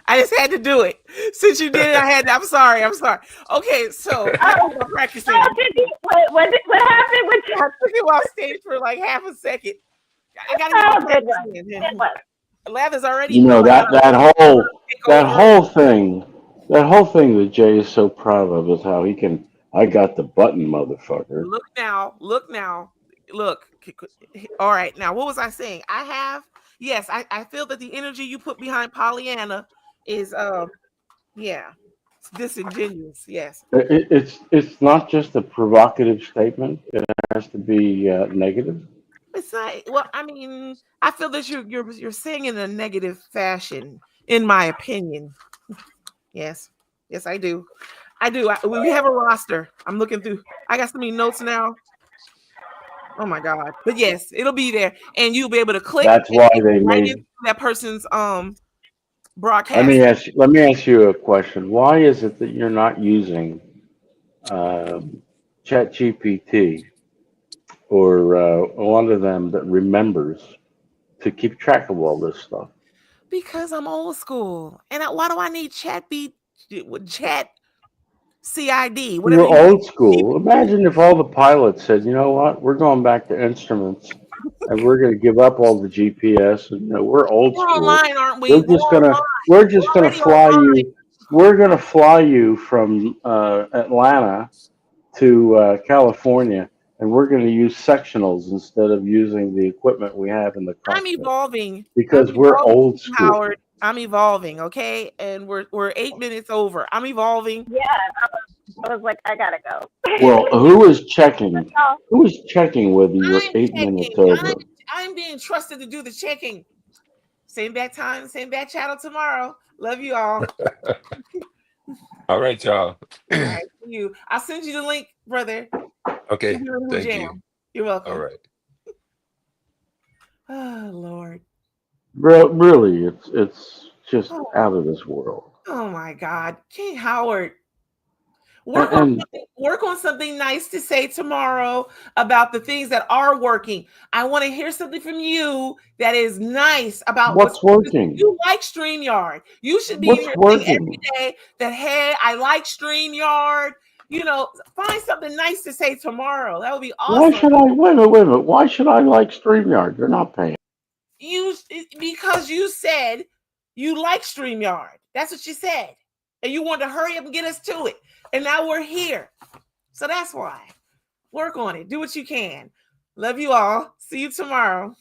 I just had to do it. Since you did it, I had to. I'm sorry. Okay, so I'm practicing. What happened with you? I took it off stage for like half a second. I gotta get my Good practice one. in. Good one. Lather's already. You know that over. whole thing that Jay is so proud of is how he can. I got the button, motherfucker. Look now. Look. All right. Now, what was I saying? Yes, I feel that the energy you put behind Pollyanna is it's disingenuous. Yes. It's not just a provocative statement. It has to be negative. It's not. Well, I mean, I feel that you're saying in a negative fashion, in my opinion. Yes, I do. We have a roster. I'm looking through. I got so many notes now. Oh my God! But yes, it'll be there, and you'll be able to click. That's why they right made. into that person's broadcast. Let me ask you a question. Why is it that you're not using ChatGPT or one of them that remembers to keep track of all this stuff? Because I'm old school, and why do I need chat CID? Whatever. You're old school. Imagine if all the pilots said, "You know what? We're going back to instruments, and we're going to give up all the GPS. And we're old We're school. online, aren't we? We're just gonna fly you. We're going to fly you from Atlanta to California, and we're going to use sectionals instead of using the equipment we have in the I'm cockpit evolving because we're old school." Howard. I'm evolving, okay? And we're 8 minutes over. I'm evolving. Yeah, I was like, I gotta go. Well, who is checking? Who is checking whether you're 8 minutes over? I'm being trusted to do the checking. Same bad time, same bad channel tomorrow. Love you all. All right, y'all. All right, see you. I'll send you the link, brother. Okay, thank you. You're welcome. All right. Oh Lord. Really, it's just out of this world. Oh my God, King Howard. Work on something nice to say tomorrow about the things that are working. I want to hear something from you that is nice about what's working. You like StreamYard. You should be What's here working? every day that, hey, I like StreamYard. Find something nice to say tomorrow. That would be awesome. Why should I wait a minute? Why should I like StreamYard? They're not paying. Because you said you like StreamYard. That's what you said. And you wanted to hurry up and get us to it. And now we're here. So that's why. Work on it. Do what you can. Love you all. See you tomorrow.